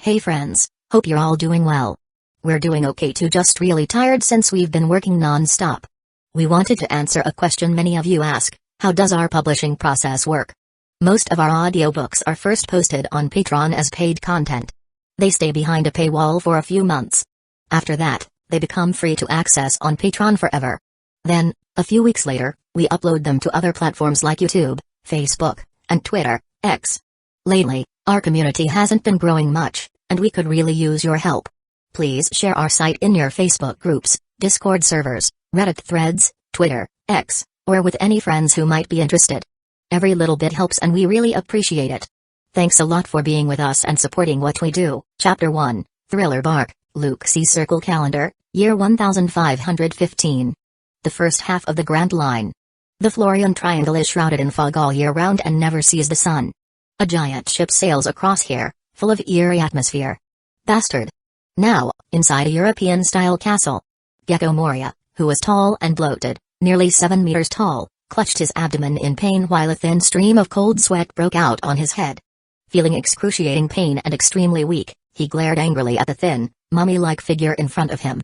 Hey friends, hope you're all doing well. We're doing okay too, just really tired since we've been working non-stop. We wanted to answer a question many of you ask: how does our publishing process work? Most of our audiobooks are first posted on Patreon as paid content. They stay behind a paywall for a few months. After that, they become free to access on Patreon forever. Then, a few weeks later, we upload them to other platforms like YouTube, Facebook, and Twitter, X. Lately, our community hasn't been growing much, and we could really use your help. Please share our site in your Facebook groups, Discord servers, Reddit threads, Twitter, X, or with any friends who might be interested. Every little bit helps and we really appreciate it. Thanks a lot for being with us and supporting what we do. Chapter 1, Thriller Bark, Luke C. Circle Calendar, Year 1515. The first half of the Grand Line. The Florian Triangle is shrouded in fog all year round and never sees the sun. A giant ship sails across here, full of eerie atmosphere. Bastard. Now, inside a European-style castle. Gecko Moria, who was tall and bloated, nearly 7 meters tall, clutched his abdomen in pain while a thin stream of cold sweat broke out on his head. Feeling excruciating pain and extremely weak, he glared angrily at the thin, mummy-like figure in front of him.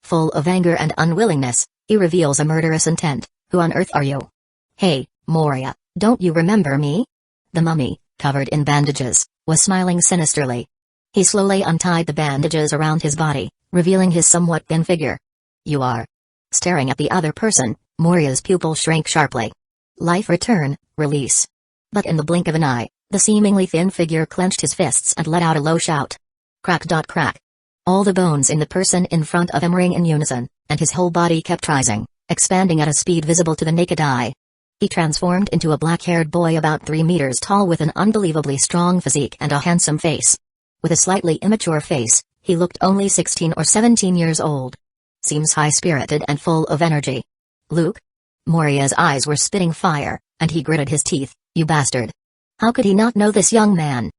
Full of anger and unwillingness, he reveals a murderous intent. Who on earth are you? Hey, Moria, don't you remember me? The mummy, covered in bandages, was smiling sinisterly. He slowly untied the bandages around his body, revealing his somewhat thin figure. You are. Staring at the other person, Moria's pupil shrank sharply. Life return, release. But in the blink of an eye, the seemingly thin figure clenched his fists and let out a low shout. Crack. Crack. All the bones in the person in front of him rang in unison, and his whole body kept rising, expanding at a speed visible to the naked eye. He transformed into a black-haired boy about 3 meters tall with an unbelievably strong physique and a handsome face. With a slightly immature face, he looked only 16 or 17 years old. Seems high-spirited and full of energy. Luke? Moria's eyes were spitting fire, and he gritted his teeth. You bastard. How could he not know this young man?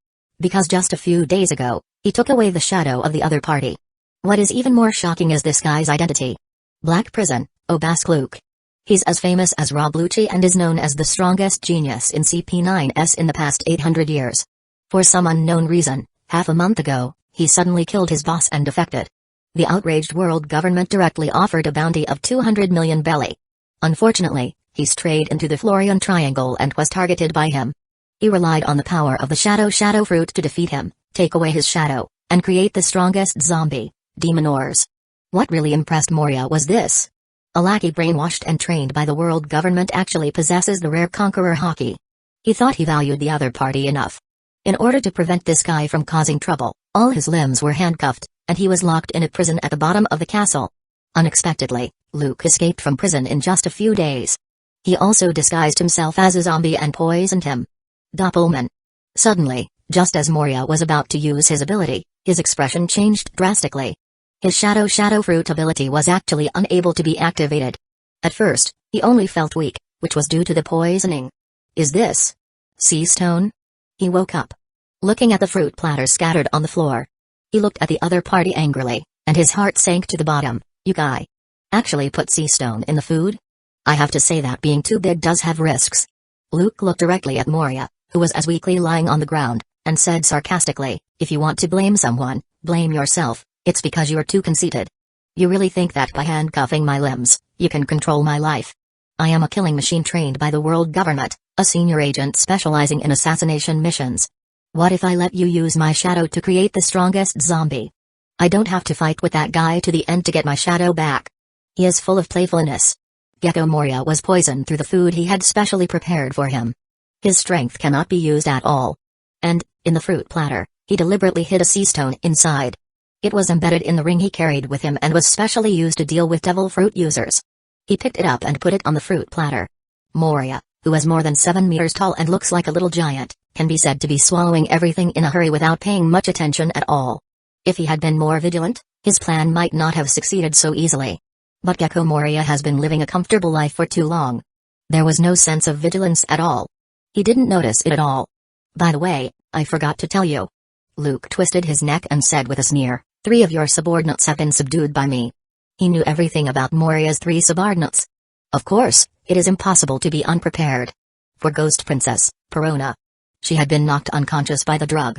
Because just a few days ago, he took away the shadow of the other party. What is even more shocking is this guy's identity. Black Prison, Obask Luke. He's as famous as Rob Lucci and is known as the strongest genius in CP9S in the past 800 years. For some unknown reason, half a month ago, he suddenly killed his boss and defected. The outraged world government directly offered a bounty of 200 million belly. Unfortunately, he strayed into the Florian Triangle and was targeted by him. He relied on the power of the shadow fruit to defeat him, take away his shadow, and create the strongest zombie, Demonors. What really impressed Moria was this. A lackey brainwashed and trained by the world government actually possesses the rare conqueror haki. He thought he valued the other party enough. In order to prevent this guy from causing trouble, all his limbs were handcuffed, and he was locked in a prison at the bottom of the castle. Unexpectedly, Luke escaped from prison in just a few days. He also disguised himself as a zombie and poisoned him. Doppelman. Suddenly, just as Moria was about to use his ability, his expression changed drastically. His shadow fruit ability was actually unable to be activated. At first, he only felt weak, which was due to the poisoning. Is this sea stone? He woke up. Looking at the fruit platter scattered on the floor. He looked at the other party angrily, and his heart sank to the bottom. You guy. Actually put sea stone in the food? I have to say that being too big does have risks. Luke looked directly at Moria, who was as weakly lying on the ground, and said sarcastically, if you want to blame someone, blame yourself. It's because you're too conceited. You really think that by handcuffing my limbs, you can control my life? I am a killing machine trained by the world government, a senior agent specializing in assassination missions. What if I let you use my shadow to create the strongest zombie? I don't have to fight with that guy to the end to get my shadow back. He is full of playfulness. Gecko Moria was poisoned through the food he had specially prepared for him. His strength cannot be used at all. And, in the fruit platter, he deliberately hid a sea stone inside. It was embedded in the ring he carried with him and was specially used to deal with devil fruit users. He picked it up and put it on the fruit platter. Moria, who is more than 7 meters tall and looks like a little giant, can be said to be swallowing everything in a hurry without paying much attention at all. If he had been more vigilant, his plan might not have succeeded so easily. But Gecko Moria has been living a comfortable life for too long. There was no sense of vigilance at all. He didn't notice it at all. By the way, I forgot to tell you. Luke twisted his neck and said with a sneer, 3 of your subordinates have been subdued by me. He knew everything about Moria's 3 subordinates. Of course, it is impossible to be unprepared. For Ghost Princess, Perona. She had been knocked unconscious by the drug.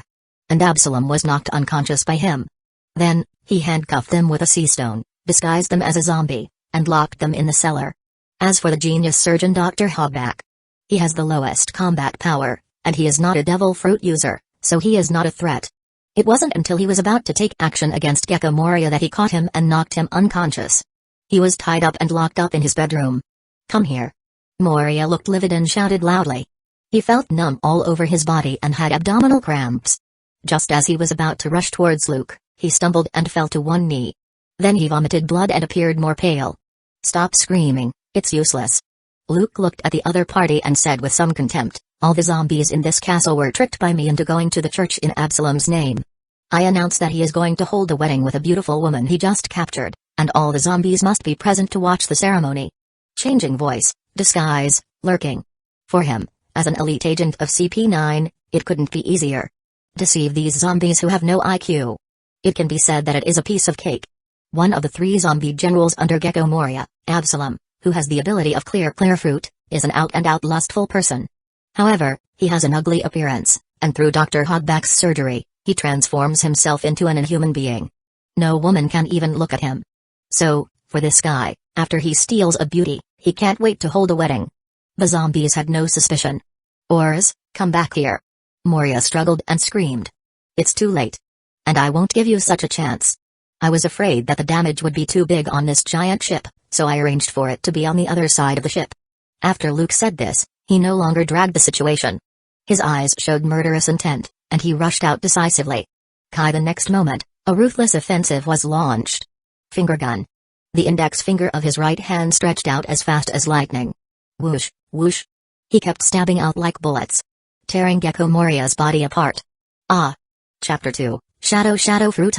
and Absalom was knocked unconscious by him. Then, he handcuffed them with a sea stone, disguised them as a zombie, and locked them in the cellar. As for the genius surgeon Dr. Hogback, he has the lowest combat power, and he is not a devil fruit user, so he is not a threat. It wasn't until he was about to take action against Gecko Moria that he caught him and knocked him unconscious. He was tied up and locked up in his bedroom. "Come here." Moria looked livid and shouted loudly. He felt numb all over his body and had abdominal cramps. Just as he was about to rush towards Luke, he stumbled and fell to one knee. Then he vomited blood and appeared more pale. "Stop screaming, it's useless." Luke looked at the other party and said with some contempt, "All the zombies in this castle were tricked by me into going to the church in Absalom's name. I announced that he is going to hold a wedding with a beautiful woman he just captured, and all the zombies must be present to watch the ceremony." Changing voice, disguise, lurking. For him, as an elite agent of CP9, it couldn't be easier. Deceive these zombies who have no IQ. It can be said that it is a piece of cake. One of the 3 zombie generals under Gecko Moria, Absalom, who has the ability of clear fruit, is an out-and-out lustful person. However, he has an ugly appearance, and through Dr. Hogback's surgery, he transforms himself into an inhuman being. No woman can even look at him. So, for this guy, after he steals a beauty, he can't wait to hold a wedding. The zombies had no suspicion. "Ors, come back here." Moria struggled and screamed. "It's too late. And I won't give you such a chance. I was afraid that the damage would be too big on this giant ship, so I arranged for it to be on the other side of the ship." After Luke said this, he no longer dragged the situation. His eyes showed murderous intent, and he rushed out decisively. The next moment, a ruthless offensive was launched. Finger gun. The index finger of his right hand stretched out as fast as lightning. Whoosh, whoosh. He kept stabbing out like bullets, tearing Gecko Moria's body apart. Chapter 2, Shadow Fruit.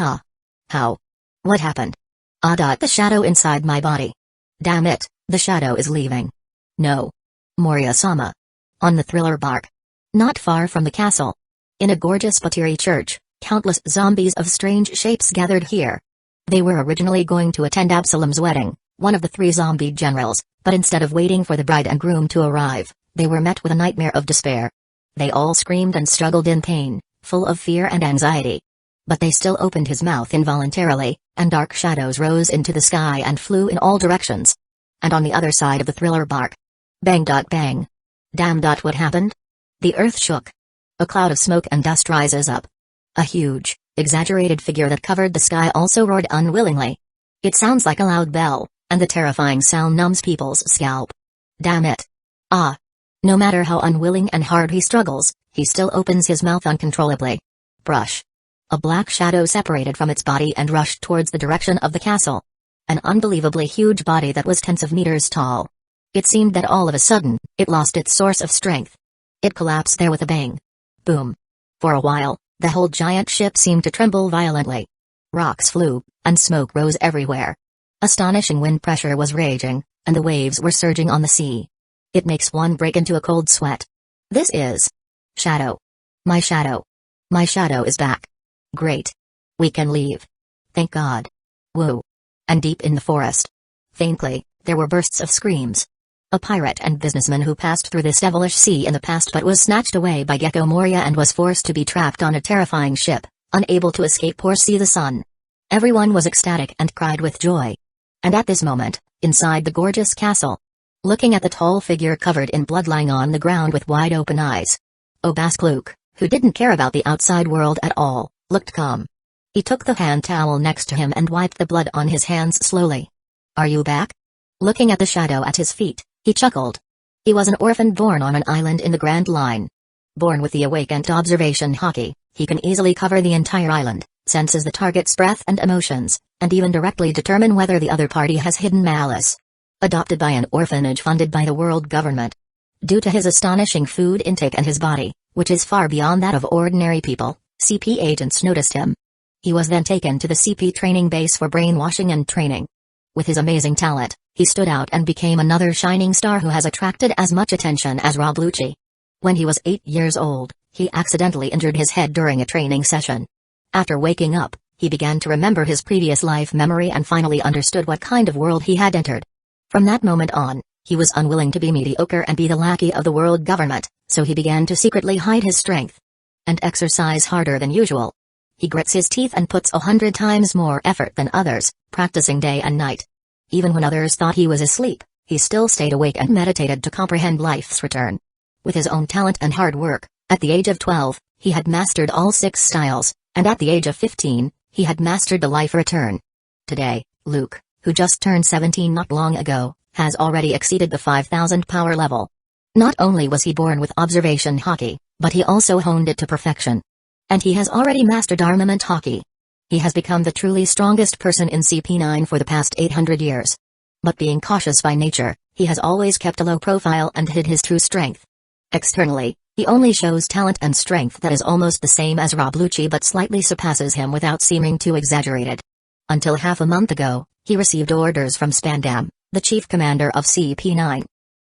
How? What happened? The shadow inside my body. Damn it, the shadow is leaving. No. Moria-sama. On the thriller bark. Not far from the castle. In a gorgeous Patiri church, countless zombies of strange shapes gathered here. They were originally going to attend Absalom's wedding, one of the 3 zombie generals, but instead of waiting for the bride and groom to arrive, they were met with a nightmare of despair. They all screamed and struggled in pain, full of fear and anxiety. But they still opened his mouth involuntarily, and dark shadows rose into the sky and flew in all directions. And on the other side of the thriller bark. Bang. Bang. Damn. What happened? The earth shook. A cloud of smoke and dust rises up. A huge, exaggerated figure that covered the sky also roared unwillingly. It sounds like a loud bell, and the terrifying sound numbs people's scalp. Damn it. No matter how unwilling and hard he struggles, he still opens his mouth uncontrollably. Brush. A black shadow separated from its body and rushed towards the direction of the castle. An unbelievably huge body that was tens of meters tall. It seemed that all of a sudden, it lost its source of strength. It collapsed there with a bang. Boom. For a while, the whole giant ship seemed to tremble violently. Rocks flew, and smoke rose everywhere. Astonishing wind pressure was raging, and the waves were surging on the sea. It makes one break into a cold sweat. This is Shadow. My shadow. My shadow is back. Great. We can leave. Thank God. Woo. And deep in the forest, faintly, there were bursts of screams. A pirate and businessman who passed through this devilish sea in the past but was snatched away by Gecko Moria and was forced to be trapped on a terrifying ship, unable to escape or see the sun. Everyone was ecstatic and cried with joy. And at this moment, inside the gorgeous castle, looking at the tall figure covered in blood lying on the ground with wide open eyes, Luke, who didn't care about the outside world at all, looked calm. He took the hand towel next to him and wiped the blood on his hands slowly. "Are you back?" Looking at the shadow at his feet, he chuckled. He was an orphan born on an island in the Grand Line. Born with the awakened observation haki, he can easily cover the entire island, senses the target's breath and emotions, and even directly determine whether the other party has hidden malice. Adopted by an orphanage funded by the world government. Due to his astonishing food intake and his body, which is far beyond that of ordinary people, CP agents noticed him. He was then taken to the CP training base for brainwashing and training. With his amazing talent, he stood out and became another shining star who has attracted as much attention as Rob-Lucci. When he was 8 years old, he accidentally injured his head during a training session. After waking up, he began to remember his previous life memory and finally understood what kind of world he had entered. From that moment on, he was unwilling to be mediocre and be the lackey of the world government, so he began to secretly hide his strength. and exercise harder than usual. He grits his teeth and puts 100 times more effort than others, practicing day and night. Even when others thought he was asleep, he still stayed awake and meditated to comprehend life's return. With his own talent and hard work, at the age of 12, he had mastered all 6 styles, and at the age of 15, he had mastered the life return. Today, Luke, who just turned 17 not long ago, has already exceeded the 5,000 power level. Not only was he born with observation Haki, but he also honed it to perfection. And he has already mastered armament Haki. He has become the truly strongest person in CP9 for the past 800 years. But being cautious by nature, he has always kept a low profile and hid his true strength. Externally, he only shows talent and strength that is almost the same as Roblucci but slightly surpasses him without seeming too exaggerated. Until half a month ago, he received orders from Spandam, the chief commander of CP9.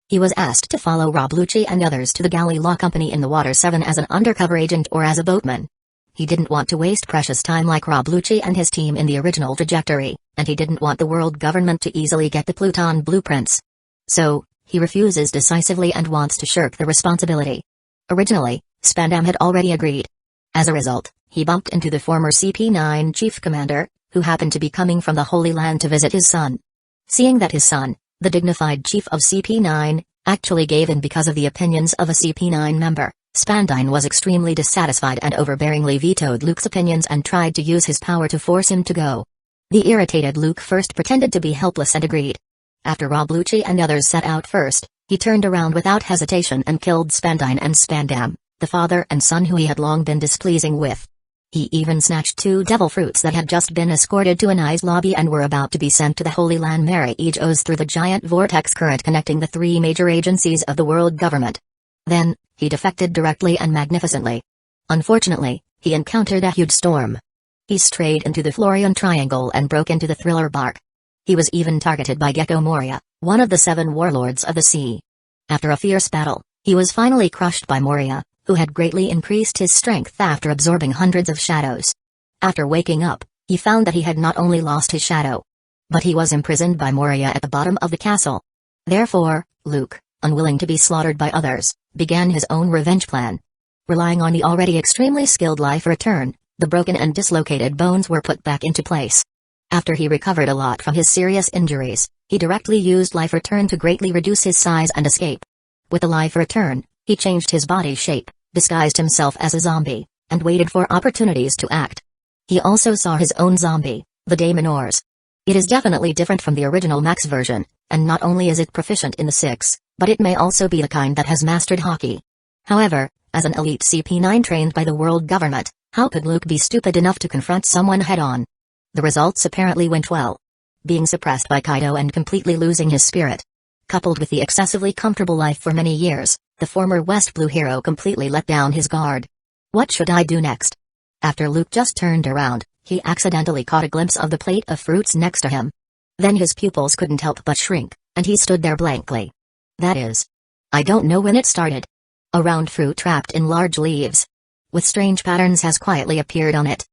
He was asked to follow Roblucci and others to the Galley Law Company in the Water 7 as an undercover agent or as a boatman. He didn't want to waste precious time like Roblucci and his team in the original trajectory, and he didn't want the world government to easily get the Pluton blueprints. So, he refuses decisively and wants to shirk the responsibility. Originally, Spandam had already agreed. As a result, he bumped into the former CP9 chief commander, who happened to be coming from the Holy Land to visit his son. Seeing that his son, the dignified chief of CP9, actually gave in because of the opinions of a CP9 member, Spandam was extremely dissatisfied and overbearingly vetoed Luke's opinions and tried to use his power to force him to go. The irritated Luke first pretended to be helpless and agreed. After Roblucci and others set out first, he turned around without hesitation and killed Spandam and Spandam, the father and son who he had long been displeasing with. He even snatched 2 devil fruits that had just been escorted to an ice lobby and were about to be sent to the Holy Land Marieos through the giant vortex current connecting the 3 major agencies of the world government. Then, he defected directly and magnificently. Unfortunately, he encountered a huge storm. He strayed into the Florian Triangle and broke into the Thriller Bark. He was even targeted by Gecko Moria, one of the 7 warlords of the sea. After a fierce battle, he was finally crushed by Moria, who had greatly increased his strength after absorbing hundreds of shadows. After waking up, he found that he had not only lost his shadow, but he was imprisoned by Moria at the bottom of the castle. Therefore, Luke, unwilling to be slaughtered by others, began his own revenge plan. Relying on the already extremely skilled life return, the broken and dislocated bones were put back into place. After he recovered a lot from his serious injuries, he directly used life return to greatly reduce his size and escape. With the life return, he changed his body shape, disguised himself as a zombie, and waited for opportunities to act. He also saw his own zombie, the Daemonors. It is definitely different from the original Max version, and not only is it proficient in the 6, but it may also be the kind that has mastered Haki. However, as an elite CP9 trained by the world government, how could Luke be stupid enough to confront someone head-on? The results apparently went well. Being suppressed by Kaido and completely losing his spirit, coupled with the excessively comfortable life for many years, the former West Blue hero completely let down his guard. What should I do next? After Luke just turned around, he accidentally caught a glimpse of the plate of fruits next to him. Then his pupils couldn't help but shrink, and he stood there blankly. That is, I don't know when it started. A round fruit trapped in large leaves, with strange patterns has quietly appeared on it.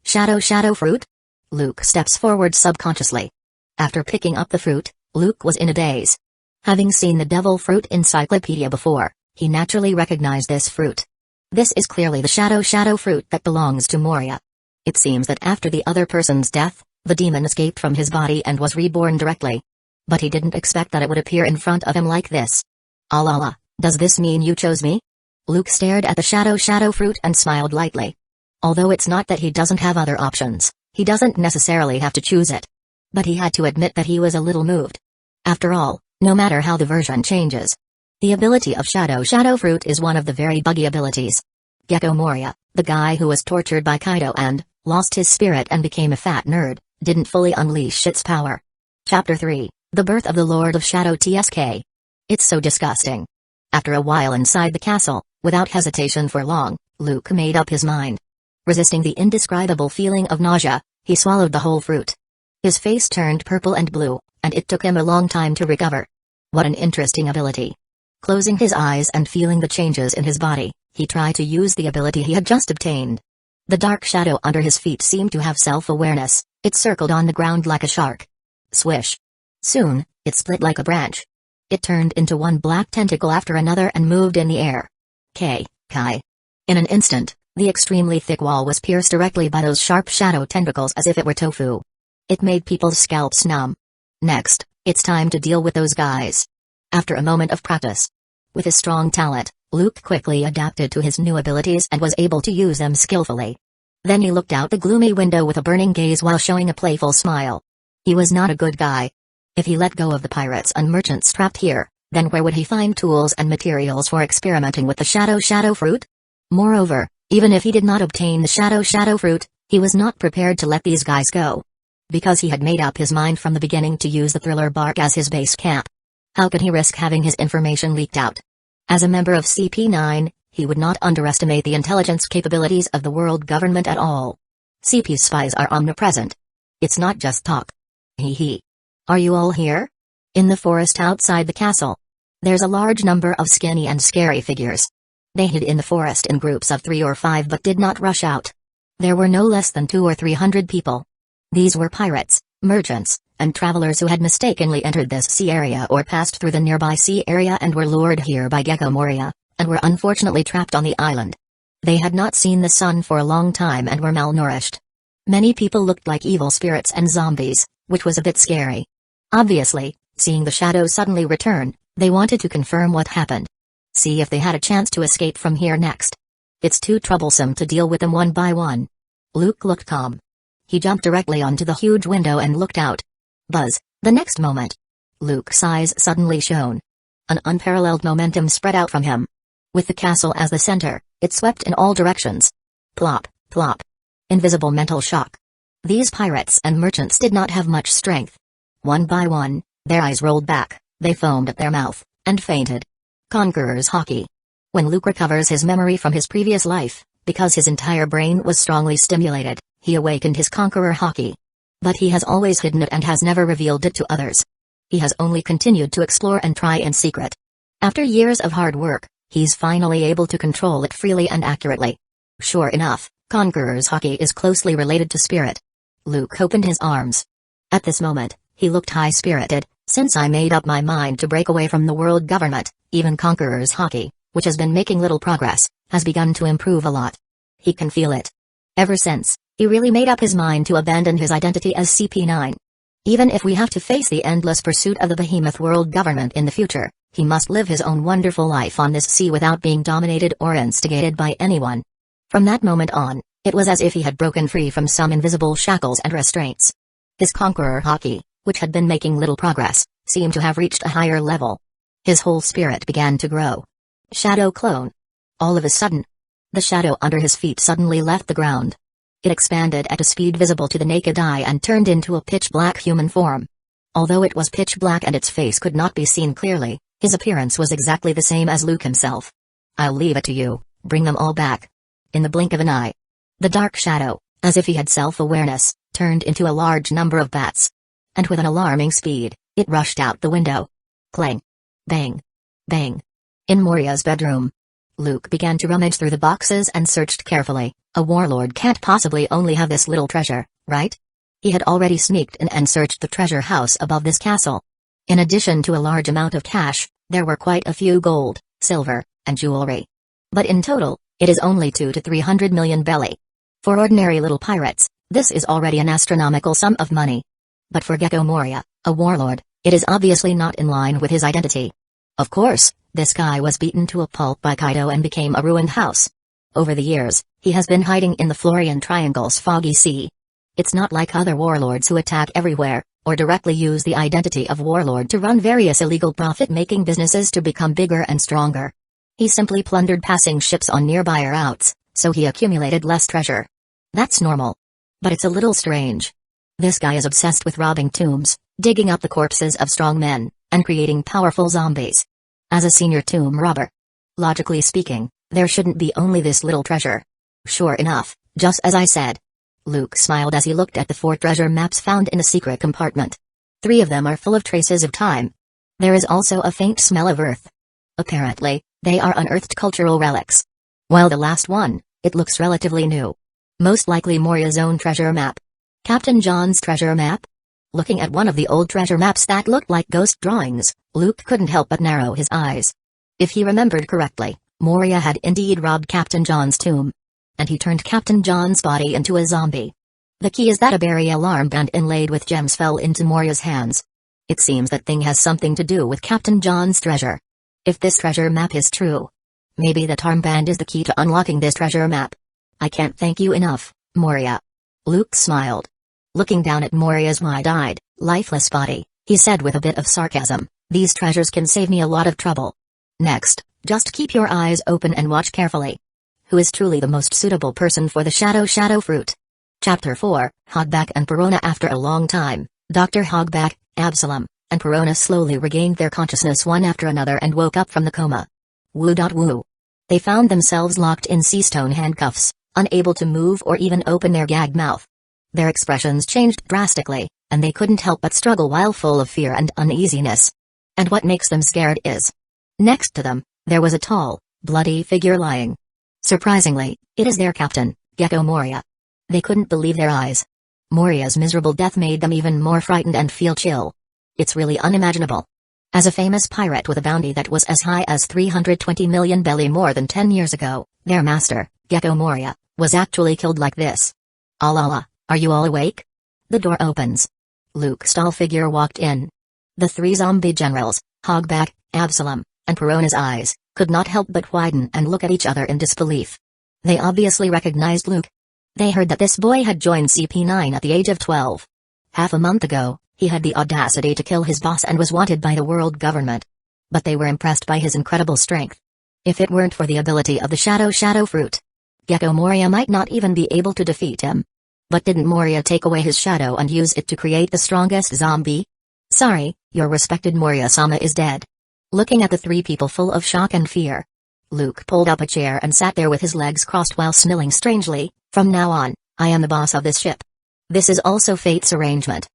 Shadow fruit? Luke steps forward subconsciously. After picking up the fruit, Luke was in a daze. Having seen the devil fruit encyclopedia before, he naturally recognized this fruit. This is clearly the shadow fruit that belongs to Moria. It seems that after the other person's death, the demon escaped from his body and was reborn directly. But he didn't expect that it would appear in front of him like this. Allah, does this mean you chose me? Luke stared at the shadow fruit and smiled lightly. Although it's not that he doesn't have other options, he doesn't necessarily have to choose it. But he had to admit that he was a little moved. After all, no matter how the version changes, the ability of shadow fruit is one of the very buggy abilities. Gecko Moria, the guy who was tortured by Kaido and lost his spirit and became a fat nerd, didn't fully unleash its power. Chapter 3, The Birth of the Lord of Shadow TSK. It's so disgusting. After a while inside the castle, without hesitation for long, Luke made up his mind. Resisting the indescribable feeling of nausea, he swallowed the whole fruit. His face turned purple and blue, and it took him a long time to recover. What an interesting ability. Closing his eyes and feeling the changes in his body, he tried to use the ability he had just obtained. The dark shadow under his feet seemed to have self-awareness. It circled on the ground like a shark. Swish. Soon, it split like a branch. It turned into one black tentacle after another and moved in the air. Kai. In an instant, the extremely thick wall was pierced directly by those sharp shadow tentacles as if it were tofu. It made people's scalps numb. Next, it's time to deal with those guys. After a moment of practice, with his strong talent, Luke quickly adapted to his new abilities and was able to use them skillfully. Then he looked out the gloomy window with a burning gaze while showing a playful smile. He was not a good guy. If he let go of the pirates and merchants trapped here, then where would he find tools and materials for experimenting with the shadow fruit? Moreover, even if he did not obtain the shadow fruit, he was not prepared to let these guys go. Because he had made up his mind from the beginning to use the thriller bark as his base camp. How could he risk having his information leaked out? As a member of CP9, he would not underestimate the intelligence capabilities of the world government at all. CP's spies are omnipresent. It's not just talk. Hee. Are you all here? In the forest outside the castle, there's a large number of skinny and scary figures. They hid in the forest in groups of 3 or 5 but did not rush out. There were no less than 200 or 300 people. These were pirates, merchants, and travelers who had mistakenly entered this sea area or passed through the nearby sea area and were lured here by Gecko Moria, and were unfortunately trapped on the island. They had not seen the sun for a long time and were malnourished. Many people looked like evil spirits and zombies, which was a bit scary. Obviously, seeing the shadow suddenly return, they wanted to confirm what happened. See if they had a chance to escape from here next. It's too troublesome to deal with them one by one. Luke looked calm. He jumped directly onto the huge window and looked out. Buzz, the next moment. Luke's eyes suddenly shone. An unparalleled momentum spread out from him. With the castle as the center, it swept in all directions. Plop, plop. Invisible mental shock. These pirates and merchants did not have much strength. One by one, their eyes rolled back, they foamed at their mouth, and fainted. Conqueror's Haki. When Luke recovers his memory from his previous life, because his entire brain was strongly stimulated, he awakened his Conqueror Haki. But he has always hidden it and has never revealed it to others. He has only continued to explore and try in secret. After years of hard work, he's finally able to control it freely and accurately. Sure enough, Conqueror's Haki is closely related to spirit. Luke opened his arms. At this moment, he looked high-spirited. Since I made up my mind to break away from the world government, even Conqueror's Haki, which has been making little progress, has begun to improve a lot. He can feel it. Ever since, he really made up his mind to abandon his identity as CP9. Even if we have to face the endless pursuit of the behemoth world government in the future, he must live his own wonderful life on this sea without being dominated or instigated by anyone. From that moment on, it was as if he had broken free from some invisible shackles and restraints. His Conqueror Haki, which had been making little progress, seemed to have reached a higher level. His whole spirit began to grow. Shadow clone. All of a sudden, the shadow under his feet suddenly left the ground. It expanded at a speed visible to the naked eye and turned into a pitch-black human form. Although it was pitch black and its face could not be seen clearly, his appearance was exactly the same as Luke himself. I'll leave it to you, bring them all back. In the blink of an eye, the dark shadow, as if he had self-awareness, turned into a large number of bats. And with an alarming speed, it rushed out the window. Clang. Bang. Bang. In Moria's bedroom, Luke began to rummage through the boxes and searched carefully. A warlord can't possibly only have this little treasure, right? He had already sneaked in and searched the treasure house above this castle. In addition to a large amount of cash, there were quite a few gold, silver, and jewelry. But in total, it is only 200 to 300 million belly. For ordinary little pirates, this is already an astronomical sum of money. But for Gecko Moria, a warlord, it is obviously not in line with his identity. Of course, this guy was beaten to a pulp by Kaido and became a ruined house. Over the years, he has been hiding in the Florian Triangle's foggy sea. It's not like other warlords who attack everywhere, or directly use the identity of warlord to run various illegal profit-making businesses to become bigger and stronger. He simply plundered passing ships on nearby routes, so he accumulated less treasure. That's normal. But it's a little strange. This guy is obsessed with robbing tombs, digging up the corpses of strong men, and creating powerful zombies. As a senior tomb robber, logically speaking, there shouldn't be only this little treasure. Sure enough, just as I said. Luke smiled as he looked at the 4 treasure maps found in a secret compartment. 3 of them are full of traces of time. There is also a faint smell of earth. Apparently, they are unearthed cultural relics. While the last one, it looks relatively new. Most likely Moria's own treasure map. Captain John's treasure map? Looking at one of the old treasure maps that looked like ghost drawings, Luke couldn't help but narrow his eyes. If he remembered correctly, Moria had indeed robbed Captain John's tomb. And he turned Captain John's body into a zombie. The key is that a berry alarm band inlaid with gems fell into Moria's hands. It seems that thing has something to do with Captain John's treasure. If this treasure map is true, maybe that armband is the key to unlocking this treasure map. I can't thank you enough, Moria. Luke smiled. Looking down at Moria's wide-eyed, lifeless body, he said with a bit of sarcasm, these treasures can save me a lot of trouble. Next, just keep your eyes open and watch carefully. Who is truly the most suitable person for the shadow fruit? Chapter 4, Hogback and Perona. After a long time, Dr. Hogback, Absalom, and Perona slowly regained their consciousness one after another and woke up from the coma. Woo. They found themselves locked in sea-stone handcuffs, unable to move or even open their gagged mouth. Their expressions changed drastically, and they couldn't help but struggle while full of fear and uneasiness. And what makes them scared is, next to them, there was a tall, bloody figure lying. Surprisingly, it is their captain, Gecko Moria. They couldn't believe their eyes. Moria's miserable death made them even more frightened and feel chill. It's really unimaginable. As a famous pirate with a bounty that was as high as 320 million belly more than 10 years ago, their master, Gecko Moria, was actually killed like this. Allah, are you all awake? The door opens. Luke's tall figure walked in. The three zombie generals, Hogback, Absalom, and Perona's eyes could not help but widen and look at each other in disbelief. They obviously recognized Luke. They heard that this boy had joined CP9 at the age of 12. Half a month ago, he had the audacity to kill his boss and was wanted by the world government. But they were impressed by his incredible strength. If it weren't for the ability of the shadow fruit, Gecko Moria might not even be able to defeat him. But didn't Moria take away his shadow and use it to create the strongest zombie? Sorry, your respected Moria-sama is dead. Looking at the three people full of shock and fear, Luke pulled up a chair and sat there with his legs crossed while smiling strangely. From now on, I am the boss of this ship. This is also fate's arrangement.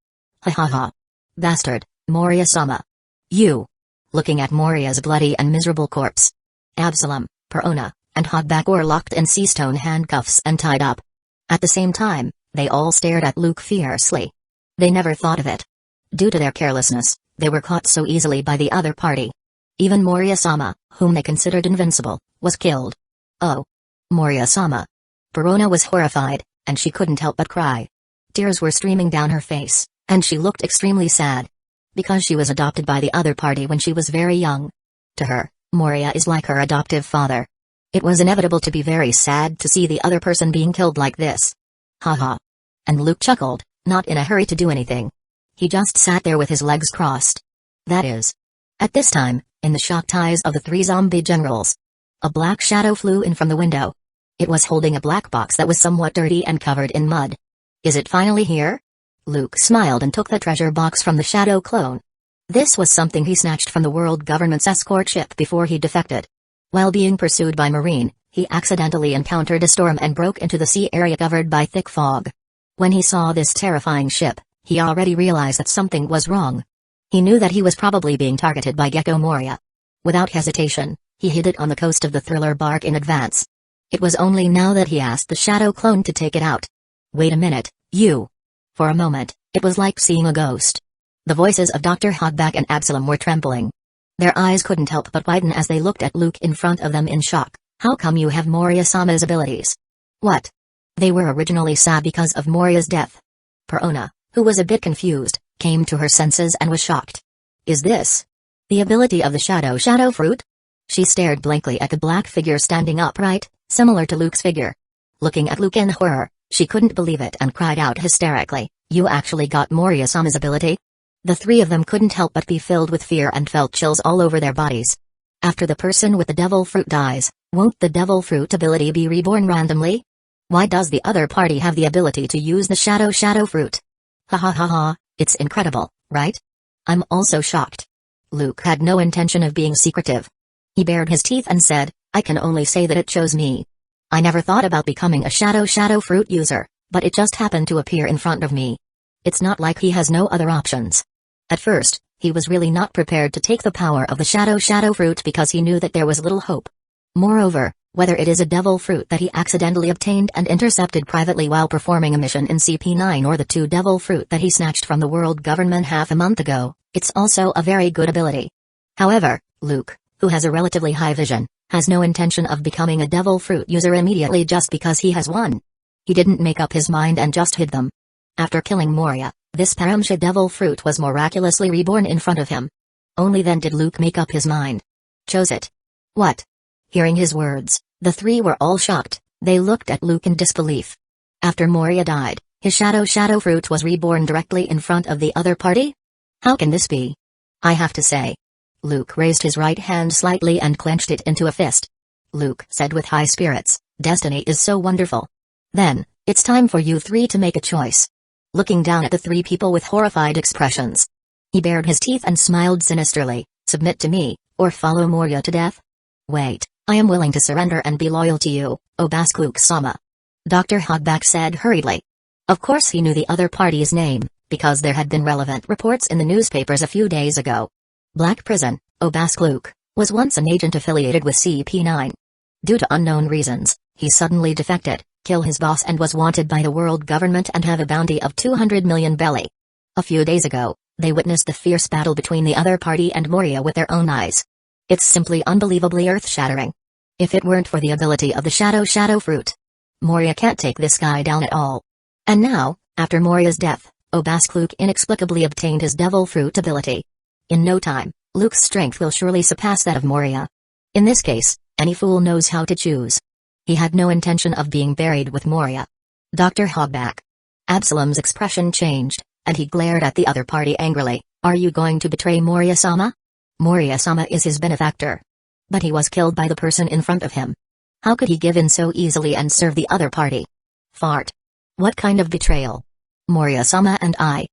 Ha ha ha. Bastard, Moria-sama. You. Looking at Moria's bloody and miserable corpse. Absalom, Perona, and Hogback were locked in sea-stone handcuffs and tied up. At the same time, they all stared at Luke fiercely. They never thought of it. Due to their carelessness, they were caught so easily by the other party. Even Moria-sama, whom they considered invincible, was killed. Oh. Moria-sama. Perona was horrified, and she couldn't help but cry. Tears were streaming down her face, and she looked extremely sad. Because she was adopted by the other party when she was very young. To her, Moria is like her adoptive father. It was inevitable to be very sad to see the other person being killed like this. Haha. And Luke chuckled, not in a hurry to do anything. He just sat there with his legs crossed. That is. At this time, in the shocked eyes of the three zombie generals, a black shadow flew in from the window. It was holding a black box that was somewhat dirty and covered in mud. Is it finally here? Luke smiled and took the treasure box from the shadow clone. This was something he snatched from the world government's escort ship before he defected. While being pursued by Marine, he accidentally encountered a storm and broke into the sea area covered by thick fog. When he saw this terrifying ship, he already realized that something was wrong. He knew that he was probably being targeted by Gecko Moria. Without hesitation, he hid it on the coast of the Thriller bark in advance. It was only now that he asked the shadow clone to take it out. Wait a minute, you. For a moment, it was like seeing a ghost. The voices of Dr. Hogback and Absalom were trembling. Their eyes couldn't help but widen as they looked at Luke in front of them in shock. How come you have Moria-sama's abilities? What? They were originally sad because of Moria's death. Perona, who was a bit confused, came to her senses and was shocked. Is this the ability of the shadow fruit? She stared blankly at the black figure standing upright, similar to Luke's figure. Looking at Luke in horror, she couldn't believe it and cried out hysterically, "You actually got Moria-sama's ability?" The three of them couldn't help but be filled with fear and felt chills all over their bodies. After the person with the devil fruit dies, won't the devil fruit ability be reborn randomly? Why does the other party have the ability to use the shadow fruit? Ha ha ha ha, it's incredible, right? I'm also shocked. Luke had no intention of being secretive. He bared his teeth and said, I can only say that it chose me. I never thought about becoming a shadow fruit user, but it just happened to appear in front of me. It's not like he has no other options. At first, he was really not prepared to take the power of the shadow fruit because he knew that there was little hope. Moreover, whether it is a devil fruit that he accidentally obtained and intercepted privately while performing a mission in CP9 or the two devil fruit that he snatched from the world government half a month ago, it's also a very good ability. However, Luke, who has a relatively high vision, has no intention of becoming a devil fruit user immediately just because he has one. He didn't make up his mind and just hid them. After killing Moria, this Paramsha devil fruit was miraculously reborn in front of him. Only then did Luke make up his mind. Chose it. What? Hearing his words, the three were all shocked. They looked at Luke in disbelief. After Moria died, his shadow fruit was reborn directly in front of the other party? How can this be? I have to say. Luke raised his right hand slightly and clenched it into a fist. Luke said with high spirits, destiny is so wonderful. Then, it's time for you three to make a choice. Looking down at the three people with horrified expressions, he bared his teeth and smiled sinisterly. Submit to me, or follow Moria to death? Wait, I am willing to surrender and be loyal to you, Obaskluk-sama. Dr. Hogback said hurriedly. Of course he knew the other party's name, because there had been relevant reports in the newspapers a few days ago. Black Prison, Obaskluk, was once an agent affiliated with CP9. Due to unknown reasons, he suddenly defected, killed his boss and was wanted by the world government and have a bounty of 200 million belly. A few days ago, they witnessed the fierce battle between the other party and Moria with their own eyes. It's simply unbelievably earth-shattering. If it weren't for the ability of the shadow fruit, Moria can't take this guy down at all. And now, after Moria's death, Obaskluk inexplicably obtained his devil fruit ability. In no time, Luke's strength will surely surpass that of Moria. In this case, any fool knows how to choose. He had no intention of being buried with Moria. Dr. Hogback. Absalom's expression changed, and he glared at the other party angrily. Are you going to betray Moria-sama? Moria-sama is his benefactor. But he was killed by the person in front of him. How could he give in so easily and serve the other party? Fart. What kind of betrayal? Moria-sama and I.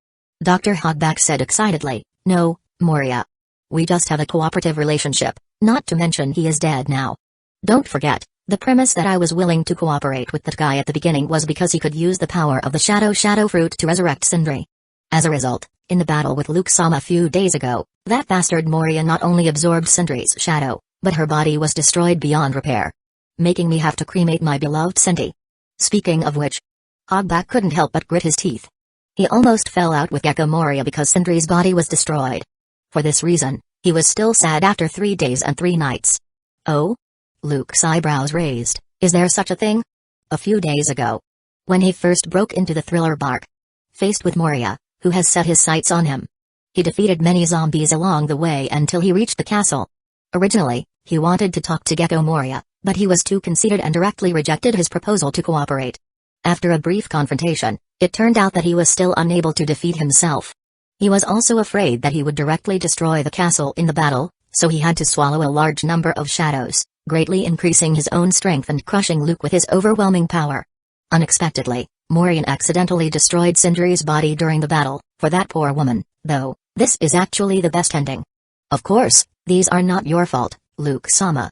Dr. Hogback said excitedly, no, Moria. We just have a cooperative relationship, not to mention he is dead now. Don't forget, the premise that I was willing to cooperate with that guy at the beginning was because he could use the power of the shadow fruit to resurrect Sindri. As a result, in the battle with Luke-sama a few days ago, that bastard Moria not only absorbed Sindri's shadow, but her body was destroyed beyond repair, making me have to cremate my beloved Sindri. Speaking of which, Hogback couldn't help but grit his teeth. He almost fell out with Gecko Moria because Sindri's body was destroyed. For this reason, he was still sad after 3 days and 3 nights. Oh? Luke's eyebrows raised. Is there such a thing? A few days ago, when he first broke into the thriller bark, faced with Moria, who has set his sights on him, he defeated many zombies along the way until he reached the castle. Originally, he wanted to talk to Gecko Moria, but he was too conceited and directly rejected his proposal to cooperate. After a brief confrontation, it turned out that he was still unable to defeat himself. He was also afraid that he would directly destroy the castle in the battle, so he had to swallow a large number of shadows, greatly increasing his own strength and crushing Luke with his overwhelming power. Unexpectedly, Moria accidentally destroyed Sindri's body during the battle. For that poor woman, though, this is actually the best ending. Of course, these are not your fault, Luke-sama.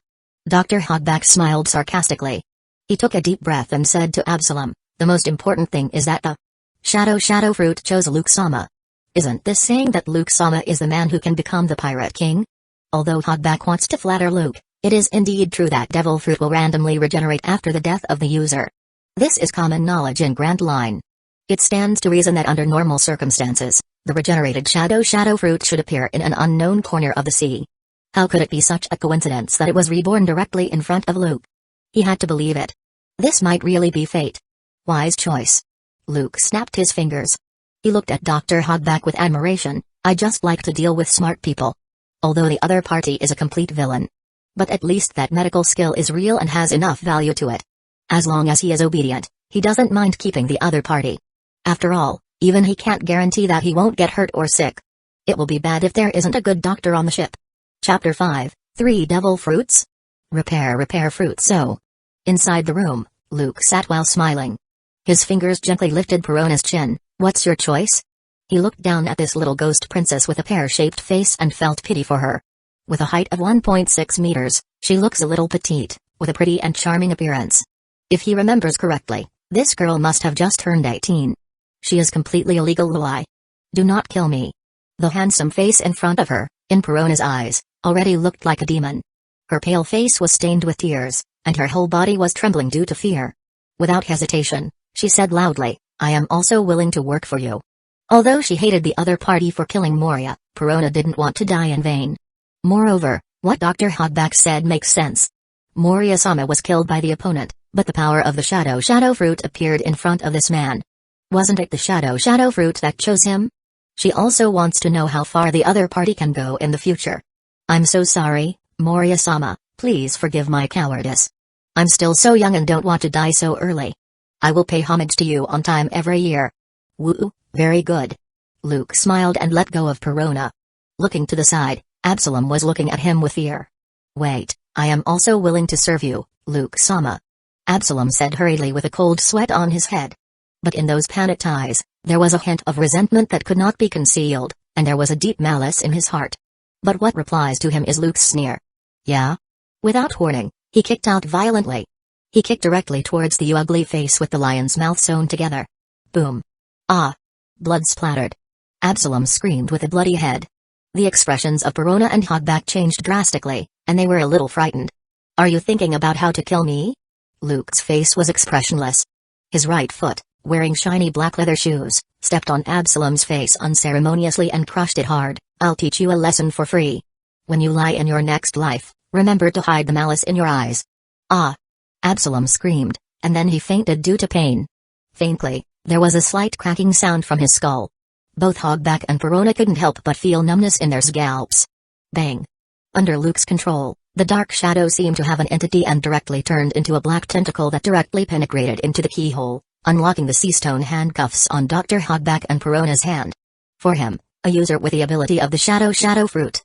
Dr. Hogback smiled sarcastically. He took a deep breath and said to Absalom, the most important thing is that the shadow fruit chose Luke-sama. Isn't this saying that Luke-sama is the man who can become the Pirate King? Although Hogback wants to flatter Luke, it is indeed true that devil fruit will randomly regenerate after the death of the user. This is common knowledge in Grand Line. It stands to reason that under normal circumstances, the regenerated shadow fruit should appear in an unknown corner of the sea. How could it be such a coincidence that it was reborn directly in front of Luke? He had to believe it. This might really be fate. Wise choice. Luke snapped his fingers. He looked at Dr. Hogback with admiration. I just like to deal with smart people. Although the other party is a complete villain. But at least that medical skill is real and has enough value to it. As long as he is obedient, he doesn't mind keeping the other party. After all, even he can't guarantee that he won't get hurt or sick. It will be bad if there isn't a good doctor on the ship. Chapter 5, 3 Devil Fruits? Repair fruit. So. Inside the room, Luke sat while smiling. His fingers gently lifted Perona's chin. What's your choice? He looked down at this little ghost princess with a pear-shaped face and felt pity for her. With a height of 1.6 meters, she looks a little petite, with a pretty and charming appearance. If he remembers correctly, this girl must have just turned 18. She is completely illegal. Lie. Do not kill me. The handsome face in front of her, in Perona's eyes, already looked like a demon. Her pale face was stained with tears, and her whole body was trembling due to fear. Without hesitation, she said loudly, I am also willing to work for you. Although she hated the other party for killing Moria, Perona didn't want to die in vain. Moreover, What Dr. Hogback said makes sense. Moria-sama was killed by the opponent, but the power of the shadow fruit appeared in front of this man. Wasn't it the shadow fruit that chose him? She also wants to know how far the other party can go in the future. I'm so sorry, Moria-sama, please forgive my cowardice. I'm still so young and don't want to die so early. I will pay homage to you on time every year. Woo, very good. Luke smiled and let go of Perona. Looking to the side, Absalom was looking at him with fear. Wait, I am also willing to serve you, Luke-sama. Absalom said hurriedly with a cold sweat on his head. But in those panicked eyes, there was a hint of resentment that could not be concealed, and there was a deep malice in his heart. But what replies to him is Luke's sneer. Yeah? Without warning, he kicked out violently. He kicked directly towards the ugly face with the lion's mouth sewn together. Boom. Ah! Blood splattered. Absalom screamed with a bloody head. The expressions of Perona and Hogback changed drastically, and they were a little frightened. Are you thinking about how to kill me? Luke's face was expressionless. His right foot, wearing shiny black leather shoes, stepped on Absalom's face unceremoniously and crushed it hard. I'll teach you a lesson for free. When you lie in your next life, remember to hide the malice in your eyes. Ah! Absalom screamed, and then he fainted due to pain. Faintly, there was a slight cracking sound from his skull. Both Hogback and Perona couldn't help but feel numbness in their scalps. Bang! Under Luke's control, the dark shadow seemed to have an entity and directly turned into a black tentacle that directly penetrated into the keyhole, unlocking the sea-stone handcuffs on Dr. Hogback and Perona's hand. For him, a user with the ability of the shadow fruit.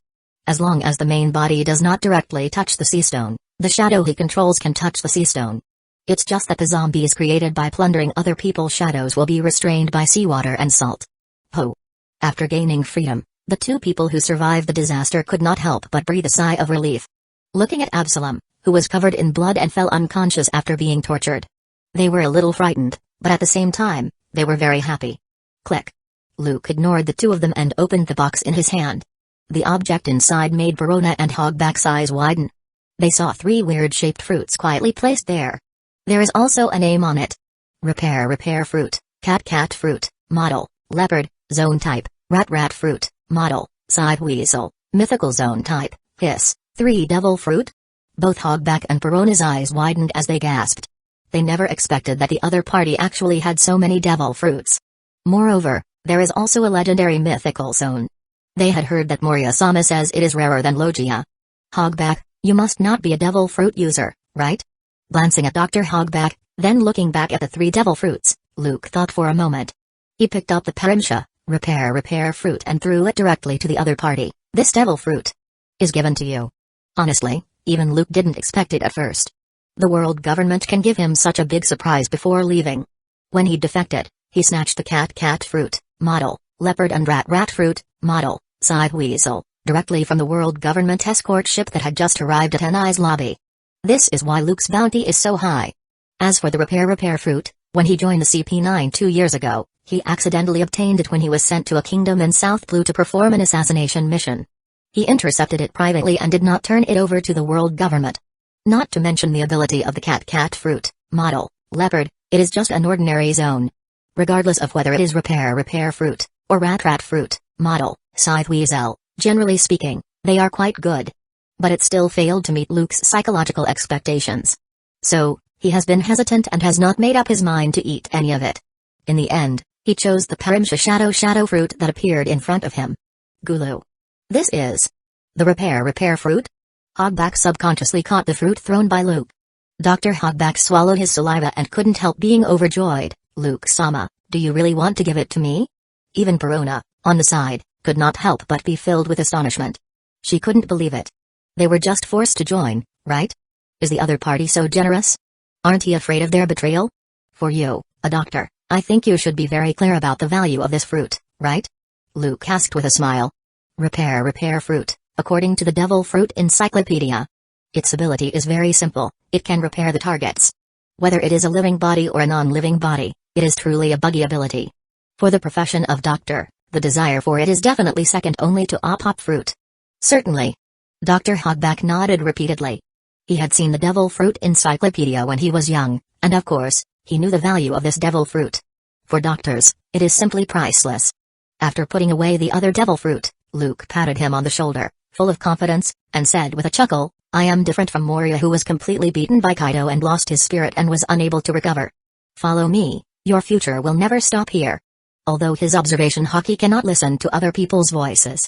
As long as the main body does not directly touch the sea-stone, the shadow he controls can touch the sea-stone. It's just that the zombies created by plundering other people's shadows will be restrained by seawater and salt. Ho! After gaining freedom, the two people who survived the disaster could not help but breathe a sigh of relief. Looking at Absalom, who was covered in blood and fell unconscious after being tortured. They were a little frightened, but at the same time, they were very happy. Click. Luke ignored the two of them and opened the box in his hand. The object inside made Perona and Hogback's eyes widen. They saw 3 weird-shaped fruits quietly placed there. There is also a name on it. Repair fruit, cat fruit, model, leopard, zone type, rat fruit, model, side weasel, mythical zone type, hiss, 3 devil fruit? Both Hogback and Perona's eyes widened as they gasped. They never expected that the other party actually had so many devil fruits. Moreover, there is also a legendary mythical zone. They had heard that Moria-sama says it is rarer than Logia. Hogback, you must not be a devil fruit user, right? Glancing at Dr. Hogback, then looking back at the 3 devil fruits, Luke thought for a moment. He picked up the Parimsha, repair fruit and threw it directly to the other party. This devil fruit is given to you. Honestly, even Luke didn't expect it at first. The world government can give him such a big surprise before leaving. When he defected, he snatched the cat fruit, model, leopard and rat fruit, model, side weasel, directly from the world government escort ship that had just arrived at Enai's lobby. This is why Luke's bounty is so high. As for the repair fruit, when he joined the CP9 2 years ago, he accidentally obtained it when he was sent to a kingdom in South Blue to perform an assassination mission. He intercepted it privately and did not turn it over to the world government. Not to mention the ability of the cat fruit, model, leopard, it is just an ordinary zone. Regardless of whether it is repair fruit, or rat fruit, model, scythe weasel, generally speaking, they are quite good. But it still failed to meet Luke's psychological expectations. So, he has been hesitant and has not made up his mind to eat any of it. In the end, he chose the Parimsha shadow fruit that appeared in front of him. Gulu. This is the repair fruit? Hogback subconsciously caught the fruit thrown by Luke. Dr. Hogback swallowed his saliva and couldn't help being overjoyed. Luke-sama, do you really want to give it to me? Even Perona, on the side, could not help but be filled with astonishment. She couldn't believe it. They were just forced to join, right? Is the other party so generous? Aren't you afraid of their betrayal? For you, a doctor, I think you should be very clear about the value of this fruit, right? Luke asked with a smile. Repair fruit, according to the Devil Fruit Encyclopedia. Its ability is very simple, it can repair the targets. Whether it is a living body or a non-living body, it is truly a buggy ability. For the profession of doctor, the desire for it is definitely second only to op fruit. Certainly. Dr. Hogback nodded repeatedly. He had seen the Devil Fruit Encyclopedia when he was young, and of course, he knew the value of this devil fruit. For doctors, it is simply priceless. After putting away the other devil fruit, Luke patted him on the shoulder. full of confidence, and said with a chuckle, I am different from Moria, who was completely beaten by Kaido and lost his spirit and was unable to recover. Follow me, your future will never stop here. Although his observation haki cannot listen to other people's voices.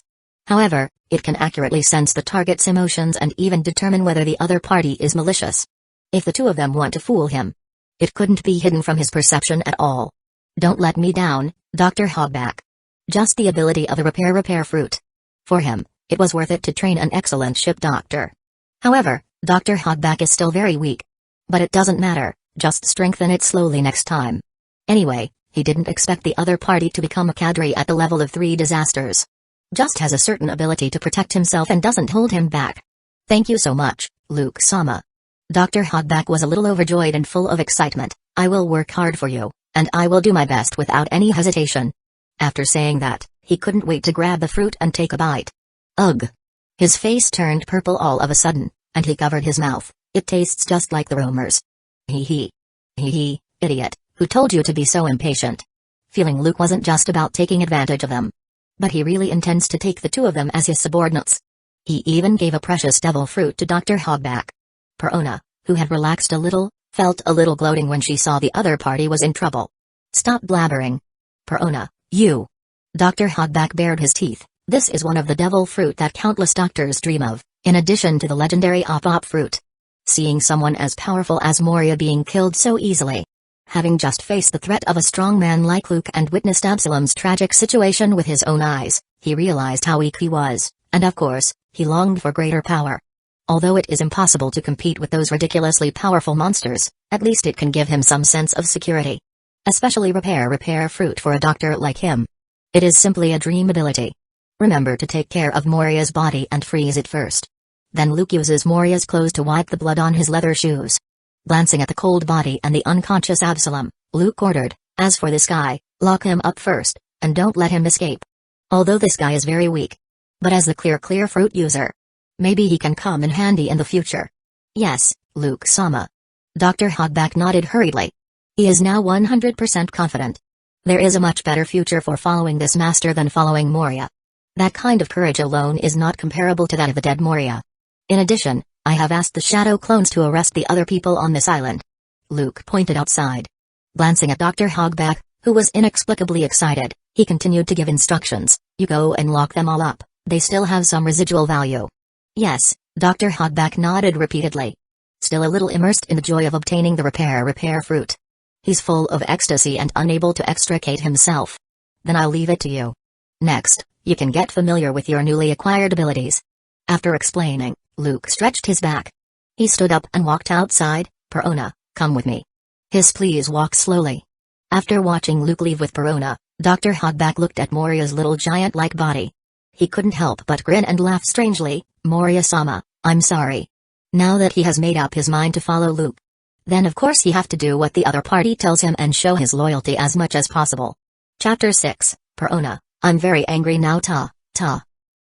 However, it can accurately sense the target's emotions and even determine whether the other party is malicious. If the two of them want to fool him, it couldn't be hidden from his perception at all. Don't let me down, Dr. Hogback. Just the ability of the repair fruit. For him, it was worth it to train an excellent ship doctor. However, Dr. Hogback is still very weak. But it doesn't matter, just strengthen it slowly next time. Anyway, he didn't expect the other party to become a cadre at the level of 3 disasters. Just has a certain ability to protect himself and doesn't hold him back. Thank you so much, Luke-sama. Dr. Hogback was a little overjoyed and full of excitement. I will work hard for you, and I will do my best without any hesitation. After saying that, he couldn't wait to grab the fruit and take a bite. Ugh! His face turned purple all of a sudden, and he covered his mouth. It tastes just like the rumors. Hee hee, idiot, who told you to be so impatient? Feeling Luke wasn't just about taking advantage of them. But he really intends to take the two of them as his subordinates. He even gave a precious devil fruit to Dr. Hogback. Perona, who had relaxed a little, felt a little gloating when she saw the other party was in trouble. Stop blabbering. Perona, you. Dr. Hogback bared his teeth. This is one of the devil fruit that countless doctors dream of, in addition to the legendary op fruit. Seeing someone as powerful as Moria being killed so easily. Having just faced the threat of a strong man like Luke and witnessed Absalom's tragic situation with his own eyes, he realized how weak he was, and of course, he longed for greater power. Although it is impossible to compete with those ridiculously powerful monsters, at least it can give him some sense of security. Especially repair fruit for a doctor like him. It is simply a dream ability. Remember to take care of Moria's body and freeze it first. Then Luke uses Moria's clothes to wipe the blood on his leather shoes. Glancing at the cold body and the unconscious Absalom, Luke ordered, as for this guy, lock him up first, and don't let him escape. Although this guy is very weak. But as the clear fruit user, maybe he can come in handy in the future. Yes, Luke-sama. Dr. Hogback nodded hurriedly. He is now 100% confident. There is a much better future for following this master than following Moria. That kind of courage alone is not comparable to that of the dead Moria. In addition, I have asked the shadow clones to arrest the other people on this island. Luke pointed outside. Glancing at Dr. Hogback, who was inexplicably excited, he continued to give instructions. You go and lock them all up, they still have some residual value. Yes, Dr. Hogback nodded repeatedly. Still a little immersed in the joy of obtaining the repair fruit. He's full of ecstasy and unable to extricate himself. Then I'll leave it to you. Next, you can get familiar with your newly acquired abilities. After explaining, Luke stretched his back. He stood up and walked outside. Perona, come with me. His please walk slowly. After watching Luke leave with Perona, Dr. Hogback looked at Moria's little giant-like body. He couldn't help but grin and laugh strangely. Moria-sama, I'm sorry. Now that he has made up his mind to follow Luke, then of course he have to do what the other party tells him and show his loyalty as much as possible. Chapter 6, Perona, I'm very angry now ta.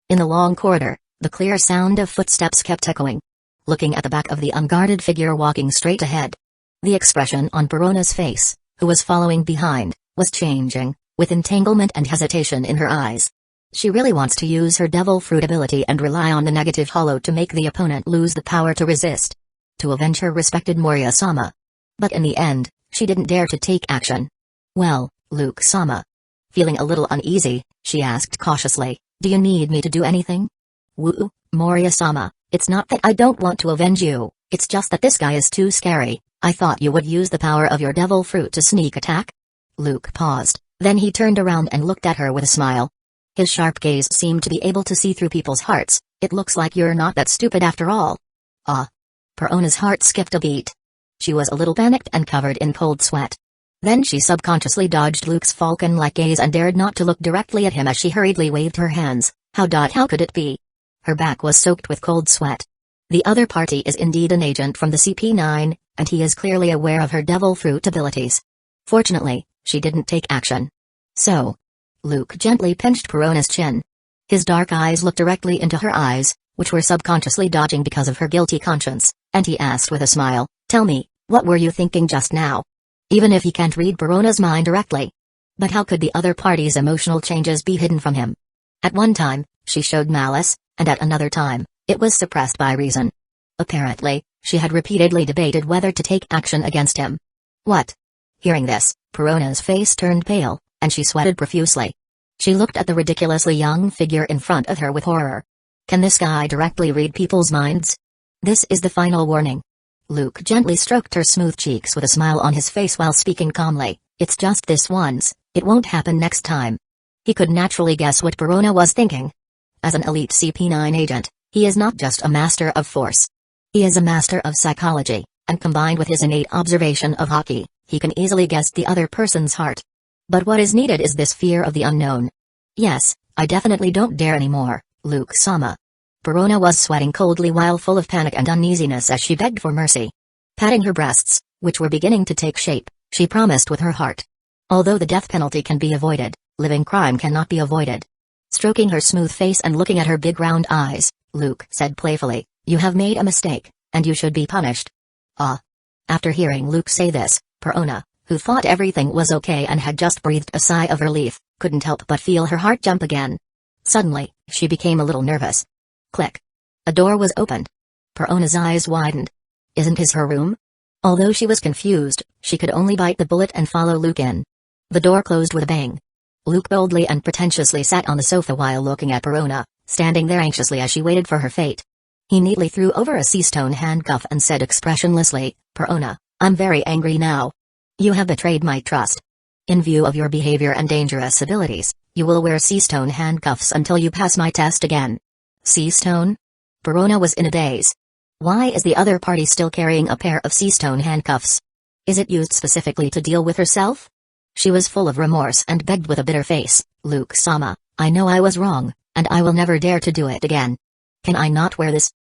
In the long corridor, the clear sound of footsteps kept echoing. Looking at the back of the unguarded figure walking straight ahead. The expression on Perona's face, who was following behind, was changing, with entanglement and hesitation in her eyes. She really wants to use her devil fruit ability and rely on the negative hollow to make the opponent lose the power to resist. To avenge her respected Moria-sama. But in the end, she didn't dare to take action. Well, Luke-sama. Feeling a little uneasy, she asked cautiously, do you need me to do anything? Woo, Moria-sama, it's not that I don't want to avenge you, it's just that this guy is too scary. I thought you would use the power of your devil fruit to sneak attack. Luke paused, then he turned around and looked at her with a smile. His sharp gaze seemed to be able to see through people's hearts. It looks like you're not that stupid after all. Ah. Perona's heart skipped a beat. She was a little panicked and covered in cold sweat. Then she subconsciously dodged Luke's falcon-like gaze and dared not to look directly at him as she hurriedly waved her hands. How could it be? Her back was soaked with cold sweat. The other party is indeed an agent from the CP9, and he is clearly aware of her devil fruit abilities. Fortunately, she didn't take action. So, Luke gently pinched Perona's chin. His dark eyes looked directly into her eyes, which were subconsciously dodging because of her guilty conscience, and he asked with a smile, tell me, what were you thinking just now? Even if he can't read Perona's mind directly. But how could the other party's emotional changes be hidden from him? At one time, she showed malice, and at another time, it was suppressed by reason. Apparently, she had repeatedly debated whether to take action against him. What? Hearing this, Perona's face turned pale, and she sweated profusely. She looked at the ridiculously young figure in front of her with horror. Can this guy directly read people's minds? This is the final warning. Luke gently stroked her smooth cheeks with a smile on his face while speaking calmly. It's just this once, it won't happen next time. He could naturally guess what Perona was thinking. As an elite CP9 agent, he is not just a master of force. He is a master of psychology, and combined with his innate observation of hockey, he can easily guess the other person's heart. But what is needed is this fear of the unknown. Yes, I definitely don't dare anymore, Luke-sama. Perona was sweating coldly while full of panic and uneasiness as she begged for mercy. Patting her breasts, which were beginning to take shape, she promised with her heart. Although the death penalty can be avoided, living crime cannot be avoided. Stroking her smooth face and looking at her big round eyes, Luke said playfully, "You have made a mistake, and you should be punished." Ah. After hearing Luke say this, Perona, who thought everything was okay and had just breathed a sigh of relief, couldn't help but feel her heart jump again. Suddenly, she became a little nervous. Click. A door was opened. Perona's eyes widened. Isn't his her room? Although she was confused, she could only bite the bullet and follow Luke in. The door closed with a bang. Luke boldly and pretentiously sat on the sofa while looking at Perona, standing there anxiously as she waited for her fate. He neatly threw over a sea-stone handcuff and said expressionlessly, "Perona, I'm very angry now. You have betrayed my trust. In view of your behavior and dangerous abilities, you will wear sea-stone handcuffs until you pass my test again." Sea-stone? Perona was in a daze. Why is the other party still carrying a pair of sea-stone handcuffs? Is it used specifically to deal with herself? She was full of remorse and begged with a bitter face, "Luke-sama, I know I was wrong, and I will never dare to do it again. Can I not wear this?"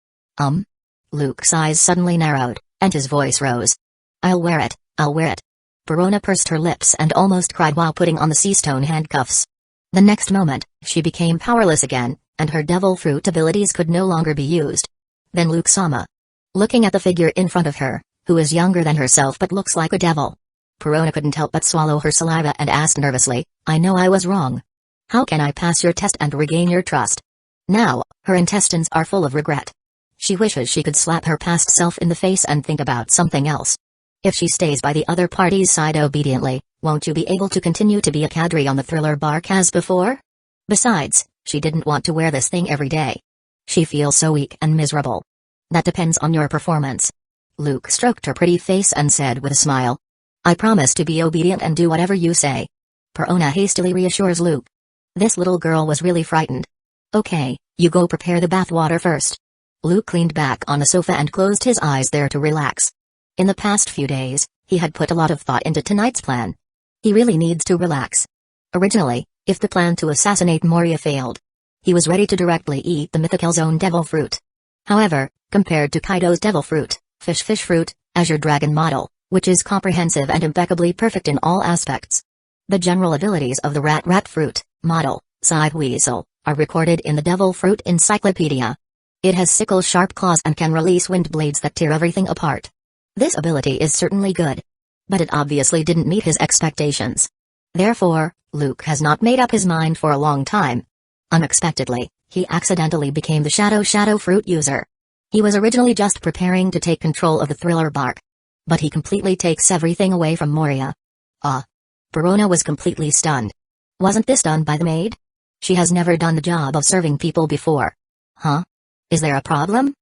Luke's eyes suddenly narrowed, and his voice rose. I'll wear it. Perona pursed her lips and almost cried while putting on the sea-stone handcuffs. The next moment, she became powerless again, and her devil fruit abilities could no longer be used. Then Luke-sama. Looking at the figure in front of her, who is younger than herself but looks like a devil, Perona couldn't help but swallow her saliva and asked nervously, "I know I was wrong. How can I pass your test and regain your trust?" Now, her intestines are full of regret. She wishes she could slap her past self in the face and think about something else. If she stays by the other party's side obediently, won't you be able to continue to be a cadre on the thriller bark as before? Besides, she didn't want to wear this thing every day. She feels so weak and miserable. That depends on your performance. Luke stroked her pretty face and said with a smile, "I promise to be obedient and do whatever you say." Perona hastily reassures Luke. This little girl was really frightened. "Okay, you go prepare the bathwater first." Luke leaned back on a sofa and closed his eyes there to relax. In the past few days, he had put a lot of thought into tonight's plan. He really needs to relax. Originally, if the plan to assassinate Moria failed, he was ready to directly eat the mythical zone devil fruit. However, compared to Kaido's devil fruit, fish fruit, Azure Dragon model, which is comprehensive and impeccably perfect in all aspects, the general abilities of the rat fruit model, Side Weasel, are recorded in the devil fruit encyclopedia. It has sickle-sharp claws and can release wind blades that tear everything apart. This ability is certainly good. But it obviously didn't meet his expectations. Therefore, Luke has not made up his mind for a long time. Unexpectedly, he accidentally became the shadow fruit user. He was originally just preparing to take control of the thriller bark. But he completely takes everything away from Moria. Perona was completely stunned. Wasn't this done by the maid? She has never done the job of serving people before. Huh? Is there a problem?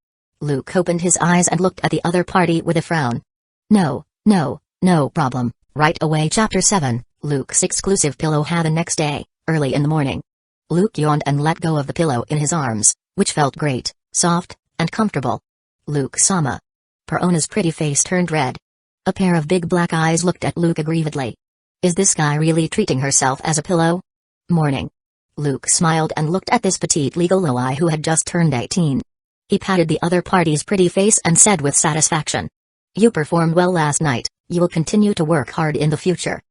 Luke opened his eyes and looked at the other party with a frown. No problem. Right away. Chapter 7, Luke's exclusive pillow had the next day, early in the morning. Luke yawned and let go of the pillow in his arms, which felt great, soft, and comfortable. Luke-sama. Perona's pretty face turned red. A pair of big black eyes looked at Luke aggrievedly. Is this guy really treating herself as a pillow? Morning. Luke smiled and looked at this petite legal loli who had just turned 18. He patted the other party's pretty face and said with satisfaction, "You performed well last night, you will continue to work hard in the future."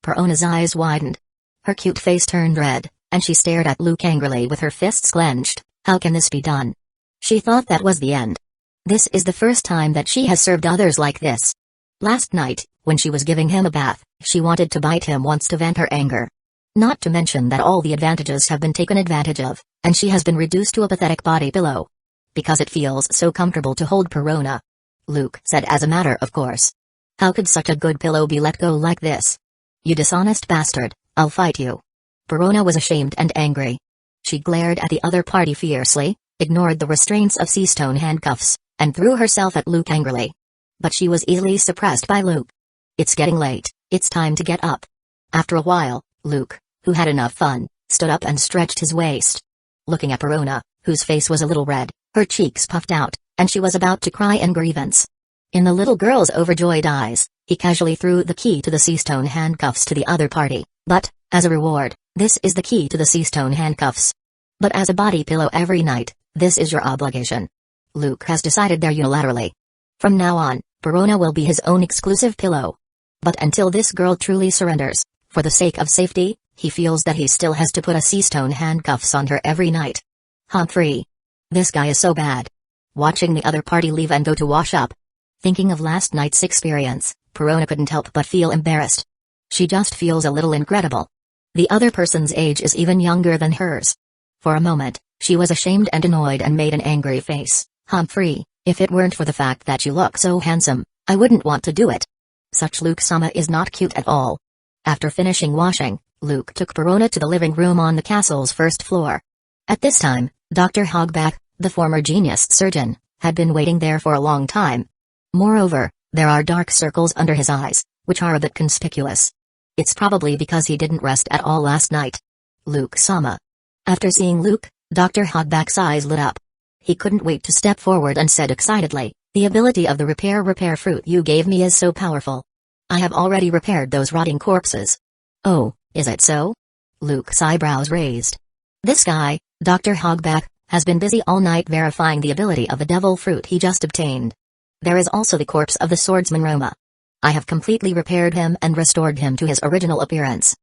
Perona's eyes widened. Her cute face turned red, and she stared at Luke angrily with her fists clenched. How can this be done? She thought that was the end. This is the first time that she has served others like this. Last night, when she was giving him a bath, she wanted to bite him once to vent her anger. Not to mention that all the advantages have been taken advantage of, and she has been reduced to a pathetic body pillow. Because it feels so comfortable to hold Perona. Luke said as a matter of course. How could such a good pillow be let go like this? You dishonest bastard, I'll fight you. Perona was ashamed and angry. She glared at the other party fiercely, ignored the restraints of sea-stone handcuffs, and threw herself at Luke angrily. But she was easily suppressed by Luke. It's getting late, it's time to get up. After a while, Luke, who had enough fun, stood up and stretched his waist. Looking at Perona, whose face was a little red, her cheeks puffed out, and she was about to cry in grievance. In the little girl's overjoyed eyes, he casually threw the key to the sea-stone handcuffs to the other party, but, as a reward, this is the key to the sea-stone handcuffs. But as a body pillow every night, this is your obligation. Luke has decided there unilaterally. From now on, Perona will be his own exclusive pillow. But until this girl truly surrenders, for the sake of safety, he feels that he still has to put a sea-stone handcuffs on her every night. Humphrey. This guy is so bad. Watching the other party leave and go to wash up. Thinking of last night's experience, Perona couldn't help but feel embarrassed. She just feels a little incredible. The other person's age is even younger than hers. For a moment, she was ashamed and annoyed and made an angry face. Humphrey, if it weren't for the fact that you look so handsome, I wouldn't want to do it. Such Luke-sama is not cute at all. After finishing washing, Luke took Perona to the living room on the castle's first floor. At this time, Dr. Hogback, the former genius surgeon, had been waiting there for a long time. Moreover, there are dark circles under his eyes, which are a bit conspicuous. It's probably because he didn't rest at all last night. Luke-sama. After seeing Luke, Dr. Hogback's eyes lit up. He couldn't wait to step forward and said excitedly, the ability of the repair fruit you gave me is so powerful. I have already repaired those rotting corpses. Oh, is it so? Luke's eyebrows raised. This guy, Dr. Hogback, has been busy all night verifying the ability of the devil fruit he just obtained. There is also the corpse of the swordsman Roma. I have completely repaired him and restored him to his original appearance.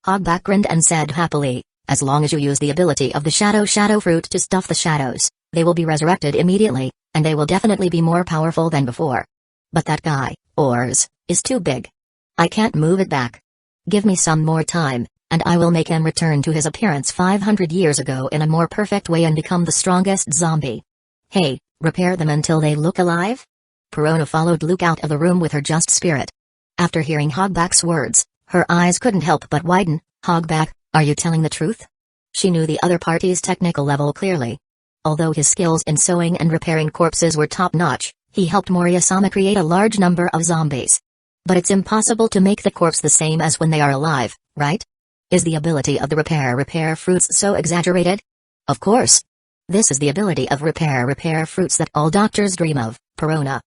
Hogback grinned and said happily, as long as you use the ability of the shadow fruit to stuff the shadows, they will be resurrected immediately, and they will definitely be more powerful than before. But that guy, Ors, is too big. I can't move it back. Give me some more time, and I will make him return to his appearance 500 years ago in a more perfect way and become the strongest zombie. Hey, repair them until they look alive? Perona followed Luke out of the room with her just spirit. After hearing Hogback's words, her eyes couldn't help but widen. Hogback, are you telling the truth? She knew the other party's technical level clearly. Although his skills in sewing and repairing corpses were top-notch, he helped Moria-sama create a large number of zombies. But it's impossible to make the corpse the same as when they are alive, right? Is the ability of the repair fruits so exaggerated? Of course. This is the ability of repair fruits that all doctors dream of, Perona.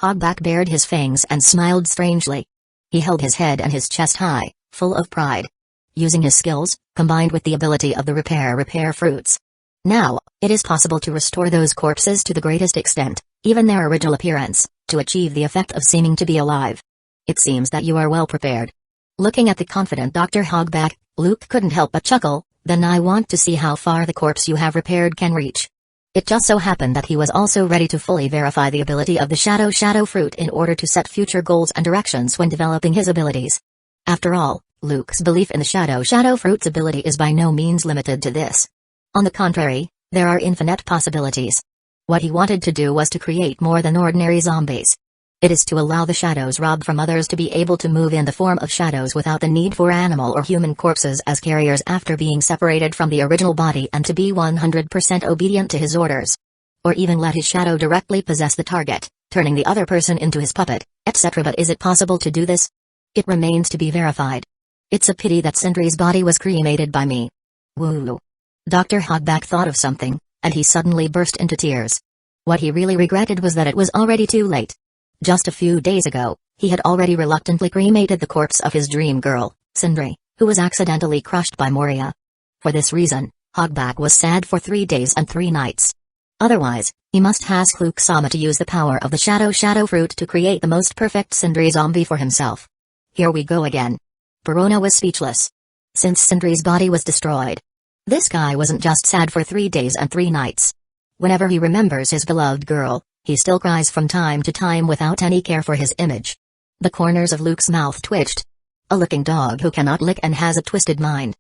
Hogback bared his fangs and smiled strangely. He held his head and his chest high, full of pride. Using his skills, combined with the ability of the repair fruits. Now, it is possible to restore those corpses to the greatest extent, even their original appearance, to achieve the effect of seeming to be alive. It seems that you are well prepared. Looking at the confident Dr. Hogback, Luke couldn't help but chuckle, then I want to see how far the corpse you have repaired can reach. It just so happened that he was also ready to fully verify the ability of the shadow fruit in order to set future goals and directions when developing his abilities. After all, Luke's belief in the shadow fruit's ability is by no means limited to this. On the contrary, there are infinite possibilities. What he wanted to do was to create more than ordinary zombies. It is to allow the shadows robbed from others to be able to move in the form of shadows without the need for animal or human corpses as carriers after being separated from the original body and to be 100% obedient to his orders. Or even let his shadow directly possess the target, turning the other person into his puppet, etc. But is it possible to do this? It remains to be verified. It's a pity that Sindri's body was cremated by me. Woo. Dr. Hogback thought of something, and he suddenly burst into tears. What he really regretted was that it was already too late. Just a few days ago, he had already reluctantly cremated the corpse of his dream girl, Sindri, who was accidentally crushed by Moria. For this reason, Hogback was sad for 3 days and 3 nights. Otherwise, he must ask Luke-sama to use the power of the shadow fruit to create the most perfect Sindri zombie for himself. Here we go again. Perona was speechless. Since Sindri's body was destroyed, this guy wasn't just sad for 3 days and 3 nights. Whenever he remembers his beloved girl, he still cries from time to time without any care for his image. The corners of Luke's mouth twitched. A licking dog who cannot lick and has a twisted mind.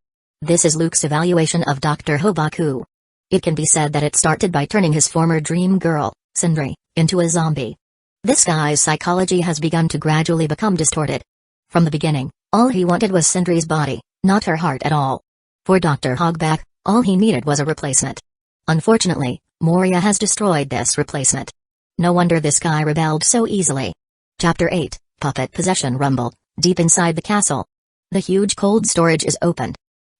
This is Luke's evaluation of Dr. Hobaku. It can be said that it started by turning his former dream girl, Sindri, into a zombie. This guy's psychology has begun to gradually become distorted. From the beginning, all he wanted was Sindri's body, not her heart at all. For Dr. Hogback, all he needed was a replacement. Unfortunately, Moria has destroyed this replacement. No wonder this guy rebelled so easily. Chapter 8, Puppet Possession Rumble. Deep inside the castle, the huge cold storage is opened.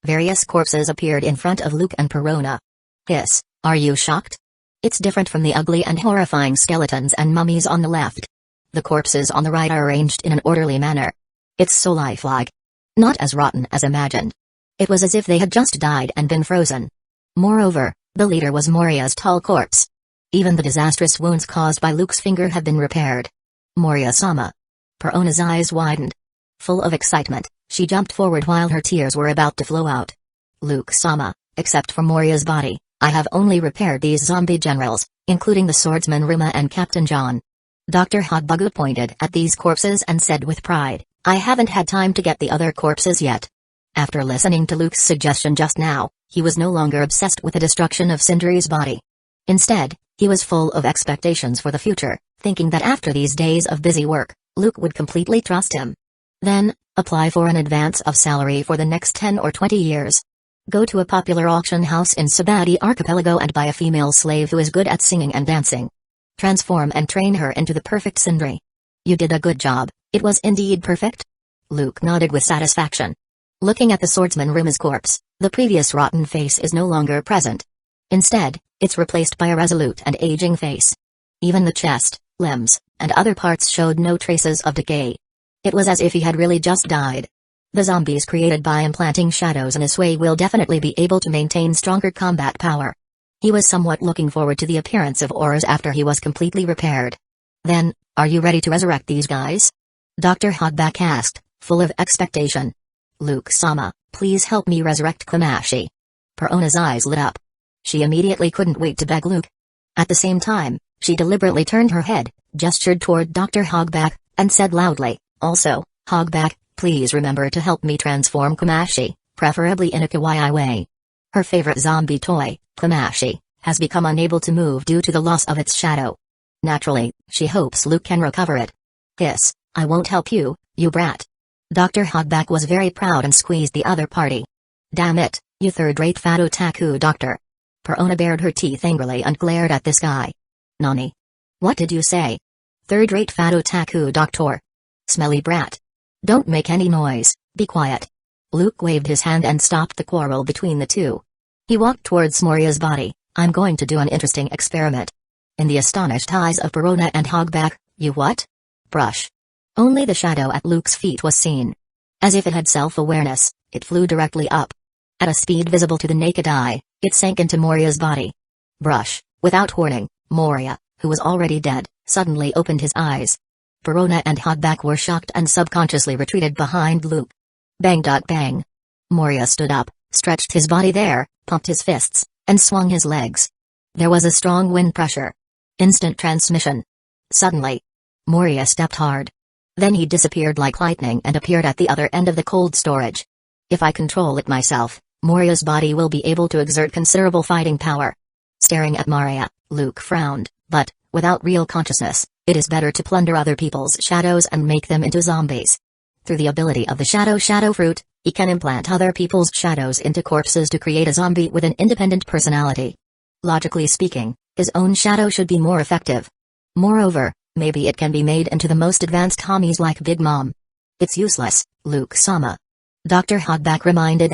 Various corpses appeared in front of Luke and Perona. Hiss, are you shocked? It's different from the ugly and horrifying skeletons and mummies on the left. The corpses on the right are arranged in an orderly manner. It's so lifelike. Not as rotten as imagined. It was as if they had just died and been frozen. Moreover, the leader was Moria's tall corpse. Even the disastrous wounds caused by Luke's finger have been repaired. Moria-sama. Perona's eyes widened. Full of excitement, she jumped forward while her tears were about to flow out. Luke-sama, except for Moria's body, I have only repaired these zombie generals, including the swordsman Ruma and Captain John. Dr. Hogbagu pointed at these corpses and said with pride, I haven't had time to get the other corpses yet. After listening to Luke's suggestion just now, he was no longer obsessed with the destruction of Sindri's body. Instead, he was full of expectations for the future, thinking that after these days of busy work, Luke would completely trust him. Then, apply for an advance of salary for the next 10 or 20 years. Go to a popular auction house in Sabati Archipelago and buy a female slave who is good at singing and dancing. Transform and train her into the perfect Sindri. You did a good job, it was indeed perfect? Luke nodded with satisfaction. Looking at the swordsman Ruma's corpse, the previous rotten face is no longer present. Instead, it's replaced by a resolute and aging face. Even the chest, limbs, and other parts showed no traces of decay. It was as if he had really just died. The zombies created by implanting shadows in his way will definitely be able to maintain stronger combat power. He was somewhat looking forward to the appearance of auras after he was completely repaired. Then, are you ready to resurrect these guys? Dr. Hogback asked, full of expectation. Luke-sama, please help me resurrect Komashi. Perona's eyes lit up. She immediately couldn't wait to beg Luke. At the same time, she deliberately turned her head, gestured toward Dr. Hogback, and said loudly, also, Hogback, please remember to help me transform Komashi, preferably in a kawaii way. Her favorite zombie toy, Komashi, has become unable to move due to the loss of its shadow. Naturally, she hopes Luke can recover it. Hiss, I won't help you, you brat. Dr. Hogback was very proud and squeezed the other party. Damn it, you third-rate fat otaku doctor. Perona bared her teeth angrily and glared at this guy. Nani? What did you say? Third-rate fat otaku doctor. Smelly brat. Don't make any noise, be quiet. Luke waved his hand and stopped the quarrel between the two. He walked towards Moria's body. I'm going to do an interesting experiment. In the astonished eyes of Perona and Hogback, you what? Brush. Only the shadow at Luke's feet was seen. As if it had self-awareness, it flew directly up. At a speed visible to the naked eye, it sank into Moria's body. Brush. Without warning, Moria, who was already dead, suddenly opened his eyes. Perona and Hogback were shocked and subconsciously retreated behind Luke. Bang. Bang. Moria stood up, stretched his body there, pumped his fists, and swung his legs. There was a strong wind pressure. Instant transmission. Suddenly, Moria stepped hard. Then he disappeared like lightning and appeared at the other end of the cold storage. If I control it myself, Moria's body will be able to exert considerable fighting power. Staring at Moria, Luke frowned, but, without real consciousness, it is better to plunder other people's shadows and make them into zombies. Through the ability of the shadow fruit, he can implant other people's shadows into corpses to create a zombie with an independent personality. Logically speaking, his own shadow should be more effective. Moreover, maybe it can be made into the most advanced homies like Big Mom. It's useless, Luke-sama. Dr. Hogback reminded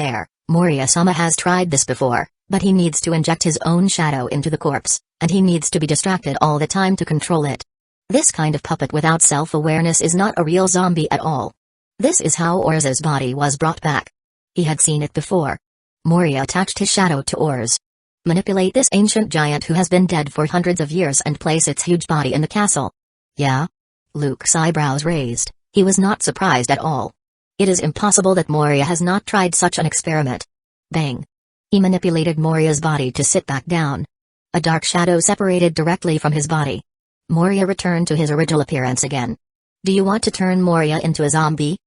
Moria-sama has tried this before, but he needs to inject his own shadow into the corpse, and he needs to be distracted all the time to control it. This kind of puppet without self-awareness is not a real zombie at all. This is how Orza's body was brought back. He had seen it before. Moria attached his shadow to Orz. Manipulate this ancient giant who has been dead for hundreds of years and place its huge body in the castle. Yeah? Luke's eyebrows raised. He was not surprised at all. It is impossible that Moria has not tried such an experiment. Bang. He manipulated Moria's body to sit back down. A dark shadow separated directly from his body. Moria returned to his original appearance again. Do you want to turn Moria into a zombie?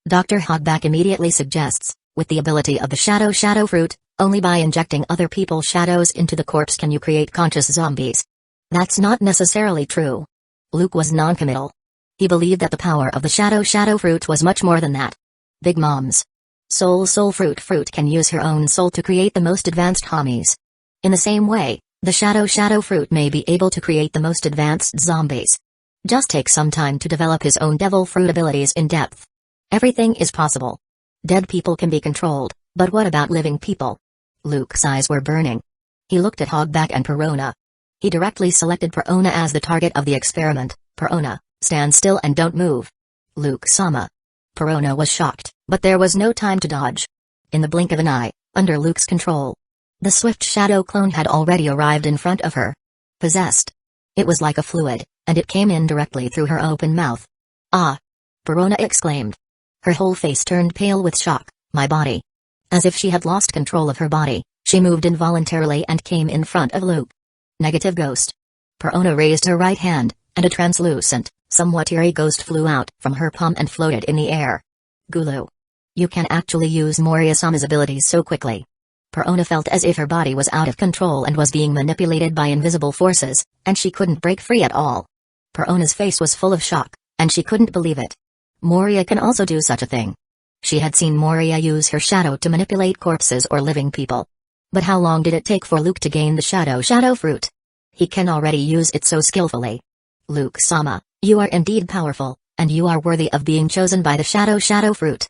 Dr. Hogback immediately suggests, With the ability of the shadow fruit, only by injecting other people's shadows into the corpse can you create conscious zombies. That's not necessarily true. Luke was non-committal. He believed that the power of the shadow fruit was much more than that. Big Mom's soul fruit can use her own soul to create the most advanced homies. In the same way, the shadow fruit may be able to create the most advanced zombies. Just take some time to develop his own devil fruit abilities in depth. Everything is possible. Dead people can be controlled, but what about living people? Luke's eyes were burning. He looked at Hogback and Perona. He directly selected Perona as the target of the experiment. Perona, stand still and don't move. Luke-sama. Perona was shocked, but there was no time to dodge. In the blink of an eye, under Luke's control, the swift shadow clone had already arrived in front of her. Possessed. It was like a fluid, and it came in directly through her open mouth. Ah! Perona exclaimed. Her whole face turned pale with shock. My body. As if she had lost control of her body, she moved involuntarily and came in front of Luke. Negative ghost. Perona raised her right hand, and a translucent, somewhat eerie ghost flew out from her palm and floated in the air. Gulu. You can actually use Moria-sama's abilities so quickly. Perona felt as if her body was out of control and was being manipulated by invisible forces, and she couldn't break free at all. Perona's face was full of shock, and she couldn't believe it. Moria can also do such a thing. She had seen Moria use her shadow to manipulate corpses or living people. But how long did it take for Luke to gain the shadow fruit? He can already use it so skillfully. Luke-sama, you are indeed powerful, and you are worthy of being chosen by the shadow fruit.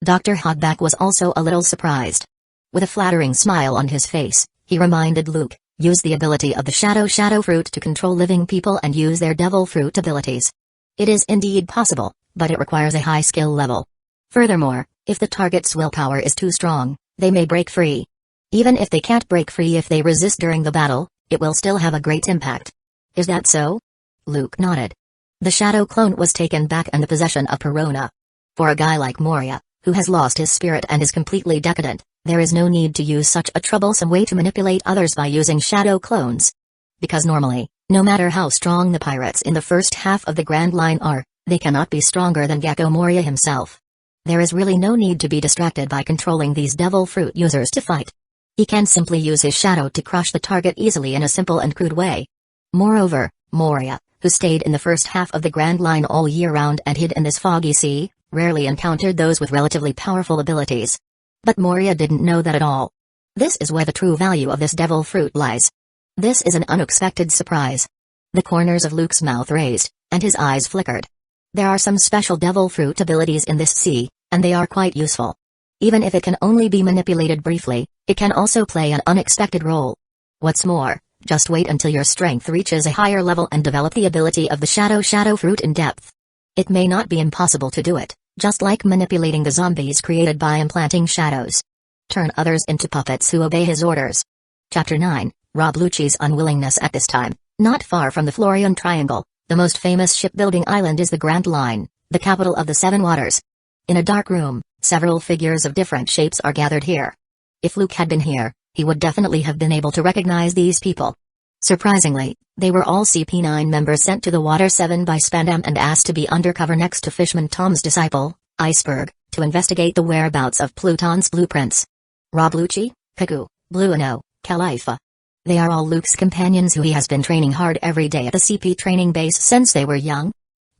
Dr. Hogback was also a little surprised. With a flattering smile on his face, he reminded Luke, use the ability of the shadow fruit to control living people and use their devil fruit abilities. It is indeed possible, but it requires a high skill level. Furthermore, if the target's willpower is too strong, they may break free. Even if they can't break free if they resist during the battle, it will still have a great impact. Is that so? Luke nodded. The shadow clone was taken back in the possession of Perona. For a guy like Moria, who has lost his spirit and is completely decadent, there is no need to use such a troublesome way to manipulate others by using shadow clones. Because normally, no matter how strong the pirates in the first half of the Grand Line are, they cannot be stronger than Gecko Moria himself. There is really no need to be distracted by controlling these devil fruit users to fight. He can simply use his shadow to crush the target easily in a simple and crude way. Moreover, Moria, who stayed in the first half of the Grand Line all year round and hid in this foggy sea, rarely encountered those with relatively powerful abilities. But Moria didn't know that at all. This is where the true value of this devil fruit lies. This is an unexpected surprise. The corners of Luke's mouth raised, and his eyes flickered. There are some special devil fruit abilities in this sea, and they are quite useful. Even if it can only be manipulated briefly, it can also play an unexpected role. What's more, just wait until your strength reaches a higher level and develop the ability of the shadow fruit in depth. It may not be impossible to do it, just like manipulating the zombies created by implanting shadows. Turn others into puppets who obey his orders. Chapter 9, Rob Lucci's unwillingness. At this time, not far from the Florian Triangle, the most famous shipbuilding island is the Grand Line, the capital of the Seven Waters. In a dark room, several figures of different shapes are gathered here. If Luke had been here, he would definitely have been able to recognize these people. Surprisingly, they were all CP9 members sent to the Water 7 by Spandam and asked to be undercover next to Fishman Tom's disciple, Iceberg, to investigate the whereabouts of Pluton's blueprints. Rob Lucci, Kaku, Blueno, Khalifa. They are all Luke's companions who he has been training hard every day at the CP training base since they were young.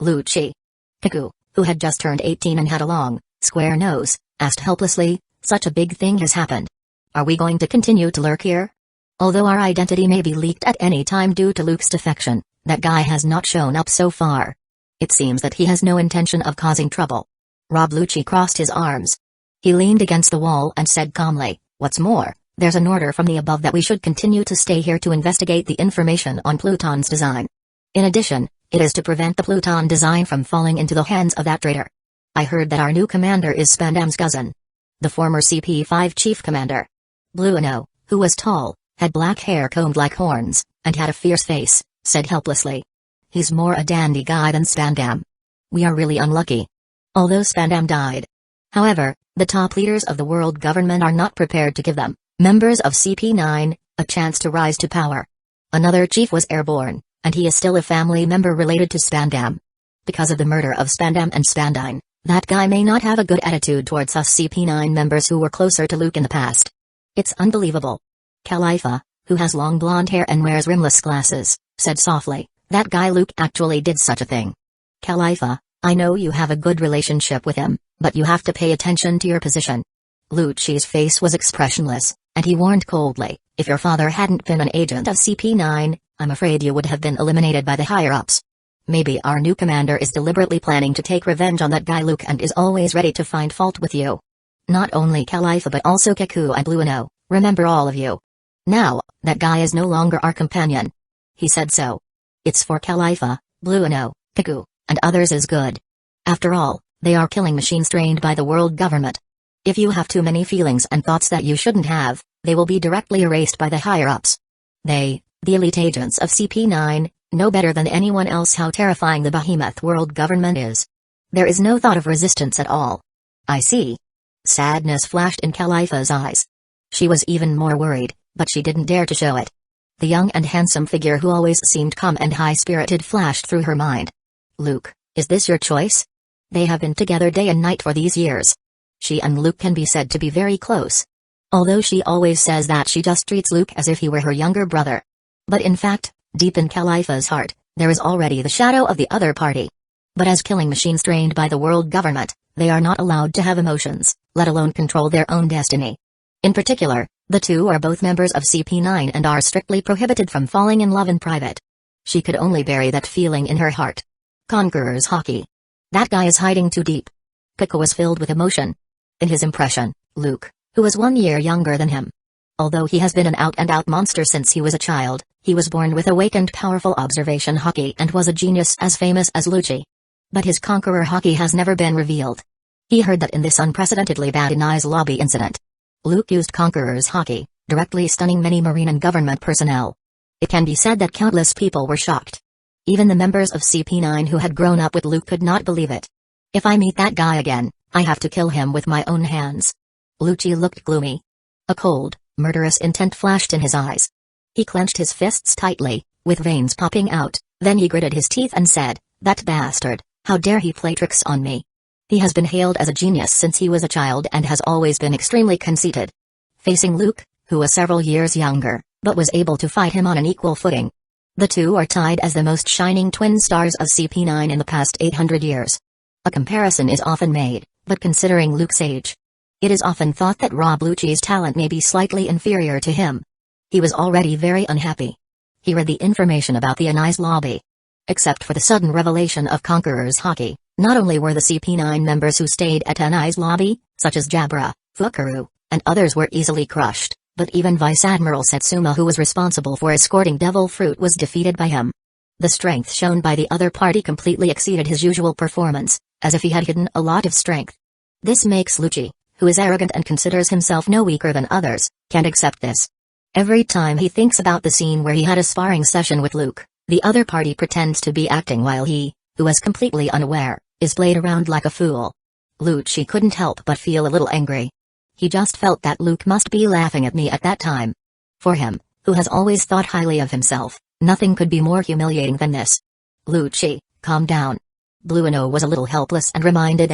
Lucci. Kaku, who had just turned 18 and had a long, square nose, asked helplessly, such a big thing has happened. Are we going to continue to lurk here? Although our identity may be leaked at any time due to Luke's defection, that guy has not shown up so far. It seems that he has no intention of causing trouble. Rob Lucci crossed his arms. He leaned against the wall and said calmly, what's more, there's an order from the above that we should continue to stay here to investigate the information on Pluton's design. In addition, it is to prevent the Pluton design from falling into the hands of that traitor. I heard that our new commander is Spandam's cousin. The former CP5 chief commander. Blueno, who was tall, had black hair combed like horns, and had a fierce face, said helplessly. He's more a dandy guy than Spandam. We are really unlucky. Although Spandam died. However, the top leaders of the world government are not prepared to give them, members of CP9, a chance to rise to power. Another chief was airborne, and he is still a family member related to Spandam. Because of the murder of Spandam and Spandine, That guy may not have a good attitude towards us CP9 members who were closer to Luke in the past. It's unbelievable. Khalifa, who has long blonde hair and wears rimless glasses, said softly, that guy Luke actually did such a thing. Khalifa, I know you have a good relationship with him, but you have to pay attention to your position. Lucci's face was expressionless, and he warned coldly, if your father hadn't been an agent of CP9, I'm afraid you would have been eliminated by the higher-ups. Maybe our new commander is deliberately planning to take revenge on that guy Luke and is always ready to find fault with you. Not only Khalifa but also Kaku and Blueno, remember all of you. Now, that guy is no longer our companion. He said so. It's for Khalifa, Blueno, Kaku, and others is good. After all, they are killing machines trained by the world government. If you have too many feelings and thoughts that you shouldn't have, they will be directly erased by the higher-ups. They, the elite agents of CP9, know better than anyone else how terrifying the behemoth world government is. There is no thought of resistance at all. I see. Sadness flashed in Khalifa's eyes. She was even more worried, but she didn't dare to show it. The young and handsome figure who always seemed calm and high-spirited flashed through her mind. Luke, is this your choice? They have been together day and night for these years. She and Luke can be said to be very close. Although she always says that she just treats Luke as if he were her younger brother. But in fact, deep in Khalifa's heart, there is already the shadow of the other party. But as killing machines trained by the world government, they are not allowed to have emotions, let alone control their own destiny. In particular, the two are both members of CP9 and are strictly prohibited from falling in love in private. She could only bury that feeling in her heart. Conqueror's hockey. That guy is hiding too deep. Pico was filled with emotion. In his impression, Luke, who was 1 year younger than him. Although he has been an out-and-out monster since he was a child, he was born with awakened powerful observation hockey and was a genius as famous as Lucci. But his conqueror hockey has never been revealed. He heard that in this unprecedentedly bad Inai's lobby incident, Luke used conqueror's hockey, directly stunning many marine and government personnel. It can be said that countless people were shocked. Even the members of CP9 who had grown up with Luke could not believe it. If I meet that guy again, I have to kill him with my own hands. Lucci looked gloomy. A cold, murderous intent flashed in his eyes. He clenched his fists tightly, with veins popping out, then he gritted his teeth and said, that bastard, how dare he play tricks on me. He has been hailed as a genius since he was a child and has always been extremely conceited. Facing Luke, who was several years younger, but was able to fight him on an equal footing. The two are tied as the most shining twin stars of CP9 in the past 800 years. A comparison is often made, but considering Luke's age, it is often thought that Rob Lucci's talent may be slightly inferior to him. He was already very unhappy. He read the information about the Anai's lobby. Except for the sudden revelation of Conqueror's hockey, not only were the CP9 members who stayed at Anai's lobby, such as Jabra, Fukaru, and others were easily crushed, but even Vice Admiral Setsuma, who was responsible for escorting Devil Fruit, was defeated by him. The strength shown by the other party completely exceeded his usual performance, as if he had hidden a lot of strength. This makes Lucci, who is arrogant and considers himself no weaker than others, can't accept this. Every time he thinks about the scene where he had a sparring session with Luke, the other party pretends to be acting while he, who is completely unaware, is played around like a fool. Lucci couldn't help but feel a little angry. He just felt that Luke must be laughing at me at that time. For him, who has always thought highly of himself, nothing could be more humiliating than this. Lucci, calm down. Blueno was a little helpless and reminded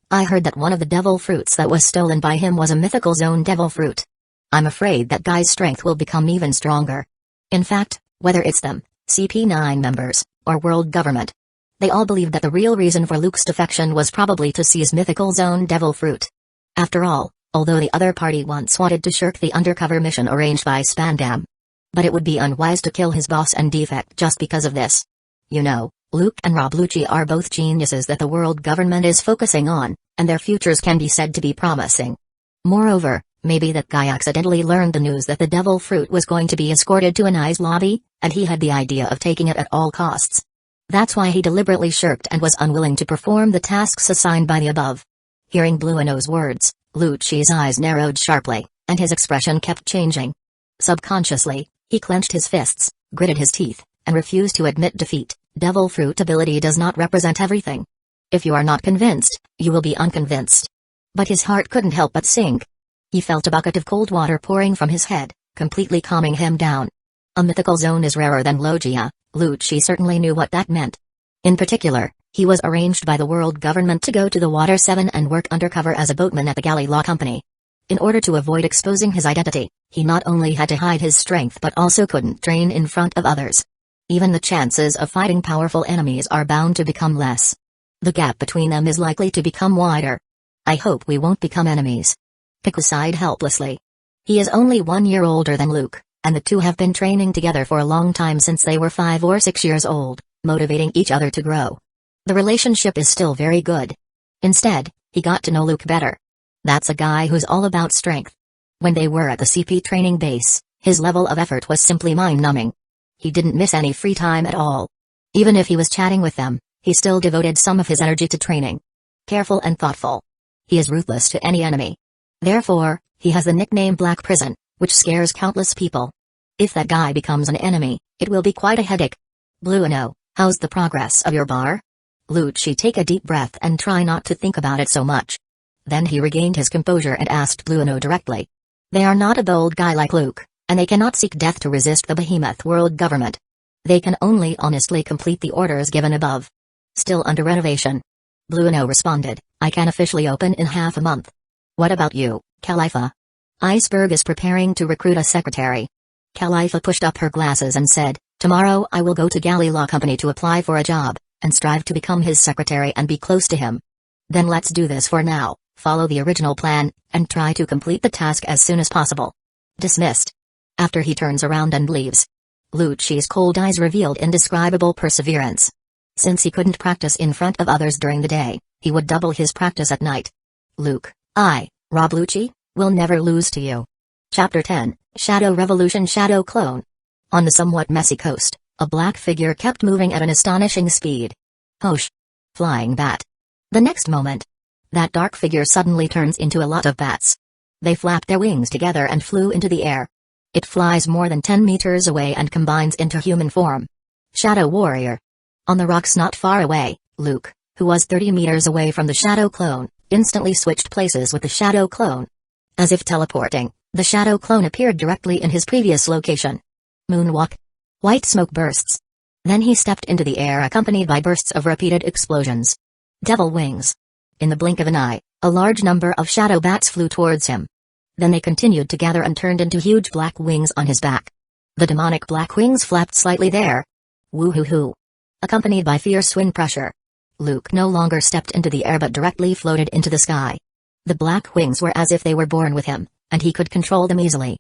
I heard that one of the devil fruits that was stolen by him was a mythical zone devil fruit. I'm afraid that guy's strength will become even stronger. In fact, whether it's them, CP9 members, or world government, they all believe that the real reason for Luke's defection was probably to seize mythical zone devil fruit. After all, although the other party once wanted to shirk the undercover mission arranged by Spandam. But it would be unwise to kill his boss and defect just because of this. You know, Luke and Rob Lucci are both geniuses that the world government is focusing on, and their futures can be said to be promising. Moreover, maybe that guy accidentally learned the news that the devil fruit was going to be escorted to Anai's lobby, and he had the idea of taking it at all costs. That's why he deliberately shirked and was unwilling to perform the tasks assigned by the above. Hearing Blueno's words, Lucci's eyes narrowed sharply, and his expression kept changing. Subconsciously, he clenched his fists, gritted his teeth, and refused to admit defeat. Devil fruit ability does not represent everything. If you are not convinced, you will be unconvinced. But his heart couldn't help but sink. He felt a bucket of cold water pouring from his head, completely calming him down. A mythical zone is rarer than Logia. Lucci certainly knew what that meant. In particular, He was arranged by the world government to go to the Water 7 and work undercover as a boatman at the Galley Law Company. In order to avoid exposing his identity, he not only had to hide his strength but also couldn't train in front of others. Even the chances of fighting powerful enemies are bound to become less. The gap between them is likely to become wider. I hope we won't become enemies. Hueco sighed helplessly. He is only 1 year older than Luke, and the two have been training together for a long time since they were 5 or 6 years old, motivating each other to grow. The relationship is still very good. Instead, he got to know Luke better. That's a guy who's all about strength. When they were at the CP training base, his level of effort was simply mind-numbing. He didn't miss any free time at all. Even if he was chatting with them, he still devoted some of his energy to training. Careful and thoughtful. He is ruthless to any enemy. Therefore, he has the nickname Black Prison, which scares countless people. If that guy becomes an enemy, it will be quite a headache. Blueno, how's the progress of your bar? Lucci, take a deep breath and try not to think about it so much. Then he regained his composure and asked Blueno directly. They are not a bold guy like Luke, and they cannot seek death to resist the behemoth world government. They can only honestly complete the orders given above. Still under renovation. Blueno responded, I can officially open in half a month. What about you, Khalifa? Iceberg is preparing to recruit a secretary. Khalifa pushed up her glasses and said, tomorrow I will go to Galley Law Company to apply for a job, and strive to become his secretary and be close to him. Then let's do this for now, follow the original plan, and try to complete the task as soon as possible. Dismissed. After he turns around and leaves. Lucci's cold eyes revealed indescribable perseverance. Since he couldn't practice in front of others during the day, he would double his practice at night. Luke, Rob Lucci, will never lose to you. Chapter 10, Shadow Revolution Shadow Clone. On the somewhat messy coast, a black figure kept moving at an astonishing speed. Whoosh! Flying bat. The next moment, that dark figure suddenly turns into a lot of bats. They flapped their wings together and flew into the air. It flies more than 10 meters away and combines into human form. Shadow Warrior. On the rocks not far away, Luke, who was 30 meters away from the Shadow Clone, instantly switched places with the Shadow Clone. As if teleporting, the Shadow Clone appeared directly in his previous location. Moonwalk. White smoke bursts. Then he stepped into the air accompanied by bursts of repeated explosions. Devil wings. In the blink of an eye, a large number of shadow bats flew towards him. Then they continued to gather and turned into huge black wings on his back. The demonic black wings flapped slightly there. Woo-hoo-hoo. Accompanied by fierce wind pressure. Luke no longer stepped into the air but directly floated into the sky. The black wings were as if they were born with him, and he could control them easily,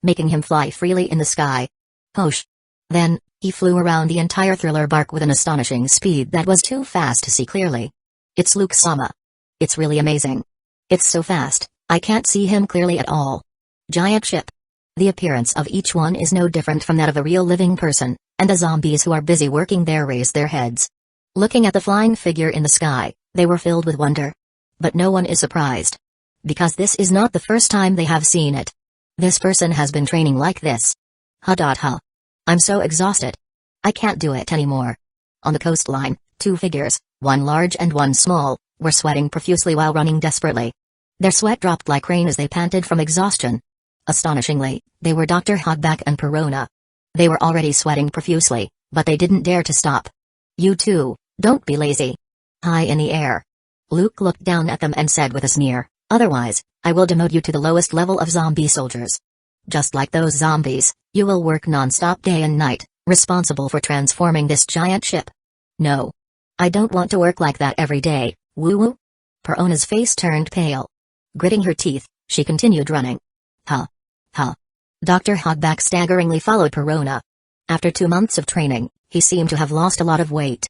making him fly freely in the sky. Whoosh! Then, he flew around the entire thriller bark with an astonishing speed that was too fast to see clearly. It's Luke-sama. It's really amazing. It's so fast, I can't see him clearly at all. Giant ship. The appearance of each one is no different from that of a real living person, and the zombies who are busy working there raise their heads. Looking at the flying figure in the sky, they were filled with wonder. But no one is surprised. Because this is not the first time they have seen it. This person has been training like this. Ha. I'm so exhausted. I can't do it anymore. On the coastline, 2 figures, one large and one small, were sweating profusely while running desperately. Their sweat dropped like rain as they panted from exhaustion. Astonishingly, they were Dr. Hogback and Perona. They were already sweating profusely, but they didn't dare to stop. You two, don't be lazy. High in the air. Luke looked down at them and said with a sneer, otherwise, I will demote you to the lowest level of zombie soldiers. Just like those zombies, you will work non-stop day and night, responsible for transforming this giant ship. No. I don't want to work like that every day, woo-woo. Perona's face turned pale. Gritting her teeth, she continued running. Ha. Dr. Hogback staggeringly followed Perona. After 2 months of training, he seemed to have lost a lot of weight.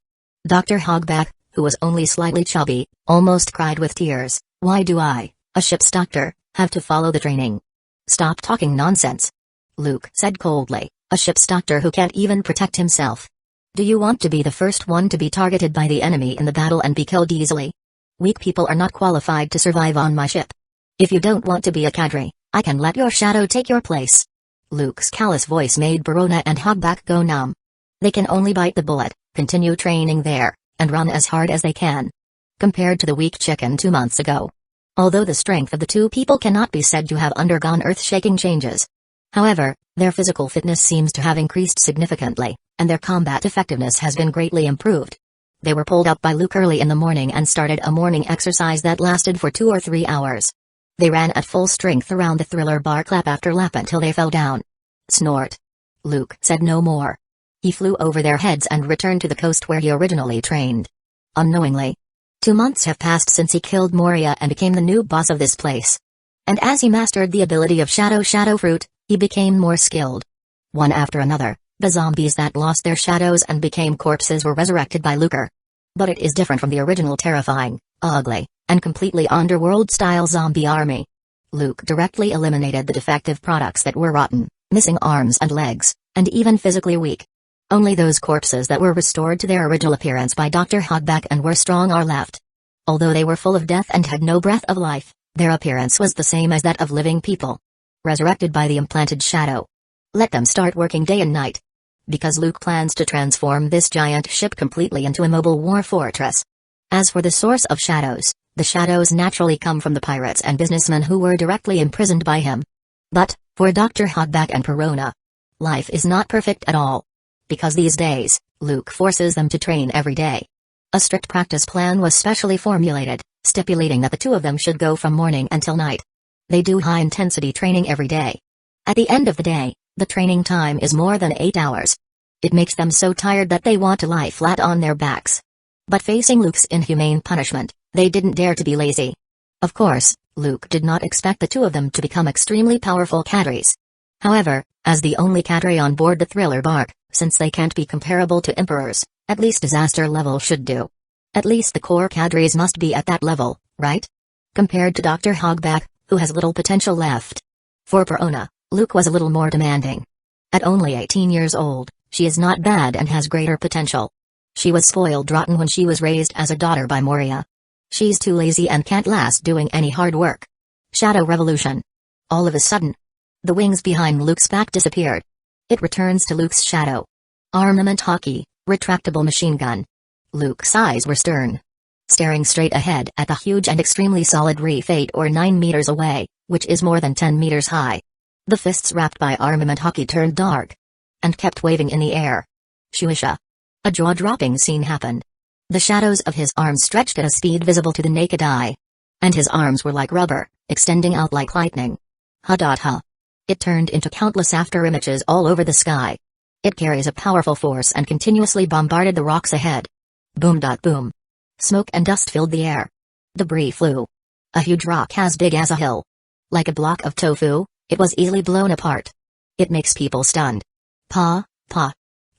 Dr. Hogback, who was only slightly chubby, almost cried with tears. Why do I, a ship's doctor, have to follow the training? Stop talking nonsense. Luke said coldly, a ship's doctor who can't even protect himself. Do you want to be the first one to be targeted by the enemy in the battle and be killed easily? Weak people are not qualified to survive on my ship. If you don't want to be a cadre, I can let your shadow take your place. Luke's callous voice made Perona and Hogback go numb. They can only bite the bullet, continue training there, and run as hard as they can. Compared to the weak chicken 2 months ago. Although the strength of the 2 people cannot be said to have undergone earth-shaking changes. However, their physical fitness seems to have increased significantly, and their combat effectiveness has been greatly improved. They were pulled up by Luke early in the morning and started a morning exercise that lasted for 2 or 3 hours. They ran at full strength around the thriller bark lap after lap until they fell down. Snort. Luke said no more. He flew over their heads and returned to the coast where he originally trained. Unknowingly. 2 months have passed since he killed Moria and became the new boss of this place. And as he mastered the ability of shadow fruit, he became more skilled. One after another, the zombies that lost their shadows and became corpses were resurrected by Luker. But it is different from the original terrifying, ugly, and completely underworld-style zombie army. Luke directly eliminated the defective products that were rotten, missing arms and legs, and even physically weak. Only those corpses that were restored to their original appearance by Dr. Hogback and were strong are left. Although they were full of death and had no breath of life, their appearance was the same as that of living people. Resurrected by the implanted shadow. Let them start working day and night. Because Luke plans to transform this giant ship completely into a mobile war fortress. As for the source of shadows, the shadows naturally come from the pirates and businessmen who were directly imprisoned by him. But, for Dr. Hogback and Perona, life is not perfect at all. Because these days, Luke forces them to train every day. A strict practice plan was specially formulated, stipulating that the two of them should go from morning until night. They do high-intensity training every day. At the end of the day, the training time is more than 8 hours. It makes them so tired that they want to lie flat on their backs. But facing Luke's inhumane punishment, they didn't dare to be lazy. Of course, Luke did not expect the two of them to become extremely powerful cadres. However, as the only cadre on board the thriller bark, since they can't be comparable to emperors, at least disaster level should do. At least the core cadres must be at that level, right? Compared to Dr. Hogback, who has little potential left. For Perona, Luke was a little more demanding. At only 18 years old, she is not bad and has greater potential. She was spoiled rotten when she was raised as a daughter by Moria. She's too lazy and can't last doing any hard work. Shadow Revolution. All of a sudden, the wings behind Luke's back disappeared. It returns to Luke's shadow. Armament hockey, retractable machine gun. Luke's eyes were stern. Staring straight ahead at the huge and extremely solid reef 8 or 9 meters away, which is more than 10 meters high. The fists wrapped by armament hockey turned dark. And kept waving in the air. Shuisha. A jaw-dropping scene happened. The shadows of his arms stretched at a speed visible to the naked eye. And his arms were like rubber, extending out like lightning. Ha. It turned into countless afterimages all over the sky. It carries a powerful force and continuously bombarded the rocks ahead. Boom. Boom. Smoke and dust filled the air. Debris flew. A huge rock as big as a hill. Like a block of tofu, it was easily blown apart. It makes people stunned. Pa.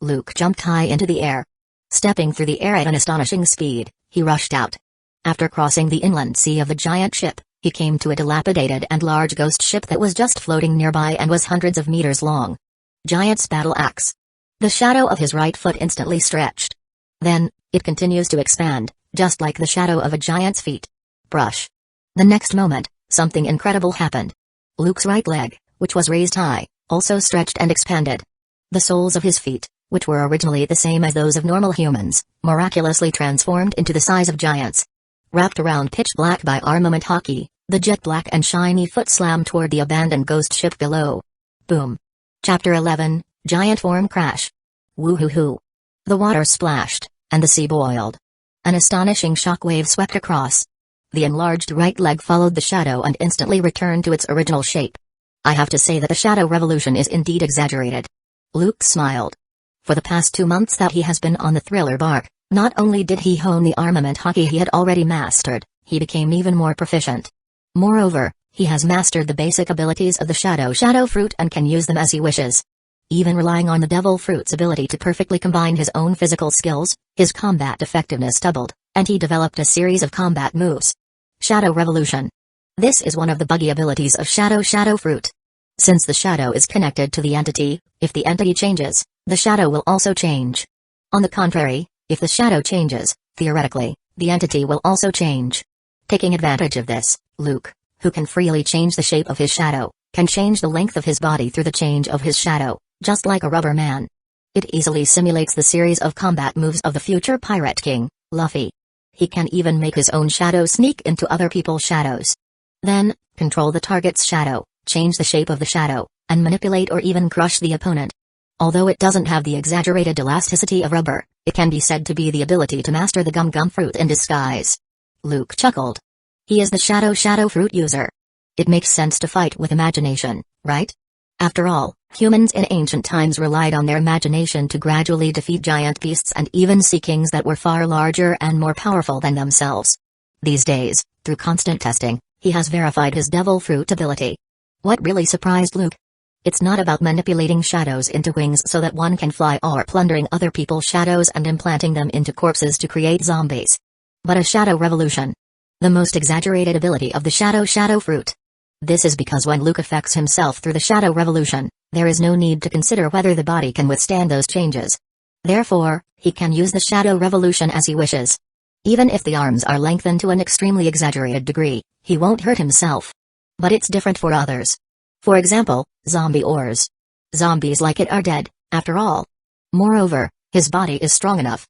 Luke jumped high into the air. Stepping through the air at an astonishing speed, he rushed out. After crossing the inland sea of the giant ship, he came to a dilapidated and large ghost ship that was just floating nearby and was hundreds of meters long. Giant's battle axe. The shadow of his right foot instantly stretched. Then, it continues to expand, just like the shadow of a giant's feet. Brush. The next moment, something incredible happened. Luke's right leg, which was raised high, also stretched and expanded. The soles of his feet, which were originally the same as those of normal humans, miraculously transformed into the size of giants. Wrapped around pitch black by armament hockey, the jet black and shiny foot slammed toward the abandoned ghost ship below. Boom. Chapter 11, Giant Form Crash. Woo-hoo-hoo. The water splashed, and the sea boiled. An astonishing shockwave swept across. The enlarged right leg followed the shadow and instantly returned to its original shape. I have to say that the shadow revolution is indeed exaggerated. Luke smiled. For the past 2 months that he has been on the thriller bark, not only did he hone the armament hockey he had already mastered, he became even more proficient. Moreover, he has mastered the basic abilities of the shadow fruit and can use them as he wishes. Even relying on the devil fruit's ability to perfectly combine his own physical skills, his combat effectiveness doubled, and he developed a series of combat moves. Shadow Revolution. This is one of the buggy abilities of shadow fruit. Since the shadow is connected to the entity, if the entity changes, the shadow will also change. On the contrary, if the shadow changes, theoretically, the entity will also change. Taking advantage of this, Luke, who can freely change the shape of his shadow, can change the length of his body through the change of his shadow, just like a rubber man. It easily simulates the series of combat moves of the future Pirate King, Luffy. He can even make his own shadow sneak into other people's shadows. Then, control the target's shadow, change the shape of the shadow, and manipulate or even crush the opponent. Although it doesn't have the exaggerated elasticity of rubber, It can be said to be the ability to master the gum fruit in disguise. Luke chuckled. He is the shadow fruit user. It makes sense to fight with imagination, right? After all, humans in ancient times relied on their imagination to gradually defeat giant beasts and even sea kings that were far larger and more powerful than themselves. These days, through constant testing, he has verified his devil fruit ability. What really surprised Luke? It's not about manipulating shadows into wings so that one can fly or plundering other people's shadows and implanting them into corpses to create zombies. But a shadow revolution. The most exaggerated ability of the shadow fruit. This is because when Luke affects himself through the shadow revolution, there is no need to consider whether the body can withstand those changes. Therefore, he can use the shadow revolution as he wishes. Even if the arms are lengthened to an extremely exaggerated degree, he won't hurt himself. But it's different for others. For example, zombie ores. Zombies like it are dead, after all. Moreover, his body is strong enough.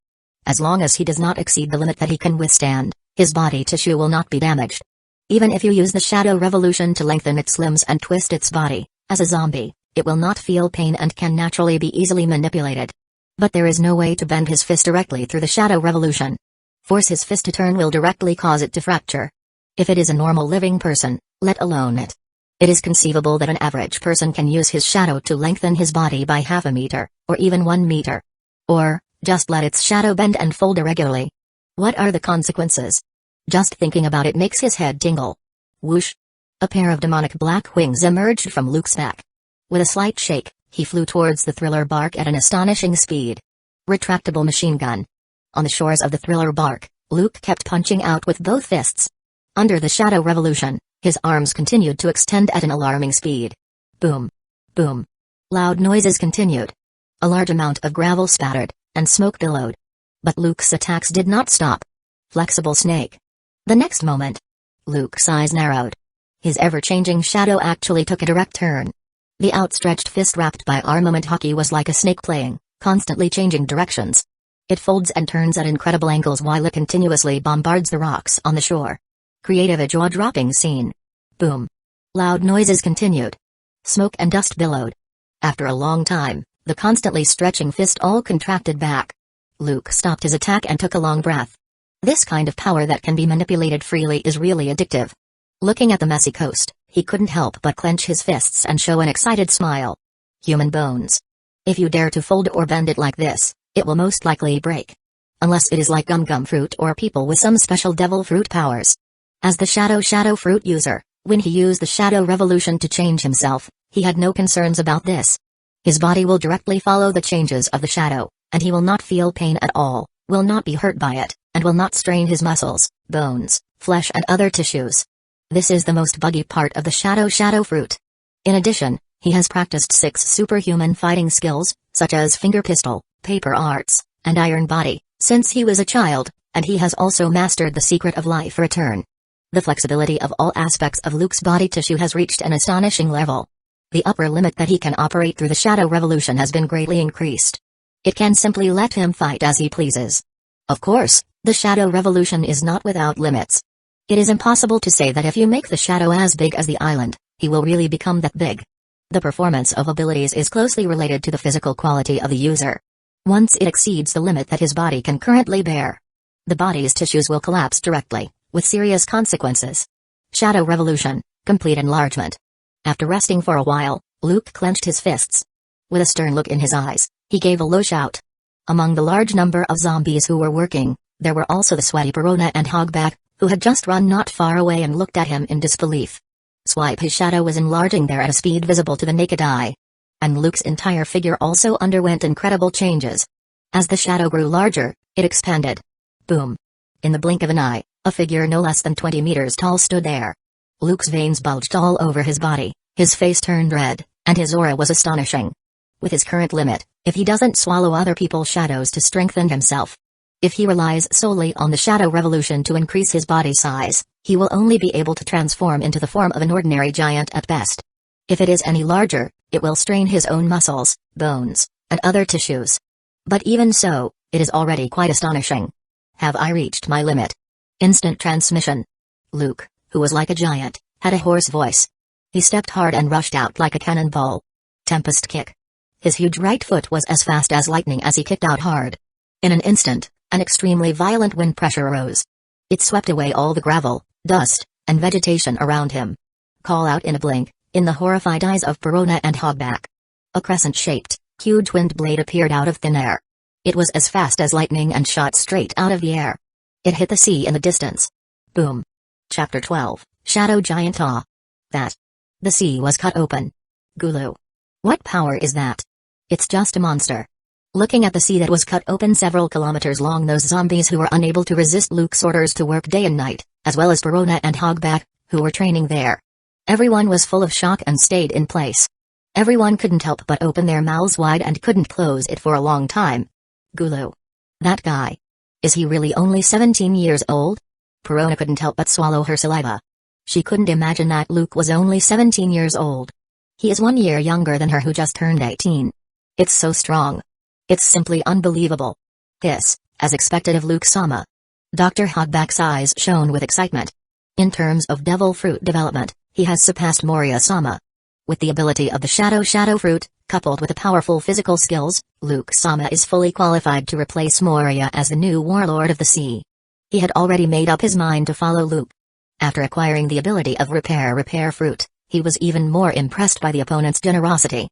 As long as he does not exceed the limit that he can withstand, his body tissue will not be damaged. Even if you use the shadow revolution to lengthen its limbs and twist its body, as a zombie, it will not feel pain and can naturally be easily manipulated. But there is no way to bend his fist directly through the shadow revolution. Force his fist to turn will directly cause it to fracture. If it is a normal living person, let alone it. It is conceivable that an average person can use his shadow to lengthen his body by half a meter, or even 1 meter. Or, just let its shadow bend and fold irregularly. What are the consequences? Just thinking about it makes his head tingle. Whoosh! A pair of demonic black wings emerged from Luke's back. With a slight shake, he flew towards the thriller bark at an astonishing speed. Retractable machine gun. On the shores of the thriller bark, Luke kept punching out with both fists. Under the shadow revolution, his arms continued to extend at an alarming speed. Boom! Boom! Loud noises continued. A large amount of gravel spattered, and smoke billowed. But Luke's attacks did not stop. Flexible snake. The next moment, Luke's eyes narrowed. His ever-changing shadow actually took a direct turn. The outstretched fist wrapped by armament hockey was like a snake playing, constantly changing directions. It folds and turns at incredible angles while it continuously bombards the rocks on the shore. Creative a jaw-dropping scene. Boom. Loud noises continued. Smoke and dust billowed. After a long time, the constantly stretching fist all contracted back. Luke stopped his attack and took a long breath. This kind of power that can be manipulated freely is really addictive. Looking at the messy coast, he couldn't help but clench his fists and show an excited smile. Human bones. If you dare to fold or bend it like this, it will most likely break. Unless it is like gum fruit or people with some special devil fruit powers. As the shadow fruit user, when he used the shadow revolution to change himself, he had no concerns about this. His body will directly follow the changes of the shadow, and he will not feel pain at all, will not be hurt by it, and will not strain his muscles, bones, flesh and other tissues. This is the most buggy part of the shadow fruit. In addition, he has practiced 6 superhuman fighting skills, such as finger pistol, paper arts, and iron body, since he was a child, and he has also mastered the secret of life return. The flexibility of all aspects of Luke's body tissue has reached an astonishing level. The upper limit that he can operate through the shadow revolution has been greatly increased. It can simply let him fight as he pleases. Of course, the shadow revolution is not without limits. It is impossible to say that if you make the shadow as big as the island, he will really become that big. The performance of abilities is closely related to the physical quality of the user. Once it exceeds the limit that his body can currently bear, the body's tissues will collapse directly, with serious consequences. Shadow revolution, complete enlargement. After resting for a while, Luke clenched his fists. With a stern look in his eyes, he gave a low shout. Among the large number of zombies who were working, there were also the sweaty Piranha and Hogback, who had just run not far away and looked at him in disbelief. Swipe his shadow was enlarging there at a speed visible to the naked eye. And Luke's entire figure also underwent incredible changes. As the shadow grew larger, it expanded. Boom. In the blink of an eye, a figure no less than 20 meters tall stood there. Luke's veins bulged all over his body, his face turned red, and his aura was astonishing. With his current limit, if he doesn't swallow other people's shadows to strengthen himself, if he relies solely on the shadow revolution to increase his body size, he will only be able to transform into the form of an ordinary giant at best. If it is any larger, it will strain his own muscles, bones, and other tissues. But even so, it is already quite astonishing. Have I reached my limit? Instant transmission. Luke, who was like a giant, had a hoarse voice. He stepped hard and rushed out like a cannonball. Tempest kick. His huge right foot was as fast as lightning as he kicked out hard. In an instant, an extremely violent wind pressure arose. It swept away all the gravel, dust, and vegetation around him. Call out in a blink, in the horrified eyes of Perona and Hogback. A crescent-shaped, huge wind blade appeared out of thin air. It was as fast as lightning and shot straight out of the air. It hit the sea in the distance. Boom. Chapter 12, Shadow Giant Ah. That. The sea was cut open. Gulu. What power is that? It's just a monster. Looking at the sea that was cut open several kilometers long, those zombies who were unable to resist Luke's orders to work day and night, as well as Perona and Hogback, who were training there. Everyone was full of shock and stayed in place. Everyone couldn't help but open their mouths wide and couldn't close it for a long time. Gulu. That guy. Is he really only 17 years old? Perona couldn't help but swallow her saliva. She couldn't imagine that Luke was only 17 years old. He is 1 year younger than her, who just turned 18. It's so strong. It's simply unbelievable. Hiss, as expected of Luke-sama. Dr. Hogback's eyes shone with excitement. In terms of devil fruit development, he has surpassed Moria-sama. With the ability of the shadow fruit, coupled with the powerful physical skills, Luke-sama is fully qualified to replace Moria as the new warlord of the sea. He had already made up his mind to follow Luke. After acquiring the ability of repair fruit, he was even more impressed by the opponent's generosity.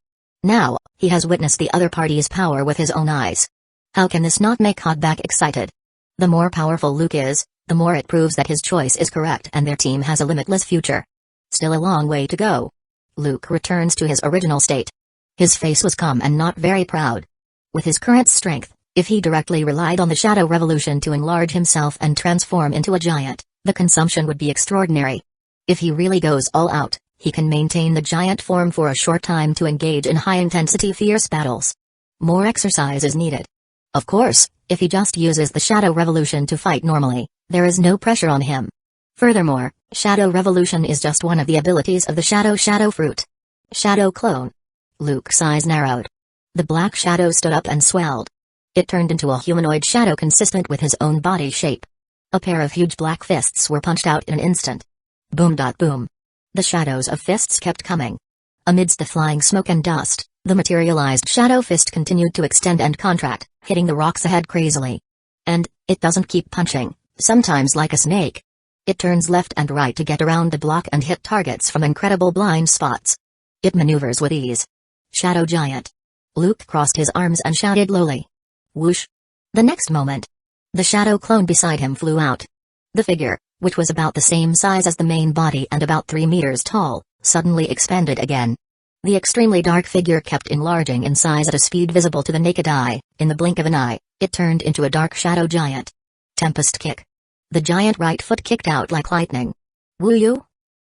Now, he has witnessed the other party's power with his own eyes. How can this not make Hogback excited? The more powerful Luke is, the more it proves that his choice is correct and their team has a limitless future. Still a long way to go. Luke returns to his original state. His face was calm and not very proud. With his current strength, if he directly relied on the Shadow Revolution to enlarge himself and transform into a giant, the consumption would be extraordinary. If he really goes all out, he can maintain the giant form for a short time to engage in high-intensity fierce battles. More exercise is needed. Of course, if he just uses the Shadow Revolution to fight normally, there is no pressure on him. Furthermore, Shadow Revolution is just one of the abilities of the Shadow Fruit. Shadow Clone. Luke's eyes narrowed. The black shadow stood up and swelled. It turned into a humanoid shadow consistent with his own body shape. A pair of huge black fists were punched out in an instant. Boom. Boom. The shadows of fists kept coming. Amidst the flying smoke and dust, the materialized shadow fist continued to extend and contract, hitting the rocks ahead crazily. And, it doesn't keep punching, sometimes like a snake. It turns left and right to get around the block and hit targets from incredible blind spots. It maneuvers with ease. Shadow Giant. Luke crossed his arms and shouted lowly. Whoosh. The next moment, the shadow clone beside him flew out. The figure, which was about the same size as the main body and about 3 meters tall, suddenly expanded again. The extremely dark figure kept enlarging in size at a speed visible to the naked eye. In the blink of an eye, it turned into a dark shadow giant. Tempest kick. The giant right foot kicked out like lightning. Woo-you?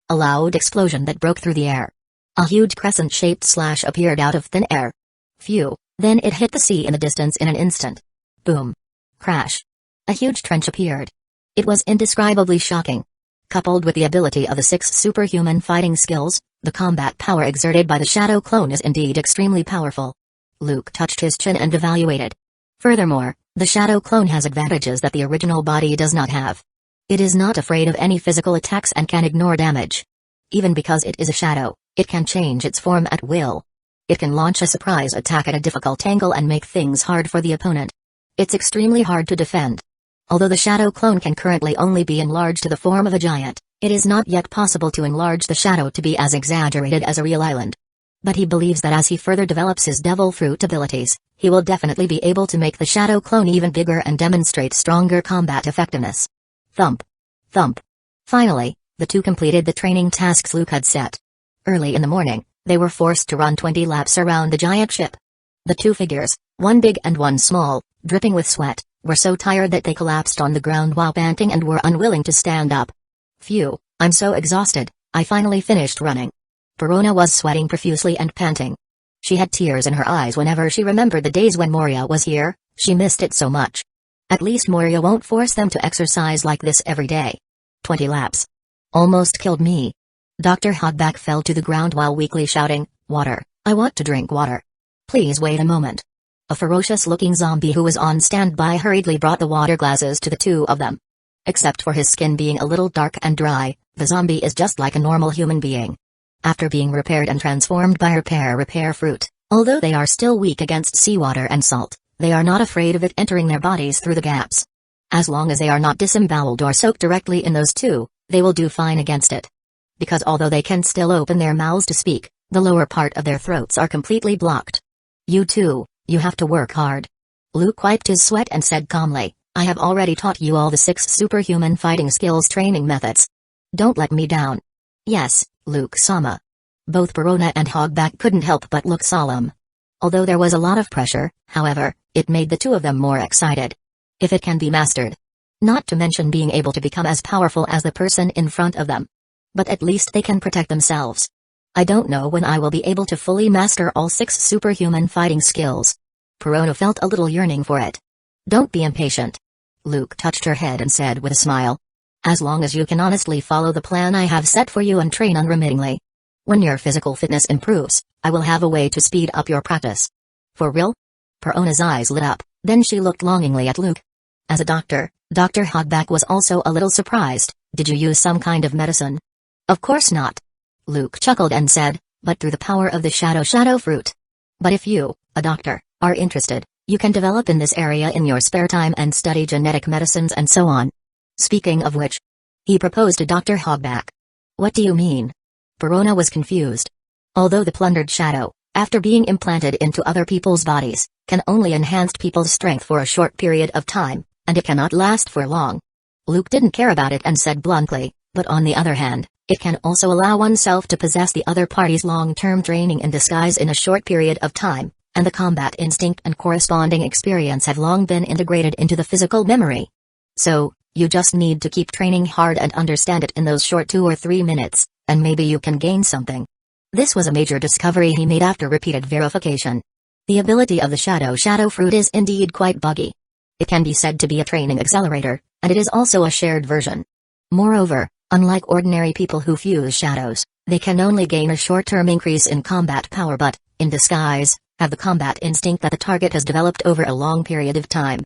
A loud explosion that broke through the air. A huge crescent-shaped slash appeared out of thin air. Phew, then it hit the sea in the distance in an instant. Boom. Crash. A huge trench appeared. It was indescribably shocking. Coupled with the ability of the 6 superhuman fighting skills, the combat power exerted by the shadow clone is indeed extremely powerful. Luke touched his chin and evaluated. Furthermore, the shadow clone has advantages that the original body does not have. It is not afraid of any physical attacks and can ignore damage. Even because it is a shadow, it can change its form at will. It can launch a surprise attack at a difficult angle and make things hard for the opponent. It's extremely hard to defend. Although the shadow clone can currently only be enlarged to the form of a giant, it is not yet possible to enlarge the shadow to be as exaggerated as a real island. But he believes that as he further develops his devil fruit abilities, he will definitely be able to make the shadow clone even bigger and demonstrate stronger combat effectiveness. Thump. Thump. Finally, the two completed the training tasks Luke had set. Early in the morning, they were forced to run 20 laps around the giant ship. The two figures, one big and one small, dripping with sweat, were so tired that they collapsed on the ground while panting and were unwilling to stand up. Phew, I'm so exhausted, I finally finished running. Perona was sweating profusely and panting. She had tears in her eyes whenever she remembered the days when Moria was here. She missed it so much. At least Moria won't force them to exercise like this every day. 20 laps. Almost killed me. Dr. Hogback fell to the ground while weakly shouting, "Water, I want to drink water. Please wait a moment." A ferocious-looking zombie who was on standby hurriedly brought the water glasses to the two of them. Except for his skin being a little dark and dry, the zombie is just like a normal human being. After being repaired and transformed by repair fruit, although they are still weak against seawater and salt, They are not afraid of it entering their bodies through the gaps. As long as they are not disemboweled or soaked directly in those two, they will do fine against it. Because although they can still open their mouths to speak, the lower part of their throats are completely blocked. You too, you have to work hard. Luke wiped his sweat and said calmly, I have already taught you all the 6 superhuman fighting skills training methods. Don't let me down. Yes, Luke-sama. Both Perona and Hogback couldn't help but look solemn. Although there was a lot of pressure, however, it made the two of them more excited. If it can be mastered. Not to mention being able to become as powerful as the person in front of them. But at least they can protect themselves. I don't know when I will be able to fully master all 6 superhuman fighting skills. Perona felt a little yearning for it. Don't be impatient. Luke touched her head and said with a smile. As long as you can honestly follow the plan I have set for you and train unremittingly. When your physical fitness improves, I will have a way to speed up your practice. For real? Perona's eyes lit up, then she looked longingly at Luke. As a doctor, Dr. Hogback was also a little surprised. Did you use some kind of medicine? Of course not. Luke chuckled and said, but through the power of the shadow fruit. But if you, a doctor, are interested, you can develop in this area in your spare time and study genetic medicines and so on. Speaking of which, he proposed to Dr. Hogback. What do you mean? Perona was confused. Although the plundered shadow, after being implanted into other people's bodies, can only enhance people's strength for a short period of time, and it cannot last for long. Luke didn't care about it and said bluntly, but on the other hand, it can also allow oneself to possess the other party's long-term training in disguise in a short period of time, and the combat instinct and corresponding experience have long been integrated into the physical memory. So, you just need to keep training hard and understand it in those short 2 or 3 minutes, and maybe you can gain something. This was a major discovery he made after repeated verification. The ability of the shadow fruit is indeed quite buggy. It can be said to be a training accelerator, and it is also a shared version. Moreover, unlike ordinary people who fuse shadows, they can only gain a short-term increase in combat power but, in disguise, have the combat instinct that the target has developed over a long period of time.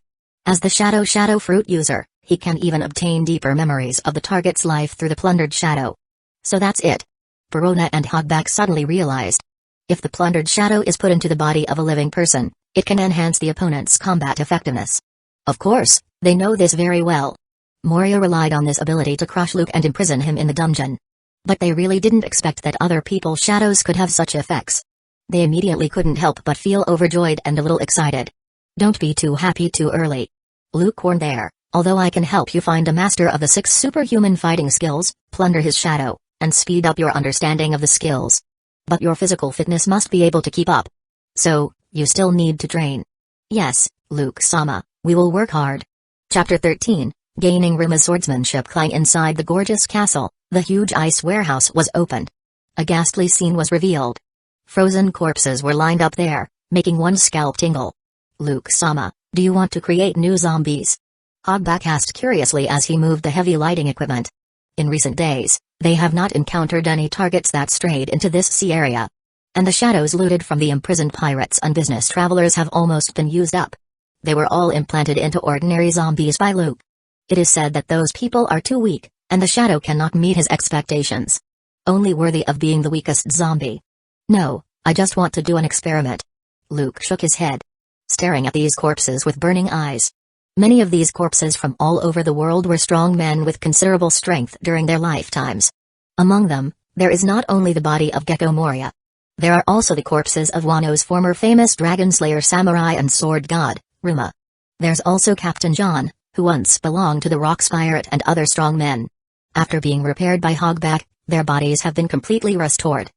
As the shadow fruit user, he can even obtain deeper memories of the target's life through the plundered shadow. So that's it. Perona and Hogback suddenly realized. If the plundered shadow is put into the body of a living person, it can enhance the opponent's combat effectiveness. Of course, they know this very well. Moria relied on this ability to crush Luke and imprison him in the dungeon. But they really didn't expect that other people's shadows could have such effects. They immediately couldn't help but feel overjoyed and a little excited. Don't be too happy too early. Luke warned there, although I can help you find a master of the 6 superhuman fighting skills, plunder his shadow, and speed up your understanding of the skills. But your physical fitness must be able to keep up. So, you still need to train. Yes, Luke-sama, we will work hard. Chapter 13, Gaining Rima's swordsmanship. Inside the gorgeous castle, the huge ice warehouse was opened. A ghastly scene was revealed. Frozen corpses were lined up there, making one's scalp tingle. Luke-sama, do you want to create new zombies? Hogback asked curiously as he moved the heavy lighting equipment. In recent days, they have not encountered any targets that strayed into this sea area. And the shadows looted from the imprisoned pirates and business travelers have almost been used up. They were all implanted into ordinary zombies by Luke. It is said that those people are too weak, and the shadow cannot meet his expectations. Only worthy of being the weakest zombie. No, I just want to do an experiment. Luke shook his head, staring at these corpses with burning eyes. Many of these corpses from all over the world were strong men with considerable strength during their lifetimes. Among them, there is not only the body of Gecko Moria. There are also the corpses of Wano's former famous dragon slayer samurai and sword god, Ruma. There's also Captain John, who once belonged to the Rock Pirate, and other strong men. After being repaired by Hogback, their bodies have been completely restored.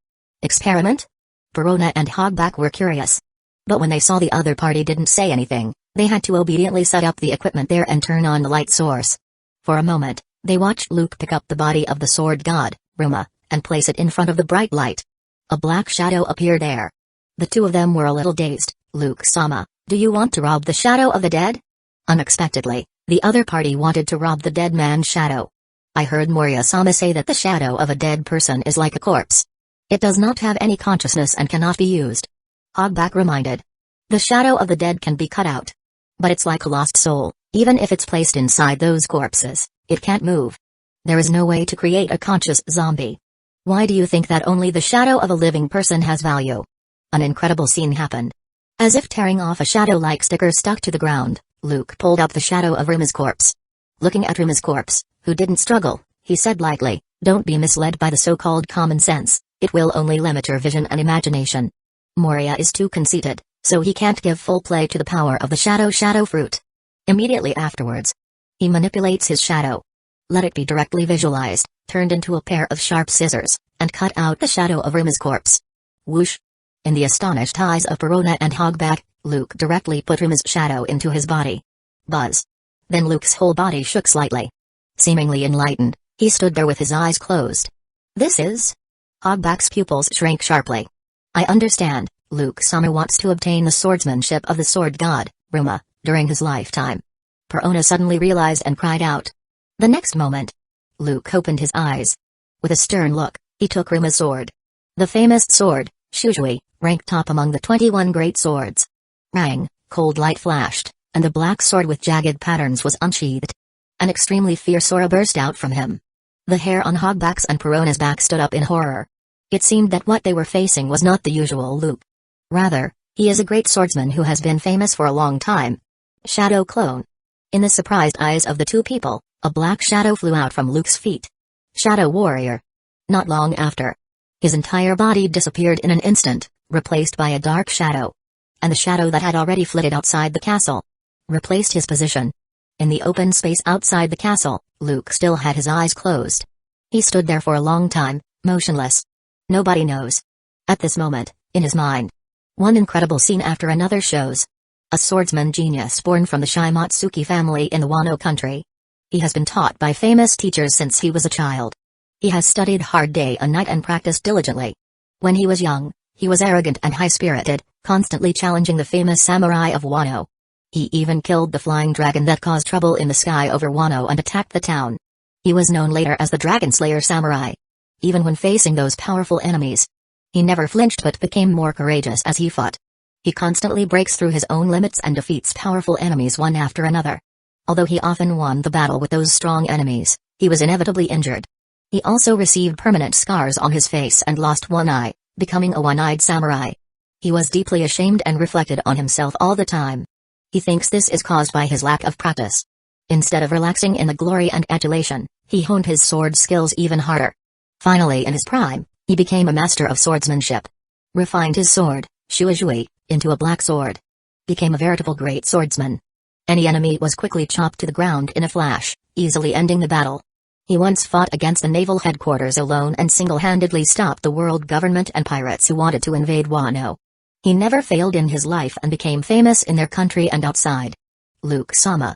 Experiment? Perona and Hogback were curious. But when they saw the other party didn't say anything, they had to obediently set up the equipment there and turn on the light source. For a moment, they watched Luke pick up the body of the sword god, Ruma, and place it in front of the bright light. A black shadow appeared there. The two of them were a little dazed. Luke-sama, do you want to rob the shadow of the dead? Unexpectedly, the other party wanted to rob the dead man's shadow. I heard Moria-sama say that the shadow of a dead person is like a corpse. It does not have any consciousness and cannot be used. Hogback reminded. The shadow of the dead can be cut out. But it's like a lost soul, even if it's placed inside those corpses, it can't move. There is no way to create a conscious zombie. Why do you think that only the shadow of a living person has value? An incredible scene happened. As if tearing off a shadow-like sticker stuck to the ground, Luke pulled up the shadow of Rima's corpse. Looking at Rima's corpse, who didn't struggle, he said lightly, "Don't be misled by the so-called common sense, it will only limit your vision and imagination. Moria is too conceited, so he can't give full play to the power of the shadow fruit." Immediately afterwards, he manipulates his shadow. Let it be directly visualized, turned into a pair of sharp scissors, and cut out the shadow of Rima's corpse. Whoosh! In the astonished eyes of Perona and Hogback, Luke directly put Rima's shadow into his body. Buzz! Then Luke's whole body shook slightly. Seemingly enlightened, he stood there with his eyes closed. "This is?" Hogback's pupils shrank sharply. "I understand, Luke-sama wants to obtain the swordsmanship of the sword god, Rima, during his lifetime." Perona suddenly realized and cried out. The next moment, Luke opened his eyes. With a stern look, he took Rima's sword. The famous sword, Shujui, ranked top among the 21 great swords. Rang, cold light flashed, and the black sword with jagged patterns was unsheathed. An extremely fierce aura burst out from him. The hair on Hogback's and Perona's back stood up in horror. It seemed that what they were facing was not the usual Luke. Rather, he is a great swordsman who has been famous for a long time. Shadow clone. In the surprised eyes of the two people, a black shadow flew out from Luke's feet. Shadow warrior. Not long after, his entire body disappeared in an instant, replaced by a dark shadow. And the shadow that had already flitted outside the castle replaced his position. In the open space outside the castle, Luke still had his eyes closed. He stood there for a long time, motionless. Nobody knows. At this moment, in his mind, one incredible scene after another shows. A swordsman genius born from the Shimatsuki family in the Wano country. He has been taught by famous teachers since he was a child. He has studied hard day and night and practiced diligently. When he was young, he was arrogant and high-spirited, constantly challenging the famous samurai of Wano. He even killed the flying dragon that caused trouble in the sky over Wano and attacked the town. He was known later as the Dragon Slayer Samurai. Even when facing those powerful enemies, he never flinched but became more courageous as he fought. He constantly breaks through his own limits and defeats powerful enemies one after another. Although he often won the battle with those strong enemies, he was inevitably injured. He also received permanent scars on his face and lost one eye, becoming a one-eyed samurai. He was deeply ashamed and reflected on himself all the time. He thinks this is caused by his lack of practice. Instead of relaxing in the glory and adulation, he honed his sword skills even harder. Finally, in his prime, he became a master of swordsmanship. Refined his sword, Shujui, into a black sword. Became a veritable great swordsman. Any enemy was quickly chopped to the ground in a flash, easily ending the battle. He once fought against the naval headquarters alone and single-handedly stopped the world government and pirates who wanted to invade Wano. He never failed in his life and became famous in their country and outside. Luke-sama.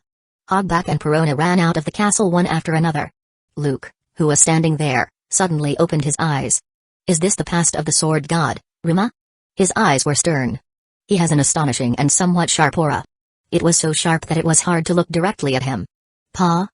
Hogback and Perona ran out of the castle one after another. Luke, who was standing there, suddenly opened his eyes. Is this the past of the sword god, Rima? His eyes were stern. He has an astonishing and somewhat sharp aura. It was so sharp that it was hard to look directly at him. Pa.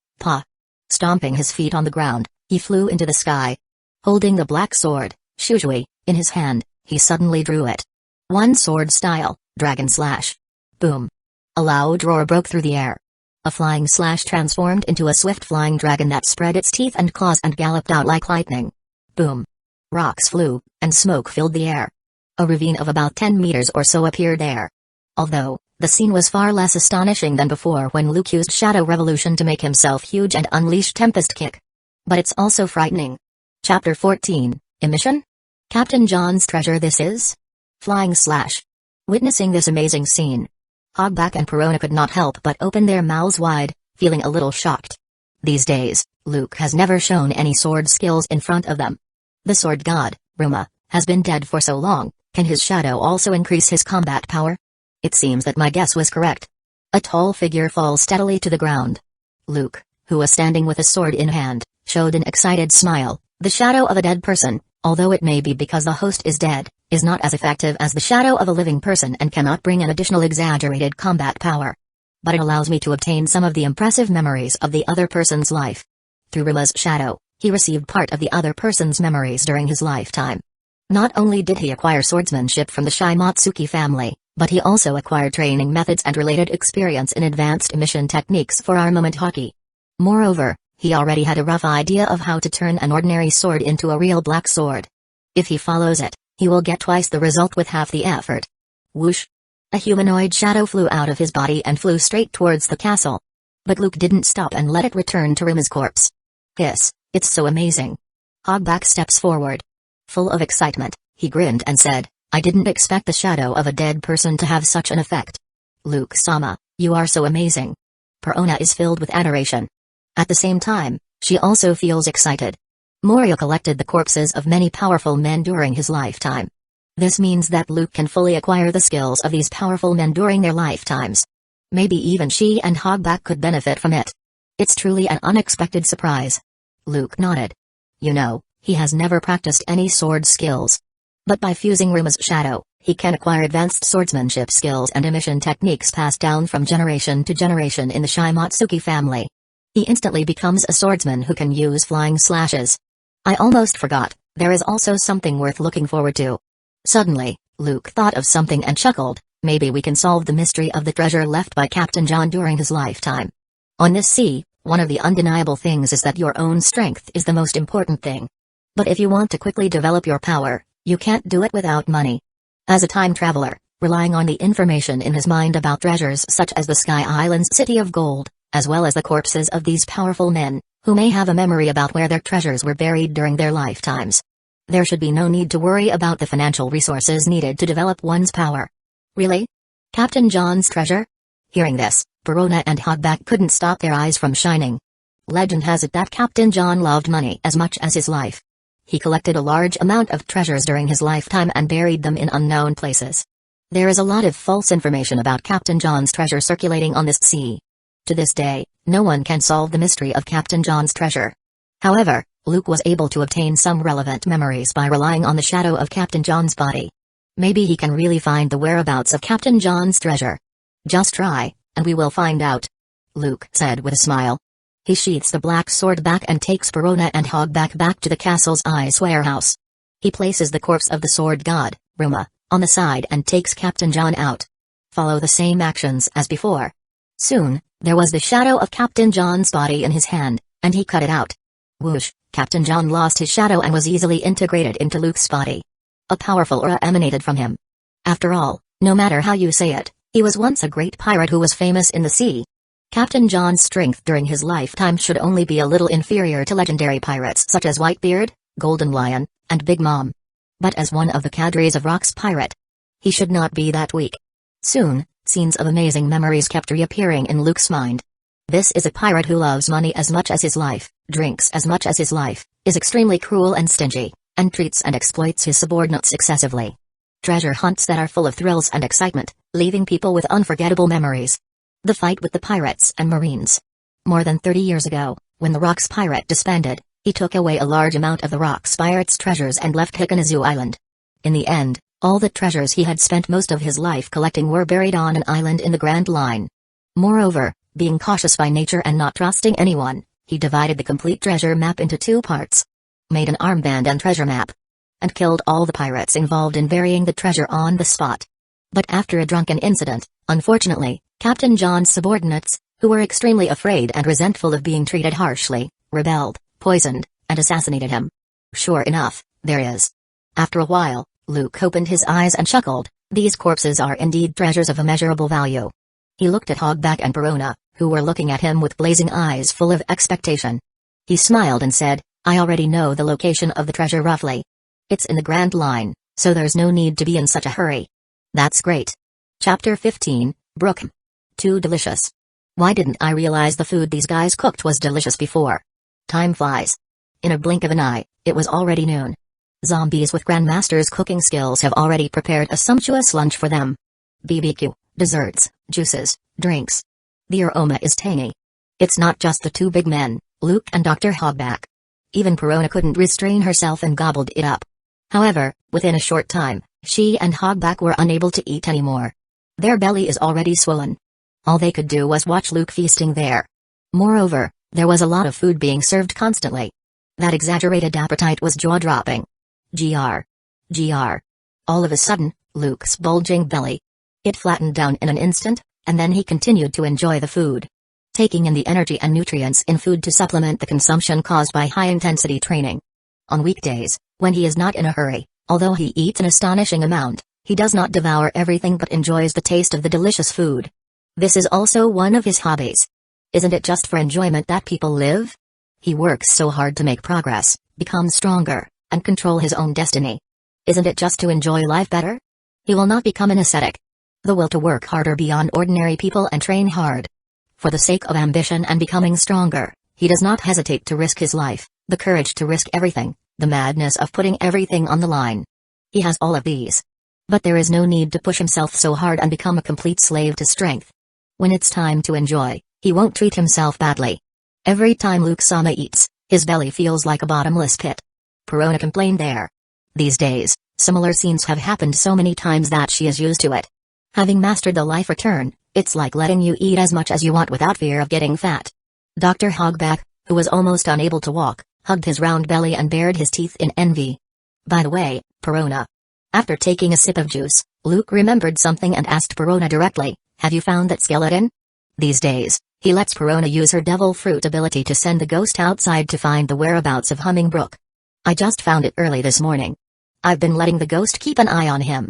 Stomping his feet on the ground, he flew into the sky. Holding the black sword, Shujui, in his hand, he suddenly drew it. One sword style, dragon slash. Boom. A loud roar broke through the air. A flying slash transformed into a swift flying dragon that spread its teeth and claws and galloped out like lightning. Boom. Rocks flew, and smoke filled the air. A ravine of about 10 meters or so appeared there. Although, the scene was far less astonishing than before when Luke used Shadow Revolution to make himself huge and unleash Tempest Kick. But it's also frightening. Chapter 14, Emission? Captain John's treasure this is? Flying slash. Witnessing this amazing scene, Hogback and Perona could not help but open their mouths wide, feeling a little shocked. These days, Luke has never shown any sword skills in front of them. The sword god, Rima, has been dead for so long, can his shadow also increase his combat power? It seems that my guess was correct. A tall figure falls steadily to the ground. Luke, who was standing with a sword in hand, showed an excited smile. The shadow of a dead person, although it may be because the host is dead, is not as effective as the shadow of a living person and cannot bring an additional exaggerated combat power. But it allows me to obtain some of the impressive memories of the other person's life. Through Rima's shadow, he received part of the other person's memories during his lifetime. Not only did he acquire swordsmanship from the Shimatsuki family, but he also acquired training methods and related experience in advanced emission techniques for armament hockey. Moreover, he already had a rough idea of how to turn an ordinary sword into a real black sword. If he follows it, he will get twice the result with half the effort. Whoosh! A humanoid shadow flew out of his body and flew straight towards the castle. But Luke didn't stop and let it return to Rima's corpse. It's so amazing. Hogback steps forward. Full of excitement, he grinned and said, I didn't expect the shadow of a dead person to have such an effect. Luke-sama, you are so amazing. Perona is filled with adoration. At the same time, she also feels excited. Moria collected the corpses of many powerful men during his lifetime. This means that Luke can fully acquire the skills of these powerful men during their lifetimes. Maybe even she and Hogback could benefit from it. It's truly an unexpected surprise. Luke nodded. You know, he has never practiced any sword skills. But by fusing Rima's shadow, he can acquire advanced swordsmanship skills and emission techniques passed down from generation to generation in the Shimatsuki family. He instantly becomes a swordsman who can use flying slashes. I almost forgot, there is also something worth looking forward to. Suddenly, Luke thought of something and chuckled, maybe we can solve the mystery of the treasure left by Captain John during his lifetime. On this sea, one of the undeniable things is that your own strength is the most important thing. But if you want to quickly develop your power, you can't do it without money. As a time traveler, relying on the information in his mind about treasures such as the Sky Island's City of Gold, as well as the corpses of these powerful men, who may have a memory about where their treasures were buried during their lifetimes. There should be no need to worry about the financial resources needed to develop one's power. Really? Captain John's treasure? Hearing this, Perona and Hogback couldn't stop their eyes from shining. Legend has it that Captain John loved money as much as his life. He collected a large amount of treasures during his lifetime and buried them in unknown places. There is a lot of false information about Captain John's treasure circulating on this sea. To this day, no one can solve the mystery of Captain John's treasure. However, Luke was able to obtain some relevant memories by relying on the shadow of Captain John's body. Maybe he can really find the whereabouts of Captain John's treasure. Just try, and we will find out. Luke said with a smile. He sheaths the black sword back and takes Perona and Hogback back to the castle's ice warehouse. He places the corpse of the sword god, Ruma, on the side and takes Captain John out. Follow the same actions as before. Soon, there was the shadow of Captain John's body in his hand, and he cut it out. Whoosh, Captain John lost his shadow and was easily integrated into Luke's body. A powerful aura emanated from him. After all, no matter how you say it, he was once a great pirate who was famous in the sea. Captain John's strength during his lifetime should only be a little inferior to legendary pirates such as Whitebeard, Golden Lion, and Big Mom. But as one of the cadres of Rock's pirate, he should not be that weak. Soon, scenes of amazing memories kept reappearing in Luke's mind. This is a pirate who loves money as much as his life, drinks as much as his life, is extremely cruel and stingy, and treats and exploits his subordinates excessively. Treasure hunts that are full of thrills and excitement, leaving people with unforgettable memories. The fight with the pirates and marines. More than 30 years ago, when the Rock's pirate disbanded, he took away a large amount of the Rock's pirates' treasures and left Hikanazu Island. In the end, all the treasures he had spent most of his life collecting were buried on an island in the Grand Line. Moreover, being cautious by nature and not trusting anyone, he divided the complete treasure map into 2 parts. Made an armband and treasure map. And killed all the pirates involved in burying the treasure on the spot. But after a drunken incident, unfortunately, Captain John's subordinates, who were extremely afraid and resentful of being treated harshly, rebelled, poisoned, and assassinated him. Sure enough, there is. After a while, Luke opened his eyes and chuckled, these corpses are indeed treasures of immeasurable value. He looked at Hogback and Perona, who were looking at him with blazing eyes full of expectation. He smiled and said, I already know the location of the treasure roughly. It's in the Grand Line, so there's no need to be in such a hurry. That's great. Chapter 15, Brook. Too delicious. Why didn't I realize the food these guys cooked was delicious before? Time flies. In a blink of an eye, it was already noon. Zombies with Grandmaster's cooking skills have already prepared a sumptuous lunch for them. BBQ, desserts, juices, drinks. The aroma is tangy. It's not just the 2 big men, Luke and Dr. Hogback. Even Perona couldn't restrain herself and gobbled it up. However, within a short time, she and Hogback were unable to eat anymore. Their belly is already swollen. All they could do was watch Luke feasting there. Moreover, there was a lot of food being served constantly. That exaggerated appetite was jaw-dropping. GR. All of a sudden, Luke's bulging belly. It flattened down in an instant, and then he continued to enjoy the food. Taking in the energy and nutrients in food to supplement the consumption caused by high-intensity training. On weekdays, when he is not in a hurry, although he eats an astonishing amount, He does not devour everything but enjoys the taste of the delicious food. This is also one of his hobbies. Isn't it just for enjoyment that people live? He works so hard to make progress, become stronger, and control his own destiny. Isn't it just to enjoy life better? He will not become an ascetic. The will to work harder beyond ordinary people and train hard. For the sake of ambition and becoming stronger, he does not hesitate to risk his life, the courage to risk everything, the madness of putting everything on the line. He has all of these. But there is no need to push himself so hard and become a complete slave to strength. When it's time to enjoy, he won't treat himself badly. Every time Luke-sama eats, his belly feels like a bottomless pit. Perona complained there. These days, similar scenes have happened so many times that she is used to it. Having mastered the life return, it's like letting you eat as much as you want without fear of getting fat. Dr. Hogback, who was almost unable to walk, hugged his round belly and bared his teeth in envy. By the way, Perona. After taking a sip of juice, Luke remembered something and asked Perona directly, have you found that skeleton? These days, he lets Perona use her devil fruit ability to send the ghost outside to find the whereabouts of Humming Brook. I just found it early this morning. I've been letting the ghost keep an eye on him.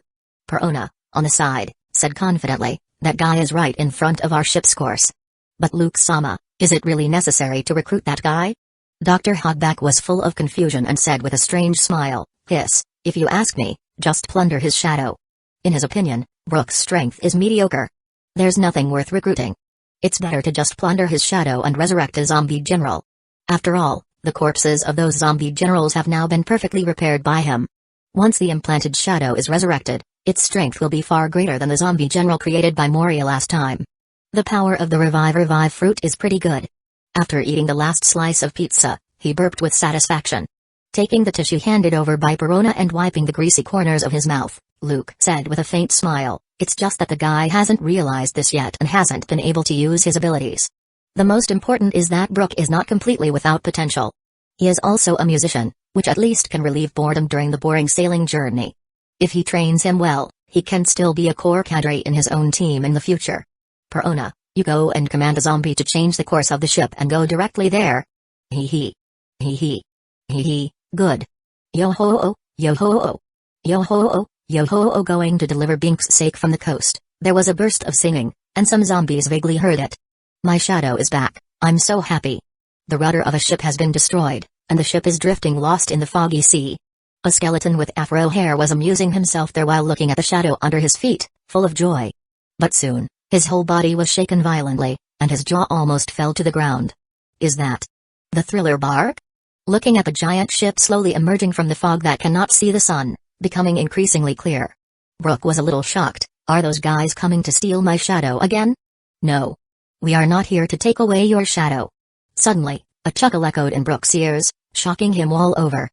Perona, on the side, said confidently, that guy is right in front of our ship's course. But Luke-sama, is it really necessary to recruit that guy? Dr. Hogback was full of confusion and said with a strange smile, hiss, if you ask me, just plunder his shadow. In his opinion, Brook's strength is mediocre. There's nothing worth recruiting. It's better to just plunder his shadow and resurrect a zombie general. After all, the corpses of those zombie generals have now been perfectly repaired by him. Once the implanted shadow is resurrected, its strength will be far greater than the zombie general created by Moria last time. The power of the revive fruit is pretty good. After eating the last slice of pizza, he burped with satisfaction. Taking the tissue handed over by Perona and wiping the greasy corners of his mouth, Luke said with a faint smile, it's just that the guy hasn't realized this yet and hasn't been able to use his abilities. The most important is that Brook is not completely without potential. He is also a musician, which at least can relieve boredom during the boring sailing journey. If he trains him well, he can still be a core cadre in his own team in the future. Perona, you go and command a zombie to change the course of the ship and go directly there. Hee hee. Hee hee. Hee hee, good. Yo-ho-oh, yo-ho-oh. Yo-ho-oh, yo-ho-oh going to deliver Bink's sake from the coast. There was a burst of singing, and some zombies vaguely heard it. My shadow is back, I'm so happy. The rudder of a ship has been destroyed, and the ship is drifting lost in the foggy sea. A skeleton with afro hair was amusing himself there while looking at the shadow under his feet, full of joy. But soon, his whole body was shaken violently, and his jaw almost fell to the ground. Is that the thriller bark? Looking at the giant ship slowly emerging from the fog that cannot see the sun, becoming increasingly clear. Brook was a little shocked. Are those guys coming to steal my shadow again? No. We are not here to take away your shadow. Suddenly, a chuckle echoed in Brook's ears, shocking him all over.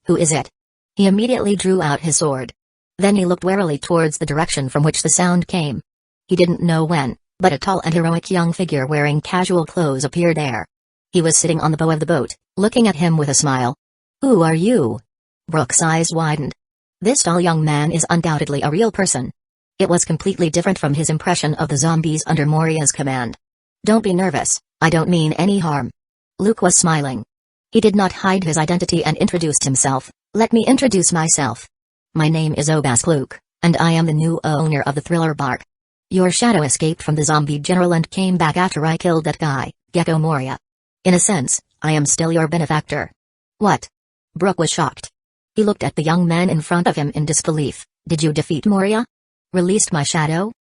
Who is it? He immediately drew out his sword. Then he looked warily towards the direction from which the sound came. He didn't know when, but a tall and heroic young figure wearing casual clothes appeared there. He was sitting on the bow of the boat, looking at him with a smile. Who are you? Brook's eyes widened. This tall young man is undoubtedly a real person. It was completely different from his impression of the zombies under Moria's command. Don't be nervous, I don't mean any harm. Luke was smiling. He did not hide his identity and introduced himself. Let me introduce myself. My name is Obask Luke, and I am the new owner of the thriller bark. Your shadow escaped from the zombie general and came back after I killed that guy, Gecko Moria. In a sense, I am still your benefactor. What? Brook was shocked. He looked at the young man in front of him in disbelief. Did you defeat Moria? Released my shadow?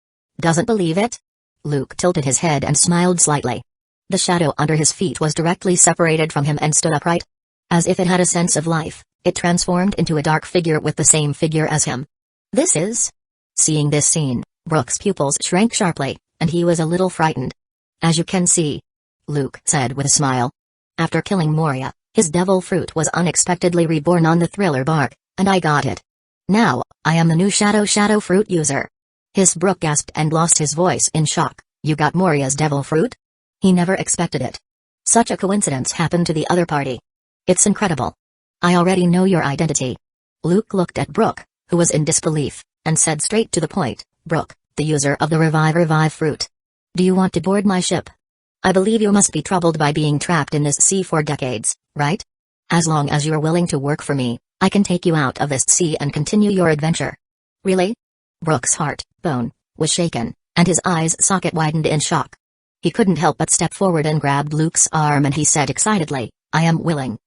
Doesn't believe it? Luke tilted his head and smiled slightly. The shadow under his feet was directly separated from him and stood upright. As if it had a sense of life, it transformed into a dark figure with the same figure as him. This is... Seeing this scene, Brook's pupils shrank sharply, and he was a little frightened. As you can see, Luke said with a smile. After killing Moria, his devil fruit was unexpectedly reborn on the thriller bark, and I got it. Now, I am the new shadow fruit user. Brook gasped and lost his voice in shock. You got Moria's devil fruit? He never expected it. Such a coincidence happened to the other party. It's incredible. I already know your identity. Luke looked at Brook, who was in disbelief, and said straight to the point, Brook, the user of the revive fruit. Do you want to board my ship? I believe you must be troubled by being trapped in this sea for decades, right? As long as you are willing to work for me, I can take you out of this sea and continue your adventure. Really? Brook's heart, bone, was shaken, and his eyes socket widened in shock. He couldn't help but step forward and grabbed Luke's arm, and he said excitedly, I am willing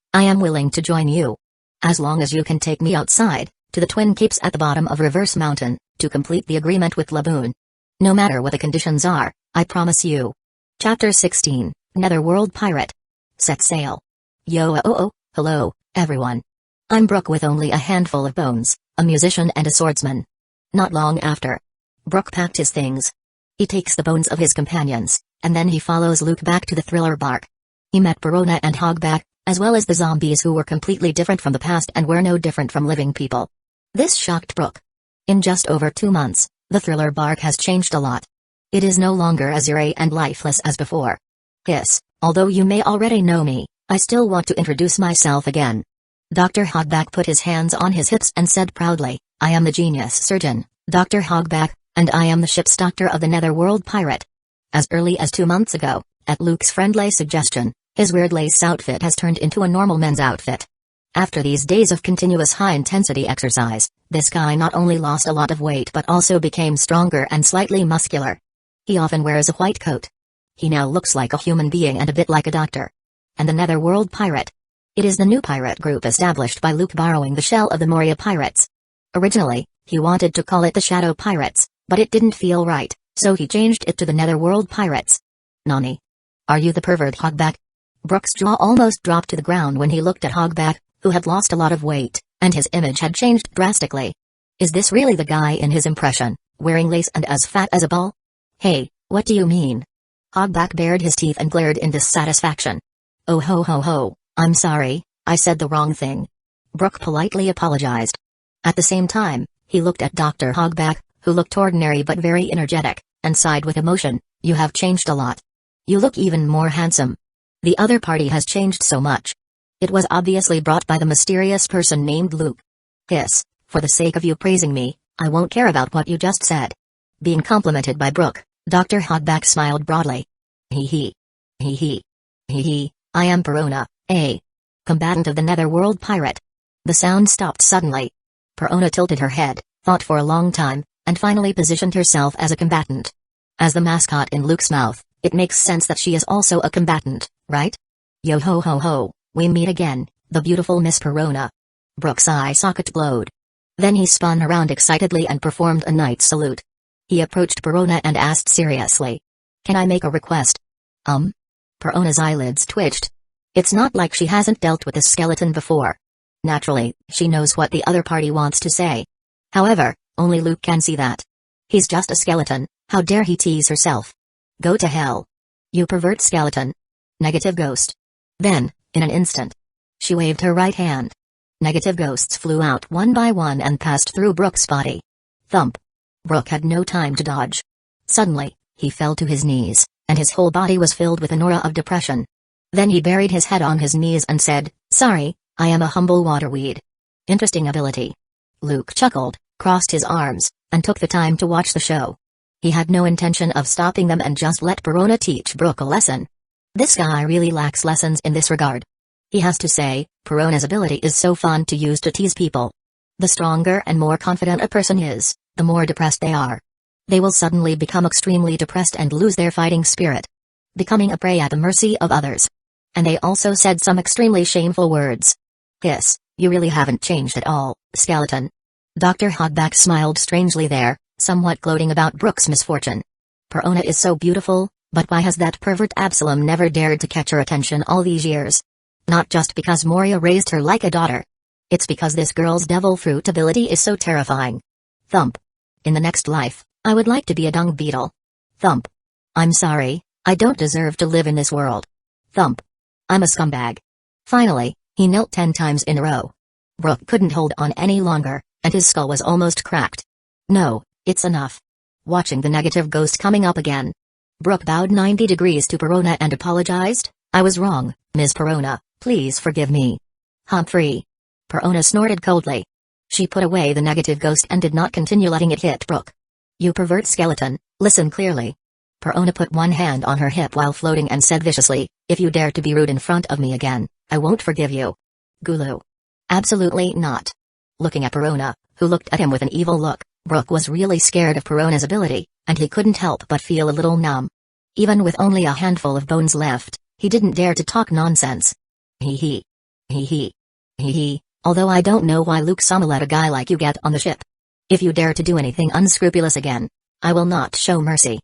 to join you. As long as you can take me outside, to the Twin Capes at the bottom of Reverse Mountain, to complete the agreement with Laboon. No matter what the conditions are, I promise you. Chapter 16, Netherworld Pirate. Set sail. Hello, everyone. I'm Brook with only a handful of bones, a musician and a swordsman. Not long after, Brook packed his things. He takes the bones of his companions, and then he follows Luke back to the thriller bark. He met Perona and Hogback, as well as the zombies who were completely different from the past and were no different from living people. This shocked Brook. In just over 2 months, the thriller bark has changed a lot. It is no longer as eerie and lifeless as before. Although you may already know me, I still want to introduce myself again. Dr. Hogback put his hands on his hips and said proudly, I am the genius surgeon, Dr. Hogback, and I am the ship's doctor of the Netherworld Pirate. As early as 2 months ago, at Luke's friendly suggestion, his weird lace outfit has turned into a normal men's outfit. After these days of continuous high-intensity exercise, this guy not only lost a lot of weight but also became stronger and slightly muscular. He often wears a white coat. He now looks like a human being and a bit like a doctor. And the Netherworld Pirate. It is the new pirate group established by Luke borrowing the shell of the Moria pirates. Originally, he wanted to call it the Shadow Pirates, but it didn't feel right, so he changed it to the Netherworld Pirates. Nani? Are you the pervert Hogback? Brook's jaw almost dropped to the ground when he looked at Hogback, who had lost a lot of weight, and his image had changed drastically. Is this really the guy in his impression, wearing lace and as fat as a ball? Hey, what do you mean? Hogback bared his teeth and glared in dissatisfaction. Oh ho, I'm sorry, I said the wrong thing. Brook politely apologized. At the same time, he looked at Dr. Hogback, who looked ordinary but very energetic, and sighed with emotion, you have changed a lot. You look even more handsome. The other party has changed so much. It was obviously brought by the mysterious person named Luke. For the sake of you praising me, I won't care about what you just said. Being complimented by Brook, Dr. Hogback smiled broadly. Hee hee, I am Perona, a combatant of the Netherworld Pirate. The sound stopped suddenly. Perona tilted her head, thought for a long time, and finally positioned herself as a combatant. As the mascot in Luke's mouth, it makes sense that she is also a combatant, right? Yo ho, we meet again, the beautiful Miss Perona. Brook's eye socket glowed. Then he spun around excitedly and performed a knight's salute. He approached Perona and asked seriously. Can I make a request? Perona's eyelids twitched. It's not like she hasn't dealt with a skeleton before. Naturally, she knows what the other party wants to say. However, only Luke can see that. He's just a skeleton, how dare he tease herself. Go to hell. You pervert skeleton. Negative ghost. Then, in an instant, she waved her right hand. Negative ghosts flew out one by one and passed through Brook's body. Thump. Brook had no time to dodge. Suddenly, he fell to his knees, and his whole body was filled with an aura of depression. Then he buried his head on his knees and said, Sorry, I am a humble waterweed. Interesting ability. Luke chuckled, crossed his arms, and took the time to watch the show. He had no intention of stopping them and just let Perona teach Brook a lesson. This guy really lacks lessons in this regard. He has to say, Perona's ability is so fun to use to tease people. The stronger and more confident a person is, the more depressed they are. They will suddenly become extremely depressed and lose their fighting spirit, becoming a prey at the mercy of others. And they also said some extremely shameful words. You really haven't changed at all, skeleton. Dr. Hogback smiled strangely there, somewhat gloating about Brook's misfortune. Perona is so beautiful, but why has that pervert Absalom never dared to catch her attention all these years? Not just because Moria raised her like a daughter. It's because this girl's devil fruit ability is so terrifying. Thump. In the next life, I would like to be a dung beetle. Thump. I'm sorry, I don't deserve to live in this world. Thump. I'm a scumbag. Finally, he knelt 10 times in a row. Brook couldn't hold on any longer, and his skull was almost cracked. No, it's enough. Watching the negative ghost coming up again. Brook bowed 90 degrees to Perona and apologized. I was wrong, Ms. Perona, please forgive me. Humphrey. Perona snorted coldly. She put away the negative ghost and did not continue letting it hit Brook. You pervert skeleton, listen clearly. Perona put one hand on her hip while floating and said viciously, if you dare to be rude in front of me again, I won't forgive you. Gulu. Absolutely not. Looking at Perona, who looked at him with an evil look, Brook was really scared of Perona's ability, and he couldn't help but feel a little numb. Even with only a handful of bones left, he didn't dare to talk nonsense. Hee hee. Hee hee. Hee hee. Although I don't know why Luke-sama let a guy like you get on the ship. If you dare to do anything unscrupulous again, I will not show mercy.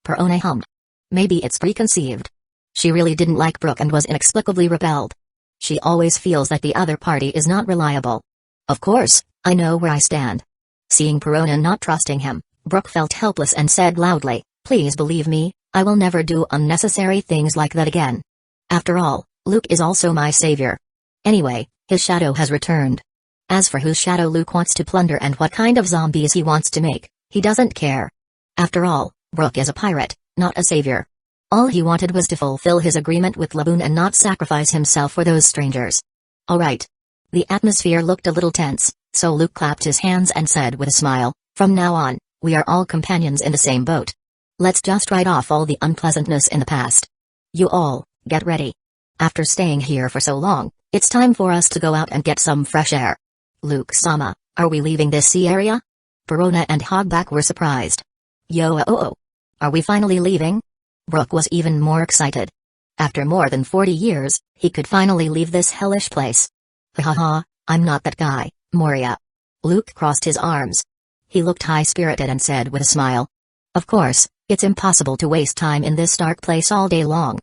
Perona hummed. Maybe it's preconceived. She really didn't like Brook and was inexplicably repelled. She always feels that the other party is not reliable. Of course, I know where I stand. Seeing Perona not trusting him, Brook felt helpless and said loudly, please believe me, I will never do unnecessary things like that again. After all, Luke is also my savior. Anyway, his shadow has returned. As for whose shadow Luke wants to plunder and what kind of zombies he wants to make, he doesn't care. After all, Brook is a pirate, not a savior. All he wanted was to fulfill his agreement with Laboon and not sacrifice himself for those strangers. Alright. The atmosphere looked a little tense, so Luke clapped his hands and said with a smile, from now on, we are all companions in the same boat. Let's just write off all the unpleasantness in the past. You all, get ready. After staying here for so long, it's time for us to go out and get some fresh air. Luke-sama, are we leaving this sea area? Perona and Hogback were surprised. Yo-oh-oh. Are we finally leaving? Brook was even more excited. After more than 40 years, he could finally leave this hellish place. Ha ha ha, I'm not that guy, Moria. Luke crossed his arms. He looked high-spirited and said with a smile. Of course, it's impossible to waste time in this dark place all day long.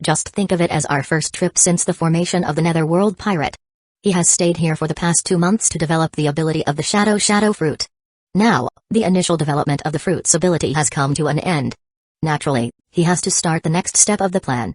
Just think of it as our first trip since the formation of the Netherworld Pirate. He has stayed here for the past 2 months to develop the ability of the Shadow Fruit. Now, the initial development of the fruit's ability has come to an end. Naturally, he has to start the next step of the plan.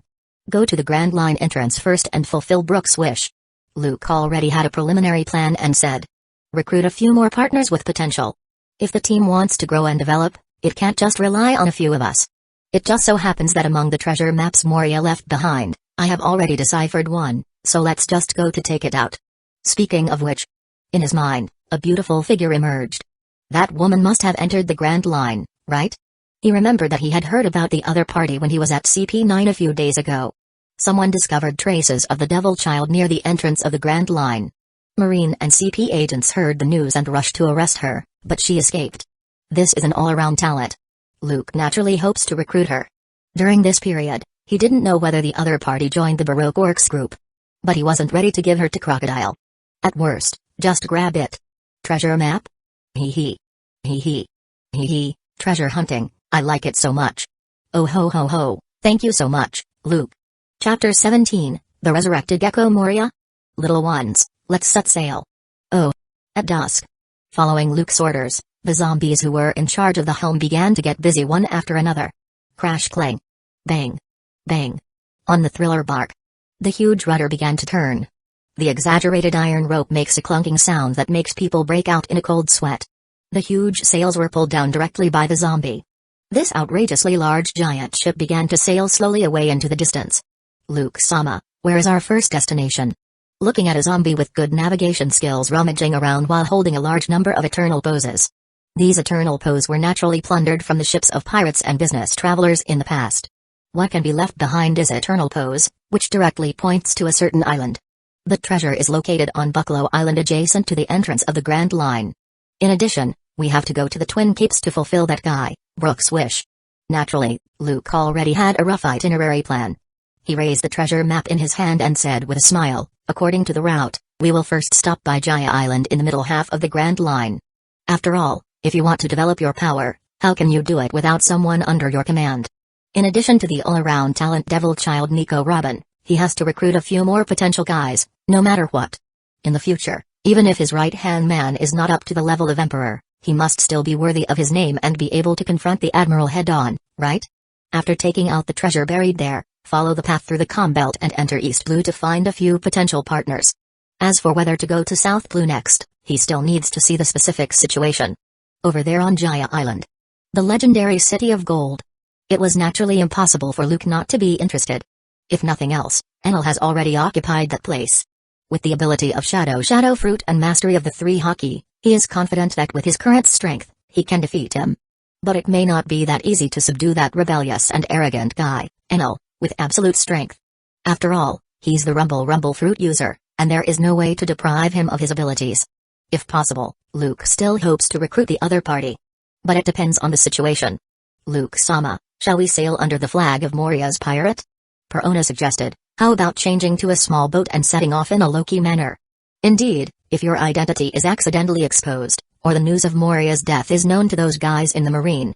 Go to the Grand Line entrance first and fulfill Brook's wish. Luke already had a preliminary plan and said, recruit a few more partners with potential. If the team wants to grow and develop, it can't just rely on a few of us. It just so happens that among the treasure maps Moria left behind, I have already deciphered one, so let's just go to take it out. Speaking of which, in his mind, a beautiful figure emerged. That woman must have entered the Grand Line, right? He remembered that he had heard about the other party when he was at CP9 a few days ago. Someone discovered traces of the Devil Child near the entrance of the Grand Line. Marine and CP agents heard the news and rushed to arrest her, but she escaped. This is an all-around talent. Luke naturally hopes to recruit her. During this period, he didn't know whether the other party joined the Baroque Orcs group. But he wasn't ready to give her to Crocodile. At worst, just grab it. Treasure map? Hee hee. Hee hee. Hee hee, treasure hunting. I like it so much. Oh ho ho ho, thank you so much, Luke. Chapter 17, The Resurrected Gecko Moria? Little ones, let's set sail. Oh. At dusk. Following Luke's orders, the zombies who were in charge of the helm began to get busy one after another. Crash clang. Bang. Bang. On the thriller bark. The huge rudder began to turn. The exaggerated iron rope makes a clunking sound that makes people break out in a cold sweat. The huge sails were pulled down directly by the zombie. This outrageously large giant ship began to sail slowly away into the distance. Luke-sama, where is our first destination? Looking at a zombie with good navigation skills rummaging around while holding a large number of eternal poses. These eternal poses were naturally plundered from the ships of pirates and business travelers in the past. What can be left behind is eternal pose, which directly points to a certain island. The treasure is located on Bucklow Island adjacent to the entrance of the Grand Line. In addition, we have to go to the Twin Capes to fulfill that guy, Brook's wish. Naturally, Luke already had a rough itinerary plan. He raised the treasure map in his hand and said with a smile, according to the route, we will first stop by Jaya Island in the middle half of the Grand Line. After all, if you want to develop your power, how can you do it without someone under your command? In addition to the all-around talent Devil Child Nico Robin, he has to recruit a few more potential guys, no matter what. In the future, even if his right-hand man is not up to the level of Emperor, he must still be worthy of his name and be able to confront the Admiral head-on, right? After taking out the treasure buried there, follow the path through the Combelt and enter East Blue to find a few potential partners. As for whether to go to South Blue next, he still needs to see the specific situation. Over there on Jaya Island. The legendary City of Gold. It was naturally impossible for Luke not to be interested. If nothing else, Enel has already occupied that place. With the ability of Shadow Fruit and mastery of the 3 Haki, he is confident that with his current strength, he can defeat him. But it may not be that easy to subdue that rebellious and arrogant guy, Enel, with absolute strength. After all, he's the Rumble Fruit user, and there is no way to deprive him of his abilities. If possible, Luke still hopes to recruit the other party. But it depends on the situation. Luke-sama, shall we sail under the flag of Moria's pirate? Perona suggested, how about changing to a small boat and setting off in a low-key manner? Indeed, if your identity is accidentally exposed, or the news of Moria's death is known to those guys in the marine.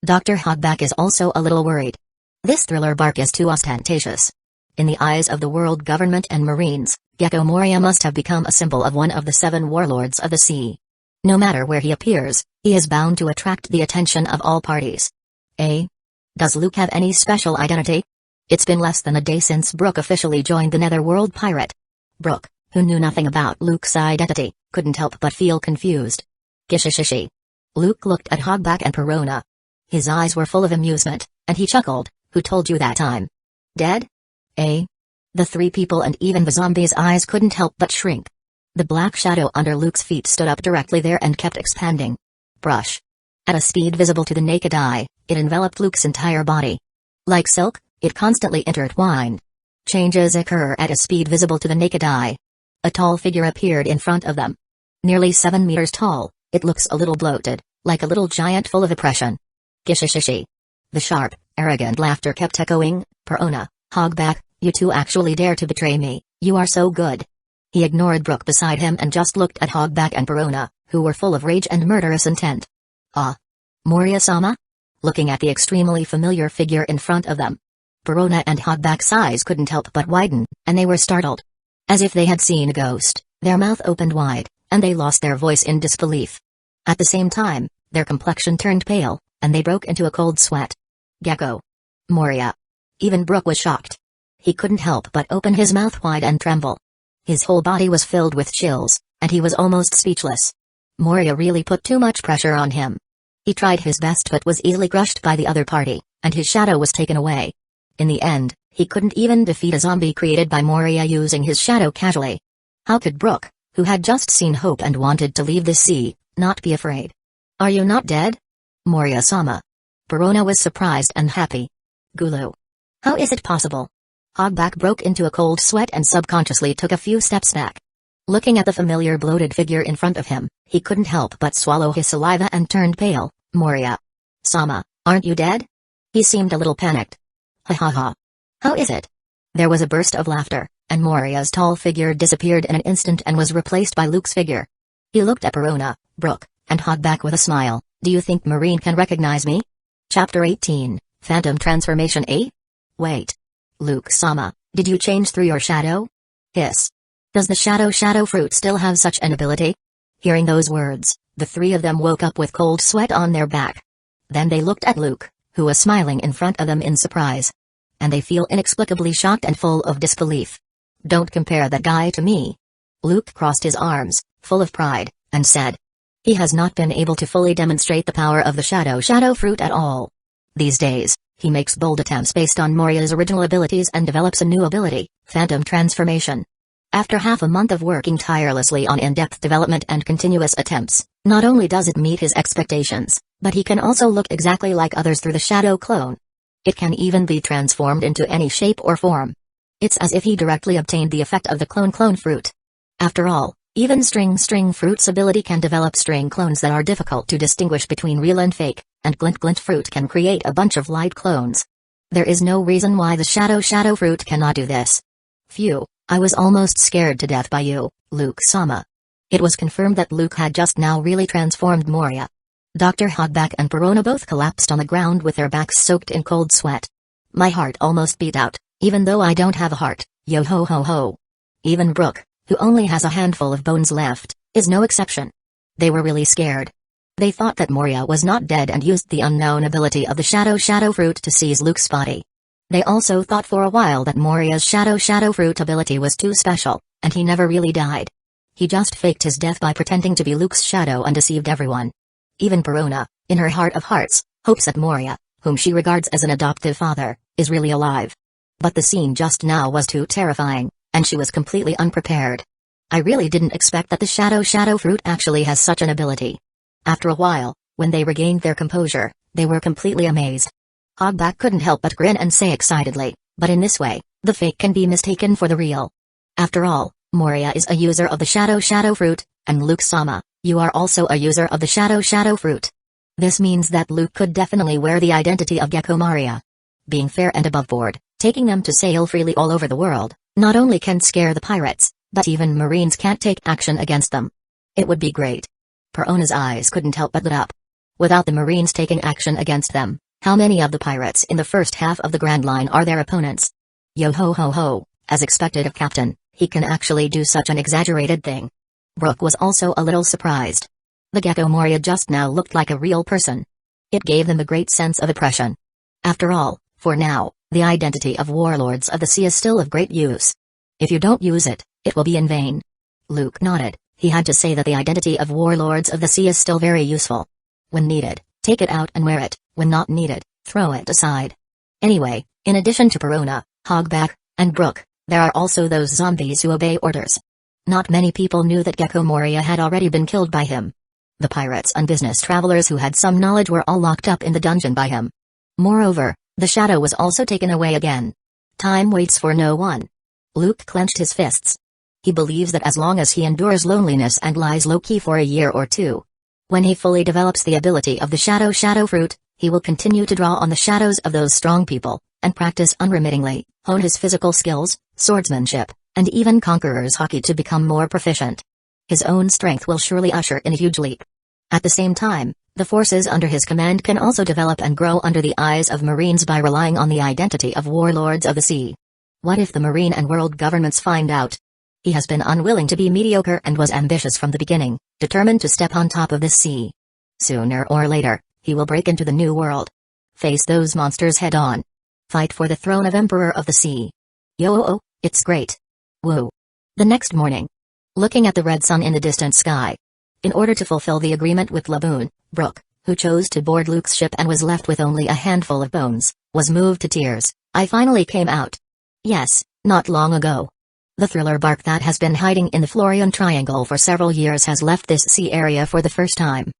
Dr. Hogback is also a little worried. This thriller bark is too ostentatious. In the eyes of the world government and marines, Gecko Moria must have become a symbol of one of the 7 warlords of the sea. No matter where he appears, he is bound to attract the attention of all parties. Does Luke have any special identity? It's been less than a day since Brook officially joined the Netherworld Pirate. Brook, who knew nothing about Luke's identity, couldn't help but feel confused. Gishishishi. Luke looked at Hogback and Perona. His eyes were full of amusement, and he chuckled. Who told you that time? Dead? The 3 people and even the zombie's eyes couldn't help but shrink. The black shadow under Luke's feet stood up directly there and kept expanding. Brush. At a speed visible to the naked eye, it enveloped Luke's entire body. Like silk, it constantly intertwined. Changes occur at a speed visible to the naked eye. A tall figure appeared in front of them. Nearly 7 meters tall, it looks a little bloated, like a little giant full of oppression. Gishishishi. The sharp, arrogant laughter kept echoing. Perona, Hogback, you 2 actually dare to betray me, you are so good. He ignored Brook beside him and just looked at Hogback and Perona, who were full of rage and murderous intent. Moria-sama? Looking at the extremely familiar figure in front of them. Perona and Hogback's eyes couldn't help but widen, and they were startled. As if they had seen a ghost, their mouth opened wide, and they lost their voice in disbelief. At the same time, their complexion turned pale, and they broke into a cold sweat. Gecko. Moria. Even Brook was shocked. He couldn't help but open his mouth wide and tremble. His whole body was filled with chills, and he was almost speechless. Moria really put too much pressure on him. He tried his best but was easily crushed by the other party, and his shadow was taken away. In the end, he couldn't even defeat a zombie created by Moria using his shadow casually. How could Brook, who had just seen hope and wanted to leave the sea, not be afraid? Are you not dead? Moria-sama. Perona was surprised and happy. Gulu. How is it possible? Hogback broke into a cold sweat and subconsciously took a few steps back. Looking at the familiar bloated figure in front of him, he couldn't help but swallow his saliva and turned pale. Moria-sama, aren't you dead? He seemed a little panicked. Ha ha ha. How is it? There was a burst of laughter, and Moria's tall figure disappeared in an instant and was replaced by Luke's figure. He looked at Perona, Brook, and Hogback with a smile. Do you think Marine can recognize me? Chapter 18, Phantom Transformation. Wait. Luke-sama, did you change through your shadow? Hiss. Does the shadow fruit still have such an ability? Hearing those words, the 3 of them woke up with cold sweat on their back. Then they looked at Luke, who was smiling in front of them in surprise. And they feel inexplicably shocked and full of disbelief. Don't compare that guy to me. Luke crossed his arms, full of pride, and said. He has not been able to fully demonstrate the power of the shadow fruit at all. These days, he makes bold attempts based on Moria's original abilities and develops a new ability, Phantom Transformation. After half a month of working tirelessly on in-depth development and continuous attempts, not only does it meet his expectations, but he can also look exactly like others through the shadow clone. It can even be transformed into any shape or form. It's as if he directly obtained the effect of the clone fruit. After all, even string fruit's ability can develop string clones that are difficult to distinguish between real and fake, and glint fruit can create a bunch of light clones. There is no reason why the shadow fruit cannot do this. Phew, I was almost scared to death by you, Luke-sama. It was confirmed that Luke had just now really transformed Moria. Dr. Hogback and Perona both collapsed on the ground with their backs soaked in cold sweat. My heart almost beat out, even though I don't have a heart, yo ho ho ho. Even Brook, who only has a handful of bones left, is no exception. They were really scared. They thought that Moria was not dead and used the unknown ability of the shadow fruit to seize Luke's body. They also thought for a while that Moria's shadow fruit ability was too special, and he never really died. He just faked his death by pretending to be Luke's shadow and deceived everyone. Even Perona, in her heart of hearts, hopes that Moria, whom she regards as an adoptive father, is really alive. But the scene just now was too terrifying, and she was completely unprepared. I really didn't expect that the shadow fruit actually has such an ability. After a while, when they regained their composure, they were completely amazed. Hogback couldn't help but grin and say excitedly, but in this way, the fake can be mistaken for the real. After all, Moria is a user of the shadow fruit, and Luke-sama, You are also a user of the shadow fruit. This means that Luke could definitely wear the identity of Gecko Moria. Being fair and above board, taking them to sail freely all over the world, not only can scare the pirates, but even Marines can't take action against them. It would be great. Perona's eyes couldn't help but lit up. Without the Marines taking action against them, how many of the pirates in the first half of the Grand Line are their opponents? Yo ho ho ho, as expected of Captain, he can actually do such an exaggerated thing. Brook was also a little surprised. The Gecko Moria just now looked like a real person. It gave them a great sense of oppression. After all, for now, the identity of warlords of the sea is still of great use. If you don't use it, it will be in vain. Luke nodded. He had to say that the identity of warlords of the sea is still very useful. When needed, take it out and wear it. When not needed, throw it aside. Anyway, in addition to Perona, Hogback, and Brook, there are also those zombies who obey orders. Not many people knew that Gecko Moria had already been killed by him. The pirates and business travelers who had some knowledge were all locked up in the dungeon by him. Moreover, the shadow was also taken away again. Time waits for no one. Luke clenched his fists. He believes that as long as he endures loneliness and lies low-key for a year or two, when he fully develops the ability of the shadow fruit, he will continue to draw on the shadows of those strong people, and practice unremittingly, hone his physical skills, swordsmanship, and even conqueror's hockey to become more proficient. His own strength will surely usher in a huge leap. At the same time, the forces under his command can also develop and grow under the eyes of Marines by relying on the identity of warlords of the sea. What if the Marine and world governments find out? He has been unwilling to be mediocre and was ambitious from the beginning, determined to step on top of this sea. Sooner or later, he will break into the new world. Face those monsters head on. Fight for the throne of Emperor of the Sea. Yo-oh, it's great. Woo. The next morning. Looking at the red sun in the distant sky. In order to fulfill the agreement with Laboon, Brook, who chose to board Luke's ship and was left with only a handful of bones, was moved to tears. I finally came out. Yes, not long ago. The thriller bark that has been hiding in the Florian Triangle for several years has left this sea area for the first time.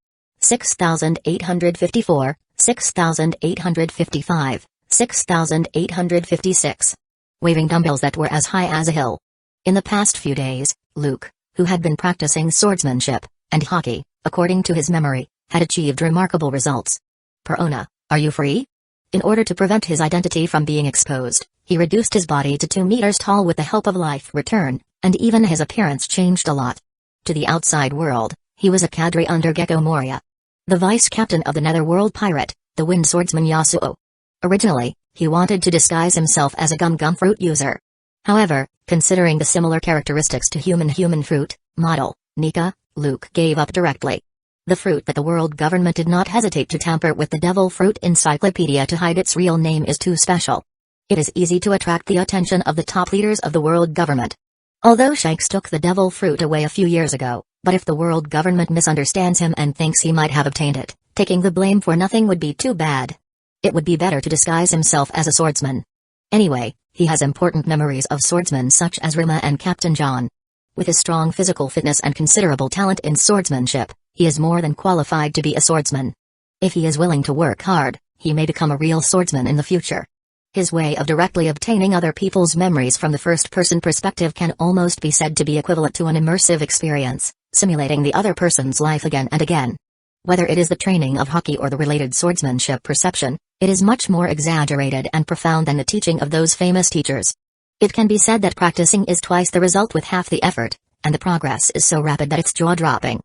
6,854, 6,855, 6,856. Waving dumbbells that were as high as a hill. In the past few days, Luke, who had been practicing swordsmanship and hockey, according to his memory, had achieved remarkable results. Perona, are you free? In order to prevent his identity from being exposed, he reduced his body to 2 meters tall with the help of life return, and even his appearance changed a lot. To the outside world, he was a cadre under Gecko Moria, the vice captain of the netherworld pirate, the wind swordsman Yasuo. Originally, he wanted to disguise himself as a gum fruit user. However, considering the similar characteristics to human fruit model, Nika, Luke gave up directly. The fruit that the world government did not hesitate to tamper with the devil fruit encyclopedia to hide its real name is too special. It is easy to attract the attention of the top leaders of the world government. Although Shanks took the devil fruit away a few years ago, but if the world government misunderstands him and thinks he might have obtained it, taking the blame for nothing would be too bad. It would be better to disguise himself as a swordsman. Anyway, he has important memories of swordsmen such as Rima and Captain John. With his strong physical fitness and considerable talent in swordsmanship, he is more than qualified to be a swordsman. If he is willing to work hard, he may become a real swordsman in the future. His way of directly obtaining other people's memories from the first-person perspective can almost be said to be equivalent to an immersive experience, simulating the other person's life again and again. Whether it is the training of hockey or the related swordsmanship perception, it is much more exaggerated and profound than the teaching of those famous teachers. It can be said that practicing is twice the result with half the effort, and the progress is so rapid that it's jaw-dropping.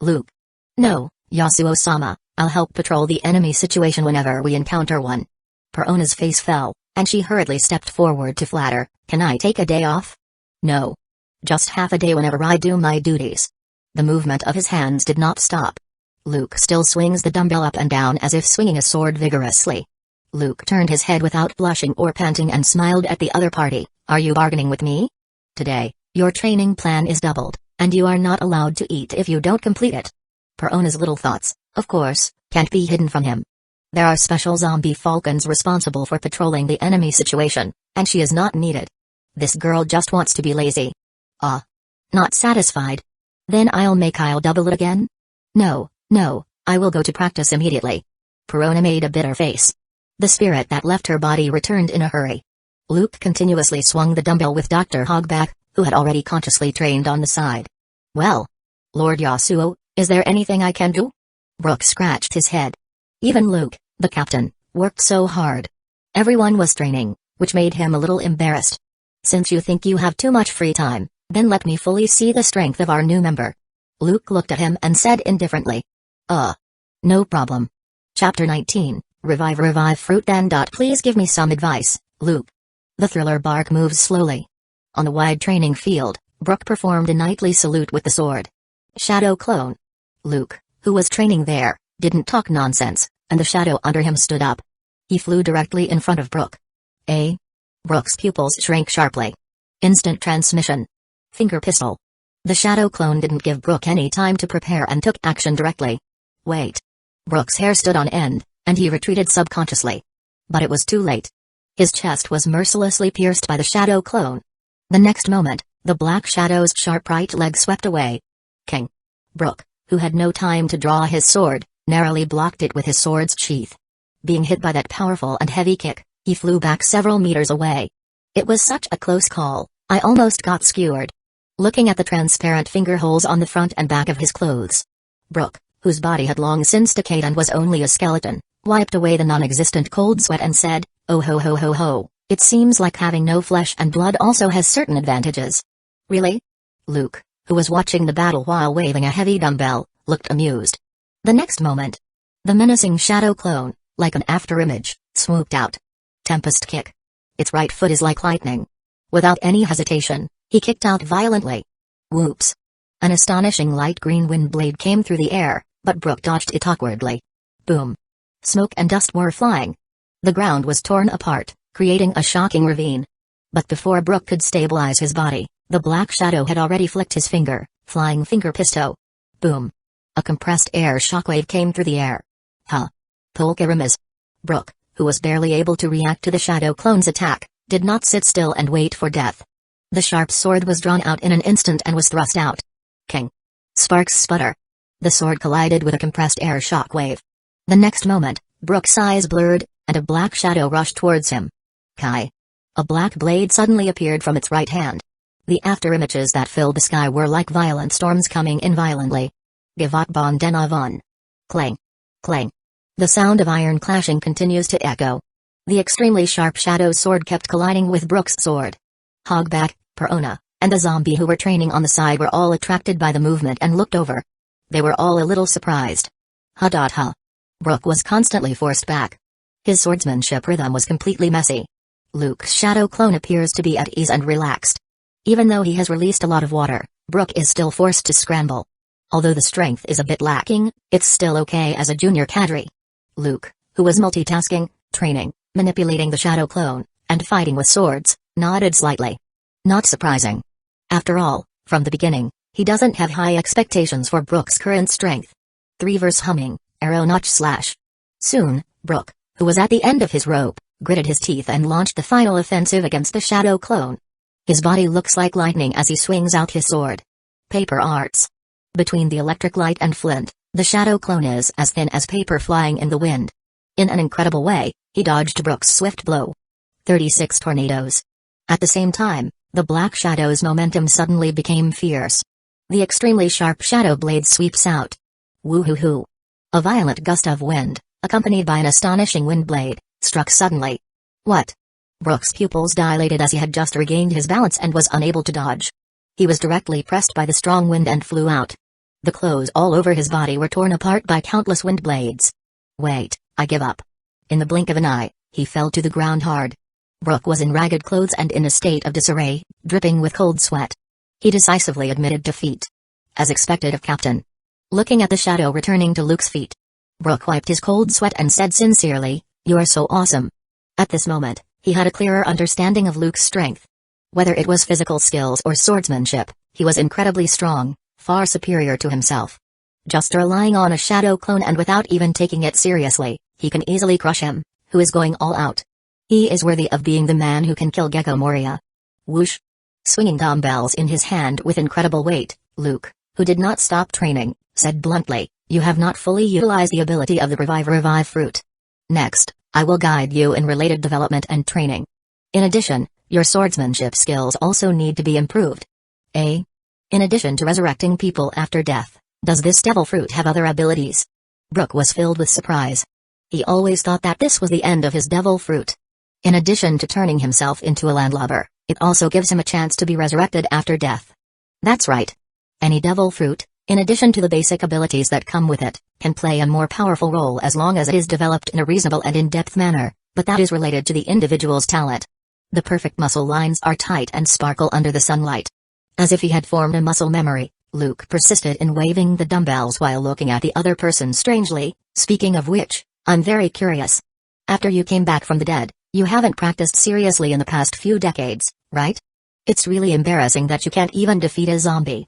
Luke. No, Yasuo-sama, I'll help patrol the enemy situation whenever we encounter one. Perona's face fell, and she hurriedly stepped forward to flatter, can I take a day off? No. Just half a day whenever I do my duties. The movement of his hands did not stop. Luke still swings the dumbbell up and down as if swinging a sword vigorously. Luke turned his head without blushing or panting and smiled at the other party. Are you bargaining with me? Today, your training plan is doubled, and you are not allowed to eat if you don't complete it. Perona's little thoughts, of course, can't be hidden from him. There are special zombie falcons responsible for patrolling the enemy situation, and she is not needed. This girl just wants to be lazy. Ah. Not satisfied? Then I'll double it again? No, I will go to practice immediately. Perona made a bitter face. The spirit that left her body returned in a hurry. Luke continuously swung the dumbbell with Dr. Hogback, who had already consciously trained on the side. Well, Lord Yasuo, Is there anything I can do? Brook scratched his head. Even Luke, the captain, worked so hard. Everyone was training, which made him a little embarrassed. Since you think you have too much free time, then let me fully see the strength of our new member. Luke looked at him and said indifferently. No problem. Chapter 19, Revive Fruit then. Please give me some advice, Luke. The thriller bark moves slowly. On the wide training field, Brook performed a knightly salute with the sword. Shadow clone. Luke, who was training there, didn't talk nonsense, and the shadow under him stood up. He flew directly in front of Brook. Brook's pupils shrank sharply. Instant transmission. Finger pistol. The shadow clone didn't give Brook any time to prepare and took action directly. Wait. Brook's hair stood on end, and he retreated subconsciously. But it was too late. His chest was mercilessly pierced by the shadow clone. The next moment, the black shadow's sharp right leg swept away. King. Brook, who had no time to draw his sword, narrowly blocked it with his sword's sheath. Being hit by that powerful and heavy kick, he flew back several meters away. It was such a close call, I almost got skewered. Looking at the transparent finger holes on the front and back of his clothes. Brook, whose body had long since decayed and was only a skeleton, wiped away the non-existent cold sweat and said, "Oh ho ho ho ho, it seems like having no flesh and blood also has certain advantages." Really? Luke, who was watching the battle while waving a heavy dumbbell, looked amused. The next moment, the menacing shadow clone, like an afterimage, swooped out. Tempest kick. Its right foot is like lightning. Without any hesitation, he kicked out violently. Whoops. An astonishing light green wind blade came through the air, but Brook dodged it awkwardly. Boom. Smoke and dust were flying. The ground was torn apart, creating a shocking ravine. But before Brook could stabilize his body, the black shadow had already flicked his finger, flying finger pisto. Boom. A compressed air shockwave came through the air. Polka Rimas. Brook, who was barely able to react to the shadow clone's attack, did not sit still and wait for death. The sharp sword was drawn out in an instant and was thrust out. King. Sparks sputter. The sword collided with a compressed air shockwave. The next moment, Brook's eyes blurred, and a black shadow rushed towards him. Kai. A black blade suddenly appeared from its right hand. The afterimages that filled the sky were like violent storms coming in violently. Givat bon den avon. Clang. Clang. The sound of iron clashing continues to echo. The extremely sharp shadow sword kept colliding with Brook's sword. Hogback, Perona, and the zombie who were training on the side were all attracted by the movement and looked over. They were all a little surprised. Brook was constantly forced back. His swordsmanship rhythm was completely messy. Luke's shadow clone appears to be at ease and relaxed. Even though he has released a lot of water, Brook is still forced to scramble. Although the strength is a bit lacking, it's still okay as a junior cadre. Luke, who was multitasking, training, manipulating the shadow clone, and fighting with swords, nodded slightly. Not surprising. After all, from the beginning, he doesn't have high expectations for Brook's current strength. 3 verse humming, arrow notch slash. Soon, Brook, who was at the end of his rope, gritted his teeth and launched the final offensive against the shadow clone. His body looks like lightning as he swings out his sword. Paper arts. Between the electric light and flint, the shadow clone is as thin as paper flying in the wind. In an incredible way, he dodged Brook's swift blow. 36 tornadoes. At the same time, the black shadow's momentum suddenly became fierce. The extremely sharp shadow blade sweeps out. Woo-hoo-hoo. A violent gust of wind, accompanied by an astonishing wind blade, struck suddenly. What? Brook's pupils dilated as he had just regained his balance and was unable to dodge. He was directly pressed by the strong wind and flew out. The clothes all over his body were torn apart by countless wind blades. Wait, I give up. In the blink of an eye, he fell to the ground hard. Brook was in ragged clothes and in a state of disarray, dripping with cold sweat. He decisively admitted defeat. As expected of Captain. Looking at the shadow returning to Luke's feet. Brook wiped his cold sweat and said sincerely, "You are so awesome." At this moment, he had a clearer understanding of Luke's strength. Whether it was physical skills or swordsmanship, he was incredibly strong, far superior to himself. Just relying on a shadow clone and without even taking it seriously, he can easily crush him, who is going all out. He is worthy of being the man who can kill Gecko Moria. Whoosh! Swinging dumbbells in his hand with incredible weight, Luke, who did not stop training, said bluntly, "You have not fully utilized the ability of the Revive fruit. Next, I will guide you in related development and training. In addition, your swordsmanship skills also need to be improved. In addition to resurrecting people after death, Does this devil fruit have other abilities? Brook was filled with surprise. He always thought that this was the end of his devil fruit. In addition to turning himself into a landlubber, it also gives him a chance to be resurrected after death. That's right. Any devil fruit, in addition to the basic abilities that come with it, can play a more powerful role as long as it is developed in a reasonable and in-depth manner, but that is related to the individual's talent. The perfect muscle lines are tight and sparkle under the sunlight. As if he had formed a muscle memory, Luke persisted in waving the dumbbells while looking at the other person strangely. Speaking of which, I'm very curious. After you came back from the dead, you haven't practiced seriously in the past few decades, right? It's really embarrassing that you can't even defeat a zombie.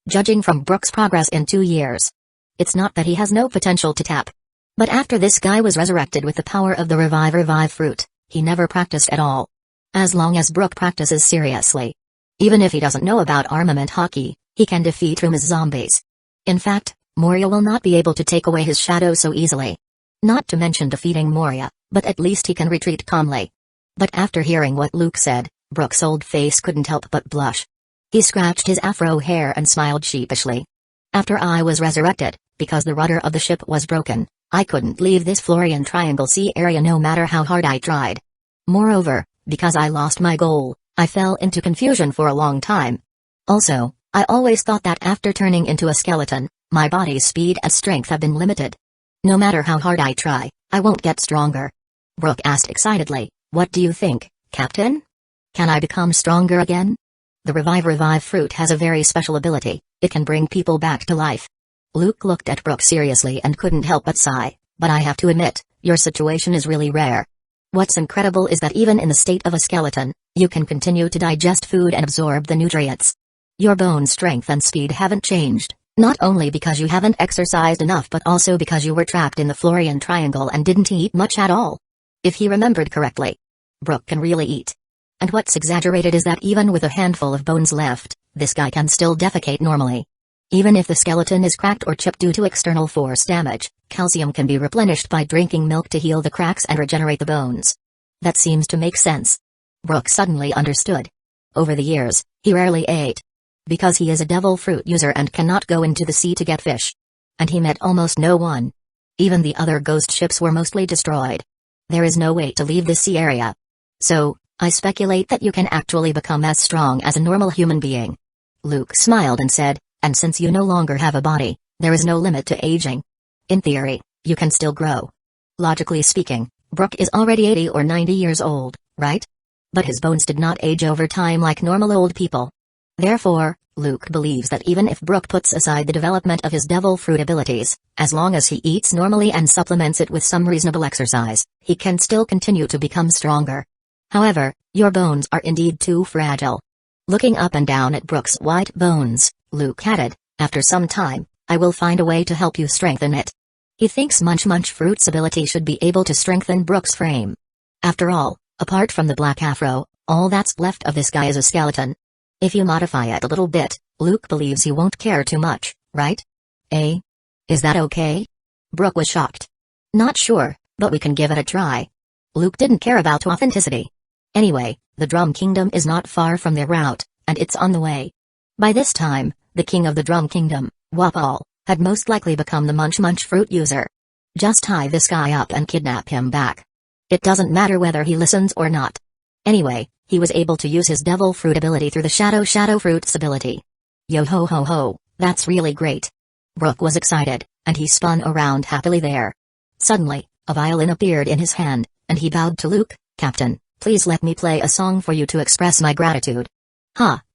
Judging from Brook's progress in 2 years. It's not that he has no potential to tap. But after this guy was resurrected with the power of the revive fruit, he never practiced at all. As long as Brook practices seriously. Even if he doesn't know about armament hockey, he can defeat Ruma's zombies. In fact, Moria will not be able to take away his shadow so easily. Not to mention defeating Moria, but at least he can retreat calmly. But after hearing what Luke said, Brook's old face couldn't help but blush. He scratched his afro hair and smiled sheepishly. After I was resurrected, because the rudder of the ship was broken, I couldn't leave this Florian Triangle Sea area no matter how hard I tried. Moreover, because I lost my goal, I fell into confusion for a long time. Also, I always thought that after turning into a skeleton, my body's speed and strength have been limited. No matter how hard I try, I won't get stronger. Brook asked excitedly, "What do you think, Captain? Can I become stronger again?" The revive fruit has a very special ability. It can bring people back to life. Luke looked at Brook seriously and couldn't help but sigh, "But I have to admit, your situation is really rare. What's incredible is that even in the state of a skeleton, you can continue to digest food and absorb the nutrients. Your bone strength and speed haven't changed, not only because you haven't exercised enough but also because you were trapped in the Florian Triangle and didn't eat much at all." If he remembered correctly, Brook can really eat. And what's exaggerated is that even with a handful of bones left, this guy can still defecate normally. Even if the skeleton is cracked or chipped due to external force damage, calcium can be replenished by drinking milk to heal the cracks and regenerate the bones. That seems to make sense. Brook suddenly understood. Over the years, he rarely ate. Because he is a devil fruit user and cannot go into the sea to get fish. And he met almost no one. Even the other ghost ships were mostly destroyed. There is no way to leave the sea area. So, I speculate that you can actually become as strong as a normal human being. Luke smiled and said, "And since you no longer have a body, there is no limit to aging. In theory, you can still grow. Logically speaking, Brook is already 80 or 90 years old, right? But his bones did not age over time like normal old people. Therefore, Luke believes that even if Brook puts aside the development of his devil fruit abilities, as long as he eats normally and supplements it with some reasonable exercise, he can still continue to become stronger. However, your bones are indeed too fragile." Looking up and down at Brook's white bones, Luke added, "After some time, I will find a way to help you strengthen it." He thinks Munch-Munch fruit's ability should be able to strengthen Brook's frame. After all, apart from the black afro, all that's left of this guy is a skeleton. If you modify it a little bit, Luke believes he won't care too much, right? Eh? Is that okay? Brook was shocked. "Not sure, but we can give it a try." Luke didn't care about authenticity. Anyway, the Drum Kingdom is not far from their route, and it's on the way. By this time, the king of the Drum Kingdom, Wapol, had most likely become the Munch-Munch fruit user. Just tie this guy up and kidnap him back. It doesn't matter whether he listens or not. Anyway, he was able to use his devil fruit ability through the shadow fruit's ability. Yo ho ho ho, that's really great. Brook was excited, and he spun around happily there. Suddenly, a violin appeared in his hand, and he bowed to Luke. "Captain, please let me play a song for you to express my gratitude."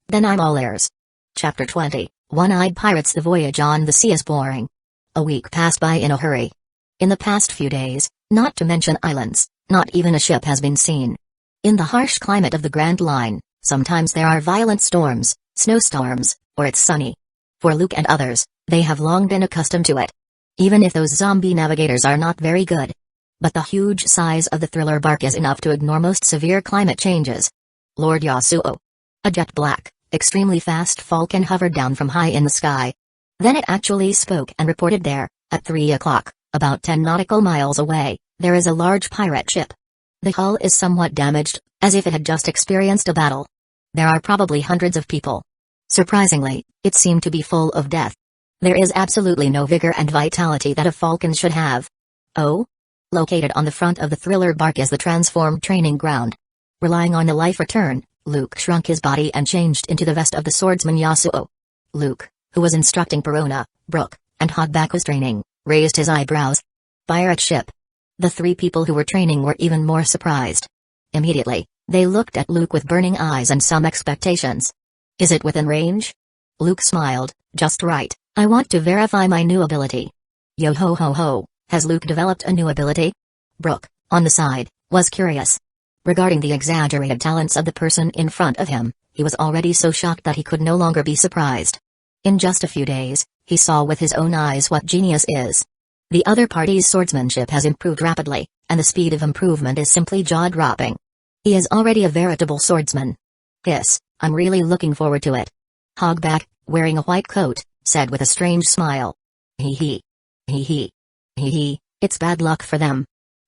Then I'm all ears. Chapter 20, One-Eyed Pirates. The voyage on the sea is boring. A week passed by in a hurry. In the past few days, not to mention islands, not even a ship has been seen. In the harsh climate of the Grand Line, sometimes there are violent storms, snowstorms, or it's sunny. For Luke and others, they have long been accustomed to it. Even if those zombie navigators are not very good. But the huge size of the thriller bark is enough to ignore most severe climate changes. Lord Yasuo. A jet black, extremely fast falcon hovered down from high in the sky. Then it actually spoke and reported there, at 3 o'clock, about 10 nautical miles away, there is a large pirate ship. The hull is somewhat damaged, as if it had just experienced a battle. There are probably hundreds of people. Surprisingly, it seemed to be full of death. There is absolutely no vigor and vitality that a falcon should have. Oh? Located on the front of the thriller bark is the transformed training ground. Relying on the life return, Luke shrunk his body and changed into the vest of the swordsman Yasuo. Luke, who was instructing Perona, Brook, and Hogbaku's training, raised his eyebrows. Pirate ship. The three people who were training were even more surprised. Immediately, they looked at Luke with burning eyes and some expectations. Is it within range? Luke smiled, just right, I want to verify my new ability. Yo ho ho ho, has Luke developed a new ability? Brook, on the side, was curious. Regarding the exaggerated talents of the person in front of him, he was already so shocked that he could no longer be surprised. In just a few days, he saw with his own eyes what genius is. The other party's swordsmanship has improved rapidly, and the speed of improvement is simply jaw-dropping. He is already a veritable swordsman. Yes, I'm really looking forward to it. Hogback, wearing a white coat, said with a strange smile. Hee hee. Hee hee. Hee hee, it's bad luck for them.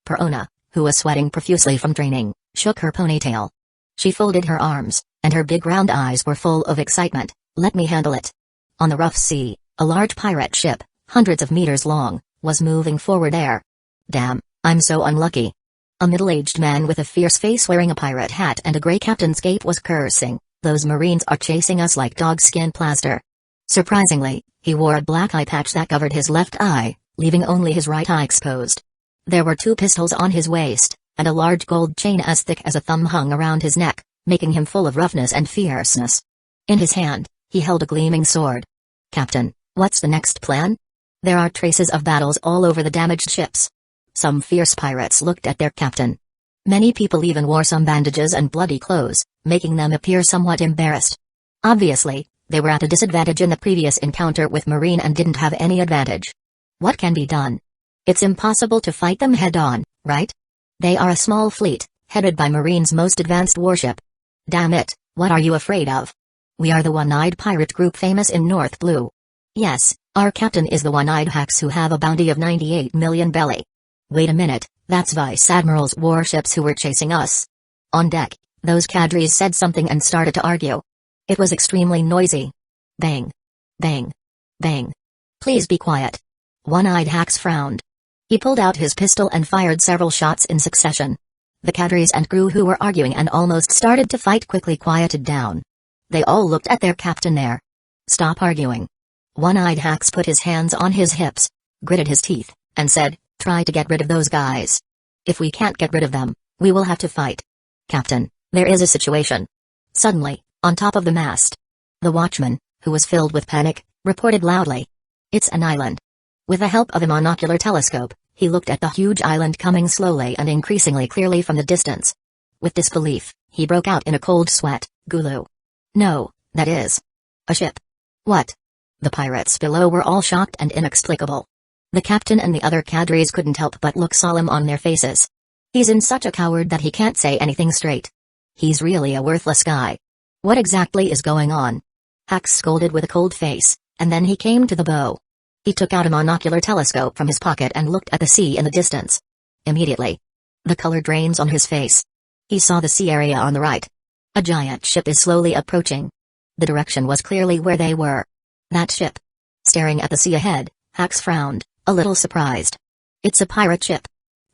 Perona, who was sweating profusely from training, shook her ponytail. She folded her arms, and her big round eyes were full of excitement. Let me handle it. On the rough sea, a large pirate ship, hundreds of meters long, was moving forward there. Damn, I'm so unlucky. A middle-aged man with a fierce face wearing a pirate hat and a gray captain's cape was cursing, those marines are chasing us like dogskin plaster. Surprisingly, he wore a black eye patch that covered his left eye, leaving only his right eye exposed. There were 2 pistols on his waist, and a large gold chain as thick as a thumb hung around his neck, making him full of roughness and fierceness. In his hand, he held a gleaming sword. Captain, what's the next plan? There are traces of battles all over the damaged ships. Some fierce pirates looked at their captain. Many people even wore some bandages and bloody clothes, making them appear somewhat embarrassed. Obviously, they were at a disadvantage in the previous encounter with Marine and didn't have any advantage. What can be done? It's impossible to fight them head-on, right? They are a small fleet, headed by Marine's most advanced warship. Damn it, what are you afraid of? We are the one-eyed pirate group famous in North Blue. Yes, our captain is the one-eyed hacks who have a bounty of 98 million belly. Wait a minute, that's Vice Admiral's warships who were chasing us. On deck, those cadres said something and started to argue. It was extremely noisy. Bang. Bang. Bang. Please be quiet. One-eyed hacks frowned. He pulled out his pistol and fired several shots in succession. The cadres and crew who were arguing and almost started to fight quickly quieted down. They all looked at their captain there. Stop arguing. One-eyed hacks put his hands on his hips, gritted his teeth, and said, try to get rid of those guys. If we can't get rid of them, we will have to fight. Captain, there is a situation. Suddenly, on top of the mast, the watchman, who was filled with panic, reported loudly. It's an island. With the help of a monocular telescope, he looked at the huge island coming slowly and increasingly clearly from the distance. With disbelief, he broke out in a cold sweat. Gulu. No, that is a ship. What? The pirates below were all shocked and inexplicable. The captain and the other cadres couldn't help but look solemn on their faces. He's in such a coward that he can't say anything straight. He's really a worthless guy. What exactly is going on? Hax scolded with a cold face, and then he came to the bow. He took out a monocular telescope from his pocket and looked at the sea in the distance. Immediately, the color drains on his face. He saw the sea area on the right. A giant ship is slowly approaching. The direction was clearly where they were. That ship. Staring at the sea ahead, Hax frowned, a little surprised. It's a pirate ship.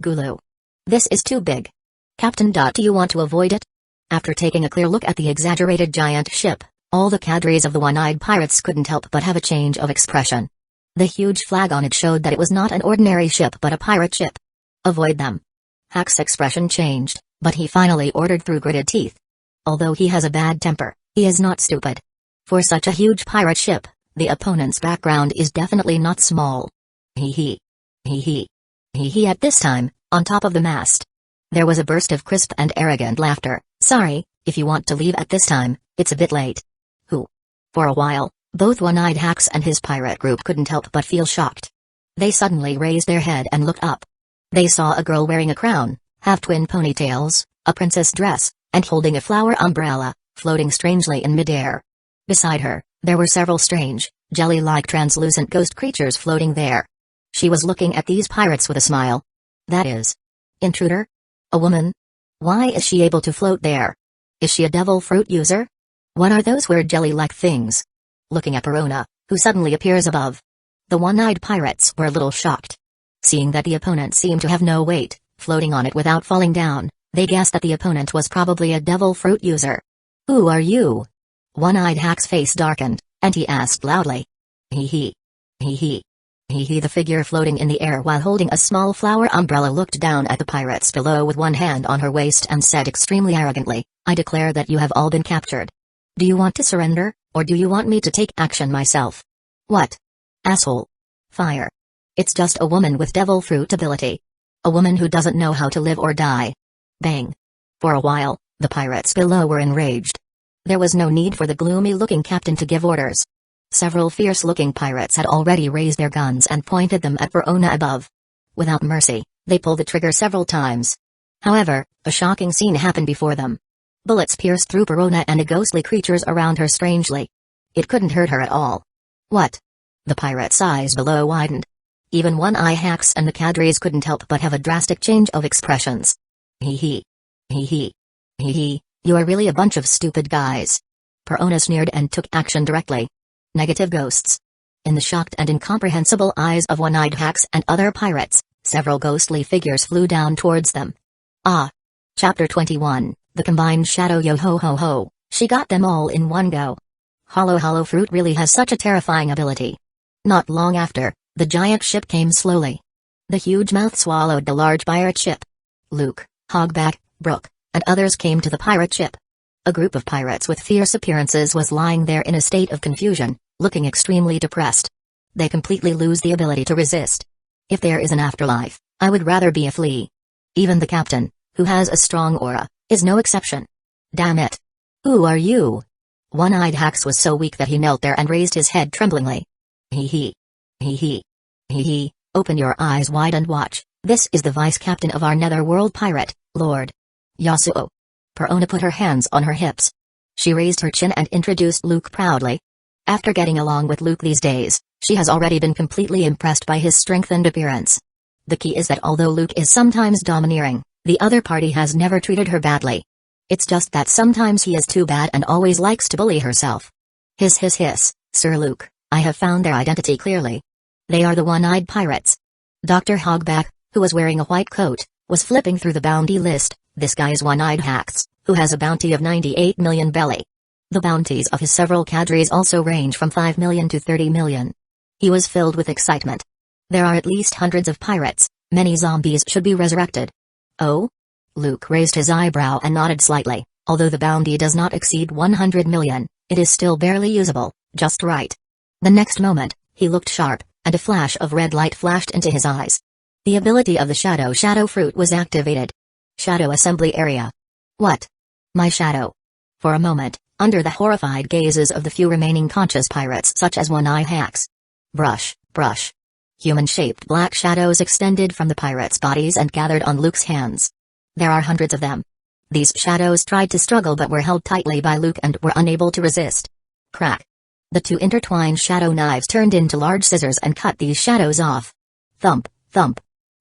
Gulu. This is too big. Captain. Do you want to avoid it? After taking a clear look at the exaggerated giant ship, all the cadres of the one-eyed pirates couldn't help but have a change of expression. The huge flag on it showed that it was not an ordinary ship but a pirate ship. Avoid them. Hax's expression changed, but he finally ordered through gritted teeth. Although he has a bad temper, he is not stupid. For such a huge pirate ship, the opponent's background is definitely not small. Hee hee. Hee hee. Hee hee. At this time, on top of the mast, there was a burst of crisp and arrogant laughter. Sorry, if you want to leave at this time, it's a bit late. Who? For a while, both One-Eyed Hacks and his pirate group couldn't help but feel shocked. They suddenly raised their head and looked up. They saw a girl wearing a crown, half-twin ponytails, a princess dress, and holding a flower umbrella, floating strangely in midair. Beside her, there were several strange, jelly-like translucent ghost creatures floating there. She was looking at these pirates with a smile. That is. Intruder? A woman? Why is she able to float there? Is she a devil fruit user? What are those weird jelly-like things? Looking at Perona, who suddenly appears above. The one-eyed pirates were a little shocked. Seeing that the opponent seemed to have no weight, floating on it without falling down, they guessed that the opponent was probably a devil fruit user. "Who are you?" One-eyed Hack's face darkened, and he asked loudly. Hee hee. Hee hee. Hee hee. The figure floating in the air while holding a small flower umbrella looked down at the pirates below with one hand on her waist and said extremely arrogantly, "I declare that you have all been captured. Do you want to surrender, or do you want me to take action myself?" "What? Asshole. Fire. It's just a woman with devil fruit ability. A woman who doesn't know how to live or die." Bang. For a while, the pirates below were enraged. There was no need for the gloomy-looking captain to give orders. Several fierce-looking pirates had already raised their guns and pointed them at Verona above. Without mercy, they pulled the trigger several times. However, a shocking scene happened before them. Bullets pierced through Verona and the ghostly creatures around her strangely. It couldn't hurt her at all. What? The pirate's eyes below widened. Even One-Eye Hacks and the cadres couldn't help but have a drastic change of expressions. Hee hee. Hee hee. Hee hee. You are really a bunch of stupid guys. Verona sneered and took action directly. Negative ghosts. In the shocked and incomprehensible eyes of One-Eyed Hacks and other pirates, several ghostly figures flew down towards them. Ah. Chapter 21, The Combined Shadow. Yo ho ho ho, she got them all in one go. Hollow Fruit really has such a terrifying ability. Not long after, the giant ship came slowly. The huge mouth swallowed the large pirate ship. Luke, Hogback, Brook, and others came to the pirate ship. A group of pirates with fierce appearances was lying there in a state of confusion, looking extremely depressed. They completely lose the ability to resist. If there is an afterlife, I would rather be a flea. Even the captain, who has a strong aura, is no exception. Damn it. Who are you? One-Eyed Hacks was so weak that he knelt there and raised his head tremblingly. Hee hee. Hee hee. Hee hee. Open your eyes wide and watch. This is the vice-captain of our netherworld pirate, Lord Yasuo. Verona put her hands on her hips. She raised her chin and introduced Luke proudly. After getting along with Luke these days, she has already been completely impressed by his strength and appearance. The key is that although Luke is sometimes domineering, the other party has never treated her badly. It's just that sometimes he is too bad and always likes to bully herself. Hiss, Sir Luke, I have found their identity clearly. They are the one-eyed pirates. Dr. Hogback, who was wearing a white coat, was flipping through the bounty list. This guy is One-Eyed Hacks, who has a bounty of 98 million belly. The bounties of his several cadres also range from 5 million to 30 million. He was filled with excitement. There are at least hundreds of pirates, many zombies should be resurrected. Oh? Luke raised his eyebrow and nodded slightly. Although the bounty does not exceed 100 million, it is still barely usable, just right. The next moment, he looked sharp, and a flash of red light flashed into his eyes. The ability of the Shadow Fruit was activated. Shadow Assembly Area. What? My shadow. For a moment, under the horrified gazes of the few remaining conscious pirates such as One-Eye Hacks. Brush. Human-shaped black shadows extended from the pirates' bodies and gathered on Luke's hands. There are hundreds of them. These shadows tried to struggle but were held tightly by Luke and were unable to resist. Crack. The two intertwined shadow knives turned into large scissors and cut these shadows off. Thump.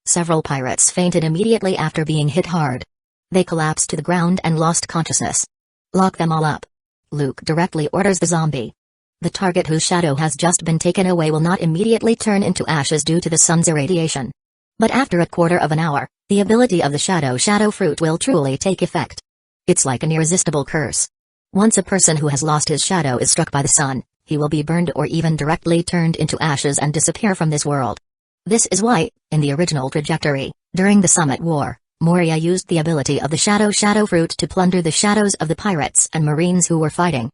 Several pirates fainted immediately after being hit hard. They collapsed to the ground and lost consciousness. Lock them all up. Luke directly orders the zombie. The target whose shadow has just been taken away will not immediately turn into ashes due to the sun's irradiation. But after a quarter of an hour, the ability of the Shadow Fruit will truly take effect. It's like an irresistible curse. Once a person who has lost his shadow is struck by the sun, he will be burned or even directly turned into ashes and disappear from this world. This is why, in the original trajectory, during the Summit War, Moria used the ability of the Shadow Fruit to plunder the shadows of the pirates and marines who were fighting.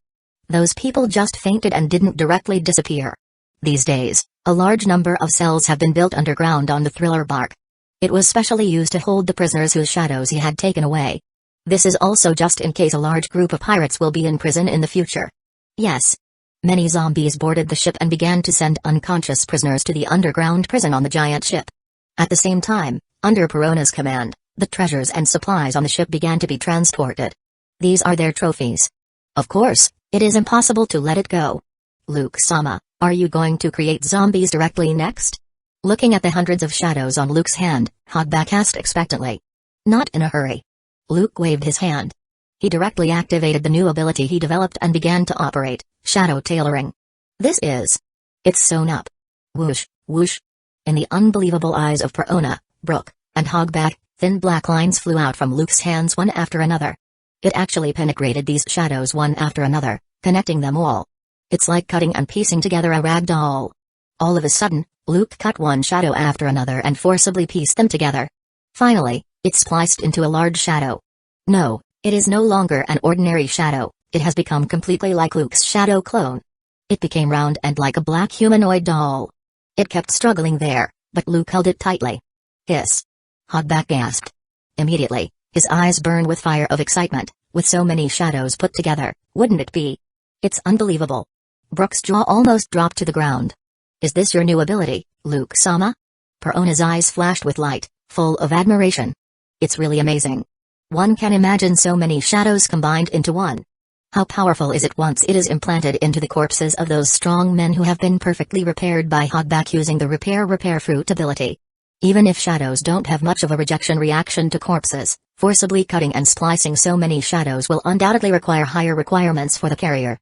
Those people just fainted and didn't directly disappear. These days, a large number of cells have been built underground on the Thriller bark. It was specially used to hold the prisoners whose shadows he had taken away. This is also just in case a large group of pirates will be in prison in the future. Yes. Many zombies boarded the ship and began to send unconscious prisoners to the underground prison on the giant ship. At the same time, under Verona's command, the treasures and supplies on the ship began to be transported. These are their trophies. Of course, it is impossible to let it go. Luke-sama, are you going to create zombies directly next? Looking at the hundreds of shadows on Luke's hand, Hogback asked expectantly. Not in a hurry. Luke waved his hand. He directly activated the new ability he developed and began to operate, shadow tailoring. This is It's sewn up. Whoosh, whoosh. In the unbelievable eyes of Perona, Brook, and Hogback, thin black lines flew out from Luke's hands one after another. It actually penetrated these shadows one after another, connecting them all. It's like cutting and piecing together a rag doll. All of a sudden, Luke cut one shadow after another and forcibly pieced them together. Finally, it spliced into a large shadow. No, it is no longer an ordinary shadow, it has become completely like Luke's shadow clone. It became round and like a black humanoid doll. It kept struggling there, but Luke held it tightly. Hiss. Hogback gasped. Immediately, his eyes burned with fire of excitement. With so many shadows put together, wouldn't it be? It's unbelievable. Brook's jaw almost dropped to the ground. Is this your new ability, Luke-sama? Perona's eyes flashed with light, full of admiration. It's really amazing. One can imagine so many shadows combined into one. How powerful is it once it is implanted into the corpses of those strong men who have been perfectly repaired by Hogback using the repair fruit ability. Even if shadows don't have much of a rejection reaction to corpses, forcibly cutting and splicing so many shadows will undoubtedly require higher requirements for the carrier.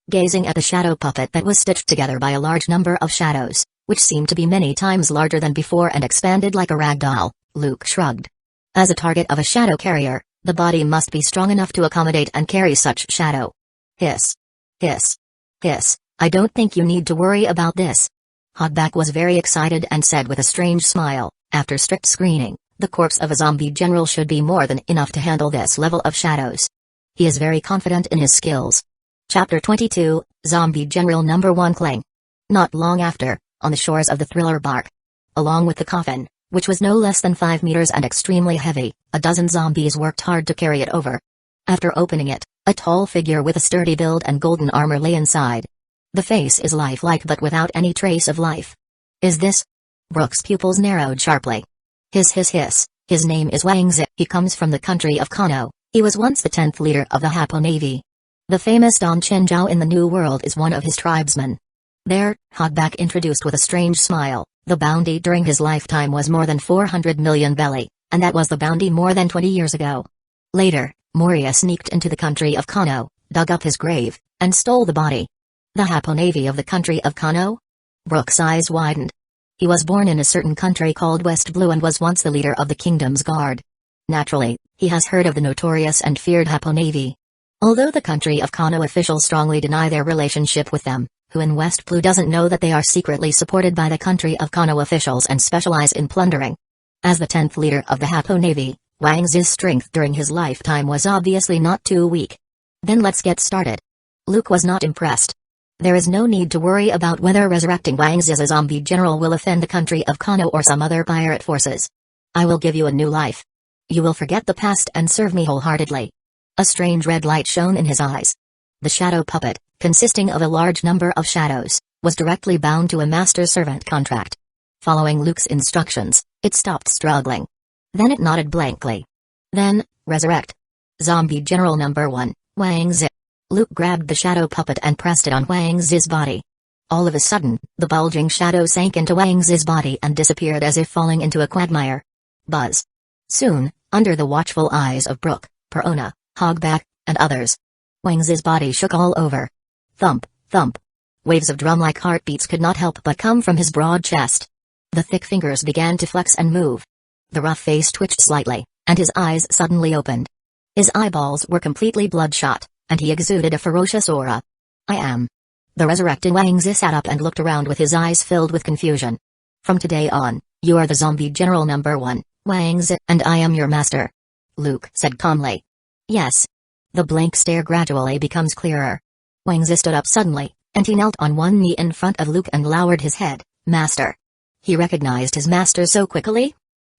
Gazing at the shadow puppet that was stitched together by a large number of shadows, which seemed to be many times larger than before and expanded like a rag doll, Luke shrugged. As a target of a shadow carrier, the body must be strong enough to accommodate and carry such shadow. Hiss. Hiss. Hiss. I don't think you need to worry about this. Hogback was very excited and said with a strange smile, after strict screening, the corpse of a zombie general should be more than enough to handle this level of shadows. He is very confident in his skills. Chapter 22, Zombie General No. 1 Cling. Not long after, on the shores of the Thriller Bark. Along with the coffin, which was no less than 5 meters and extremely heavy, a dozen zombies worked hard to carry it over. After opening it, a tall figure with a sturdy build and golden armor lay inside. The face is lifelike but without any trace of life. Is this? Brook's pupils narrowed sharply. Hiss hiss hiss, his name is Wangz. He comes from the country of Kano. He was once the 10th leader of the Happo Navy. The famous Don Chenjiao in the New World is one of his tribesmen. There, Hogback introduced with a strange smile, the bounty during his lifetime was more than 400 million belly, and that was the bounty more than 20 years ago. Later, Moria sneaked into the country of Kano, dug up his grave, and stole the body. The Happo Navy of the country of Kano? Brook's eyes widened. He was born in a certain country called West Blue and was once the leader of the kingdom's guard. Naturally, he has heard of the notorious and feared Happo Navy. Although the country of Kano officials strongly deny their relationship with them, who in West Blue doesn't know that they are secretly supported by the country of Kano officials and specialize in plundering. As the 10th leader of the Happo Navy, Wangz's strength during his lifetime was obviously not too weak. Then let's get started. Luke was not impressed. There is no need to worry about whether Resurrecting Wangz as a zombie general will offend the country of Kano or some other pirate forces. I will give you a new life. You will forget the past and serve me wholeheartedly. A strange red light shone in his eyes. The shadow puppet, consisting of a large number of shadows, was directly bound to a master-servant contract. Following Luke's instructions, it stopped struggling. Then it nodded blankly. Then, resurrect. Zombie General No. 1, Wangz. Luke grabbed the shadow puppet and pressed it on Wangz's body. All of a sudden, the bulging shadow sank into Wangz's body and disappeared as if falling into a quagmire. Buzz. Soon, under the watchful eyes of Brook, Perona, Hogback, and others, Wangz's body shook all over. Thump, thump. Waves of drum-like heartbeats could not help but come from his broad chest. The thick fingers began to flex and move. The rough face twitched slightly, and his eyes suddenly opened. His eyeballs were completely bloodshot, and he exuded a ferocious aura. I am. The resurrected Wangz sat up and looked around with his eyes filled with confusion. From today on, you are the Zombie General No. 1, Wangz, and I am your master. Luke said calmly. Yes. The blank stare gradually becomes clearer. Wangz stood up suddenly, and he knelt on one knee in front of Luke and lowered his head. Master. He recognized his master so quickly?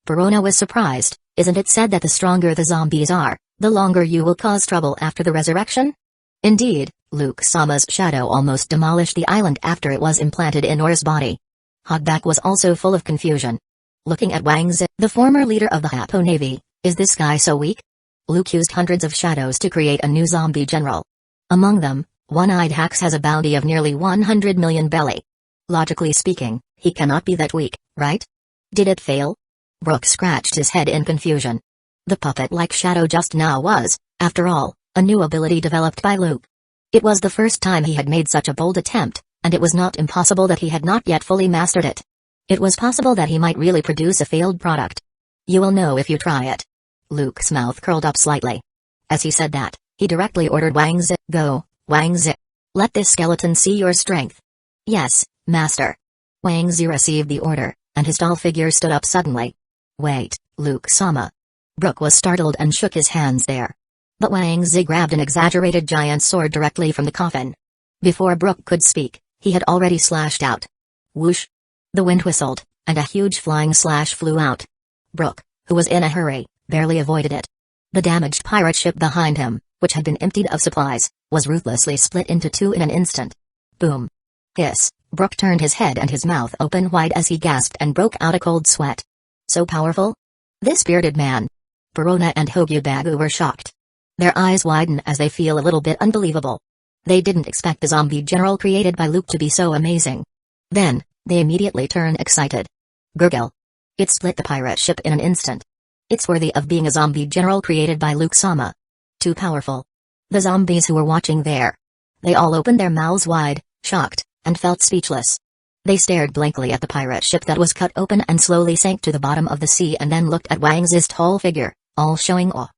Perona was surprised. Isn't it said that the stronger the zombies are, the longer you will cause trouble after the resurrection? Indeed, Luke-sama's shadow almost demolished the island after it was implanted in Ora's body. Hogback was also full of confusion. Looking at Wangz, the former leader of the Happo Navy, is this guy so weak? Luke used hundreds of shadows to create a new zombie general. Among them, One-Eyed Hax has a bounty of nearly 100 million belly. Logically speaking, he cannot be that weak, right? Did it fail? Brook scratched his head in confusion. The puppet-like shadow just now was, after all, a new ability developed by Luke. It was the first time he had made such a bold attempt, And it was not impossible that he had not yet fully mastered it. It was possible that he might really produce a failed product. You will know if you try it. Luke's mouth curled up slightly. As he said that, he directly ordered Wangz, go, Wangz. Let this skeleton see your strength. Yes, master. Wangz received the order, and his tall figure stood up suddenly. Wait, Luke-sama. Brook was startled and shook his hands there. But Wangz grabbed an exaggerated giant sword directly from the coffin. Before Brook could speak, he had already slashed out. Whoosh! The wind whistled, and a huge flying slash flew out. Brook, who was in a hurry, barely avoided it. The damaged pirate ship behind him, which had been emptied of supplies, was ruthlessly split into two in an instant. Boom! Hiss! Brook turned his head and his mouth open wide as he gasped and broke out a cold sweat. So powerful? This bearded man. Perona and Hyuga were shocked. Their eyes widen as they feel a little bit unbelievable. They didn't expect the zombie general created by Luke to be so amazing. Then, they immediately turn excited. Gurgle. It split the pirate ship in an instant. It's worthy of being a zombie general created by Luke-sama. Too powerful. The zombies who were watching there. They all opened their mouths wide, shocked, and felt speechless. They stared blankly at the pirate ship that was cut open and slowly sank to the bottom of the sea and then looked at Wangz's tall figure, all showing awe.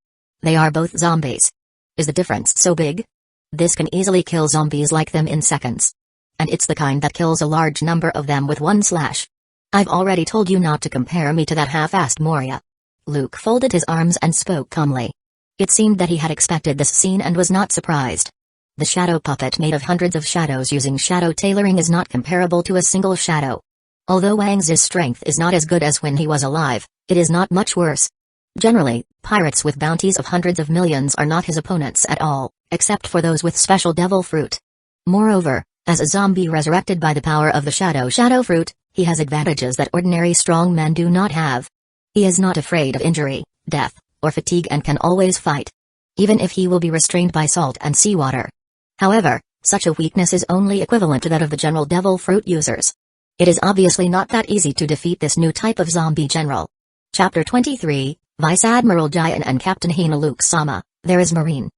They are both zombies. Is the difference so big? This can easily kill zombies like them in seconds. And it's the kind that kills a large number of them with one slash. I've already told you not to compare me to that half-assed Moria. Luke folded his arms and spoke calmly. It seemed that he had expected this scene and was not surprised. The shadow puppet made of hundreds of shadows using shadow tailoring is not comparable to a single shadow. Although Wangz's strength is not as good as when he was alive, it is not much worse. Generally, pirates with bounties of hundreds of millions are not his opponents at all, except for those with special devil fruit. Moreover, as a zombie resurrected by the power of the shadow fruit, he has advantages that ordinary strong men do not have. He is not afraid of injury, death, or fatigue and can always fight. Even if he will be restrained by salt and seawater. However, such a weakness is only equivalent to that of the general devil fruit users. It is obviously not that easy to defeat this new type of zombie general. Chapter 23, Vice Admiral Jian and Captain Hina Luke-sama, there is Marine.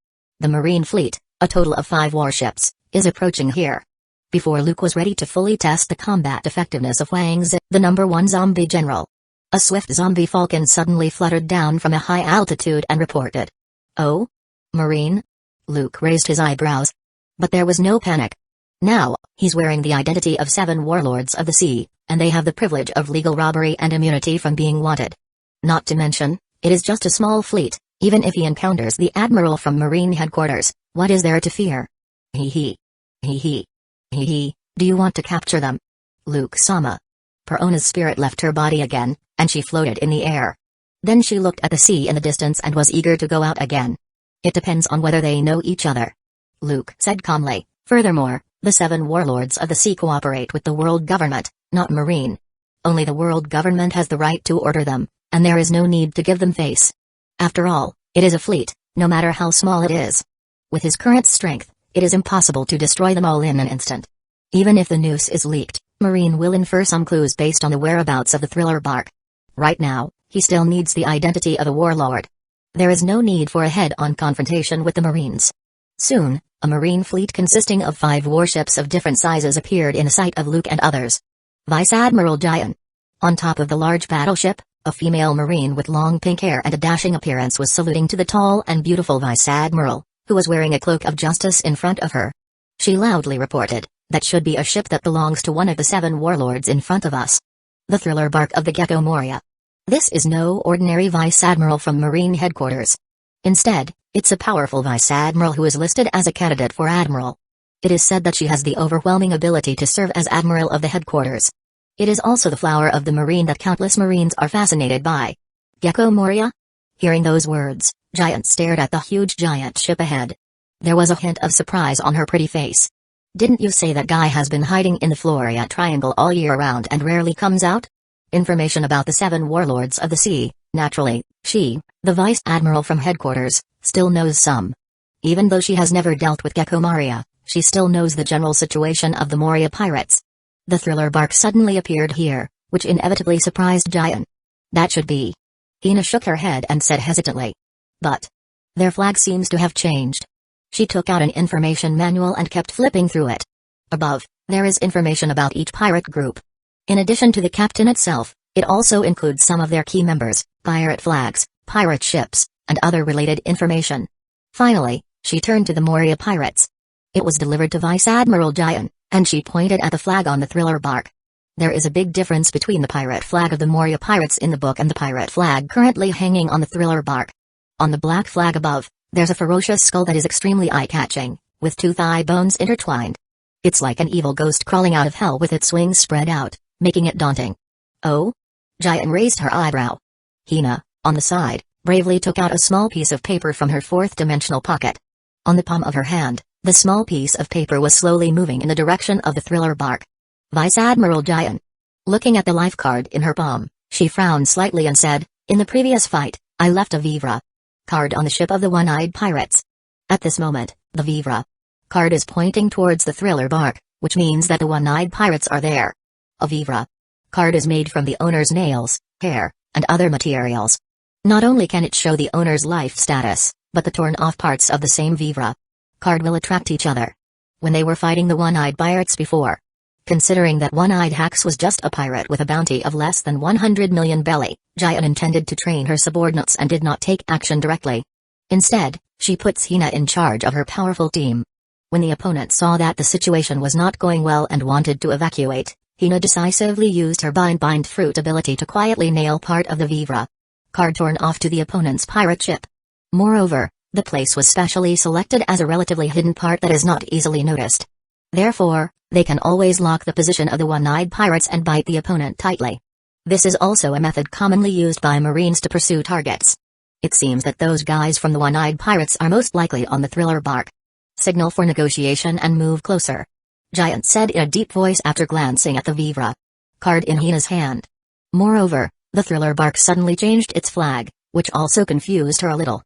The Marine fleet, a total of 5 warships, is approaching here. Before Luke was ready to fully test the combat effectiveness of Wangz, the number 1 zombie general. A swift zombie falcon suddenly fluttered down from a high altitude and reported. Oh? Marine? Luke raised his eyebrows. But there was no panic. Now, he's wearing the identity of 7 warlords of the sea, and they have the privilege of legal robbery and immunity from being wanted. Not to mention, it is just a small fleet, even if he encounters the admiral from Marine headquarters, what is there to fear? Hee hee. Hee hee. Hee hee, do you want to capture them? Luke-sama. Perona's spirit left her body again, and she floated in the air. Then she looked at the sea in the distance and was eager to go out again. It depends on whether they know each other. Luke said calmly, furthermore, the 7 warlords of the sea cooperate with the world government, not Marine. Only the world government has the right to order them, and there is no need to give them face. After all, it is a fleet, no matter how small it is. With his current strength, it is impossible to destroy them all in an instant. Even if the news is leaked, Marine will infer some clues based on the whereabouts of the thriller bark. Right now, he still needs the identity of a warlord. There is no need for a head-on confrontation with the Marines. Soon, a Marine fleet consisting of 5 warships of different sizes appeared in sight of Luke and others. Vice Admiral Jian. On top of the large battleship, a female Marine with long pink hair and a dashing appearance was saluting to the tall and beautiful Vice Admiral, who was wearing a cloak of justice in front of her. She loudly reported, that should be a ship that belongs to one of the 7 warlords in front of us. The thriller bark of the Gecko Moria. This is no ordinary Vice Admiral from Marine headquarters. Instead, it's a powerful Vice Admiral who is listed as a candidate for Admiral. It is said that she has the overwhelming ability to serve as Admiral of the headquarters. It is also the flower of the Marine that countless Marines are fascinated by. Gecko Moria? Hearing those words, Giant stared at the huge giant ship ahead. There was a hint of surprise on her pretty face. Didn't you say that guy has been hiding in the Floria Triangle all year round and rarely comes out? Information about the 7 warlords of the sea, naturally, she, the Vice Admiral from headquarters, still knows some. Even though she has never dealt with Gecko Moria, she still knows the general situation of the Moria pirates. The thriller bark suddenly appeared here, which inevitably surprised Jian. That should be. Hina shook her head and said hesitantly. But their flag seems to have changed. She took out an information manual and kept flipping through it. Above, There is information about each pirate group. In addition to the captain itself, it also includes some of their key members, pirate flags, pirate ships, and other related information. Finally, she turned to the Moria pirates. It was delivered to Vice Admiral Jian, and she pointed at the flag on the thriller bark. There is a big difference between the pirate flag of the Moria pirates in the book and the pirate flag currently hanging on the thriller bark. On the black flag above, there's a ferocious skull that is extremely eye-catching, with two thigh bones intertwined. It's like an evil ghost crawling out of hell with its wings spread out, making it daunting. Oh? Jian raised her eyebrow. Hina, on the side, bravely took out a small piece of paper from her fourth-dimensional pocket. On the palm of her hand, the small piece of paper was slowly moving in the direction of the thriller bark. Vice Admiral Jian. Looking at the life card in her palm, she frowned slightly and said, "In the previous fight, I left a Vivra card on the ship of the One-Eyed Pirates. At this moment, the Vivra card is pointing towards the thriller bark, which means that the One-Eyed Pirates are there. A Vivra card is made from the owner's nails, hair, and other materials. Not only can it show the owner's life status, but the torn-off parts of the same Vivra card will attract each other. When they were fighting the One-Eyed Pirates before, considering that One-Eyed Hax was just a pirate with a bounty of less than 100 million belly, Jian intended to train her subordinates and did not take action directly. Instead, she puts Hina in charge of her powerful team. When the opponent saw that the situation was not going well and wanted to evacuate, Hina decisively used her bind fruit ability to quietly nail part of the Vivra card torn off to the opponent's pirate ship. Moreover, the place was specially selected as a relatively hidden part that is not easily noticed. Therefore, they can always lock the position of the One-Eyed Pirates and bite the opponent tightly. This is also a method commonly used by Marines to pursue targets. It seems that those guys from the One-Eyed Pirates are most likely on the thriller bark. Signal for negotiation and move closer, Jian said in a deep voice after glancing at the Vivra card in Hina's hand. Moreover, the thriller bark suddenly changed its flag, which also confused her a little.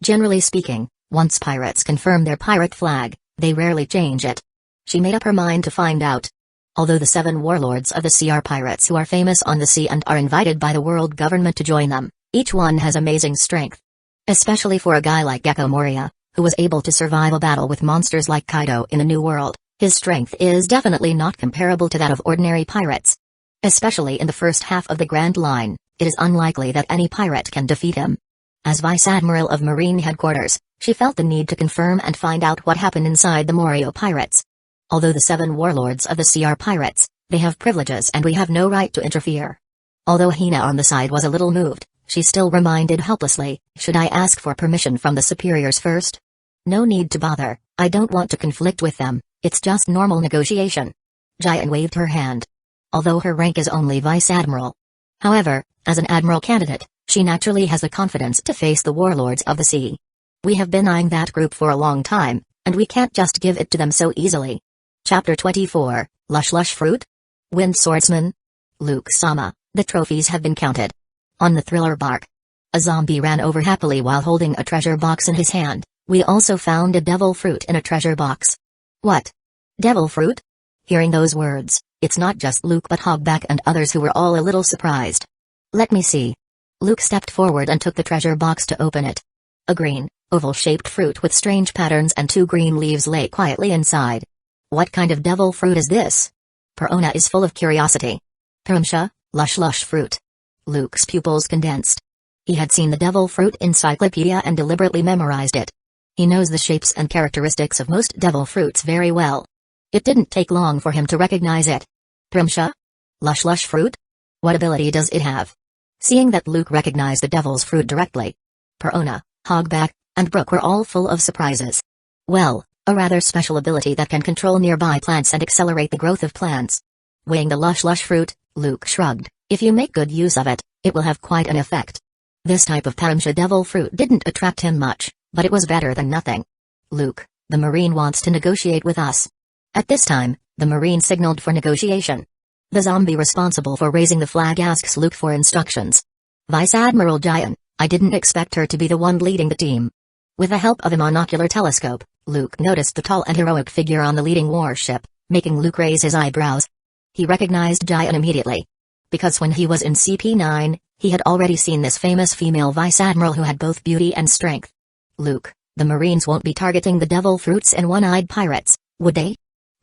Generally speaking, once pirates confirm their pirate flag, they rarely change it. She made up her mind to find out. Although the 7 warlords of the sea are pirates who are famous on the sea and are invited by the world government to join them, each one has amazing strength. Especially for a guy like Gecko Moria, who was able to survive a battle with monsters like Kaido in the New World, his strength is definitely not comparable to that of ordinary pirates. Especially in the first half of the Grand Line, it is unlikely that any pirate can defeat him. As Vice Admiral of Marine Headquarters, she felt the need to confirm and find out what happened inside the Moria pirates. Although the 7 warlords of the sea are pirates, they have privileges and we have no right to interfere. Although Hina on the side was a little moved, she still reminded helplessly, "Should I ask for permission from the superiors first?" "No need to bother, I don't want to conflict with them, it's just normal negotiation." Jian waved her hand. Although her rank is only Vice Admiral. However, as an Admiral candidate, she naturally has the confidence to face the warlords of the sea. We have been eyeing that group for a long time, and we can't just give it to them so easily. Chapter 24, Lush-Lush Fruit? Wind Swordsman? Luke-sama, the trophies have been counted. On the thriller bark, a zombie ran over happily while holding a treasure box in his hand. We also found a devil fruit in a treasure box. What? Devil fruit? Hearing those words, it's not just Luke but Hogback and others who were all a little surprised. Let me see. Luke stepped forward and took the treasure box to open it. A green, oval-shaped fruit with strange patterns and 2 green leaves lay quietly inside. What kind of devil fruit is this? Perona is full of curiosity. Perumsha, Lush-Lush fruit. Luke's pupils condensed. He had seen the devil fruit encyclopedia and deliberately memorized it. He knows the shapes and characteristics of most devil fruits very well. It didn't take long for him to recognize it. Perumsha? Lush-Lush fruit? What ability does it have? Seeing that Luke recognized the devil's fruit directly, Perona, Hogback, and Brook were all full of surprises. Well, a rather special ability that can control nearby plants and accelerate the growth of plants. Weighing the Lush-Lush fruit, Luke shrugged. If you make good use of it, it will have quite an effect. This type of Perumsha devil fruit didn't attract him much, but it was better than nothing. Luke, the Marine wants to negotiate with us. At this time, the Marine signaled for negotiation. The zombie responsible for raising the flag asks Luke for instructions. Vice Admiral Jian, I didn't expect her to be the one leading the team. With the help of a monocular telescope, Luke noticed the tall and heroic figure on the leading warship, making Luke raise his eyebrows. He recognized Jian immediately. Because when he was in CP9, he had already seen this famous female Vice Admiral who had both beauty and strength. Luke, the Marines won't be targeting the devil fruits and one-eyed pirates, would they?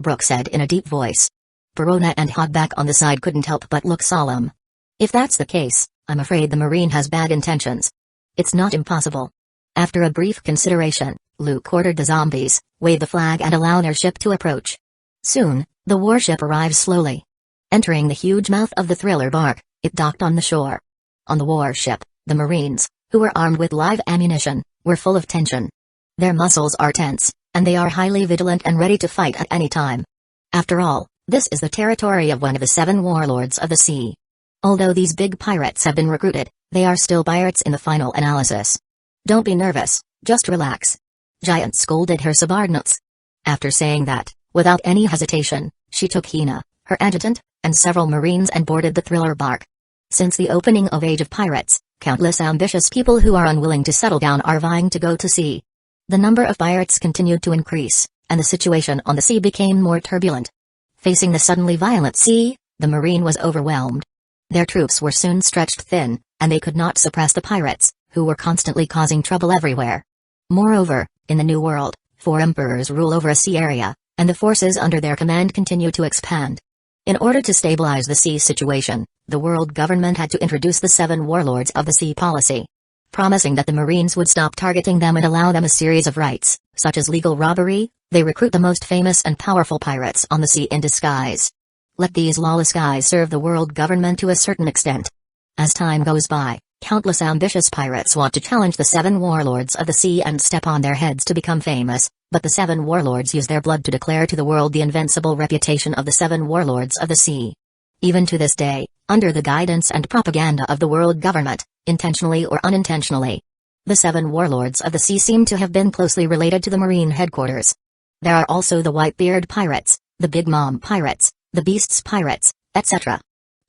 Brook said in a deep voice. Perona and Hogback on the side couldn't help but look solemn. If that's the case, I'm afraid the Marine has bad intentions. It's not impossible. After a brief consideration, Luke ordered the zombies, wave the flag and allow their ship to approach. Soon, the warship arrived slowly. Entering the huge mouth of the thriller bark, it docked on the shore. On the warship, the Marines, who were armed with live ammunition, were full of tension. Their muscles are tense, and they are highly vigilant and ready to fight at any time. After all, this is the territory of one of the 7 warlords of the sea. Although these big pirates have been recruited, they are still pirates in the final analysis. Don't be nervous, just relax. Giant scolded her subordinates. After saying that, without any hesitation, she took Hina, her adjutant, and several Marines and boarded the thriller bark. Since the opening of Age of Pirates, countless ambitious people who are unwilling to settle down are vying to go to sea. The number of pirates continued to increase, and the situation on the sea became more turbulent. Facing the suddenly violent sea, the Marine was overwhelmed. Their troops were soon stretched thin, and they could not suppress the pirates, who were constantly causing trouble everywhere. Moreover, in the New World, 4 emperors rule over a sea area, and the forces under their command continue to expand. In order to stabilize the sea situation, the world government had to introduce the 7 warlords of the sea policy. Promising that the Marines would stop targeting them and allow them a series of rights, such as legal robbery, they recruit the most famous and powerful pirates on the sea in disguise. Let these lawless guys serve the world government to a certain extent. As time goes by, countless ambitious pirates want to challenge the 7 warlords of the sea and step on their heads to become famous, but the 7 warlords use their blood to declare to the world the invincible reputation of the 7 warlords of the sea. Even to this day, under the guidance and propaganda of the world government, intentionally or unintentionally, the 7 warlords of the sea seem to have been closely related to the Marine headquarters. There are also the Whitebeard pirates, the Big Mom pirates, the Beasts pirates, etc.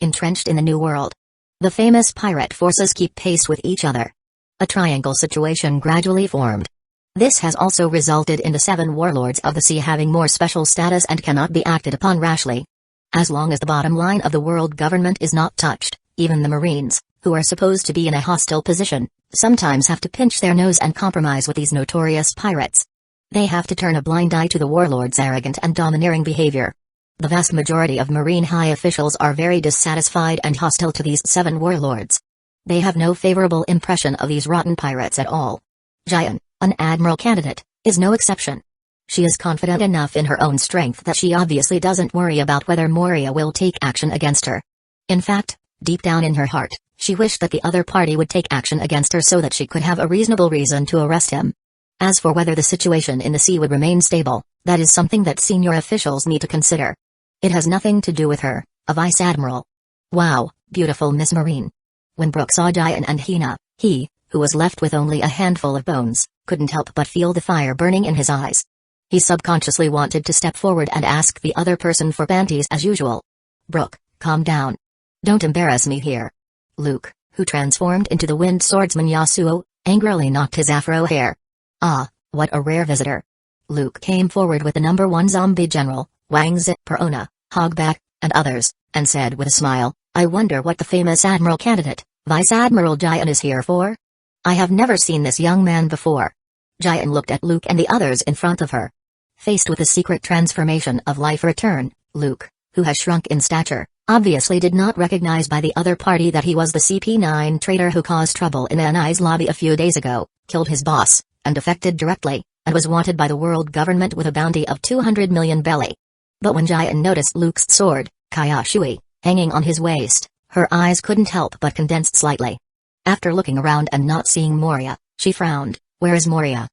Entrenched in the New World, the famous pirate forces keep pace with each other. A triangle situation gradually formed. This has also resulted in the 7 warlords of the sea having more special status and cannot be acted upon rashly. As long as the bottom line of the world government is not touched, even the Marines, who are supposed to be in a hostile position, sometimes have to pinch their nose and compromise with these notorious pirates. They have to turn a blind eye to the warlords' arrogant and domineering behavior. The vast majority of Marine high officials are very dissatisfied and hostile to these 7 warlords. They have no favorable impression of these rotten pirates at all. Jian, an admiral candidate, is no exception. She is confident enough in her own strength that she obviously doesn't worry about whether Moria will take action against her. In fact, deep down in her heart, she wished that the other party would take action against her so that she could have a reasonable reason to arrest him. As for whether the situation in the sea would remain stable, that is something that senior officials need to consider. It has nothing to do with her, a vice admiral. Wow, beautiful Miss Marine. When Brook saw Jian and Hina, he, who was left with only a handful of bones, couldn't help but feel the fire burning in his eyes. He subconsciously wanted to step forward and ask the other person for panties as usual. Brook, calm down. Don't embarrass me here. Luke, who transformed into the wind swordsman Yasuo, angrily knocked his afro hair. Ah, what a rare visitor. Luke came forward with the number 1 zombie general, Wangz, Perona, Hogback, and others, and said with a smile, I wonder what the famous admiral candidate, Vice Admiral Jian is here for? I have never seen this young man before. Jian looked at Luke and the others in front of her. Faced with the secret transformation of life return, Luke, who has shrunk in stature, obviously did not recognize by the other party that he was the CP9 traitor who caused trouble in Anai's lobby a few days ago, killed his boss, and defected directly, and was wanted by the world government with a bounty of 200 million belly. But when Jian noticed Luke's sword, Kayashui, hanging on his waist, her eyes couldn't help but condensed slightly. After looking around and not seeing Moria, she frowned. Where is Moria?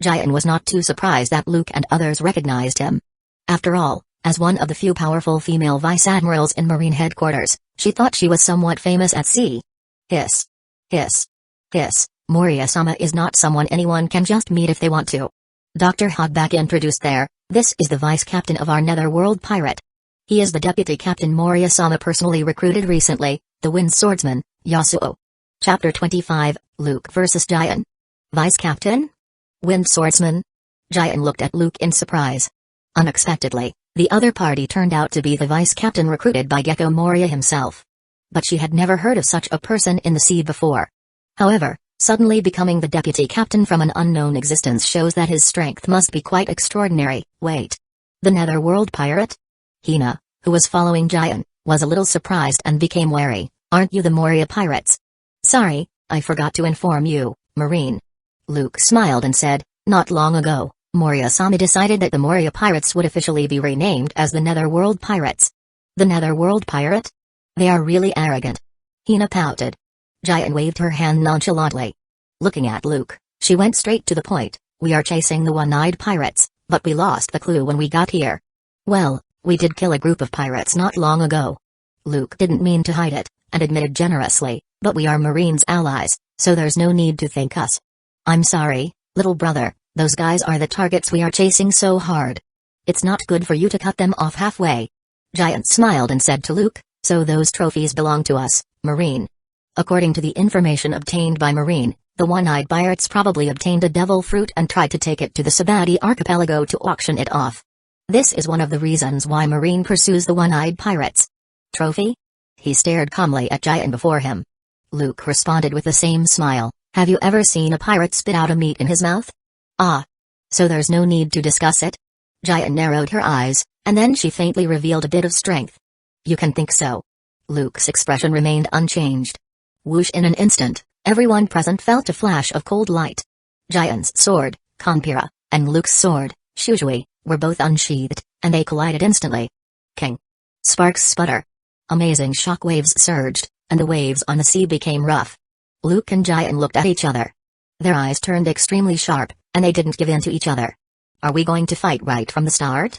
Jian was not too surprised that Luke and others recognized him. After all, as one of the few powerful female vice admirals in Marine headquarters, she thought she was somewhat famous at sea. Hiss. Hiss. Hiss. Moria-sama is not someone anyone can just meet if they want to. Dr. Hogback introduced there, this is the vice captain of our netherworld pirate. He is the deputy captain Moria-sama personally recruited recently, the wind swordsman, Yasuo. Chapter 25, Luke vs. Jian. Vice captain? Wind swordsman? Jian looked at Luke in surprise. Unexpectedly, the other party turned out to be the vice captain recruited by Gecko Moria himself. But she had never heard of such a person in the sea before. However, suddenly becoming the deputy captain from an unknown existence shows that his strength must be quite extraordinary. Wait. The Netherworld pirate? Hina, who was following Giant, was a little surprised and became wary. Aren't you the Moria pirates? Sorry, I forgot to inform you, Marine. Luke smiled and said, not long ago, Moria-sama decided that the Moria pirates would officially be renamed as the Netherworld pirates. The Netherworld pirate? They are really arrogant. Hina pouted. Giant waved her hand nonchalantly. Looking at Luke, she went straight to the point. We are chasing the one-eyed pirates, but we lost the clue when we got here. Well, we did kill a group of pirates not long ago. Luke didn't mean to hide it, and admitted generously, but we are Marines' allies, so there's no need to thank us. I'm sorry, little brother, those guys are the targets we are chasing so hard. It's not good for you to cut them off halfway. Giant smiled and said to Luke, so those trophies belong to us, Marine. According to the information obtained by Marine, the one-eyed pirates probably obtained a devil fruit and tried to take it to the Sabati archipelago to auction it off. This is one of the reasons why Marine pursues the one-eyed pirates. Trophy? He stared calmly at Giant before him. Luke responded with the same smile. Have you ever seen a pirate spit out a meat in his mouth? Ah. So there's no need to discuss it? Giant narrowed her eyes, and then she faintly revealed a bit of strength. You can think so. Luke's expression remained unchanged. Whoosh, in an instant, everyone present felt a flash of cold light. Giant's sword, Konpira, and Luke's sword, Shushui, were both unsheathed, and they collided instantly. King. Sparks sputter. Amazing shockwaves surged, and the waves on the sea became rough. Luke and Giant looked at each other. Their eyes turned extremely sharp, and they didn't give in to each other. Are we going to fight right from the start?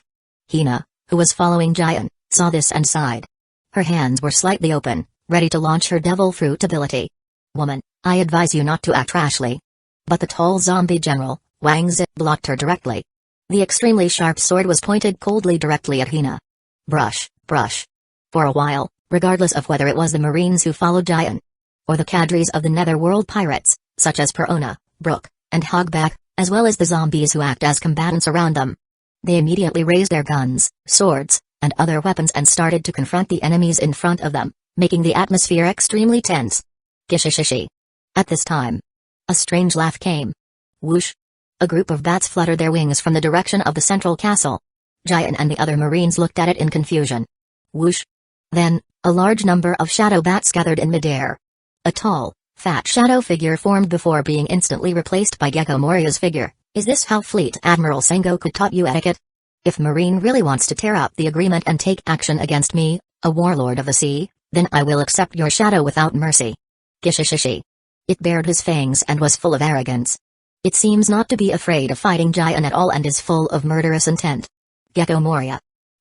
Hina, who was following Giant, saw this and sighed. Her hands were slightly open, ready to launch her devil fruit ability. Woman, I advise you not to act rashly. But the tall zombie general, Wangz, blocked her directly. The extremely sharp sword was pointed coldly directly at Hina. Brush, brush. For a while, regardless of whether it was the Marines who followed Giant, or the cadres of the Netherworld pirates, such as Perona, Brook, and Hogback, as well as the zombies who act as combatants around them. They immediately raised their guns, swords, and other weapons and started to confront the enemies in front of them, making the atmosphere extremely tense. Gishishishi. At this time, a strange laugh came. Whoosh. A group of bats fluttered their wings from the direction of the central castle. Giant and the other Marines looked at it in confusion. Whoosh. Then, a large number of shadow bats gathered in midair. A tall, fat shadow figure formed before being instantly replaced by Gecko Moria's figure. Is this how Fleet Admiral Sengoku taught you etiquette? If Marine really wants to tear up the agreement and take action against me, a warlord of the sea, then I will accept your shadow without mercy. Gishishishi. It bared his fangs and was full of arrogance. It seems not to be afraid of fighting Giant at all and is full of murderous intent. Gecko Moria.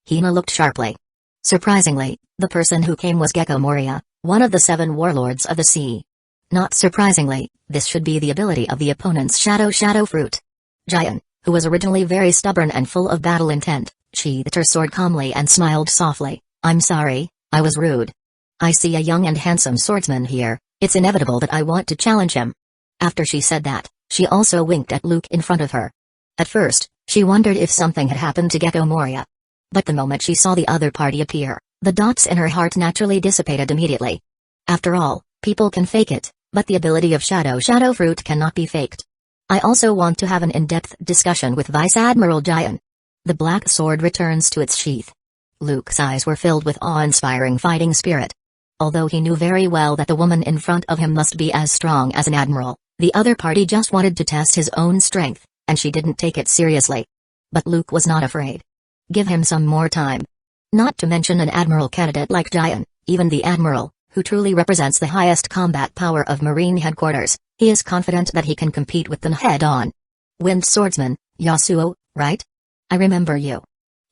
Hina looked sharply. Surprisingly, the person who came was Gecko Moria, one of the 7 warlords of the sea. Not surprisingly, this should be the ability of the opponent's shadow fruit. Giant, who was originally very stubborn and full of battle intent, sheathed her sword calmly and smiled softly. I'm sorry, I was rude. I see a young and handsome swordsman here, it's inevitable that I want to challenge him. After she said that, she also winked at Luke in front of her. At first, she wondered if something had happened to Gecko Moria. But the moment she saw the other party appear, the doubts in her heart naturally dissipated immediately. After all, people can fake it, but the ability of shadow fruit cannot be faked. I also want to have an in-depth discussion with Vice Admiral Giant. The black sword returns to its sheath. Luke's eyes were filled with awe-inspiring fighting spirit. Although he knew very well that the woman in front of him must be as strong as an admiral, the other party just wanted to test his own strength, and she didn't take it seriously. But Luke was not afraid. Give him some more time. Not to mention an admiral candidate like Giant, even the admiral, who truly represents the highest combat power of Marine headquarters, he is confident that he can compete with them head-on. Wind swordsman, Yasuo, right? I remember you.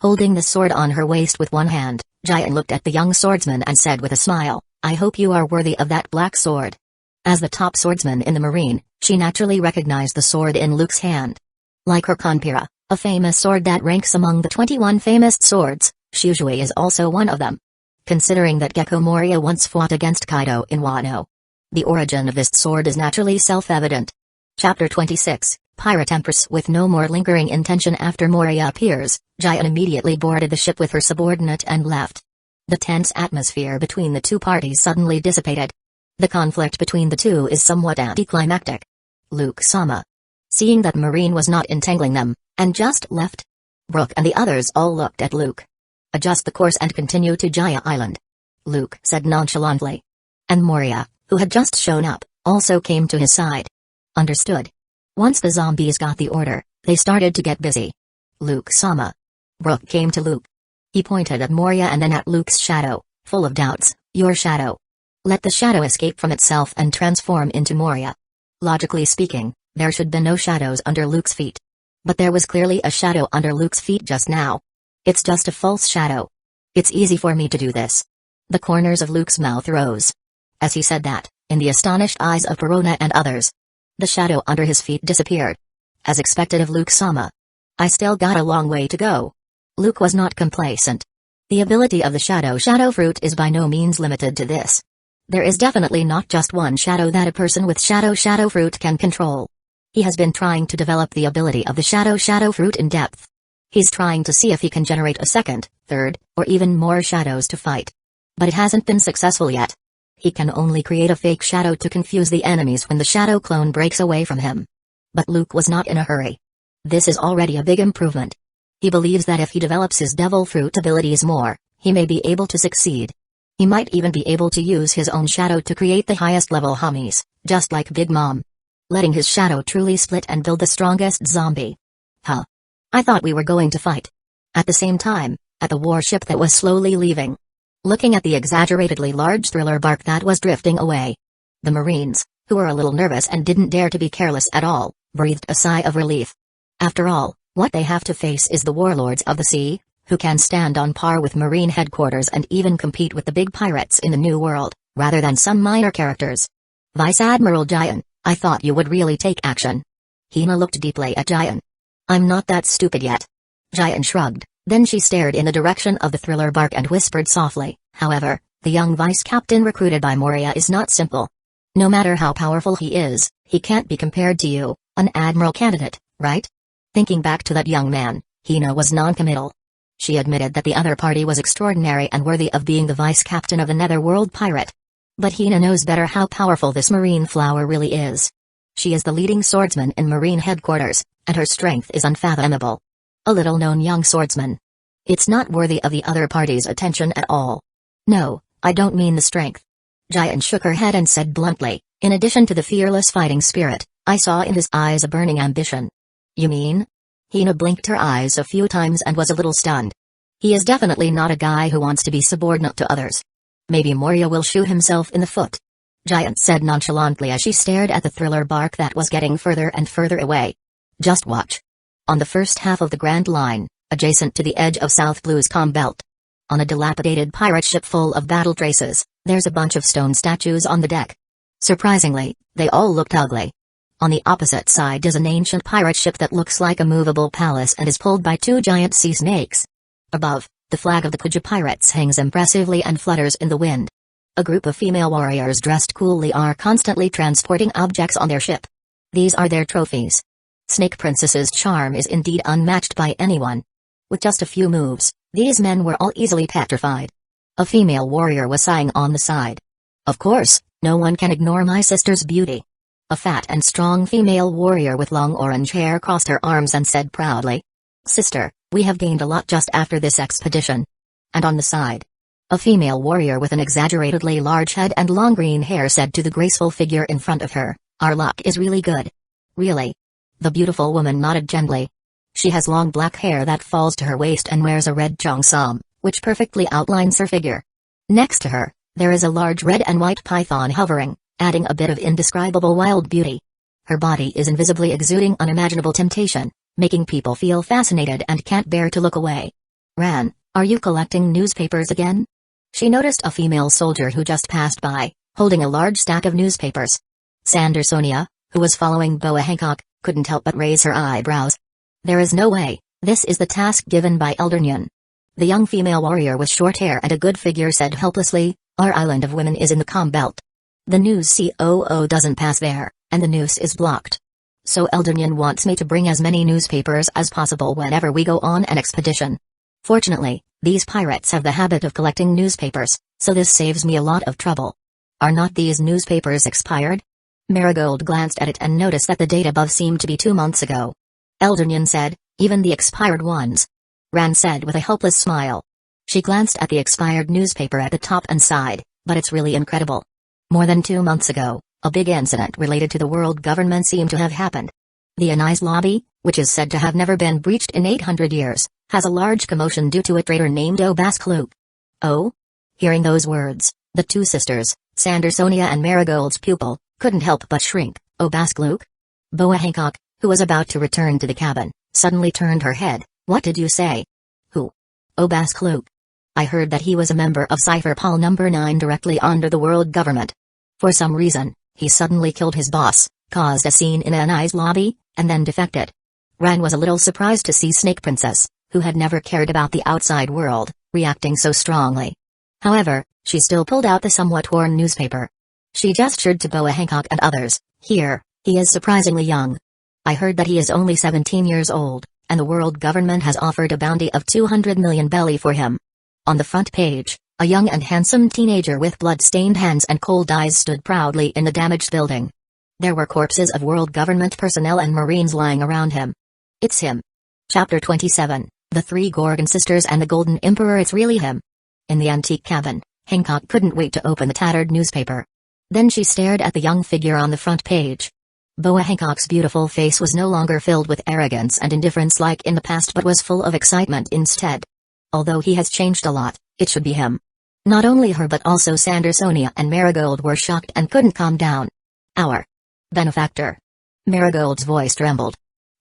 Holding the sword on her waist with one hand, Giant looked at the young swordsman and said with a smile, I hope you are worthy of that black sword. As the top swordsman in the Marine, she naturally recognized the sword in Luke's hand. Like her Konpira, a famous sword that ranks among the 21 famous swords, Shushui is also one of them. Considering that Gecko Moria once fought against Kaido in Wano, the origin of this sword is naturally self-evident. Chapter 26, Pirate Empress. With no more lingering intention after Moria appears, Giant immediately boarded the ship with her subordinate and left. The tense atmosphere between the two parties suddenly dissipated. The conflict between the two is somewhat anticlimactic. Luke-sama. Seeing that Marine was not entangling them, and just left. Brook and the others all looked at Luke. Adjust the course and continue to Jaya Island, Luke said nonchalantly. And Moria, who had just shown up, also came to his side. Understood. Once the zombies got the order, they started to get busy. Luke-sama. Brook came to Luke. He pointed at Moria and then at Luke's shadow, full of doubts. Your shadow. Let the shadow escape from itself and transform into Moria. Logically speaking, there should be no shadows under Luke's feet. But there was clearly a shadow under Luke's feet just now. It's just a false shadow. It's easy for me to do this. The corners of Luke's mouth rose. As he said that, in the astonished eyes of Perona and others, the shadow under his feet disappeared. As expected of Luke-sama. I still got a long way to go. Luke was not complacent. The ability of the shadow fruit is by no means limited to this. There is definitely not just one shadow that a person with shadow fruit can control. He has been trying to develop the ability of the shadow fruit in depth. He's trying to see if he can generate a second, third, or even more shadows to fight. But it hasn't been successful yet. He can only create a fake shadow to confuse the enemies when the shadow clone breaks away from him. But Luke was not in a hurry. This is already a big improvement. He believes that if he develops his devil fruit abilities more, he may be able to succeed. He might even be able to use his own shadow to create the highest level homies, just like Big Mom. Letting his shadow truly split and build the strongest zombie. Huh. I thought we were going to fight. At the same time, at the warship that was slowly leaving. Looking at the exaggeratedly large thriller bark that was drifting away. The Marines, who were a little nervous and didn't dare to be careless at all, breathed a sigh of relief. After all, what they have to face is the warlords of the sea, who can stand on par with Marine headquarters and even compete with the big pirates in the New World, rather than some minor characters. Vice Admiral Jian, I thought you would really take action. Hina looked deeply at Jian. I'm not that stupid yet. Jian shrugged, then she stared in the direction of the thriller bark and whispered softly, however, the young vice captain recruited by Moria is not simple. No matter how powerful he is, he can't be compared to you, an admiral candidate, right? Thinking back to that young man, Hina was non-committal. She admitted that the other party was extraordinary and worthy of being the vice captain of a netherworld pirate. But Hina knows better how powerful this marine flower really is. She is the leading swordsman in Marine headquarters, and her strength is unfathomable. A little-known young swordsman. It's not worthy of the other party's attention at all. No, I don't mean the strength. Jian shook her head and said bluntly, in addition to the fearless fighting spirit, I saw in his eyes a burning ambition. You mean? Hina blinked her eyes a few times and was a little stunned. He is definitely not a guy who wants to be subordinate to others. Maybe Moria will shoot himself in the foot. Giant said nonchalantly as she stared at the thriller bark that was getting further and further away. Just watch. On the first half of the Grand Line, adjacent to the edge of South Blue's calm belt. On a dilapidated pirate ship full of battle traces, there's a bunch of stone statues on the deck. Surprisingly, they all looked ugly. On the opposite side is an ancient pirate ship that looks like a movable palace and is pulled by two giant sea snakes. Above, the flag of the Kuja pirates hangs impressively and flutters in the wind. A group of female warriors dressed coolly are constantly transporting objects on their ship. These are their trophies. Snake Princess's charm is indeed unmatched by anyone. With just a few moves, these men were all easily petrified. A female warrior was sighing on the side. Of course, no one can ignore my sister's beauty. A fat and strong female warrior with long orange hair crossed her arms and said proudly, Sister, we have gained a lot just after this expedition. And on the side, a female warrior with an exaggeratedly large head and long green hair said to the graceful figure in front of her, Our luck is really good. Really? The beautiful woman nodded gently. She has long black hair that falls to her waist and wears a red cheongsam, which perfectly outlines her figure. Next to her, there is a large red and white python hovering, adding a bit of indescribable wild beauty. Her body is invisibly exuding unimaginable temptation, making people feel fascinated and can't bear to look away. Ran, are you collecting newspapers again? She noticed a female soldier who just passed by, holding a large stack of newspapers. Sandersonia, who was following Boa Hancock, couldn't help but raise her eyebrows. There is no way, this is the task given by Eldernyan. The young female warrior with short hair and a good figure said helplessly, Our island of women is in the calm belt. The news COO doesn't pass there, and the news is blocked. So Eldernyan wants me to bring as many newspapers as possible whenever we go on an expedition. Fortunately, these pirates have the habit of collecting newspapers, so this saves me a lot of trouble. Are not these newspapers expired? Marigold glanced at it and noticed that the date above seemed to be 2 months ago. Eldernyan said, Even the expired ones. Ran said with a hopeless smile. She glanced at the expired newspaper at the top and sighed, but it's really incredible. More than 2 months ago, a big incident related to the world government seemed to have happened. The Anai's lobby, which is said to have never been breached in 800 years, has a large commotion due to a traitor named Obaskluk. Oh? Hearing those words, the two sisters, Sandersonia and Marigold's pupil, couldn't help but shrink. Obaskluk? Boa Hancock, who was about to return to the cabin, suddenly turned her head. What did you say? Who? Obaskluk. I heard that he was a member of Cypher Pol number 9 directly under the world government. For some reason, he suddenly killed his boss, caused a scene in Anai's lobby, and then defected. Ran was a little surprised to see Snake Princess, who had never cared about the outside world, reacting so strongly. However, she still pulled out the somewhat torn newspaper. She gestured to Boa Hancock and others. Here, he is surprisingly young. I heard that he is only 17 years old, and the world government has offered a bounty of 200 million belly for him. On the front page, a young and handsome teenager with blood-stained hands and cold eyes stood proudly in the damaged building. There were corpses of world government personnel and marines lying around him. It's him. Chapter 27, The Three Gorgon Sisters and the Golden Emperor. It's really him. In the antique cabin, Hancock couldn't wait to open the tattered newspaper. Then she stared at the young figure on the front page. Boa Hancock's beautiful face was no longer filled with arrogance and indifference like in the past, but was full of excitement instead. Although he has changed a lot, it should be him. Not only her but also Sandersonia and Marigold were shocked and couldn't calm down. Our benefactor. Marigold's voice trembled.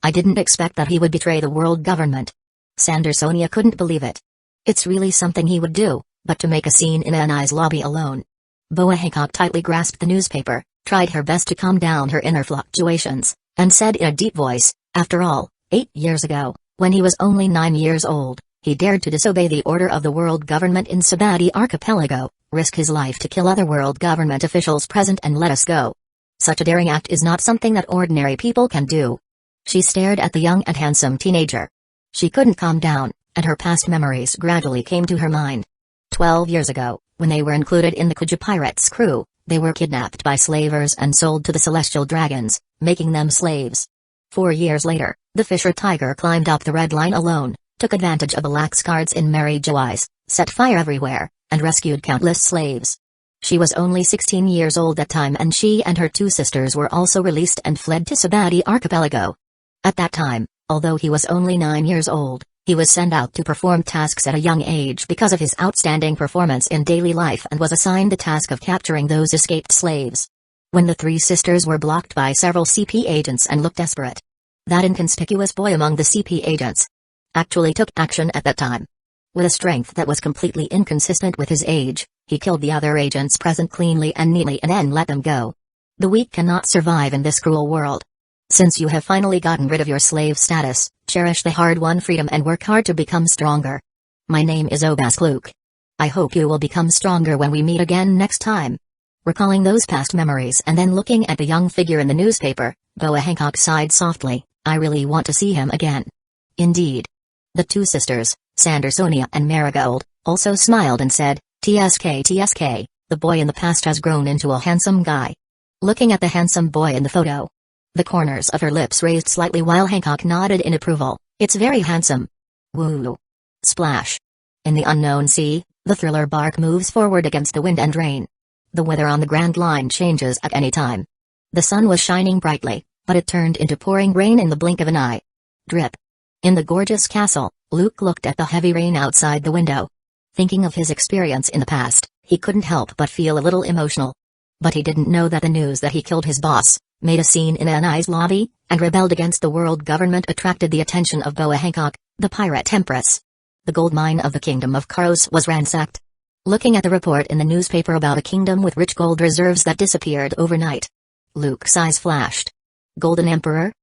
I didn't expect that he would betray the world government. Sandersonia couldn't believe it. It's really something he would do, but to make a scene in Anai's lobby alone. Boa Hancock tightly grasped the newspaper, tried her best to calm down her inner fluctuations, and said in a deep voice, after all, 8 years ago, when he was only 9 years old, he dared to disobey the order of the world government in Sabati Archipelago, risk his life to kill other world government officials present and let us go. Such a daring act is not something that ordinary people can do. She stared at the young and handsome teenager. She couldn't calm down, and her past memories gradually came to her mind. 12 years ago, when they were included in the Kuja Pirates' crew, they were kidnapped by slavers and sold to the Celestial Dragons, making them slaves. 4 years later, the Fisher Tiger climbed up the Red Line alone, took advantage of the lax guards in Mangekyō eyes, set fire everywhere, and rescued countless slaves. She was only 16 years old at time, and she and her two sisters were also released and fled to Sabati Archipelago. At that time, although he was only 9 years old, he was sent out to perform tasks at a young age because of his outstanding performance in daily life and was assigned the task of capturing those escaped slaves. When the three sisters were blocked by several CP agents and looked desperate, that inconspicuous boy among the CP agents actually took action at that time. With a strength that was completely inconsistent with his age, he killed the other agents present cleanly and neatly and then let them go. The weak cannot survive in this cruel world. Since you have finally gotten rid of your slave status, cherish the hard-won freedom and work hard to become stronger. My name is Obaskluk. I hope you will become stronger when we meet again next time. Recalling those past memories and then looking at the young figure in the newspaper, Boa Hancock sighed softly. I really want to see him again. Indeed. The two sisters, Sandersonia and Marigold, also smiled and said, TSK TSK, the boy in the past has grown into a handsome guy. Looking at the handsome boy in the photo, the corners of her lips raised slightly while Hancock nodded in approval. It's very handsome. Woo. Splash. In the unknown sea, the thriller bark moves forward against the wind and rain. The weather on the Grand Line changes at any time. The sun was shining brightly, but it turned into pouring rain in the blink of an eye. Drip. In the gorgeous castle, Luke looked at the heavy rain outside the window. Thinking of his experience in the past, he couldn't help but feel a little emotional. But he didn't know that the news that he killed his boss, made a scene in Anai's lobby, and rebelled against the world government attracted the attention of Boa Hancock, the pirate empress. The gold mine of the kingdom of Karos was ransacked. Looking at the report in the newspaper about a kingdom with rich gold reserves that disappeared overnight, Luke's eyes flashed. Golden Emperor?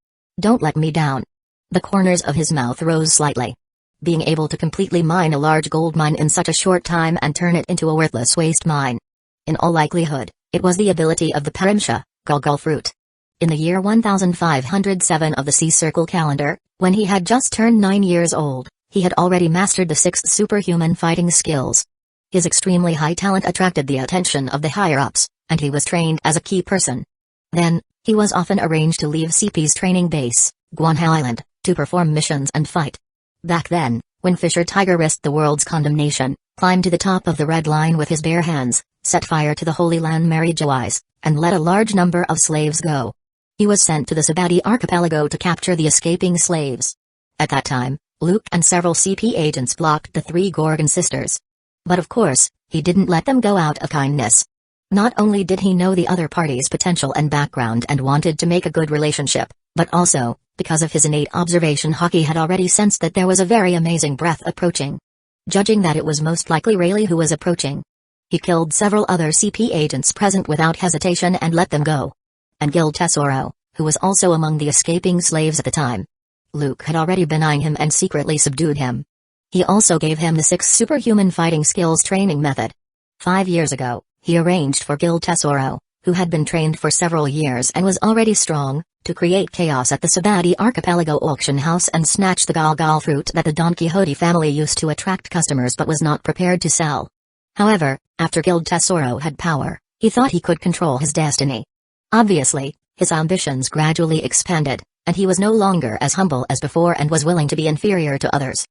Don't let me down. The corners of his mouth rose slightly. Being able to completely mine a large gold mine in such a short time and turn it into a worthless waste mine. In all likelihood, it was the ability of the Parimsha, Gulgul fruit. In the year 1507 of the Sea Circle calendar, when he had just turned 9 years old, he had already mastered the 6th superhuman fighting skills. His extremely high talent attracted the attention of the higher-ups, and he was trained as a key person. Then, he was often arranged to leave CP's training base, Guanha Island, to perform missions and fight. Back then, when Fisher Tiger risked the world's condemnation, climbed to the top of the Red Line with his bare hands, set fire to the Holy Land Mangekyō, and let a large number of slaves go. He was sent to the Subduing archipelago to capture the escaping slaves. At that time, Luke and several CP agents blocked the three Gorgon sisters. But of course, he didn't let them go out of kindness. Not only did he know the other party's potential and background and wanted to make a good relationship, but also, because of his innate observation, Hockey had already sensed that there was a very amazing breath approaching. Judging that it was most likely Rayleigh who was approaching, he killed several other CP agents present without hesitation and let them go. And killed Tesoro, who was also among the escaping slaves at the time. Luke had already been eyeing him and secretly subdued him. He also gave him the 6 superhuman fighting skills training method. 5 years ago, he arranged for Gil Tesoro, who had been trained for several years and was already strong, to create chaos at the Subduing archipelago auction house and snatch the Gal fruit that the Don Quixote family used to attract customers but was not prepared to sell. However, after Gil Tesoro had power, he thought he could control his destiny. Obviously, his ambitions gradually expanded, and he was no longer as humble as before and was willing to be inferior to others.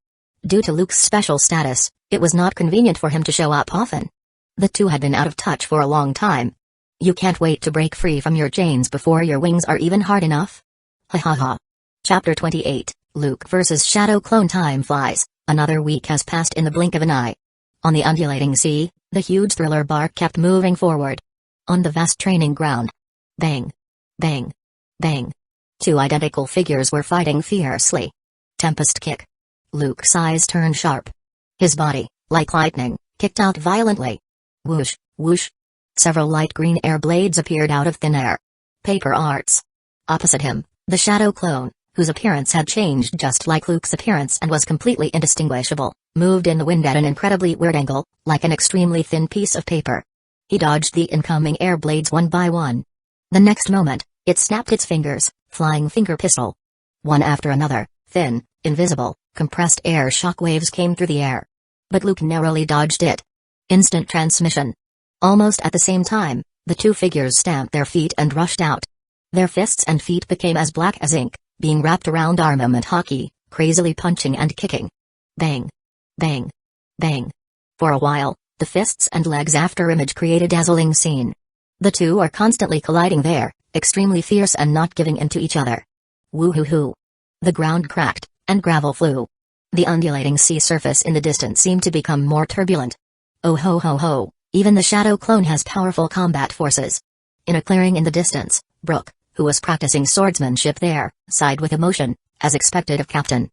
Due to Luke's special status, it was not convenient for him to show up often. The two had been out of touch for a long time. You can't wait to break free from your chains before your wings are even hard enough? Ha ha ha. Chapter 28, Luke vs. Shadow Clone. Time flies, another week has passed in the blink of an eye. On the undulating sea, the huge thriller bark kept moving forward. On the vast training ground. Bang. Bang. Bang. 2 identical figures were fighting fiercely. Tempest kick. Luke's eyes turned sharp. His body, like lightning, kicked out violently. Whoosh, whoosh. Several light green air blades appeared out of thin air. Paper arts. Opposite him, the Shadow Clone, whose appearance had changed just like Luke's appearance and was completely indistinguishable, moved in the wind at an incredibly weird angle, like an extremely thin piece of paper. He dodged the incoming air blades one by one. The next moment, it snapped its fingers, flying finger pistol. One after another, thin, invisible, compressed air shockwaves came through the air. But Luke narrowly dodged it. Instant transmission. Almost at the same time, the two figures stamped their feet and rushed out. Their fists and feet became as black as ink, being wrapped around armament hockey, crazily punching and kicking. Bang. Bang. Bang. For a while, the fists and legs after image created a dazzling scene. The two are constantly colliding there, extremely fierce and not giving in to each other. Woo-hoo-hoo. The ground cracked, and gravel flew. The undulating sea surface in the distance seemed to become more turbulent. Oh ho ho ho, even the Shadow Clone has powerful combat forces. In a clearing in the distance, Brook, who was practicing swordsmanship there, sighed with emotion, as expected of Captain.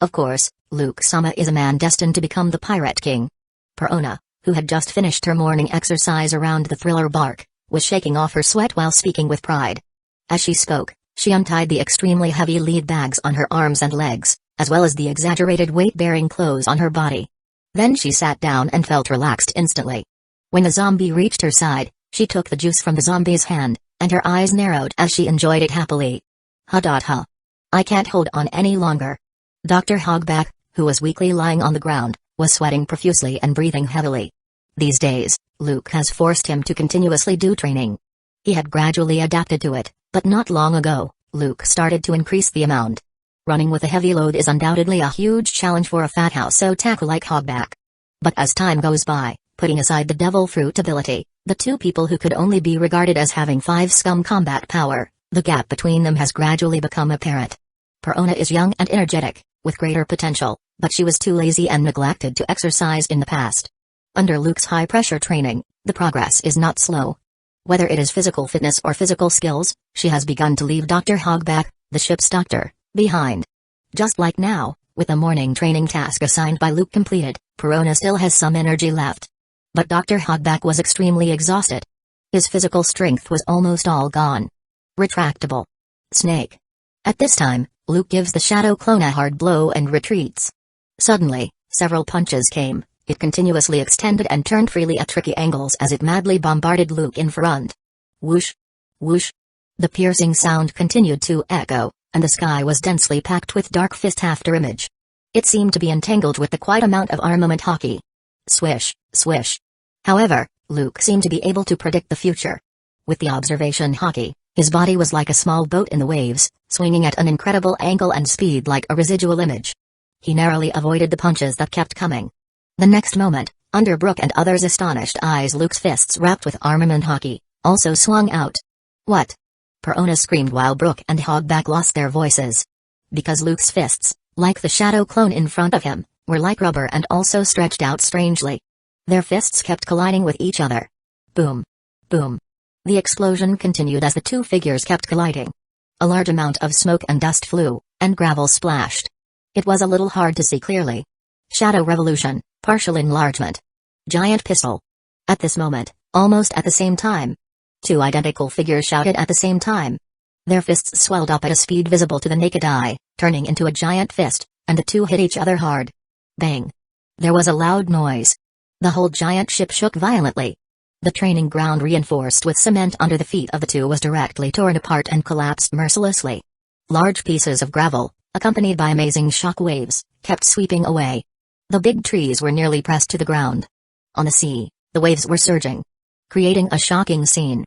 Of course, Luke-sama is a man destined to become the Pirate King. Perona, who had just finished her morning exercise around the thriller bark, was shaking off her sweat while speaking with pride. As she spoke, she untied the extremely heavy lead bags on her arms and legs, as well as the exaggerated weight-bearing clothes on her body. Then she sat down and felt relaxed instantly. When the zombie reached her side, she took the juice from the zombie's hand, and her eyes narrowed as she enjoyed it happily. Ha. I can't hold on any longer. Dr. Hogback, who was weakly lying on the ground, was sweating profusely and breathing heavily. These days, Luke has forced him to continuously do training. He had gradually adapted to it, but not long ago, Luke started to increase the amount. Running with a heavy load is undoubtedly a huge challenge for a fat house otaku like Hogback. But as time goes by, putting aside the devil fruit ability, the two people who could only be regarded as having 5 scum combat power, the gap between them has gradually become apparent. Perona is young and energetic, with greater potential, but she was too lazy and neglected to exercise in the past. Under Luke's high-pressure training, the progress is not slow. Whether it is physical fitness or physical skills, she has begun to leave Dr. Hogback, the ship's doctor, behind. Just like now, with the morning training task assigned by Luke completed, Perona still has some energy left. But Dr. Hogback was extremely exhausted. His physical strength was almost all gone. Retractable. Snake. At this time, Luke gives the Shadow Clone a hard blow and retreats. Suddenly, several punches came, it continuously extended and turned freely at tricky angles as it madly bombarded Luke in front. Whoosh. Whoosh. The piercing sound continued to echo, and the sky was densely packed with dark fist after image. It seemed to be entangled with the quite amount of armament hockey. Swish, swish. However, Luke seemed to be able to predict the future. With the observation hockey, his body was like a small boat in the waves, swinging at an incredible angle and speed like a residual image. He narrowly avoided the punches that kept coming. The next moment, under Brook and others' astonished eyes, Luke's fists wrapped with armament hockey also swung out. What? Perona screamed while Brook and Hogback lost their voices. Because Luke's fists, like the shadow clone in front of him, were like rubber and also stretched out strangely. Their fists kept colliding with each other. Boom. Boom. The explosion continued as the two figures kept colliding. A large amount of smoke and dust flew, and gravel splashed. It was a little hard to see clearly. Shadow Revolution, partial enlargement. Giant pistol. At this moment, almost at the same time, two identical figures shouted at the same time. Their fists swelled up at a speed visible to the naked eye, turning into a giant fist, and the two hit each other hard. Bang. There was a loud noise. The whole giant ship shook violently. The training ground reinforced with cement under the feet of the two was directly torn apart and collapsed mercilessly. Large pieces of gravel, accompanied by amazing shock waves, kept sweeping away. The big trees were nearly pressed to the ground. On the sea, the waves were surging, creating a shocking scene.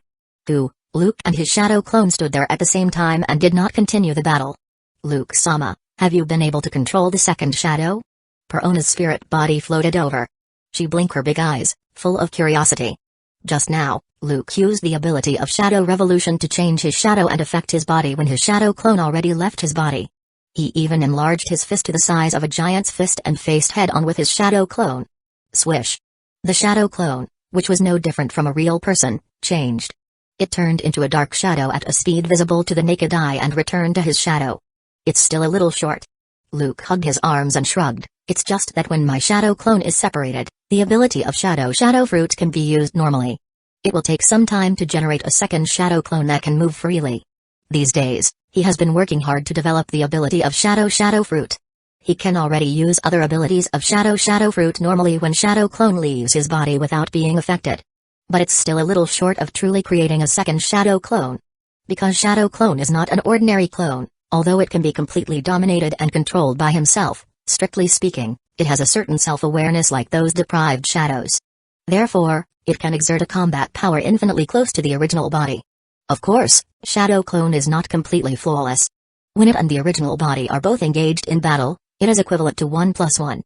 Luke and his shadow clone stood there at the same time and did not continue the battle. Luke-sama, have you been able to control the second shadow? Perona's spirit body floated over. She blinked her big eyes, full of curiosity. Just now, Luke used the ability of Shadow Revolution to change his shadow and affect his body when his shadow clone already left his body. He even enlarged his fist to the size of a giant's fist and faced head-on with his shadow clone. Swish. The shadow clone, which was no different from a real person, changed. It turned into a dark shadow at a speed visible to the naked eye and returned to his shadow. It's still a little short. Luke hugged his arms and shrugged. It's just that when my shadow clone is separated, the ability of Shadow Fruit can be used normally. It will take some time to generate a second shadow clone that can move freely. These days, he has been working hard to develop the ability of Shadow Fruit. He can already use other abilities of Shadow Fruit normally when shadow clone leaves his body without being affected. But it's still a little short of truly creating a second shadow clone. Because shadow clone is not an ordinary clone, although it can be completely dominated and controlled by himself, strictly speaking, it has a certain self-awareness like those deprived shadows. Therefore, it can exert a combat power infinitely close to the original body. Of course, shadow clone is not completely flawless. When it and the original body are both engaged in battle, it is equivalent to 1+1.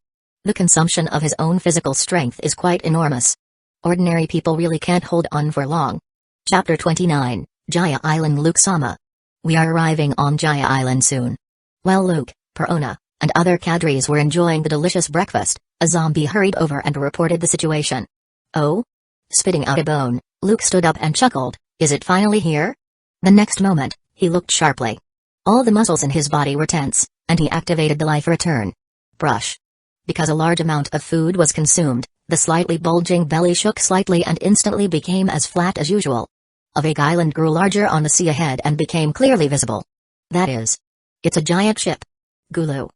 The consumption of his own physical strength is quite enormous. Ordinary people really can't hold on for long. Chapter 29, Jaya Island. Luke-sama. We are arriving on Jaya Island soon. While Luke, Perona, and other cadres were enjoying the delicious breakfast, a zombie hurried over and reported the situation. Oh? Spitting out a bone, Luke stood up and chuckled. Is it finally here? The next moment, he looked sharply. All the muscles in his body were tense, and he activated the life return. Brush. Because a large amount of food was consumed, the slightly bulging belly shook slightly and instantly became as flat as usual. A vague island grew larger on the sea ahead and became clearly visible. That is. It's a giant ship. Gulu.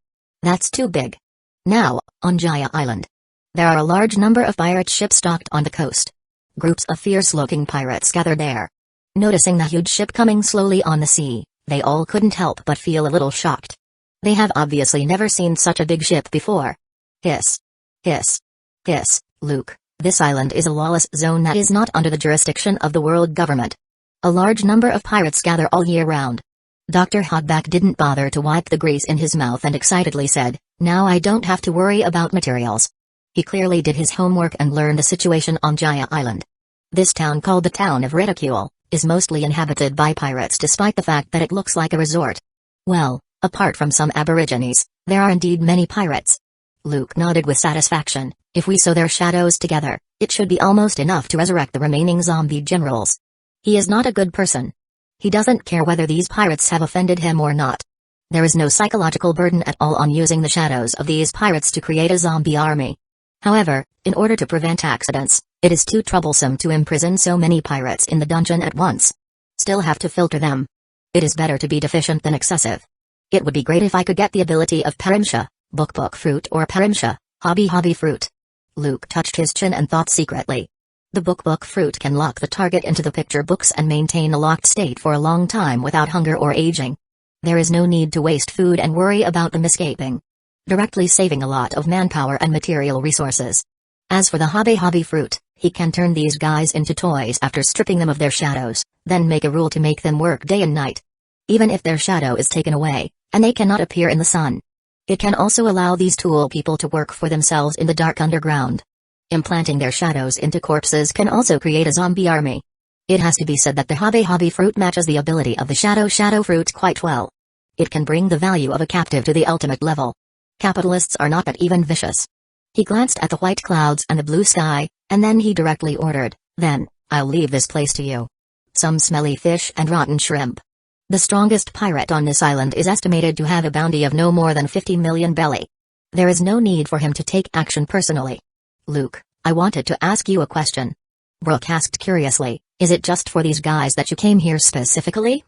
That's too big. Now, on Jaya Island, there are a large number of pirate ships docked on the coast. Groups of fierce-looking pirates gathered there. Noticing the huge ship coming slowly on the sea, they all couldn't help but feel a little shocked. They have obviously never seen such a big ship before. Hiss. Hiss. Hiss, Luke, this island is a lawless zone that is not under the jurisdiction of the world government. A large number of pirates gather all year round. Dr. Hogback didn't bother to wipe the grease in his mouth and excitedly said, now I don't have to worry about materials. He clearly did his homework and learned the situation on Jaya Island. This town, called the town of Retrieval, is mostly inhabited by pirates despite the fact that it looks like a resort. Well, apart from some aborigines, there are indeed many pirates. Luke nodded with satisfaction. If we sew their shadows together, it should be almost enough to resurrect the remaining zombie generals. He is not a good person. He doesn't care whether these pirates have offended him or not. There is no psychological burden at all on using the shadows of these pirates to create a zombie army. However, in order to prevent accidents, it is too troublesome to imprison so many pirates in the dungeon at once. Still have to filter them. It is better to be deficient than excessive. It would be great if I could get the ability of Parimsha, Book Fruit, or Parimsha, Hobby Fruit. Luke touched his chin and thought secretly. The Book Fruit can lock the target into the picture books and maintain a locked state for a long time without hunger or aging. There is no need to waste food and worry about them escaping. Directly saving a lot of manpower and material resources. As for the Hobby Fruit, he can turn these guys into toys after stripping them of their shadows, then make a rule to make them work day and night. Even if their shadow is taken away, and they cannot appear in the sun. It can also allow these tool people to work for themselves in the dark underground. Implanting their shadows into corpses can also create a zombie army. It has to be said that the Hobby fruit matches the ability of the shadow fruit quite well. It can bring the value of a captive to the ultimate level. Capitalists are not that even vicious. He glanced at the white clouds and the blue sky, and then he directly ordered, "Then, I'll leave this place to you. Some smelly fish and rotten shrimp." The strongest pirate on this island is estimated to have a bounty of no more than 50 million belly. There is no need for him to take action personally. "Luke, I wanted to ask you a question." Brook asked curiously, "Is it just for these guys that you came here specifically?"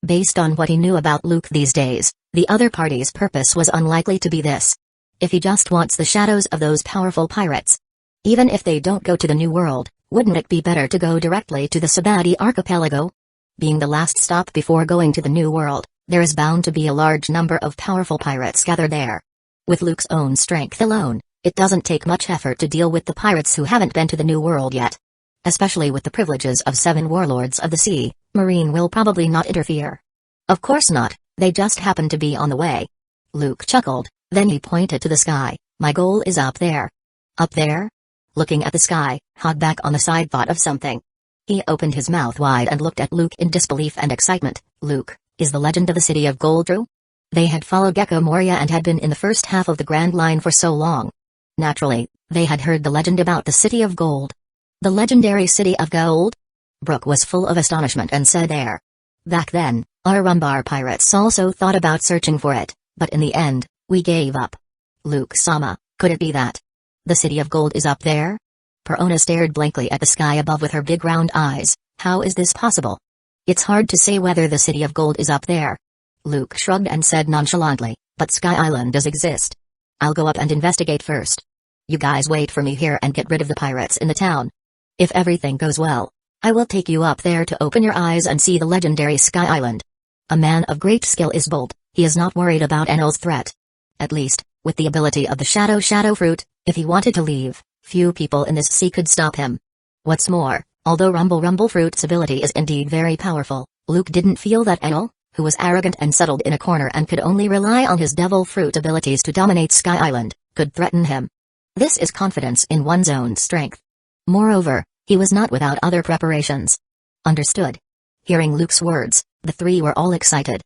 Based on what he knew about Luke these days, the other party's purpose was unlikely to be this. If he just wants the shadows of those powerful pirates. Even if they don't go to the New World, wouldn't it be better to go directly to the Subduing archipelago? Being the last stop before going to the New World, there is bound to be a large number of powerful pirates gathered there. With Luke's own strength alone, it doesn't take much effort to deal with the pirates who haven't been to the New World yet. Especially with the privileges of 7 warlords of the sea, Marine will probably not interfere. Of course not, they just happen to be on the way. Luke chuckled, then he pointed to the sky. "My goal is up there." "Up there?" Looking at the sky, Hogback on the side thought of something. He opened his mouth wide and looked at Luke in disbelief and excitement. "Luke, is the legend of the City of Gold true?" They had followed Gecko Moria and had been in the first half of the Grand Line for so long. Naturally, they had heard the legend about the City of Gold. The legendary City of Gold? Brook was full of astonishment and said there. Back then, our Rumbar pirates also thought about searching for it, but in the end, we gave up. Luke-sama, could it be that the City of Gold is up there? Perona stared blankly at the sky above with her big round eyes. How is this possible? It's hard to say whether the City of Gold is up there. Luke shrugged and said nonchalantly, but Sky Island does exist. I'll go up and investigate first. You guys wait for me here and get rid of the pirates in the town. If everything goes well, I will take you up there to open your eyes and see the legendary Sky Island. A man of great skill is bold. He is not worried about Enel's threat. At least, with the ability of the Shadow Fruit, if he wanted to leave, few people in this sea could stop him. What's more, although Rumble Fruit's ability is indeed very powerful, Luke didn't feel that Enel, who was arrogant and settled in a corner and could only rely on his Devil Fruit abilities to dominate Sky Island, could threaten him. This is confidence in one's own strength. Moreover, he was not without other preparations. Understood. Hearing Luke's words, the three were all excited.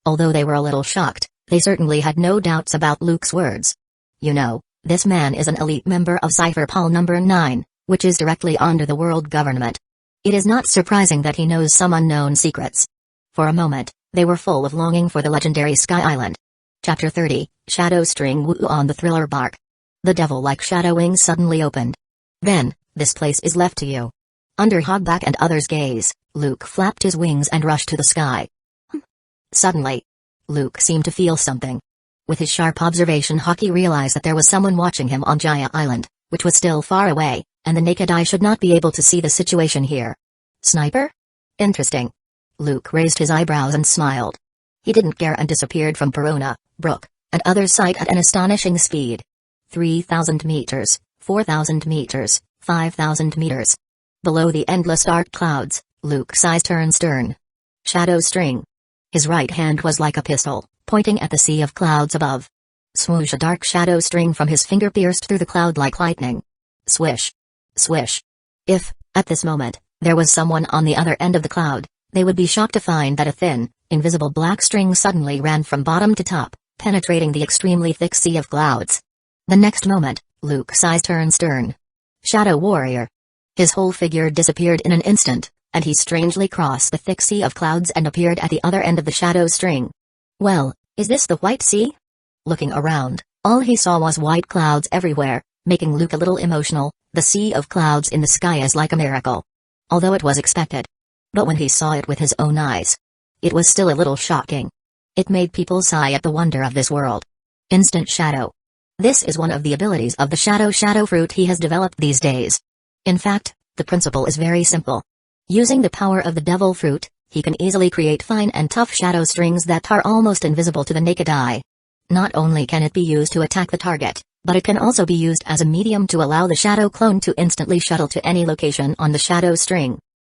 Although they were a little shocked, they certainly had no doubts about Luke's words. You know, this man is an elite member of Cypher Pol number 9, which is directly under the world government. It is not surprising that he knows some unknown secrets. For a moment, they were full of longing for the legendary Sky Island. Chapter 30, Shadow String Woo on the thriller bark. The devil-like shadow wings suddenly opened. Then, this place is left to you. Under Hogback and others' gaze, Luke flapped his wings and rushed to the sky. Suddenly, Luke seemed to feel something. With his sharp observation, Hockey realized that there was someone watching him on Jaya Island, which was still far away, and the naked eye should not be able to see the situation here. Sniper? Interesting. Luke raised his eyebrows and smiled. He didn't care and disappeared from Perona, Brook, and others' sight at an astonishing speed. 3,000 meters, 4,000 meters, 5,000 meters. Below the endless dark clouds, Luke's eyes turned stern. Shadow string. His right hand was like a pistol, pointing at the sea of clouds above. Swoosh! A dark shadow string from his finger pierced through the cloud like lightning. Swish. Swish. If, at this moment, there was someone on the other end of the cloud, they would be shocked to find that a thin, invisible black string suddenly ran from bottom to top, penetrating the extremely thick sea of clouds. The next moment, Luke's eyes turned stern. Shadow Warrior. His whole figure disappeared in an instant, and he strangely crossed the thick sea of clouds and appeared at the other end of the shadow string. Well, is this the White Sea? Looking around, all he saw was white clouds everywhere, making Luke a little emotional. The sea of clouds in the sky is like a miracle. Although it was expected. But when he saw it with his own eyes, it was still a little shocking. It made people sigh at the wonder of this world. Instant Shadow. This is one of the abilities of the Shadow Fruit he has developed these days. In fact, the principle is very simple. Using the power of the Devil Fruit, he can easily create fine and tough shadow strings that are almost invisible to the naked eye. Not only can it be used to attack the target, but it can also be used as a medium to allow the shadow clone to instantly shuttle to any location on the shadow string.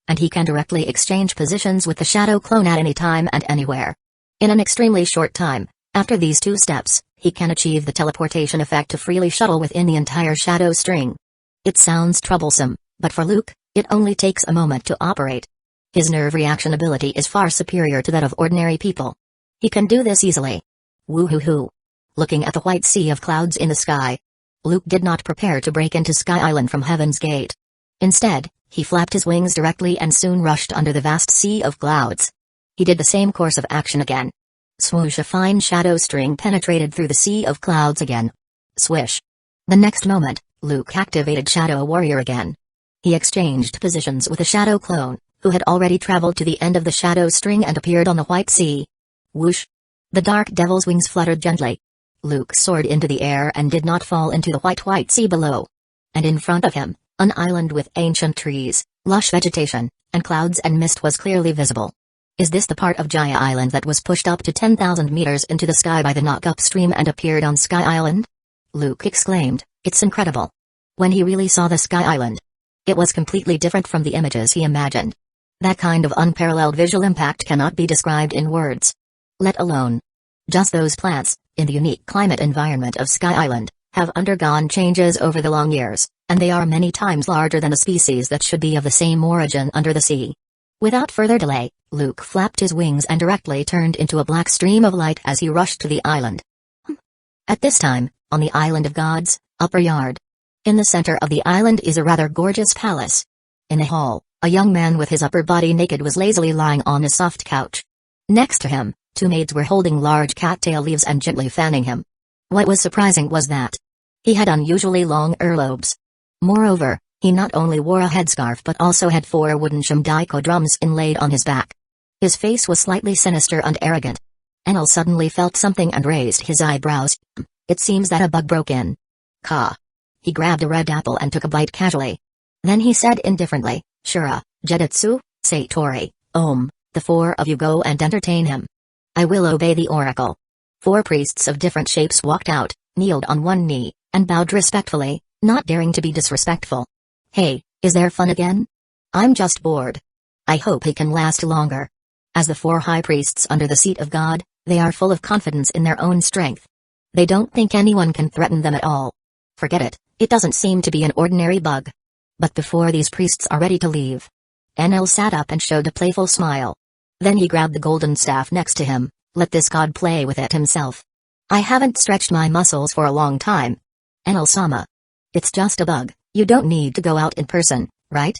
And he can directly exchange positions with the shadow clone at any time and anywhere. In an extremely short time, after these two steps, He can achieve the teleportation effect to freely shuttle within the entire shadow string. It sounds troublesome, but for Luke, it only takes a moment to operate. His nerve reaction ability is far superior to that of ordinary people. He can do this easily. Woo-hoo-hoo. Looking at the white sea of clouds in the sky, Luke did not prepare to break into Sky Island from Heaven's Gate. Instead, he flapped his wings directly and soon rushed under the vast sea of clouds. He did the same course of action again. Swoosh, a fine shadow string penetrated through the sea of clouds again. Swish. The next moment, Luke activated Shadow Warrior again. He exchanged positions with a shadow clone, who had already traveled to the end of the shadow string and appeared on the white sea. Whoosh. The dark devil's wings fluttered gently. Luke soared into the air and did not fall into the white sea below. And in front of him, an island with ancient trees, lush vegetation, and clouds and mist was clearly visible. Is this the part of Jaya Island that was pushed up to 10,000 meters into the sky by the knock-up stream and appeared on Sky Island? Luke exclaimed, "It's incredible." When he really saw the Sky Island, it was completely different from the images he imagined. That kind of unparalleled visual impact cannot be described in words. Let alone. Just those plants, in the unique climate environment of Sky Island, have undergone changes over the long years, and they are many times larger than the species that should be of the same origin under the sea. Without further delay, Luke flapped his wings and directly turned into a black stream of light as he rushed to the island. At this time, on the Island of Gods, upper yard. In the center of the island is a rather gorgeous palace. In the hall, a young man with his upper body naked was lazily lying on a soft couch. Next to him, two maids were holding large cattail leaves and gently fanning him. What was surprising was that he had unusually long earlobes. Moreover, he not only wore a headscarf but also had 4 wooden shemdaiko drums inlaid on his back. His face was slightly sinister and arrogant. Enel suddenly felt something and raised his eyebrows. It seems that a bug broke in. Ka. He grabbed a red apple and took a bite casually. Then he said indifferently, "Shura, Jeditsu, Satori, Om, the 4 of you go and entertain him. I will obey the oracle." 4 priests of different shapes walked out, kneeled on one knee, and bowed respectfully, not daring to be disrespectful. "Hey, is there fun again? I'm just bored. I hope he can last longer." As the 4 high priests under the seat of God, they are full of confidence in their own strength. They don't think anyone can threaten them at all. Forget it, it doesn't seem to be an ordinary bug. But before these priests are ready to leave, Enel sat up and showed a playful smile. Then he grabbed the golden staff next to him. Let this god play with it himself. I haven't stretched my muscles for a long time. Enel-sama. It's just a bug, you don't need to go out in person, right?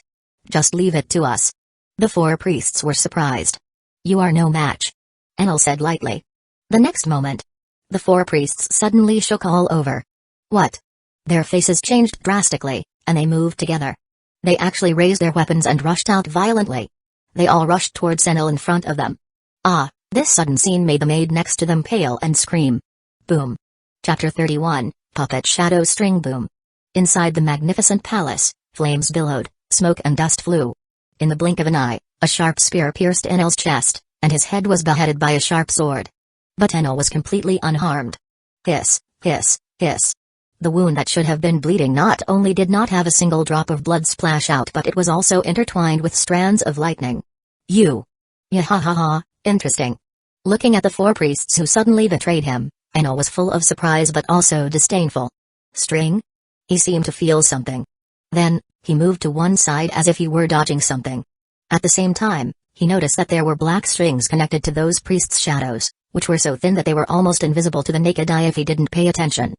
Just leave it to us. The 4 priests were surprised. You are no match. Enel said lightly. The next moment, the 4 priests suddenly shook all over. What? Their faces changed drastically, and they moved together. They actually raised their weapons and rushed out violently. They all rushed towards Enel in front of them. Ah, this sudden scene made the maid next to them pale and scream. Boom. Chapter 31, Puppet Shadow String Boom. Inside the magnificent palace, flames billowed, smoke and dust flew. In the blink of an eye, a sharp spear pierced Enel's chest, and his head was beheaded by a sharp sword. But Enel was completely unharmed. Hiss, hiss, hiss. The wound that should have been bleeding not only did not have a single drop of blood splash out, but it was also intertwined with strands of lightning. You. Yahahaha, interesting. Looking at the 4 priests who suddenly betrayed him, Enel was full of surprise but also disdainful. String? He seemed to feel something. Then, he moved to one side as if he were dodging something. At the same time, he noticed that there were black strings connected to those priests' shadows, which were so thin that they were almost invisible to the naked eye if he didn't pay attention.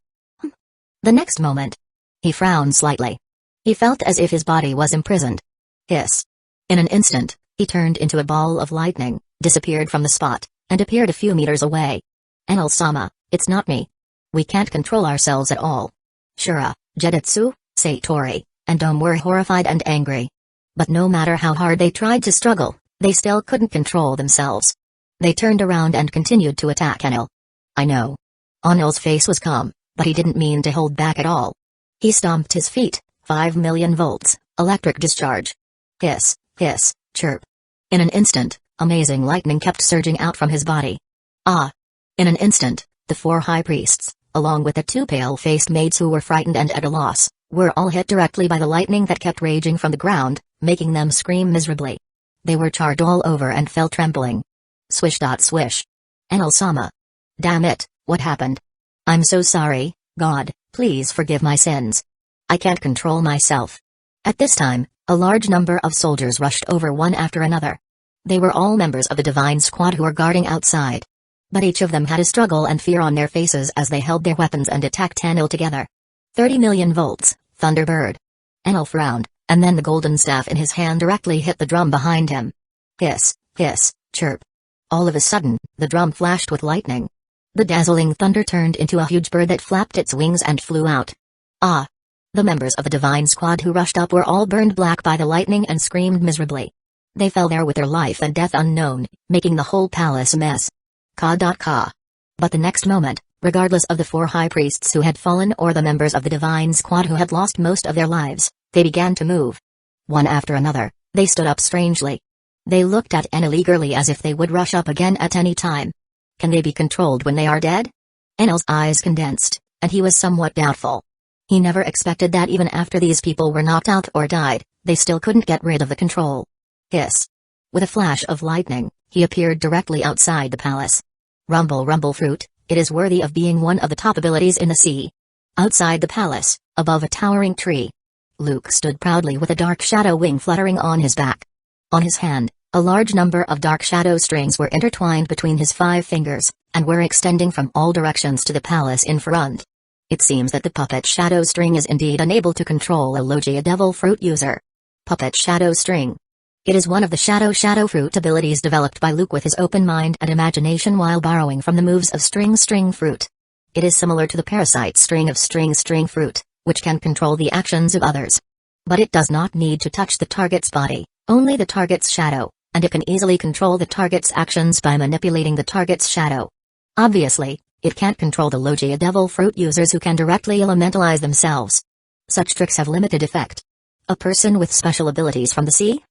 The next moment, he frowned slightly. He felt as if his body was imprisoned. Hiss. In an instant, he turned into a ball of lightning, disappeared from the spot, and appeared a few meters away. Enel-sama, it's not me. We can't control ourselves at all. Shura, Jeditsu, Satori, and Dome were horrified and angry. But no matter how hard they tried to struggle, they still couldn't control themselves. They turned around and continued to attack Enel. I know. Enel's face was calm, but he didn't mean to hold back at all. He stomped his feet, 5 million volts, electric discharge. Hiss, hiss, chirp. In an instant, amazing lightning kept surging out from his body. Ah! In an instant, the 4 high priests, along with the 2 pale-faced maids who were frightened and at a loss, were all hit directly by the lightning that kept raging from the ground, making them scream miserably. They were charred all over and fell trembling. Swish. Swish. Enel-sama. Damn it, what happened? I'm so sorry, God, please forgive my sins. I can't control myself. At this time, a large number of soldiers rushed over one after another. They were all members of the Divine Squad who were guarding outside. But each of them had a struggle and fear on their faces as they held their weapons and attacked Enel together. 30 million volts, Thunderbird. Enel frowned, and then the golden staff in his hand directly hit the drum behind him. Hiss, hiss, chirp. All of a sudden, the drum flashed with lightning. The dazzling thunder turned into a huge bird that flapped its wings and flew out. Ah! The members of the Divine Squad who rushed up were all burned black by the lightning and screamed miserably. They fell there with their life and death unknown, making the whole palace a mess. Ka. But the next moment, regardless of the 4 high priests who had fallen or the members of the Divine Squad who had lost most of their lives, they began to move. One after another, they stood up strangely. They looked at Enel eagerly as if they would rush up again at any time. Can they be controlled when they are dead? Enel's eyes condensed, and he was somewhat doubtful. He never expected that even after these people were knocked out or died, they still couldn't get rid of the control. Hiss. With a flash of lightning, he appeared directly outside the palace. Rumble fruit, it is worthy of being one of the top abilities in the sea. Outside the palace, above a towering tree, Luke stood proudly with a dark shadow wing fluttering on his back. On his hand, a large number of dark shadow strings were intertwined between his 5 fingers, and were extending from all directions to the palace in front. It seems that the puppet shadow string is indeed unable to control a Logia devil fruit user. Puppet shadow string. It is one of the shadow fruit abilities developed by Luke with his open mind and imagination while borrowing from the moves of string fruit. It is similar to the parasite string of string fruit, which can control the actions of others. But it does not need to touch the target's body, only the target's shadow, and it can easily control the target's actions by manipulating the target's shadow. Obviously, it can't control the Logia devil fruit users who can directly elementalize themselves. Such tricks have limited effect. A person with special abilities from the sea?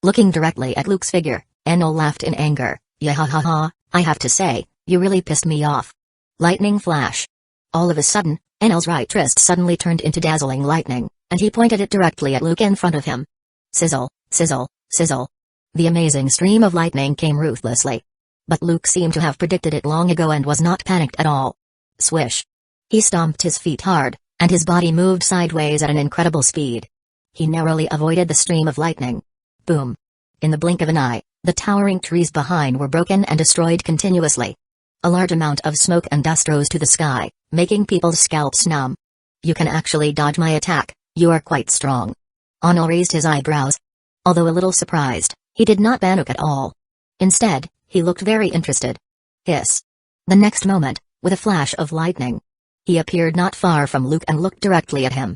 Looking directly at Luke's figure, Enel laughed in anger. Yahahaha, I have to say, you really pissed me off. Lightning flash. All of a sudden, Enel's right wrist suddenly turned into dazzling lightning, and he pointed it directly at Luke in front of him. Sizzle, sizzle, sizzle. The amazing stream of lightning came ruthlessly. But Luke seemed to have predicted it long ago and was not panicked at all. Swish. He stomped his feet hard, and his body moved sideways at an incredible speed. He narrowly avoided the stream of lightning. Boom. In the blink of an eye, the towering trees behind were broken and destroyed continuously. A large amount of smoke and dust rose to the sky, making people's scalps numb. You can actually dodge my attack, you are quite strong. Enel raised his eyebrows. Although a little surprised, he did not panic at all. Instead, he looked very interested. Hiss. The next moment, with a flash of lightning, he appeared not far from Luke and looked directly at him.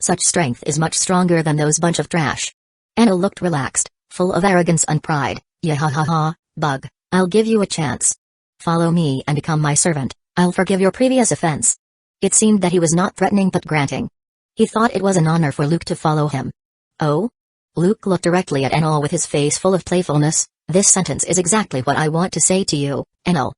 Such strength is much stronger than those bunch of trash. Enel looked relaxed, full of arrogance and pride. Yahahaha, bug, I'll give you a chance. Follow me and become my servant, I'll forgive your previous offense. It seemed that he was not threatening but granting. He thought it was an honor for Luke to follow him. Oh? Luke looked directly at Enel with his face full of playfulness. This sentence is exactly what I want to say to you, Enel.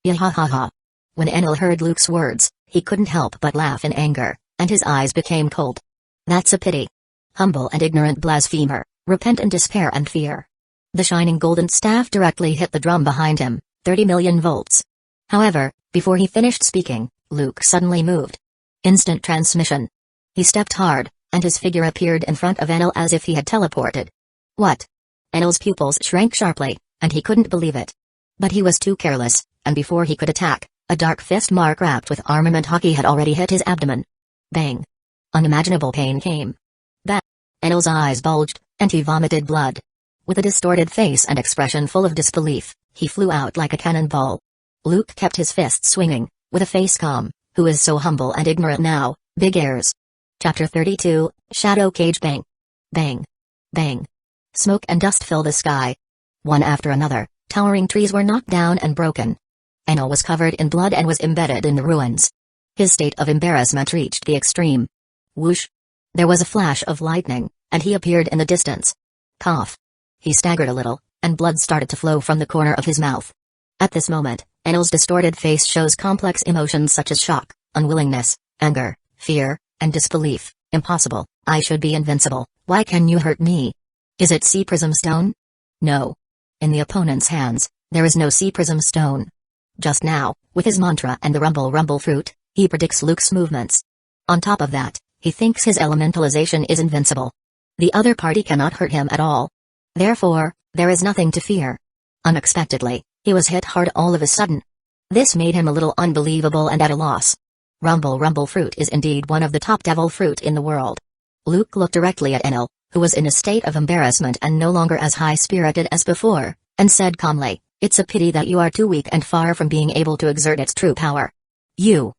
Yahahaha. When Enel heard Luke's words, he couldn't help but laugh in anger, and his eyes became cold. That's a pity. Humble and ignorant blasphemer, repent in despair and fear. The shining golden staff directly hit the drum behind him, 30 million volts. However, before he finished speaking, Luke suddenly moved. Instant transmission. He stepped hard, and his figure appeared in front of Enel as if he had teleported. What? Enel's pupils shrank sharply, and he couldn't believe it. But he was too careless, and before he could attack, a dark fist mark wrapped with armament hockey had already hit his abdomen. Bang. Unimaginable pain came. Bang. Enel's eyes bulged, and he vomited blood. With a distorted face and expression full of disbelief, he flew out like a cannonball. Luke kept his fists swinging, with a face calm. Who is so humble and ignorant now? Big airs. Chapter 32, Shadow Cage. Bang. Bang. Bang. Smoke and dust filled the sky. One after another, towering trees were knocked down and broken. Enel was covered in blood and was embedded in the ruins. His state of embarrassment reached the extreme. Whoosh. There was a flash of lightning, and he appeared in the distance. Cough. He staggered a little, and blood started to flow from the corner of his mouth. At this moment, Enel's distorted face shows complex emotions such as shock, unwillingness, anger, fear, and disbelief. Impossible, I should be invincible, why can you hurt me? Is it sea prism stone? No. In the opponent's hands, there is no sea prism stone. Just now, with his mantra and the rumble fruit, He predicts Luke's movements. On top of that, he thinks his elementalization is invincible. The other party cannot hurt him at all. Therefore, there is nothing to fear. Unexpectedly, he was hit hard all of a sudden. This made him a little unbelievable and at a loss. Rumble fruit is indeed one of the top devil fruit in the world. Luke looked directly at Enel, who was in a state of embarrassment and no longer as high-spirited as before, and said calmly, "It's a pity that you are too weak and far from being able to exert its true power." You.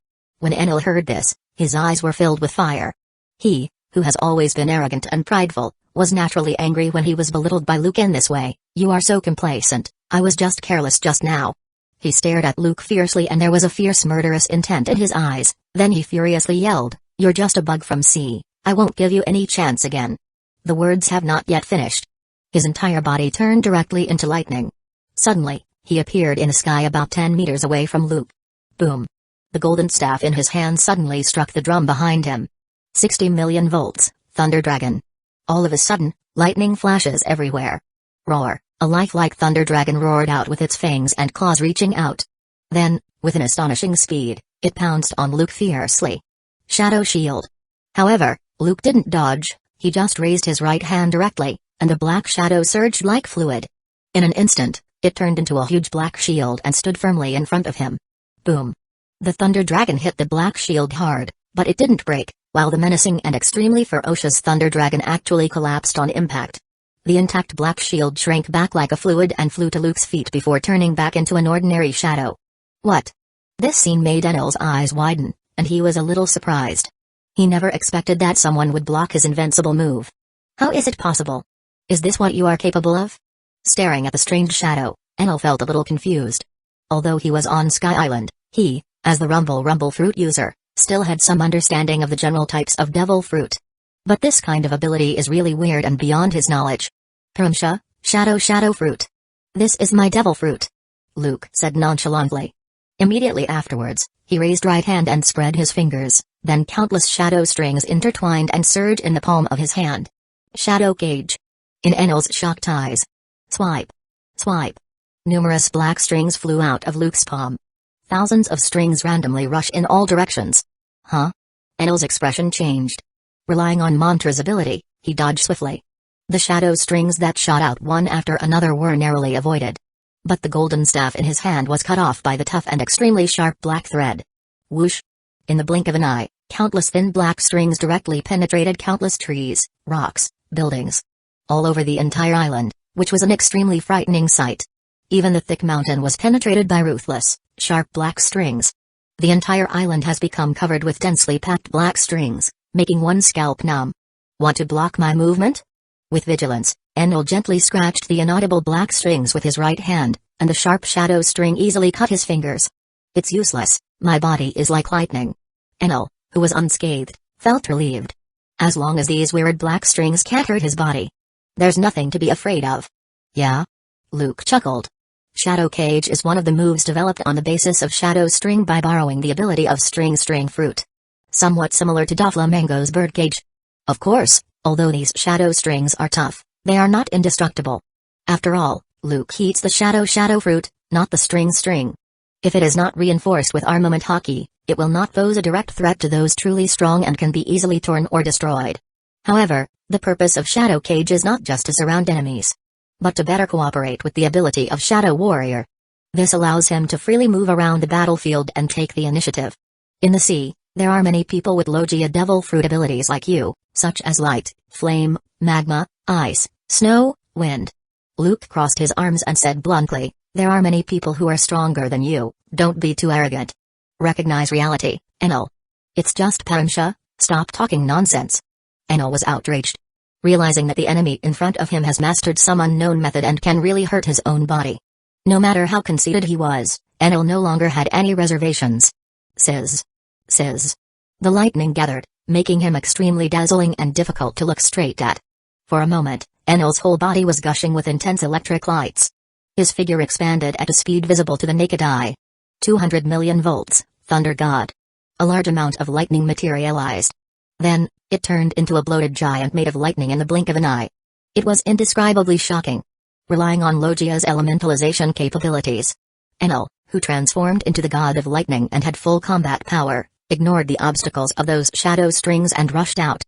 When Enel heard this, his eyes were filled with fire. He, who has always been arrogant and prideful, was naturally angry when he was belittled by Luke in this way. "You are so complacent, I was just careless just now." He stared at Luke fiercely and there was a fierce murderous intent in his eyes, then he furiously yelled, "You're just a bug from sea, I won't give you any chance again." The words have not yet finished. His entire body turned directly into lightning. Suddenly, he appeared in the sky about 10 meters away from Luke. Boom! The golden staff in his hand suddenly struck the drum behind him. 60 million volts, Thunder Dragon. All of a sudden, lightning flashes everywhere. Roar! A lifelike Thunder Dragon roared out with its fangs and claws reaching out. Then, with an astonishing speed, it pounced on Luke fiercely. Shadow Shield. However, Luke didn't dodge, he just raised his right hand directly, and a black shadow surged like fluid. In an instant, it turned into a huge black shield and stood firmly in front of him. Boom! The Thunder Dragon hit the black shield hard, but it didn't break, while the menacing and extremely ferocious Thunder Dragon actually collapsed on impact. The intact black shield shrank back like a fluid and flew to Luke's feet before turning back into an ordinary shadow. What? This scene made Enel's eyes widen, and he was a little surprised. He never expected that someone would block his invincible move. How is it possible? Is this what you are capable of? Staring at the strange shadow, Enel felt a little confused. Although he was on Sky Island, he, as the Rumble fruit user, still had some understanding of the general types of devil fruit. But this kind of ability is really weird and beyond his knowledge. Permsha, shadow fruit. This is my devil fruit, Luke said nonchalantly. Immediately afterwards, he raised right hand and spread his fingers, then countless shadow strings intertwined and surged in the palm of his hand. Shadow Cage. In Enel's shocked eyes. Swipe. Swipe. Numerous black strings flew out of Luke's palm. Thousands of strings randomly rush in all directions. Huh? Enel's expression changed. Relying on Mantra's ability, he dodged swiftly. The shadow strings that shot out one after another were narrowly avoided. But the golden staff in his hand was cut off by the tough and extremely sharp black thread. Whoosh! In the blink of an eye, countless thin black strings directly penetrated countless trees, rocks, buildings. All over the entire island, which was an extremely frightening sight. Even the thick mountain was penetrated by ruthless, sharp black strings. The entire island has become covered with densely packed black strings, making one's scalp numb. Want to block my movement? With vigilance, Enel gently scratched the inaudible black strings with his right hand, and the sharp shadow string easily cut his fingers. It's useless, my body is like lightning. Enel, who was unscathed, felt relieved. As long as these weird black strings can't hurt his body, there's nothing to be afraid of. Yeah? Luke chuckled. Shadow Cage is one of the moves developed on the basis of Shadow String by borrowing the ability of String Fruit. Somewhat similar to Doflamingo's Birdcage. Of course, although these shadow strings are tough, they are not indestructible. After all, Luke heats the shadow fruit, not the string. If it is not reinforced with armament hockey, it will not pose a direct threat to those truly strong and can be easily torn or destroyed. However, the purpose of Shadow Cage is not just to surround enemies, but to better cooperate with the ability of Shadow Warrior. This allows him to freely move around the battlefield and take the initiative. In the sea, there are many people with Logia Devil Fruit abilities like you, such as light, flame, magma, ice, snow, wind. Luke crossed his arms and said bluntly, there are many people who are stronger than you, don't be too arrogant. Recognize reality, Enel. It's just Permsha, stop talking nonsense. Enel was outraged. Realizing that the enemy in front of him has mastered some unknown method and can really hurt his own body. No matter how conceited he was, Enel no longer had any reservations. Sizz. The lightning gathered, making him extremely dazzling and difficult to look straight at. For a moment, Enel's whole body was gushing with intense electric lights. His figure expanded at a speed visible to the naked eye. 200 million volts, Thunder God. A large amount of lightning materialized. Then, it turned into a bloated giant made of lightning in the blink of an eye. It was indescribably shocking. Relying on Logia's elementalization capabilities, Enel, who transformed into the god of lightning and had full combat power, ignored the obstacles of those shadow strings and rushed out.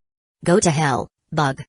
Go to hell, bug.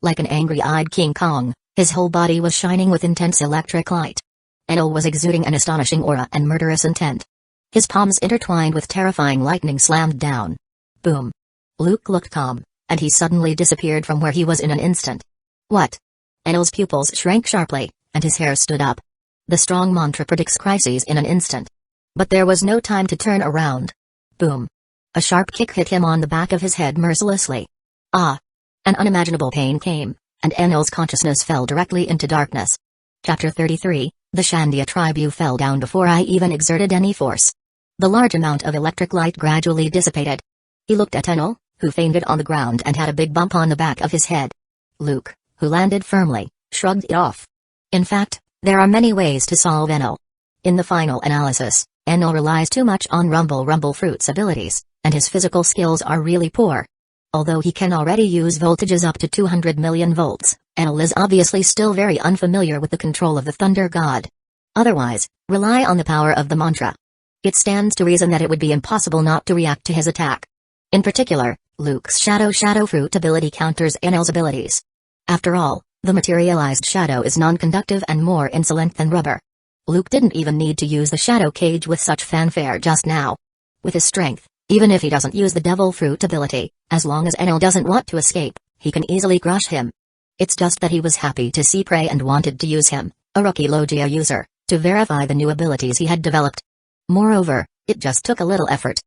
Like an angry-eyed King Kong, his whole body was shining with intense electric light. Enel was exuding an astonishing aura and murderous intent. His palms intertwined with terrifying lightning slammed down. Boom. Luke looked calm, and he suddenly disappeared from where he was in an instant. What? Enel's pupils shrank sharply, and his hair stood up. The strong mantra predicts crises in an instant. But there was no time to turn around. Boom. A sharp kick hit him on the back of his head mercilessly. Ah! An unimaginable pain came, and Enel's consciousness fell directly into darkness. Chapter 33, The Shandia tribe. You fell down before I even exerted any force. The large amount of electric light gradually dissipated. He looked at Enel, who fainted on the ground and had a big bump on the back of his head. Luke, who landed firmly, shrugged it off. In fact, there are many ways to solve Enel. In the final analysis, Enel relies too much on Rumble Fruit's abilities, and his physical skills are really poor. Although he can already use voltages up to 200 million volts, Enel is obviously still very unfamiliar with the control of the Thunder God. Otherwise, rely on the power of the mantra. It stands to reason that it would be impossible not to react to his attack. In particular, Luke's Shadow Fruit ability counters Enel's abilities. After all, the materialized shadow is non-conductive and more insolent than rubber. Luke didn't even need to use the shadow cage with such fanfare just now. With his strength, even if he doesn't use the Devil Fruit ability, as long as Enel doesn't want to escape, he can easily crush him. It's just that he was happy to see prey and wanted to use him, a rookie Logia user, to verify the new abilities he had developed. Moreover, it just took a little effort.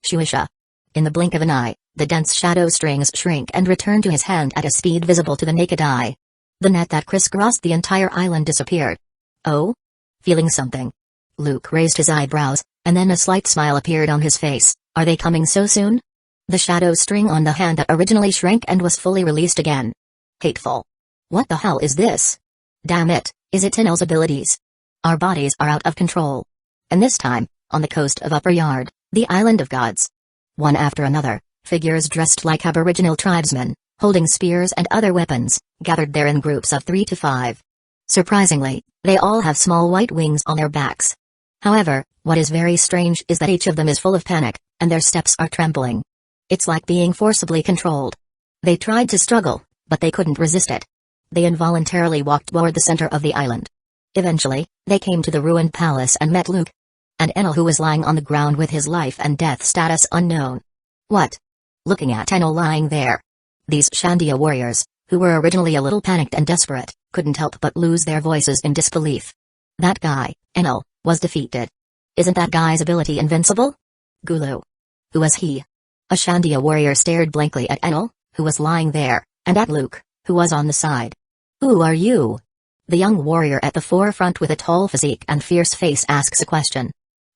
Shuisha. In the blink of an eye, the dense shadow strings shrink and return to his hand at a speed visible to the naked eye. The net that crisscrossed the entire island disappeared. Oh? Feeling something? Luke raised his eyebrows, and then a slight smile appeared on his face. Are they coming so soon? The shadow string on the hand that originally shrank and was fully released again. Hateful. What the hell is this? Damn it, is it Enel's abilities? Our bodies are out of control. And this time, on the coast of Upper Yard, the Island of Gods. One after another, figures dressed like Aboriginal tribesmen, holding spears and other weapons, gathered there in groups of 3 to 5. Surprisingly, they all have small white wings on their backs. However, what is very strange is that each of them is full of panic, and their steps are trembling. It's like being forcibly controlled. They tried to struggle, but they couldn't resist it. They involuntarily walked toward the center of the island. Eventually, they came to the ruined palace and met Luke. And Enel, who was lying on the ground with his life and death status unknown. What? Looking at Enel lying there. These Shandia warriors, who were originally a little panicked and desperate, couldn't help but lose their voices in disbelief. That guy, Enel, was defeated. Isn't that guy's ability invincible? Gulu. Who was he? A Shandia warrior stared blankly at Enel, who was lying there, and at Luke, who was on the side. Who are you? The young warrior at the forefront with a tall physique and fierce face asks a question.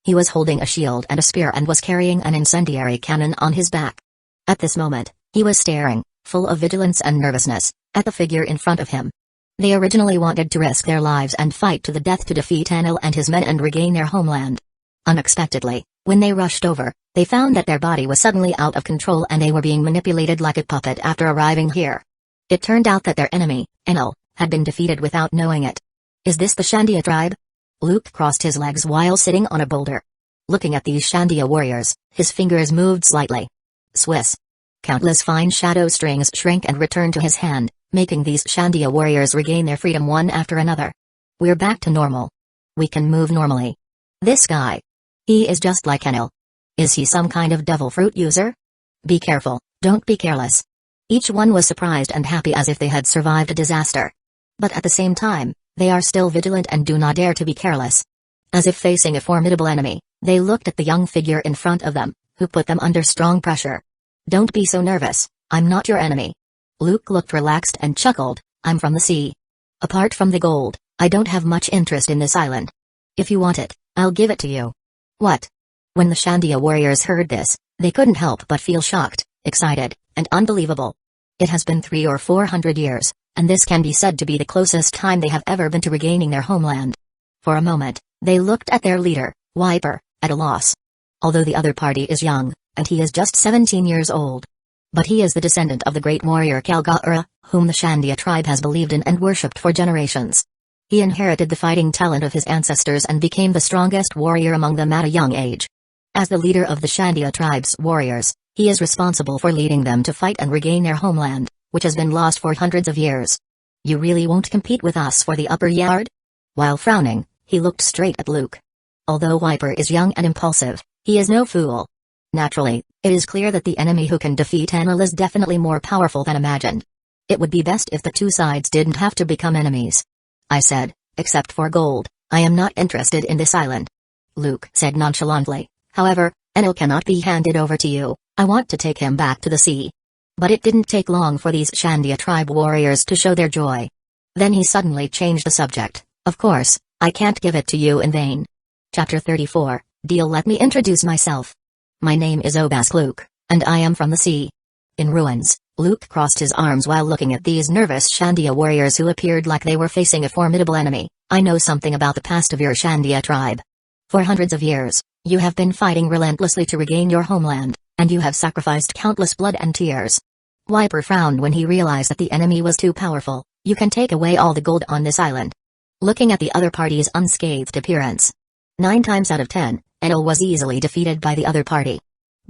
He was holding a shield and a spear and was carrying an incendiary cannon on his back. At this moment, he was staring, full of vigilance and nervousness, at the figure in front of him. They originally wanted to risk their lives and fight to the death to defeat Enel and his men and regain their homeland. Unexpectedly, when they rushed over, they found that their body was suddenly out of control and they were being manipulated like a puppet after arriving here. It turned out that their enemy, Enel, had been defeated without knowing it. Is this the Shandia tribe? Luke crossed his legs while sitting on a boulder. Looking at these Shandia warriors, his fingers moved slightly. Swiss. Countless fine shadow strings shrank and returned to his hand, making these Shandia warriors regain their freedom one after another. We're back to normal. We can move normally. This guy. He is just like Enel. Is he some kind of devil fruit user? Be careful, don't be careless. Each one was surprised and happy as if they had survived a disaster. But at the same time, they are still vigilant and do not dare to be careless. As if facing a formidable enemy, they looked at the young figure in front of them, who put them under strong pressure. Don't be so nervous, I'm not your enemy. Luke looked relaxed and chuckled, I'm from the sea. Apart from the gold, I don't have much interest in this island. If you want it, I'll give it to you. What? When the Shandia warriors heard this, they couldn't help but feel shocked, excited, and unbelievable. It has been 300 or 400 years, and this can be said to be the closest time they have ever been to regaining their homeland. For a moment, they looked at their leader, Wiper, at a loss. Although the other party is young, and he is just 17 years old. But he is the descendant of the great warrior Kalga'ura, whom the Shandia tribe has believed in and worshipped for generations. He inherited the fighting talent of his ancestors and became the strongest warrior among them at a young age. As the leader of the Shandia tribe's warriors, he is responsible for leading them to fight and regain their homeland, which has been lost for hundreds of years. You really won't compete with us for the upper yard? While frowning, he looked straight at Luke. Although Viper is young and impulsive, he is no fool. Naturally, it is clear that the enemy who can defeat Enel is definitely more powerful than imagined. It would be best if the two sides didn't have to become enemies. I said, except for gold, I am not interested in this island. Luke said nonchalantly, however, Enel cannot be handed over to you, I want to take him back to the sea. But it didn't take long for these Shandia tribe warriors to show their joy. Then he suddenly changed the subject. Of course, I can't give it to you in vain. Chapter 34, Deal. Let me introduce myself. My name is Obask Luke, and I am from the sea. In ruins, Luke crossed his arms while looking at these nervous Shandia warriors who appeared like they were facing a formidable enemy. I know something about the past of your Shandia tribe. For hundreds of years, you have been fighting relentlessly to regain your homeland, and you have sacrificed countless blood and tears. Viper frowned when he realized that the enemy was too powerful. You can take away all the gold on this island. Looking at the other party's unscathed appearance, 9 times out of 10, Enel was easily defeated by the other party.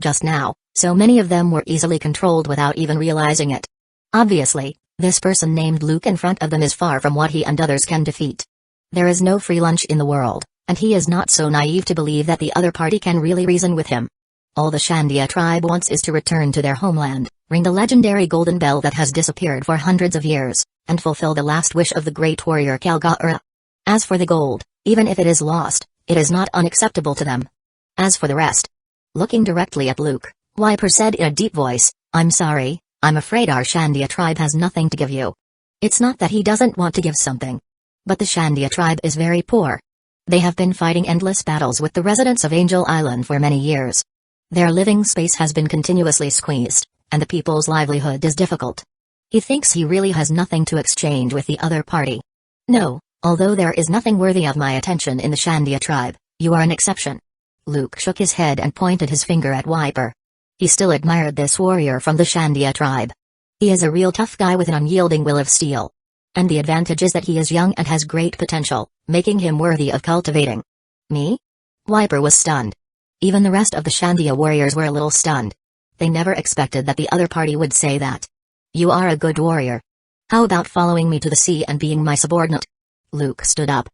Just now, so many of them were easily controlled without even realizing it. Obviously, this person named Luke in front of them is far from what he and others can defeat. There is no free lunch in the world, and he is not so naive to believe that the other party can really reason with him. All the Shandia tribe wants is to return to their homeland, ring the legendary golden bell that has disappeared for hundreds of years, and fulfill the last wish of the great warrior Kalgaura. As for the gold, even if it is lost, it is not unacceptable to them. As for the rest, looking directly at Luke, Viper said in a deep voice, I'm sorry, I'm afraid our Shandia tribe has nothing to give you. It's not that he doesn't want to give something. But the Shandia tribe is very poor. They have been fighting endless battles with the residents of Angel Island for many years. Their living space has been continuously squeezed, and the people's livelihood is difficult. He thinks he really has nothing to exchange with the other party. No, although there is nothing worthy of my attention in the Shandia tribe, you are an exception. Luke shook his head and pointed his finger at Viper. He still admired this warrior from the Shandia tribe. He is a real tough guy with an unyielding will of steel. And the advantage is that he is young and has great potential, making him worthy of cultivating. Me? Viper was stunned. Even the rest of the Shandia warriors were a little stunned. They never expected that the other party would say that. You are a good warrior. How about following me to the sea and being my subordinate? Luke stood up.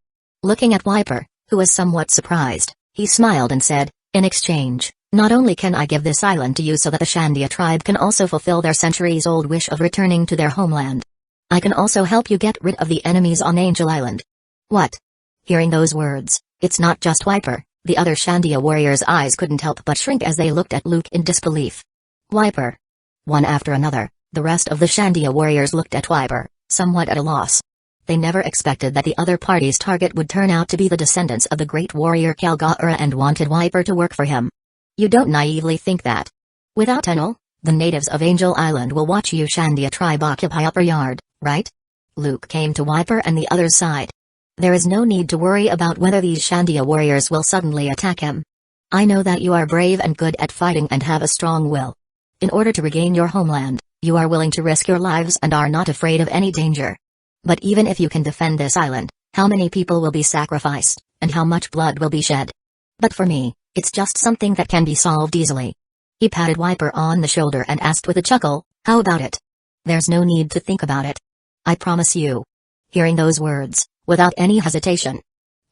Looking at Viper, who was somewhat surprised, he smiled and said, in exchange, not only can I give this island to you so that the Shandia tribe can also fulfill their centuries-old wish of returning to their homeland, I can also help you get rid of the enemies on Angel Island. What? Hearing those words, it's not just Viper, the other Shandia warriors' eyes couldn't help but shrink as they looked at Luke in disbelief. Viper. One after another, the rest of the Shandia warriors looked at Viper, somewhat at a loss. They never expected that the other party's target would turn out to be the descendants of the great warrior Kalgaura and wanted Viper to work for him. You don't naively think that. Without Enel, the natives of Angel Island will watch you Shandia tribe occupy Upper Yard, right? Luke came to Viper and the other's side. There is no need to worry about whether these Shandia warriors will suddenly attack him. I know that you are brave and good at fighting and have a strong will. In order to regain your homeland, you are willing to risk your lives and are not afraid of any danger. But even if you can defend this island, how many people will be sacrificed, and how much blood will be shed? But for me, it's just something that can be solved easily. He patted Viper on the shoulder and asked with a chuckle, how about it? There's no need to think about it. I promise you. Hearing those words, without any hesitation,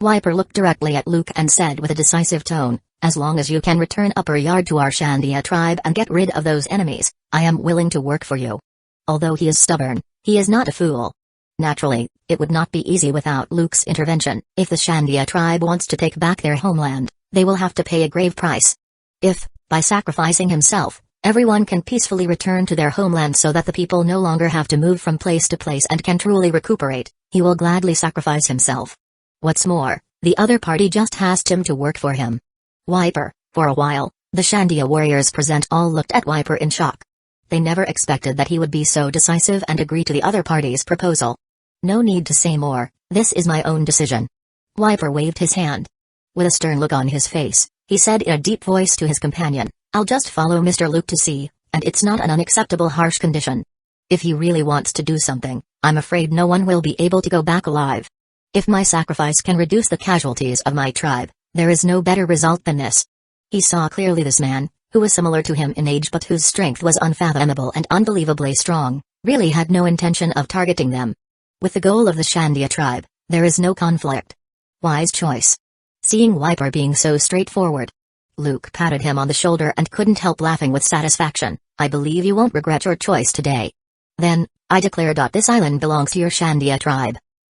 Viper looked directly at Luke and said with a decisive tone, as long as you can return Upper Yard to our Shandia tribe and get rid of those enemies, I am willing to work for you. Although he is stubborn, he is not a fool. Naturally, it would not be easy without Luke's intervention. If the Shandia tribe wants to take back their homeland, they will have to pay a grave price. If, by sacrificing himself, everyone can peacefully return to their homeland so that the people no longer have to move from place to place and can truly recuperate, he will gladly sacrifice himself. What's more, the other party just asked him to work for him. Viper. For a while, the Shandia warriors present all looked at Viper in shock. They never expected that he would be so decisive and agree to the other party's proposal. No need to say more, this is my own decision. Viper waved his hand. With a stern look on his face, he said in a deep voice to his companion, I'll just follow Mr. Luke to sea, and it's not an unacceptable harsh condition. If he really wants to do something, I'm afraid no one will be able to go back alive. If my sacrifice can reduce the casualties of my tribe, there is no better result than this. He saw clearly this man, who was similar to him in age but whose strength was unfathomable and unbelievably strong, really had no intention of targeting them. With the goal of the Shandia tribe, there is no conflict. Wise choice. Seeing Wiper being so straightforward, Luke patted him on the shoulder and couldn't help laughing with satisfaction. I believe you won't regret your choice today. Then, I declare this island belongs to your Shandia tribe.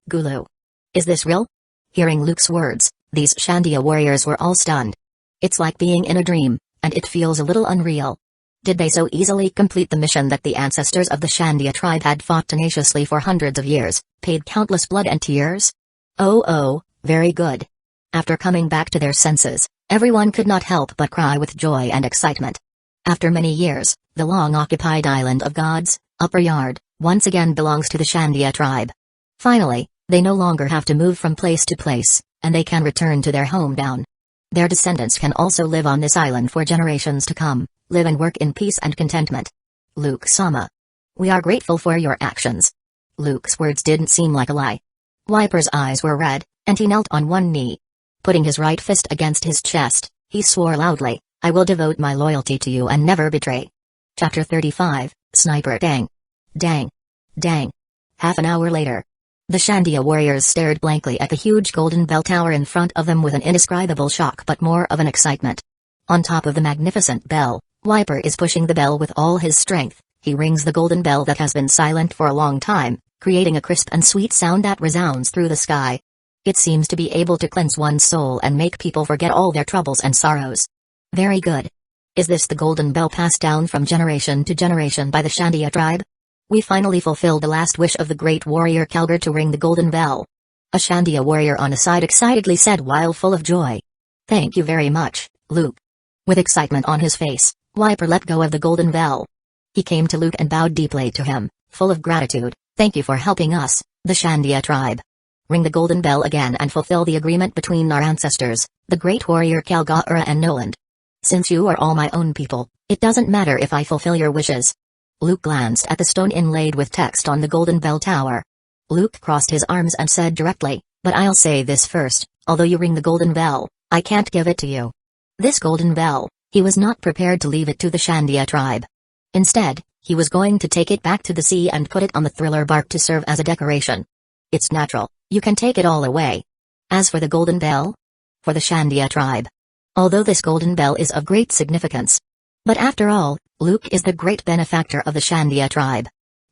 Gulu. Is this real? Hearing Luke's words, these Shandia warriors were all stunned. It's like being in a dream, and it feels a little unreal. Did they so easily complete the mission that the ancestors of the Shandia tribe had fought tenaciously for hundreds of years, paid countless blood and tears? Oh, very good. After coming back to their senses, everyone could not help but cry with joy and excitement. After many years, the long-occupied island of gods, Upper Yard, once again belongs to the Shandia tribe. Finally, they no longer have to move from place to place, and they can return to their hometown. Their descendants can also live on this island for generations to come, live and work in peace and contentment. Luke-sama. We are grateful for your actions. Luke's words didn't seem like a lie. Wiper's eyes were red, and he knelt on one knee. Putting his right fist against his chest, he swore loudly, I will devote my loyalty to you and never betray. Chapter 35, Sniper Dang. Dang. Half an hour later. The Shandia warriors stared blankly at the huge golden bell tower in front of them with an indescribable shock but more of an excitement. On top of the magnificent bell, Wiper is pushing the bell with all his strength. He rings the golden bell that has been silent for a long time, creating a crisp and sweet sound that resounds through the sky. It seems to be able to cleanse one's soul and make people forget all their troubles and sorrows. Very good. Is this the golden bell passed down from generation to generation by the Shandia tribe? We finally fulfilled the last wish of the great warrior Calgar to ring the golden bell. A Shandia warrior on a side excitedly said while full of joy. Thank you very much, Luke. With excitement on his face, Wiper let go of the golden bell. He came to Luke and bowed deeply to him, full of gratitude. Thank you for helping us, the Shandia tribe. Ring the golden bell again and fulfill the agreement between our ancestors, the great warrior Kalga'ura and Noland. Since you are all my own people, it doesn't matter if I fulfill your wishes. Luke glanced at the stone inlaid with text on the golden bell tower. Luke crossed his arms and said directly, but I'll say this first, although you ring the golden bell, I can't give it to you. This golden bell, he was not prepared to leave it to the Shandia tribe. Instead, he was going to take it back to the sea and put it on the thriller bark to serve as a decoration. It's natural, you can take it all away. As for the golden bell? For the Shandia tribe. Although this golden bell is of great significance. But after all, Luke is the great benefactor of the Shandia tribe.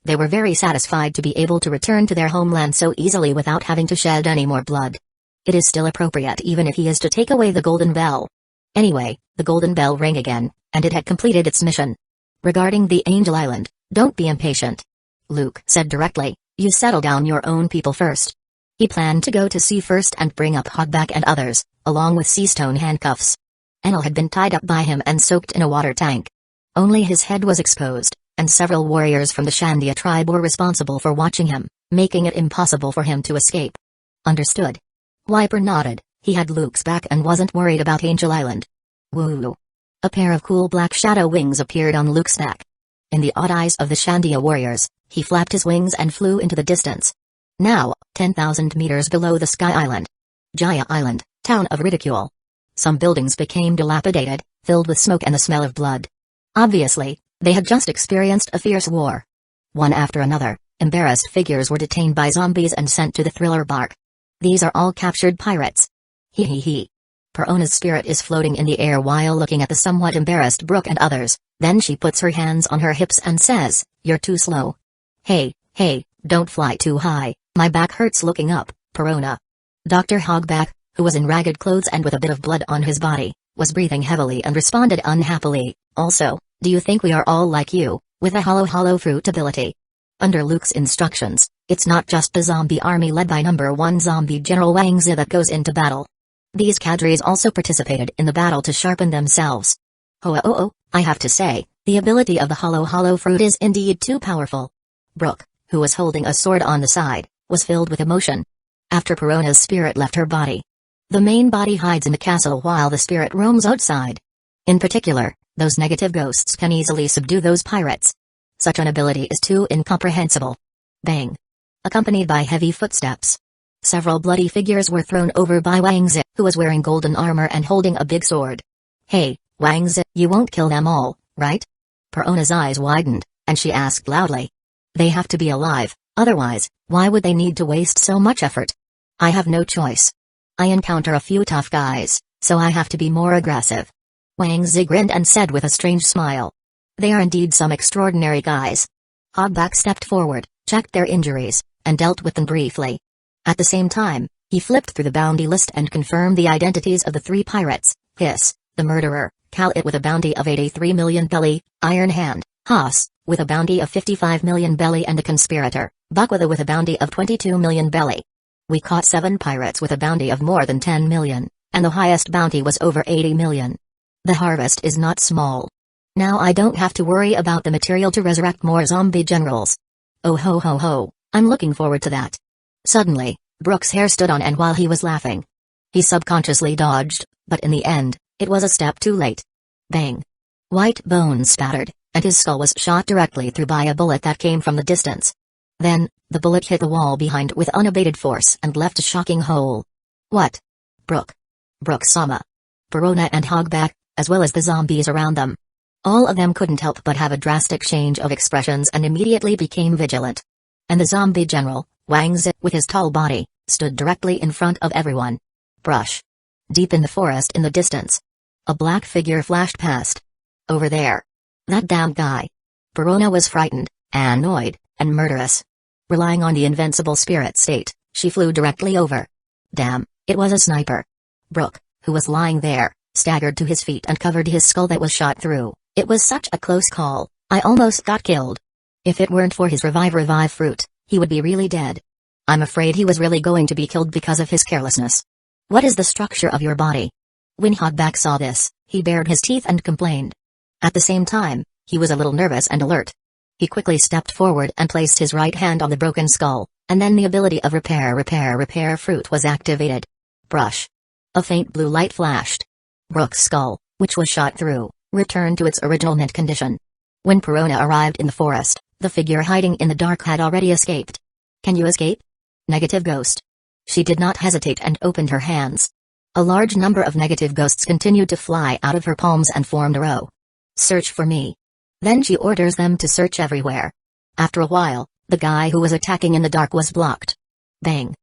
They were very satisfied to be able to return to their homeland so easily without having to shed any more blood. It is still appropriate even if he is to take away the golden bell. Anyway, the golden bell rang again, and it had completed its mission. Regarding the Angel Island, don't be impatient. Luke said directly, you settle down your own people first. He planned to go to sea first and bring up Hogback and others, along with sea stone handcuffs. Enel had been tied up by him and soaked in a water tank. Only his head was exposed, and several warriors from the Shandia tribe were responsible for watching him, making it impossible for him to escape. Understood. Wiper nodded, he had Luke's back and wasn't worried about Angel Island. Woo! A pair of cool black shadow wings appeared on Luke's neck. In the odd eyes of the Shandia warriors, he flapped his wings and flew into the distance. Now, 10,000 meters below the Sky Island. Jaya Island, town of ridicule. Some buildings became dilapidated, filled with smoke and the smell of blood. Obviously, they had just experienced a fierce war. One after another, embarrassed figures were detained by zombies and sent to the thriller bark. These are all captured pirates. He. Perona's spirit is floating in the air while looking at the somewhat embarrassed Brook and others, then she puts her hands on her hips and says, you're too slow. Hey, don't fly too high, my back hurts looking up, Perona. Dr. Hogback, who was in ragged clothes and with a bit of blood on his body, was breathing heavily and responded unhappily, also, do you think we are all like you, with a hollow fruit ability? Under Luke's instructions, it's not just the zombie army led by number 1 zombie General Wangz that goes into battle. These cadres also participated in the battle to sharpen themselves. Oh, I have to say, the ability of the hollow fruit is indeed too powerful. Brook, who was holding a sword on the side, was filled with emotion. After Perona's spirit left her body, the main body hides in the castle while the spirit roams outside. In particular, those negative ghosts can easily subdue those pirates. Such an ability is too incomprehensible. Bang! Accompanied by heavy footsteps. Several bloody figures were thrown over by Wangz, who was wearing golden armor and holding a big sword. Hey, Wangz, you won't kill them all, right? Perona's eyes widened, and she asked loudly. They have to be alive, otherwise, why would they need to waste so much effort? I have no choice. I encounter a few tough guys, so I have to be more aggressive. Wangz grinned and said with a strange smile. They are indeed some extraordinary guys. Hogback stepped forward, checked their injuries, and dealt with them briefly. At the same time, he flipped through the bounty list and confirmed the identities of the 3 pirates: Hiss, the murderer; Kalit with a bounty of 83 million belly; Iron Hand, Haas, with a bounty of 55 million belly; and the conspirator, Bukwitha, with a bounty of 22 million belly. We caught 7 pirates with a bounty of more than 10 million, and the highest bounty was over 80 million. The harvest is not small. Now I don't have to worry about the material to resurrect more zombie generals. Oh ho ho ho, I'm looking forward to that. Suddenly, Brook's hair stood on end while he was laughing. He subconsciously dodged, but in the end, it was a step too late. Bang! White bones spattered, and his skull was shot directly through by a bullet that came from the distance. Then, the bullet hit the wall behind with unabated force and left a shocking hole. What? Brook-sama. Perona and Hogback, as well as the zombies around them. All of them couldn't help but have a drastic change of expressions and immediately became vigilant. And the zombie general, Wangz, with his tall body, stood directly in front of everyone. Brush. Deep in the forest in the distance. A black figure flashed past. Over there. That damn guy. Perona was frightened, annoyed, and murderous. Relying on the invincible spirit state, she flew directly over. Damn, it was a sniper. Brook, who was lying there, staggered to his feet and covered his skull that was shot through. It was such a close call, I almost got killed. If it weren't for his revive fruit, he would be really dead. I'm afraid he was really going to be killed because of his carelessness. What is the structure of your body? When Hogback saw this, he bared his teeth and complained. At the same time, he was a little nervous and alert. He quickly stepped forward and placed his right hand on the broken skull, and then the ability of repair fruit was activated. Brush. A faint blue light flashed. Brook's skull, which was shot through, returned to its original mint condition. When Perona arrived in the forest, the figure hiding in the dark had already escaped. Can you escape? Negative ghost. She did not hesitate and opened her hands. A large number of negative ghosts continued to fly out of her palms and formed a row. Search for me. Then she orders them to search everywhere. After a while, the guy who was attacking in the dark was blocked. Bang.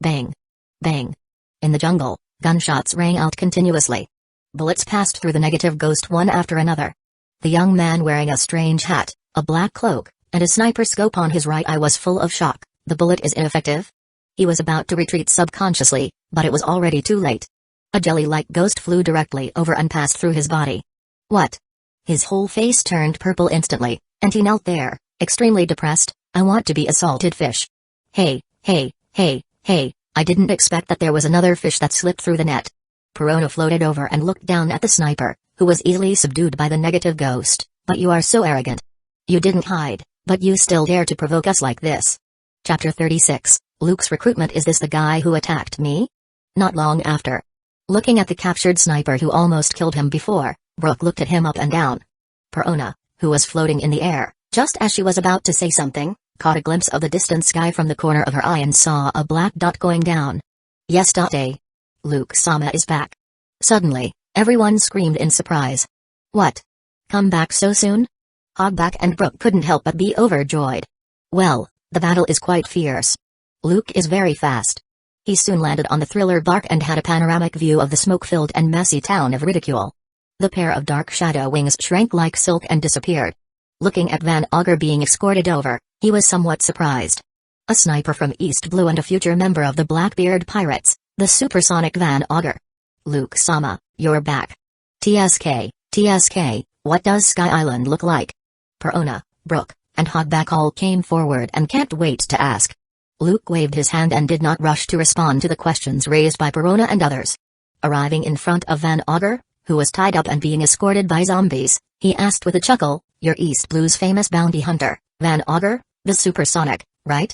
Bang. Bang. In the jungle, gunshots rang out continuously. Bullets passed through the negative ghost one after another. The young man wearing a strange hat, a black cloak, and a sniper scope on his right eye was full of shock. The bullet is ineffective? He was about to retreat subconsciously, but it was already too late. A jelly-like ghost flew directly over and passed through his body. What? His whole face turned purple instantly, and he knelt there, extremely depressed. I want to be a salted fish. Hey, I didn't expect that there was another fish that slipped through the net. Perona floated over and looked down at the sniper, who was easily subdued by the negative ghost. But you are so arrogant. You didn't hide, but you still dare to provoke us like this. Chapter 36, Luke's recruitment. Is this the guy who attacked me? Not long after. Looking at the captured sniper who almost killed him before, Brook looked at him up and down. Perona, who was floating in the air, just as she was about to say something, caught a glimpse of the distant sky from the corner of her eye and saw a black dot going down. Yes. Luke-sama is back. Suddenly, everyone screamed in surprise. What? Come back so soon? Hogback and Brook couldn't help but be overjoyed. Well, the battle is quite fierce. Luke is very fast. He soon landed on the thriller bark and had a panoramic view of the smoke-filled and messy town of Ridicule. The pair of dark shadow wings shrank like silk and disappeared. Looking at Van Augur being escorted over, he was somewhat surprised. A sniper from East Blue and a future member of the Blackbeard Pirates, the supersonic Van Augur. Luke-sama, you're back. TSK, what does Sky Island look like? Perona, Brook, and Hogback all came forward and can't wait to ask. Luke waved his hand and did not rush to respond to the questions raised by Perona and others. Arriving in front of Van Augur, who was tied up and being escorted by zombies, he asked with a chuckle, "You're East Blue's famous bounty hunter, Van Augur, the supersonic, right?"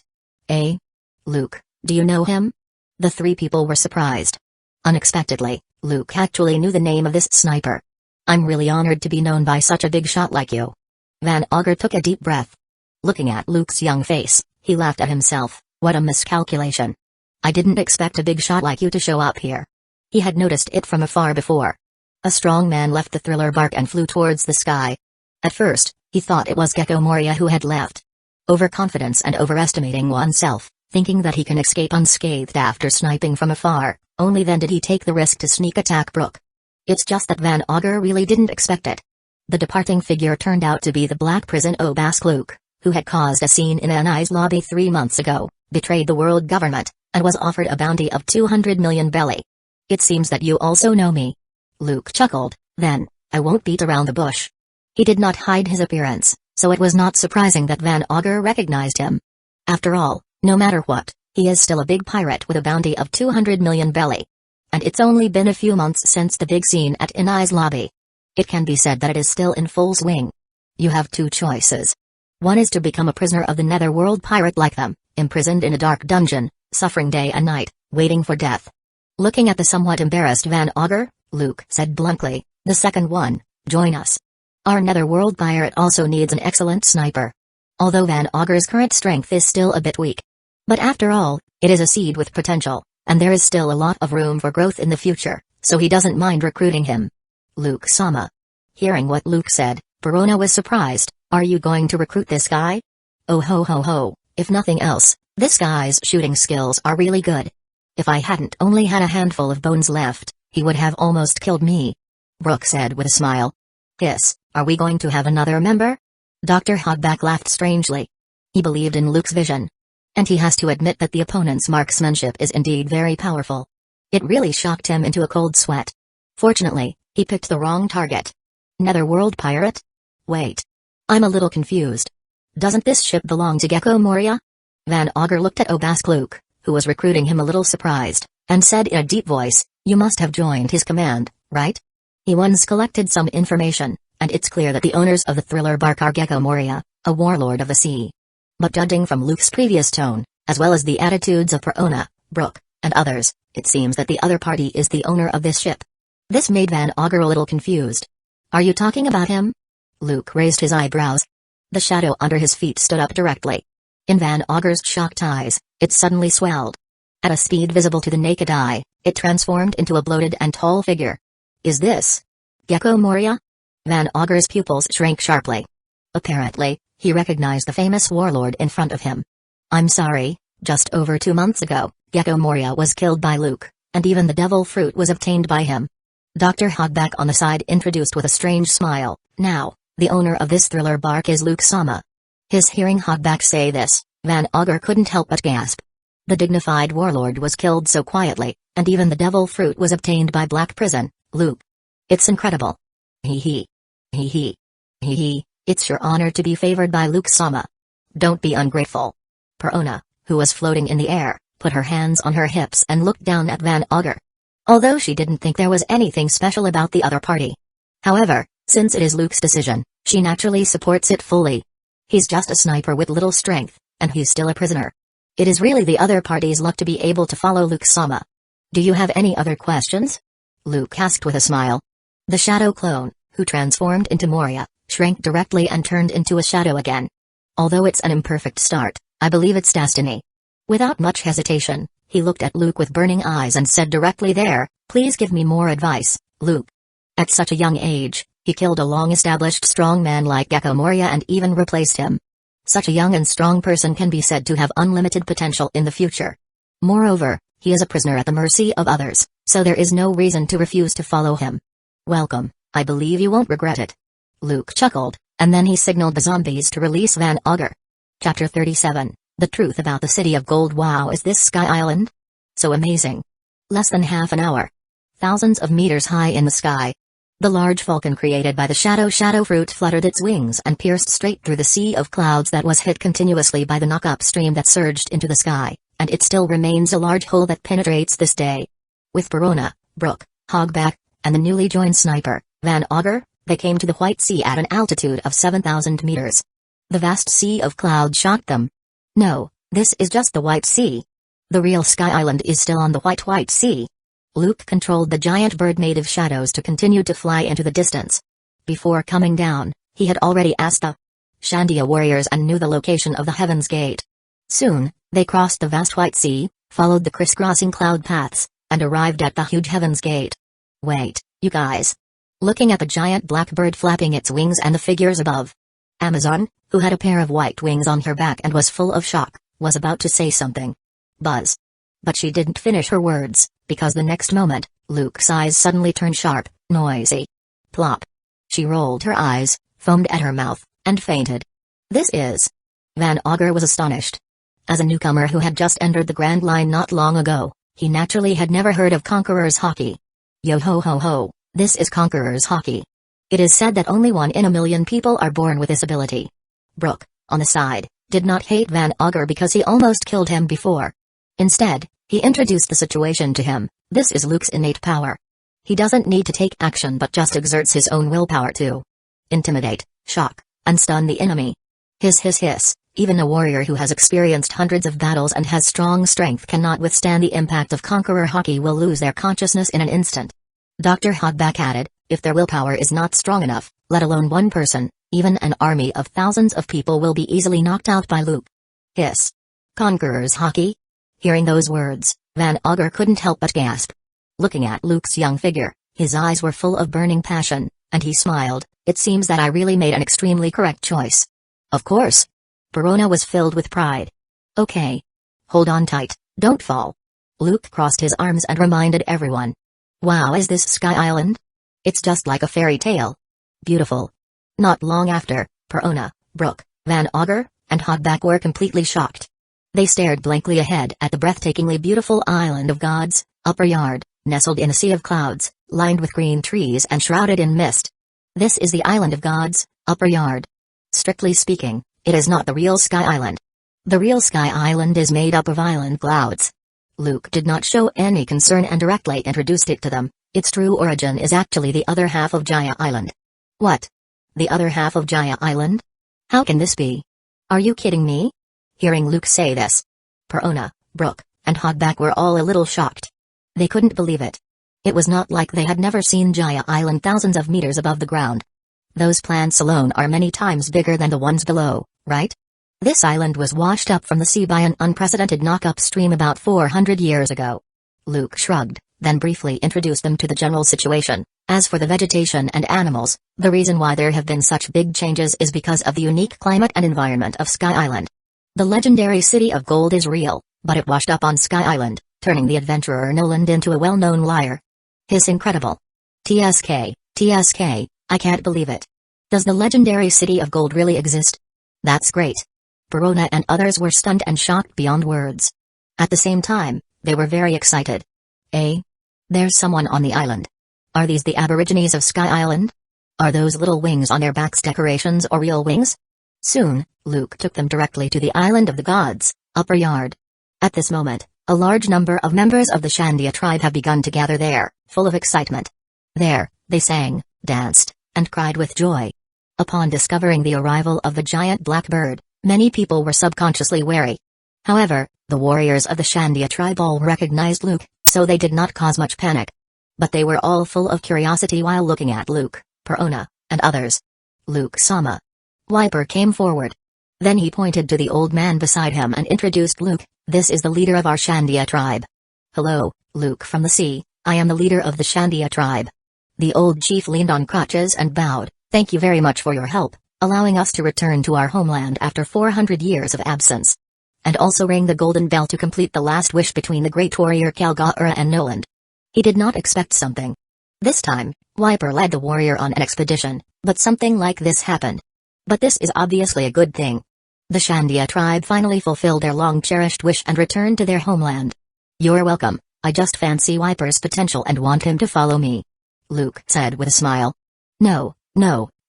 Luke, do you know him? The 3 people were surprised. Unexpectedly, Luke actually knew the name of this sniper. I'm really honored to be known by such a big shot like you. Van Augur took a deep breath. Looking at Luke's young face, he laughed at himself. What a miscalculation. I didn't expect a big shot like you to show up here. He had noticed it from afar before. A strong man left the thriller bark and flew towards the sky. At first, he thought it was Gecko Moria who had left. Overconfidence and overestimating oneself, thinking that he can escape unscathed after sniping from afar, only then did he take the risk to sneak attack Brook. It's just that Van Augur really didn't expect it. The departing figure turned out to be the Black Prison Obas Luke, who had caused a scene in Anai's lobby 3 months ago, betrayed the world government, and was offered a bounty of 200 million belly. It seems that you also know me. Luke chuckled, then, I won't beat around the bush. He did not hide his appearance, so it was not surprising that Van Augur recognized him. After all, no matter what, he is still a big pirate with a bounty of 200 million belly. And it's only been a few months since the big scene at Inai's lobby. It can be said that it is still in full swing. You have 2 choices. One is to become a prisoner of the netherworld pirate like them, imprisoned in a dark dungeon, suffering day and night, waiting for death. Looking at the somewhat embarrassed Van Augur, Luke said bluntly, the second one, join us. Our netherworld pirate also needs an excellent sniper. Although Van Augur's current strength is still a bit weak. But after all, it is a seed with potential, and there is still a lot of room for growth in the future, so he doesn't mind recruiting him. Luke-sama. Hearing what Luke said, Perona was surprised. Are you going to recruit this guy? Oh ho ho ho, if nothing else, this guy's shooting skills are really good. If I hadn't only had a handful of bones left, he would have almost killed me. Brook said with a smile. Hiss, are we going to have another member? Dr. Hogback laughed strangely. He believed in Luke's vision. And he has to admit that the opponent's marksmanship is indeed very powerful. It really shocked him into a cold sweat. Fortunately, he picked the wrong target. Netherworld pirate? Wait. I'm a little confused. Doesn't this ship belong to Gecko Moria? Van Augur looked at Obas Luke, who was recruiting him a little surprised, and said in a deep voice, you must have joined his command, right? He once collected some information, and it's clear that the owners of the thriller bark are Gecko Moria, a warlord of the sea. But judging from Luke's previous tone, as well as the attitudes of Perona, Brook, and others, it seems that the other party is the owner of this ship. This made Van Augur a little confused. Are you talking about him? Luke raised his eyebrows. The shadow under his feet stood up directly. In Van Augur's shocked eyes, it suddenly swelled. At a speed visible to the naked eye, it transformed into a bloated and tall figure. Is this Gecko Moria? Van Augur's pupils shrank sharply. Apparently, he recognized the famous warlord in front of him. I'm sorry, just over 2 months ago, Gecko Moria was killed by Luke, and even the devil fruit was obtained by him. Dr. Hogback on the side introduced with a strange smile, now, the owner of this thriller bark is Luke-sama. His hearing Hogback say this, Van Augur couldn't help but gasp. The dignified warlord was killed so quietly, and even the devil fruit was obtained by Black Prison, Luke. It's incredible. Hee hee. Hee hee. Hee hee, it's your honor to be favored by Luke-sama. Don't be ungrateful. Perona, who was floating in the air, put her hands on her hips and looked down at Van Augur. Although she didn't think there was anything special about the other party. However, since it is Luke's decision, she naturally supports it fully. He's just a sniper with little strength, and he's still a prisoner. It is really the other party's luck to be able to follow Luke-sama. Do you have any other questions? Luke asked with a smile. The shadow clone, who transformed into Moria, shrank directly and turned into a shadow again. Although it's an imperfect start, I believe it's destiny. Without much hesitation, he looked at Luke with burning eyes and said directly there, please give me more advice, Luke. At such a young age, he killed a long-established strong man like Gecko Moria and even replaced him. Such a young and strong person can be said to have unlimited potential in the future. Moreover, he is a prisoner at the mercy of others, so there is no reason to refuse to follow him. Welcome, I believe you won't regret it. Luke chuckled, and then he signaled the zombies to release Van Augur. Chapter 37, The Truth About the City of Gold. Wow, is this Sky Island? So amazing. Less than half an hour. Thousands of meters high in the sky. The large falcon created by the shadow fruit fluttered its wings and pierced straight through the sea of clouds that was hit continuously by the knock-up stream that surged into the sky, and it still remains a large hole that penetrates this day. With Perona, Brook, Hogback, and the newly joined sniper, Van Augur, they came to the White Sea at an altitude of 7,000 meters. The vast sea of clouds shocked them. No, this is just the White Sea. The real Sky Island is still on the White Sea. Luke controlled the giant bird made of shadows to continue to fly into the distance. Before coming down, he had already asked the Shandia warriors and knew the location of the Heaven's Gate. Soon, they crossed the vast White Sea, followed the crisscrossing cloud paths, and arrived at the huge Heaven's Gate. Wait, you guys. looking at the giant black bird flapping its wings and the figures above. Amazon, who had a pair of white wings on her back and was full of shock, was about to say something. Buzz. But she didn't finish her words, because the next moment, Luke's eyes suddenly turned sharp, noisy. Plop. She rolled her eyes, foamed at her mouth, and fainted. This is... Van Augur was astonished. As a newcomer who had just entered the Grand Line not long ago, he naturally had never heard of Conqueror's Haki. Yo ho ho ho, this is Conqueror's Haki. It is said that only 1 in a million people are born with this ability. Brook, on the side, did not hate Van Augur because he almost killed him before. Instead, he introduced the situation to him. This is Luke's innate power. He doesn't need to take action but just exerts his own willpower to intimidate, shock, and stun the enemy. Hiss, even a warrior who has experienced hundreds of battles and has strong strength cannot withstand the impact of Conqueror Haki will lose their consciousness in an instant. Dr. Hogback added, if their willpower is not strong enough, let alone one person, even an army of thousands of people will be easily knocked out by Luke. Hiss. Conqueror's Haki? Hearing those words, Van Augur couldn't help but gasp. Looking at Luke's young figure, his eyes were full of burning passion, and he smiled. It seems that I really made an extremely correct choice. Of course. Perona was filled with pride. Okay. Hold on tight, don't fall. Luke crossed his arms and reminded everyone. Wow, is this Sky Island? It's just like a fairy tale. Beautiful. Not long after, Perona, Brook, Van Augur, and Hogback were completely shocked. They stared blankly ahead at the breathtakingly beautiful Island of Gods, Upper Yard, nestled in a sea of clouds, lined with green trees and shrouded in mist. This is the Island of Gods, Upper Yard. Strictly speaking, it is not the real Sky Island. The real Sky Island is made up of island clouds. Luke did not show any concern and directly introduced it to them. Its true origin is actually the other half of Jaya Island. What? The other half of Jaya Island? How can this be? Are you kidding me? Hearing Luke say this, Perona, Brook, and Hogback were all a little shocked. They couldn't believe it. It was not like they had never seen Jaya Island thousands of meters above the ground. Those plants alone are many times bigger than the ones below, right? This island was washed up from the sea by an unprecedented knock-up stream about 400 years ago. Luke shrugged, then briefly introduced them to the general situation. As for the vegetation and animals, the reason why there have been such big changes is because of the unique climate and environment of Sky Island. The legendary City of Gold is real, but it washed up on Sky Island, turning the adventurer Noland into a well-known liar. Hiss incredible. TSK, I can't believe it. Does the legendary City of Gold really exist? That's great. Perona and others were stunned and shocked beyond words. At the same time, they were very excited. There's someone on the island. Are these the Aborigines of Sky Island? Are those little wings on their backs decorations or real wings? Soon, Luke took them directly to the Island of the Gods, Upper Yard. At this moment, a large number of members of the Shandia tribe have begun to gather there, full of excitement. There, they sang, danced, and cried with joy. Upon discovering the arrival of the giant black bird, many people were subconsciously wary. However, the warriors of the Shandia tribe all recognized Luke, so they did not cause much panic. But they were all full of curiosity while looking at Luke, Perona, and others. Luke-sama. Wiper came forward. Then he pointed to the old man beside him and introduced Luke. This is the leader of our Shandia tribe. Hello, Luke from the sea, I am the leader of the Shandia tribe. The old chief leaned on crutches and bowed. Thank you very much for your help, allowing us to return to our homeland after 400 years of absence. And also rang the golden bell to complete the last wish between the great warrior Kalgaura and Noland. He did not expect something. This time, Wiper led the warrior on an expedition, but something like this happened. But this is obviously a good thing. The Shandia tribe finally fulfilled their long-cherished wish and returned to their homeland. You're welcome, I just fancy Wiper's potential and want him to follow me. Luke said with a smile. No,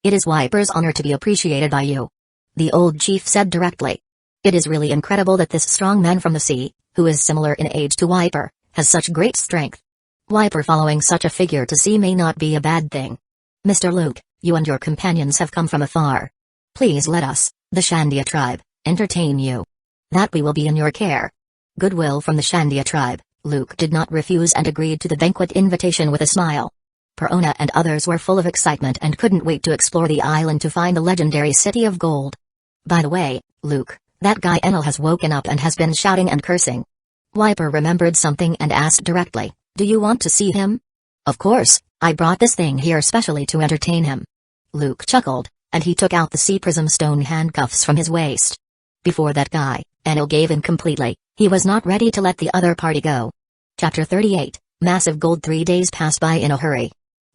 it is Wiper's honor to be appreciated by you. The old chief said directly. It is really incredible that this strong man from the sea, who is similar in age to Wiper, has such great strength. Wiper following such a figure to sea may not be a bad thing. Mr. Luke, you and your companions have come from afar. Please let us, the Shandia tribe, entertain you. That we will be in your care. Goodwill from the Shandia tribe, Luke did not refuse and agreed to the banquet invitation with a smile. Perona and others were full of excitement and couldn't wait to explore the island to find the legendary City of Gold. By the way, Luke, that guy Enel has woken up and has been shouting and cursing. Wiper remembered something and asked directly, do you want to see him? Of course, I brought this thing here specially to entertain him. Luke chuckled, and he took out the sea prism stone handcuffs from his waist. Before that guy, Enel gave in completely, he was not ready to let the other party go. Chapter 38, Massive Gold. 3 days passed by in a hurry.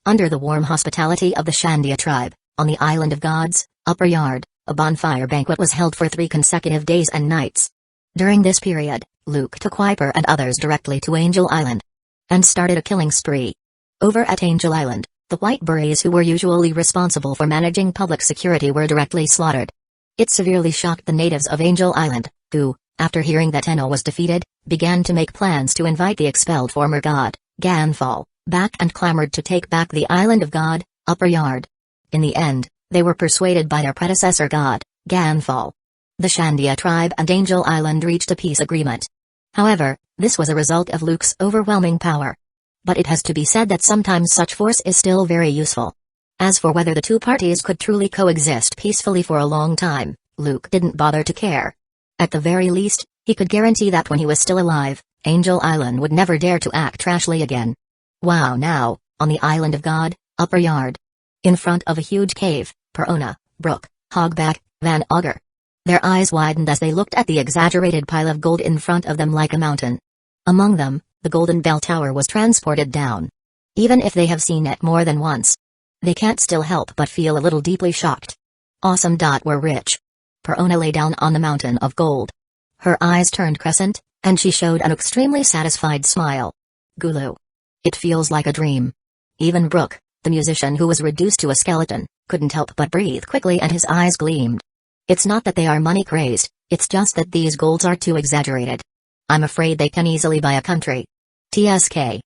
Under the warm hospitality of the Shandia tribe, on the Island of Gods, Upper Yard, a bonfire banquet was held for 3 consecutive days and nights. During this period, Luke took Wiper and others directly to Angel Island and started a killing spree. Over at Angel Island, the white berets who were usually responsible for managing public security were directly slaughtered. It severely shocked the natives of Angel Island, who, after hearing that Enel was defeated, began to make plans to invite the expelled former god, Ganfall, back and clamored to take back the Island of God, Upper Yard. In the end, they were persuaded by their predecessor god, Ganfall. The Shandia tribe and Angel Island reached a peace agreement. However, this was a result of Luke's overwhelming power. But it has to be said that sometimes such force is still very useful. As for whether the two parties could truly coexist peacefully for a long time, Luke didn't bother to care. At the very least, he could guarantee that when he was still alive, Angel Island would never dare to act trashly again. Wow! Now, on the Island of God, Upper Yard. In front of a huge cave, Perona, Brook, Hogback, Van Augur. Their eyes widened as they looked at the exaggerated pile of gold in front of them like a mountain. Among them, the golden bell tower was transported down. Even if they have seen it more than once, they can't still help but feel a little deeply shocked. Awesome. We're rich. Perona lay down on the mountain of gold. Her eyes turned crescent, and she showed an extremely satisfied smile. Gulu. It feels like a dream. Even Brook, the musician who was reduced to a skeleton, couldn't help but breathe quickly and his eyes gleamed. It's not that they are money-crazed, it's just that these golds are too exaggerated. I'm afraid they can easily buy a country. TSK,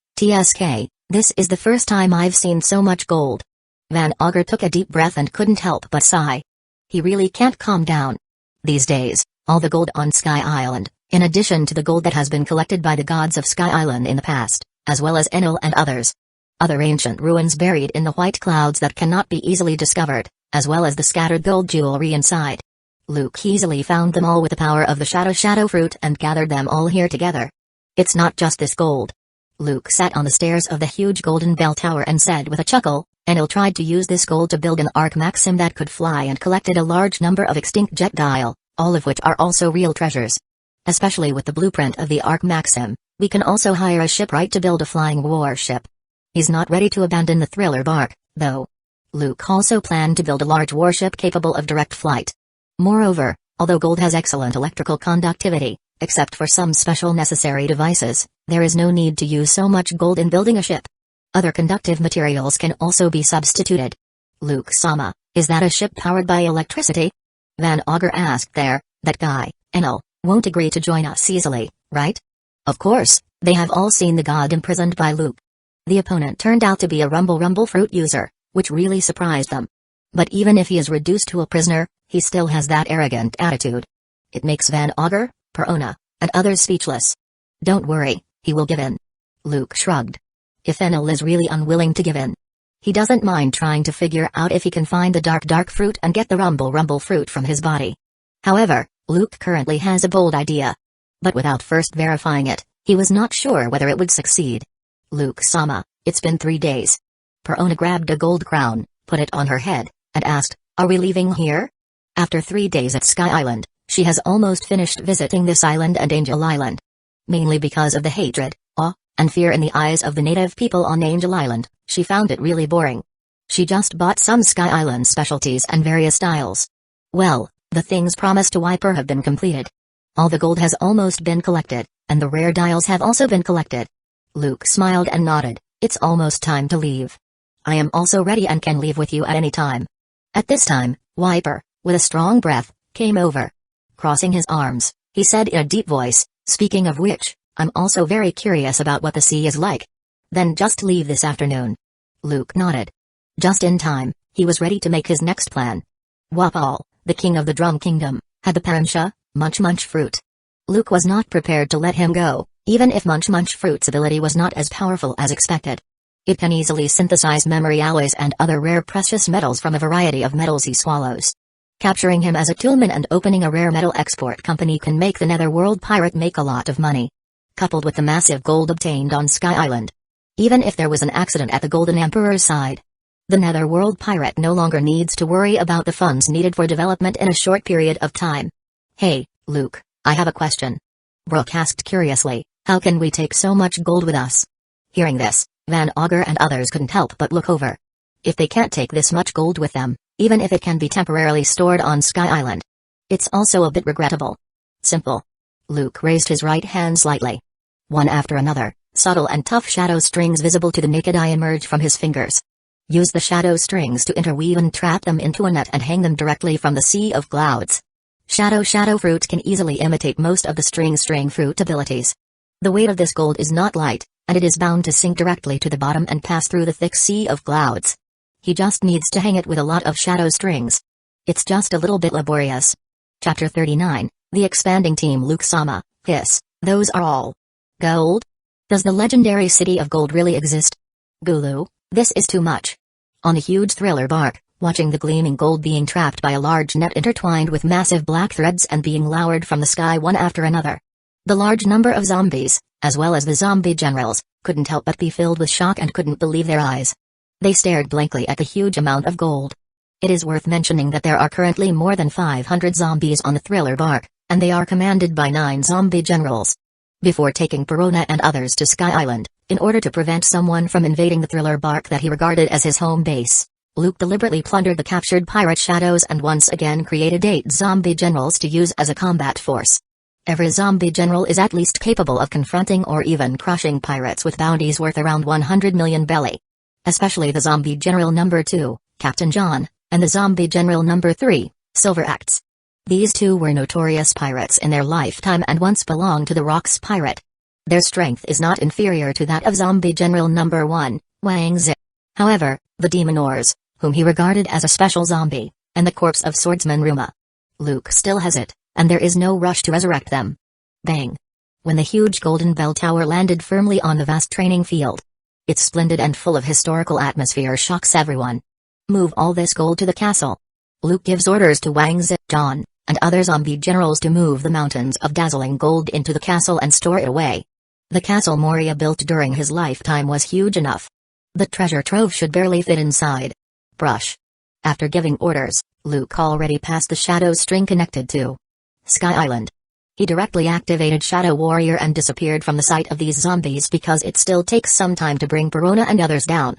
this is the first time I've seen so much gold. Van Augur took a deep breath and couldn't help but sigh. He really can't calm down. These days, all the gold on Sky Island, in addition to the gold that has been collected by the gods of Sky Island in the past, as well as Enel and others. Other ancient ruins buried in the white clouds that cannot be easily discovered, as well as the scattered gold jewelry inside. Luke easily found them all with the power of the shadow fruit and gathered them all here together. It's not just this gold. Luke sat on the stairs of the huge golden bell tower and said with a chuckle, Enel tried to use this gold to build an arc maxim that could fly and collected a large number of extinct jetdile, all of which are also real treasures. Especially with the blueprint of the arc maxim, we can also hire a shipwright to build a flying warship. He's not ready to abandon the thriller bark, though. Luke also planned to build a large warship capable of direct flight. Moreover, although gold has excellent electrical conductivity, except for some special necessary devices, there is no need to use so much gold in building a ship. Other conductive materials can also be substituted. Luke-sama, is that a ship powered by electricity? Van Augur asked. That guy, Enel, won't agree to join us easily, right? Of course, they have all seen the god imprisoned by Luke. The opponent turned out to be a rumble fruit user, which really surprised them. But even if he is reduced to a prisoner, he still has that arrogant attitude. It makes Van Augur, Perona, and others speechless. Don't worry, he will give in. Luke shrugged. If Enel is really unwilling to give in, he doesn't mind trying to figure out if he can find the dark fruit and get the rumble fruit from his body. However, Luke currently has a bold idea. But without first verifying it, he was not sure whether it would succeed. Luke-sama, it's been 3 days. Perona grabbed a gold crown, put it on her head, and asked, are we leaving here? After 3 days at Sky Island, she has almost finished visiting this island and Angel Island. Mainly because of the hatred, awe, and fear in the eyes of the native people on Angel Island, she found it really boring. She just bought some Sky Island specialties and various styles. Well, the things promised to Wiper have been completed. All the gold has almost been collected, and the rare dials have also been collected. Luke smiled and nodded. It's almost time to leave. I am also ready and can leave with you at any time. At this time, Wiper, with a strong breath, came over. Crossing his arms, he said in a deep voice, speaking of which, I'm also very curious about what the sea is like. Then just leave this afternoon. Luke nodded. Just in time, he was ready to make his next plan. Wapal, the king of the Drum Kingdom, had the Paransha, Munch-Munch fruit. Luke was not prepared to let him go, even if Munch-Munch fruit's ability was not as powerful as expected. It can easily synthesize memory alloys and other rare precious metals from a variety of metals he swallows. Capturing him as a toolman and opening a rare metal export company can make the Netherworld pirate make a lot of money. Coupled with the massive gold obtained on Sky Island, even if there was an accident at the Golden Emperor's side. The Netherworld pirate no longer needs to worry about the funds needed for development in a short period of time. Hey, Luke, I have a question. Brook asked curiously, how can we take so much gold with us? Hearing this, Van Augur and others couldn't help but look over. If they can't take this much gold with them, even if it can be temporarily stored on Sky Island, it's also a bit regrettable. Simple. Luke raised his right hand slightly. One after another, subtle and tough shadow strings visible to the naked eye emerged from his fingers. Use the shadow strings to interweave and trap them into a net and hang them directly from the sea of clouds. Shadow fruit can easily imitate most of the string fruit abilities. The weight of this gold is not light, and it is bound to sink directly to the bottom and pass through the thick sea of clouds. He just needs to hang it with a lot of shadow strings. It's just a little bit laborious. Chapter 39, The Expanding Team. Luke-sama, hiss, those are all gold? Does the legendary city of gold really exist? Gulu, this is too much. On a huge thriller bark, watching the gleaming gold being trapped by a large net intertwined with massive black threads and being lowered from the sky one after another. The large number of zombies, as well as the zombie generals, couldn't help but be filled with shock and couldn't believe their eyes. They stared blankly at the huge amount of gold. It is worth mentioning that there are currently more than 500 zombies on the thriller bark, and they are commanded by 9 zombie generals. Before taking Perona and others to Sky Island, in order to prevent someone from invading the thriller bark that he regarded as his home base, Luke deliberately plundered the captured pirate shadows and once again created 8 zombie generals to use as a combat force. Every zombie general is at least capable of confronting or even crushing pirates with bounties worth around 100 million belly. Especially the zombie general number 2, Captain John, and the zombie general number 3, Silver Axe. These two were notorious pirates in their lifetime and once belonged to the Rocks pirate. Their strength is not inferior to that of zombie general number 1, Wangz. However, the Demonors, whom he regarded as a special zombie, and the corpse of swordsman Ruma. Luke still has it, and there is no rush to resurrect them. Bang! When the huge golden bell tower landed firmly on the vast training field. Its splendid and full of historical atmosphere shocks everyone. Move all this gold to the castle. Luke gives orders to Wangz, John, and other zombie generals to move the mountains of dazzling gold into the castle and store it away. The castle Moria built during his lifetime was huge enough. The treasure trove should barely fit inside. Brush. After giving orders, Luke already passed the shadow string connected to Sky Island. He directly activated Shadow Warrior and disappeared from the sight of these zombies because it still takes some time to bring Perona and others down.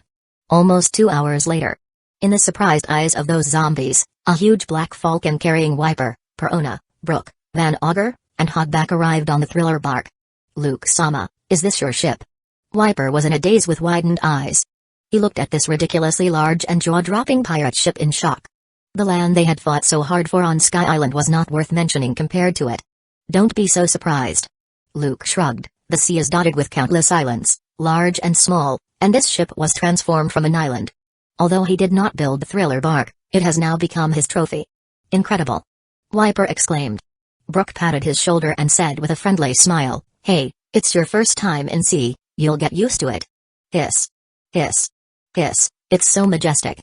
Almost 2 hours later. In the surprised eyes of those zombies, a huge black falcon carrying Wiper, Perona, Brook, Van Augur, and Hogback arrived on the thriller bark. Luke-sama, is this your ship? Wiper was in a daze with widened eyes. He looked at this ridiculously large and jaw-dropping pirate ship in shock. The land they had fought so hard for on Sky Island was not worth mentioning compared to it. Don't be so surprised. Luke shrugged, the sea is dotted with countless islands, large and small, and this ship was transformed from an island. Although he did not build the thriller bark, it has now become his trophy. Incredible! Wiper exclaimed. Brook patted his shoulder and said with a friendly smile, hey, it's your first time in sea, you'll get used to it. Hiss. Hiss. Hiss, it's so majestic.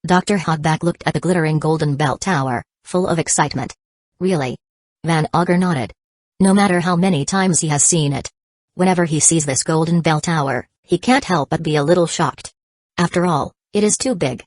Dr. Hogback looked at the glittering golden bell tower, full of excitement. Really? Van Augur nodded. No matter how many times he has seen it. Whenever he sees this golden bell tower, he can't help but be a little shocked. After all, it is too big.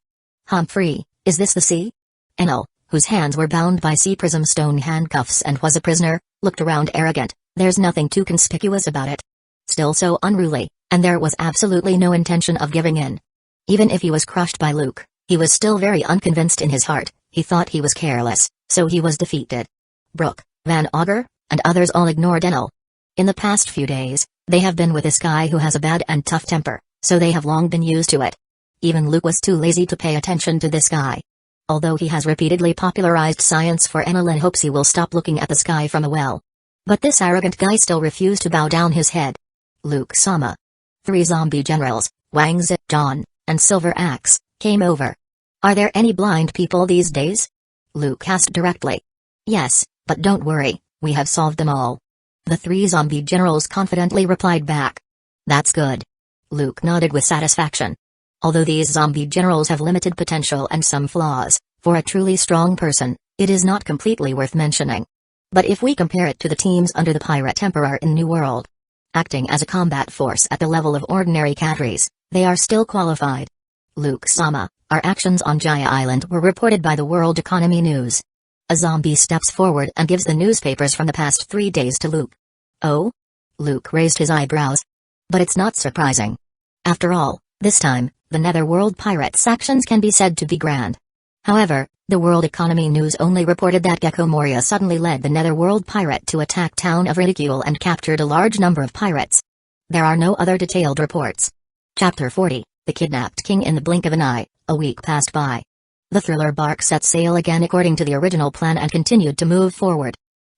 Humphrey, is this the sea? Enel, whose hands were bound by sea prism stone handcuffs and was a prisoner, looked around arrogant. There's nothing too conspicuous about it. Still so unruly, and there was absolutely no intention of giving in. Even if he was crushed by Luke, he was still very unconvinced in his heart. He thought he was careless, so he was defeated. Brook, Van Augur, and others all ignored Enel. In the past few days, they have been with this guy who has a bad and tough temper, so they have long been used to it. Even Luke was too lazy to pay attention to this guy. Although he has repeatedly popularized science for Enel and hopes he will stop looking at the sky from a well. But this arrogant guy still refused to bow down his head. Luke-sama. 3 zombie generals, Wangz, John, and Silver Axe, came over. Are there any blind people these days? Luke asked directly. Yes, but don't worry, we have solved them all. The 3 zombie generals confidently replied back. That's good. Luke nodded with satisfaction. Although these zombie generals have limited potential and some flaws, for a truly strong person, it is not completely worth mentioning. But if we compare it to the teams under the Pirate Emperor in New World, Acting as a combat force at the level of ordinary cadres, they are still qualified. Luke-sama, our actions on Jaya Island were reported by the World Economy News. A zombie steps forward and gives the newspapers from the past 3 days to Luke. Oh? Luke raised his eyebrows. But it's not surprising. After all, this time, the Netherworld Pirates' actions can be said to be grand. However, the World Economy News only reported that Gecko Moria suddenly led the Netherworld Pirate to attack town of Ridicule and captured a large number of pirates. There are no other detailed reports. Chapter 40, The Kidnapped King. In the blink of an eye, a week passed by. The thriller bark set sail again according to the original plan and continued to move forward.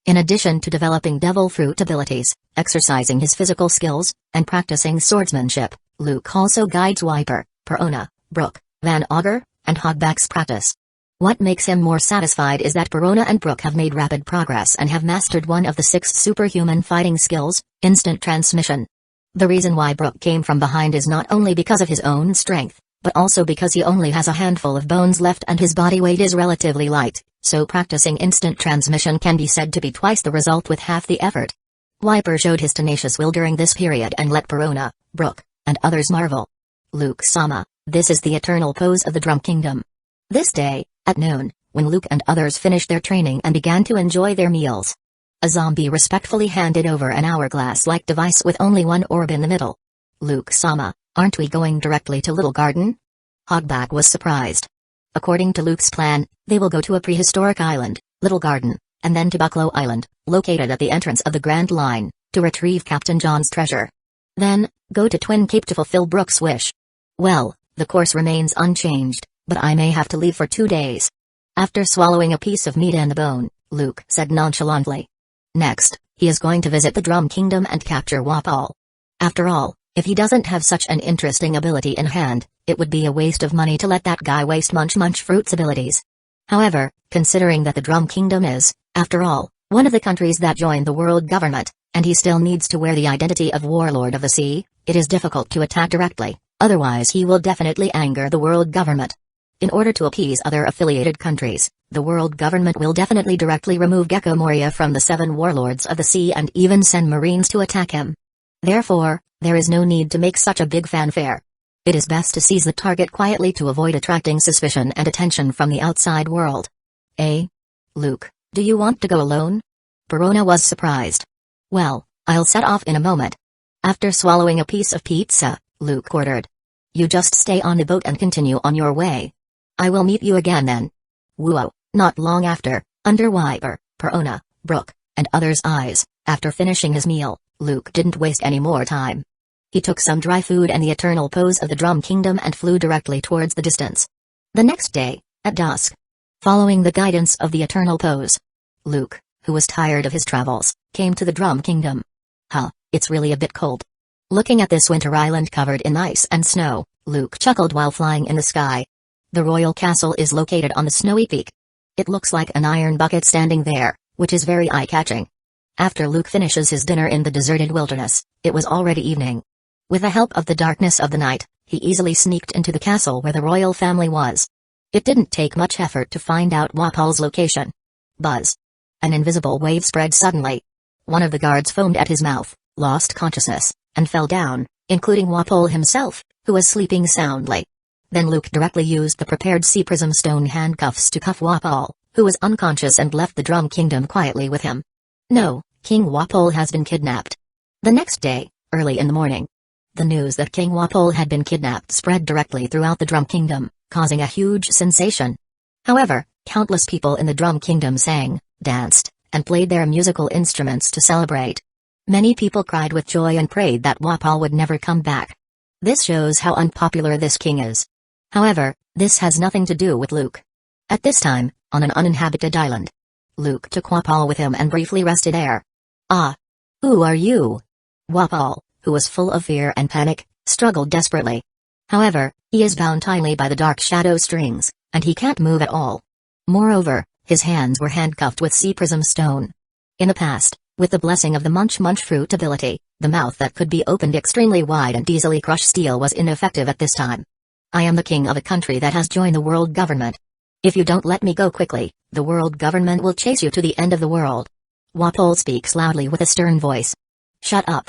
In addition to developing devil fruit abilities, exercising his physical skills, and practicing swordsmanship, Luke also guides Wiper, Perona, Brook, Van Augur, and Hogback's practice. What makes him more satisfied is that Perona and Brook have made rapid progress and have mastered one of the 6 superhuman fighting skills, instant transmission. The reason why Brook came from behind is not only because of his own strength, but also because he only has a handful of bones left and his body weight is relatively light, so practicing instant transmission can be said to be twice the result with half the effort. Wiper showed his tenacious will during this period and let Perona, Brook, and others marvel. Luke-sama, this is the eternal pose of the Drum Kingdom. This day, at noon, when Luke and others finished their training and began to enjoy their meals, a zombie respectfully handed over an hourglass-like device with only one orb in the middle. Luke-sama, aren't we going directly to Little Garden? Hogback was surprised. According to Luke's plan, they will go to a prehistoric island, Little Garden, and then to Bucklow Island, located at the entrance of the Grand Line, to retrieve Captain John's treasure. Then, go to Twin Cape to fulfill Brook's wish. Well, the course remains unchanged, but I may have to leave for 2 days. After swallowing a piece of meat and the bone, Luke said nonchalantly. Next, he is going to visit the Drum Kingdom and capture Wapol. After all, if he doesn't have such an interesting ability in hand, it would be a waste of money to let that guy waste Munch-Munch fruit's abilities. However, considering that the Drum Kingdom is, after all, one of the countries that joined the world government, and he still needs to wear the identity of Warlord of the Sea, it is difficult to attack directly, otherwise he will definitely anger the world government. In order to appease other affiliated countries, the world government will definitely directly remove Gecko Moria from the 7 warlords of the sea and even send marines to attack him. Therefore, there is no need to make such a big fanfare. It is best to seize the target quietly to avoid attracting suspicion and attention from the outside world. Eh? Luke, do you want to go alone? Perona was surprised. Well, I'll set off in a moment. After swallowing a piece of pizza, Luke ordered. You just stay on the boat and continue on your way. I will meet you again then. Whoa, not long after, under Wiper, Perona, Brook, and others' eyes, after finishing his meal, Luke didn't waste any more time. He took some dry food and the eternal pose of the Drum Kingdom and flew directly towards the distance. The next day, at dusk, following the guidance of the eternal pose, Luke, who was tired of his travels, came to the Drum Kingdom. It's really a bit cold. Looking at this winter island covered in ice and snow, Luke chuckled while flying in the sky. The royal castle is located on the snowy peak. It looks like an iron bucket standing there, which is very eye-catching. After Luke finishes his dinner in the deserted wilderness, it was already evening. With the help of the darkness of the night, he easily sneaked into the castle where the royal family was. It didn't take much effort to find out Wapol's location. Buzz. An invisible wave spread suddenly. One of the guards foamed at his mouth, lost consciousness, and fell down, including Wapol himself, who was sleeping soundly. Then Luke directly used the prepared sea prism stone handcuffs to cuff Wapol, who was unconscious, and left the Drum Kingdom quietly with him. No, King Wapol has been kidnapped. The next day, early in the morning, the news that King Wapol had been kidnapped spread directly throughout the Drum Kingdom, causing a huge sensation. However, countless people in the Drum Kingdom sang, danced, and played their musical instruments to celebrate. Many people cried with joy and prayed that Wapol would never come back. This shows how unpopular this king is. However, this has nothing to do with Luke. At this time, on an uninhabited island, Luke took Wapol with him and briefly rested there. Ah! Who are you? Wapol, who was full of fear and panic, struggled desperately. However, he is bound tightly by the dark shadow strings, and he can't move at all. Moreover, his hands were handcuffed with sea prism stone. In the past, with the blessing of the Munch-Munch fruit ability, the mouth that could be opened extremely wide and easily crush steel was ineffective at this time. I am the king of a country that has joined the world government. If you don't let me go quickly, the world government will chase you to the end of the world. Wapol speaks loudly with a stern voice. Shut up.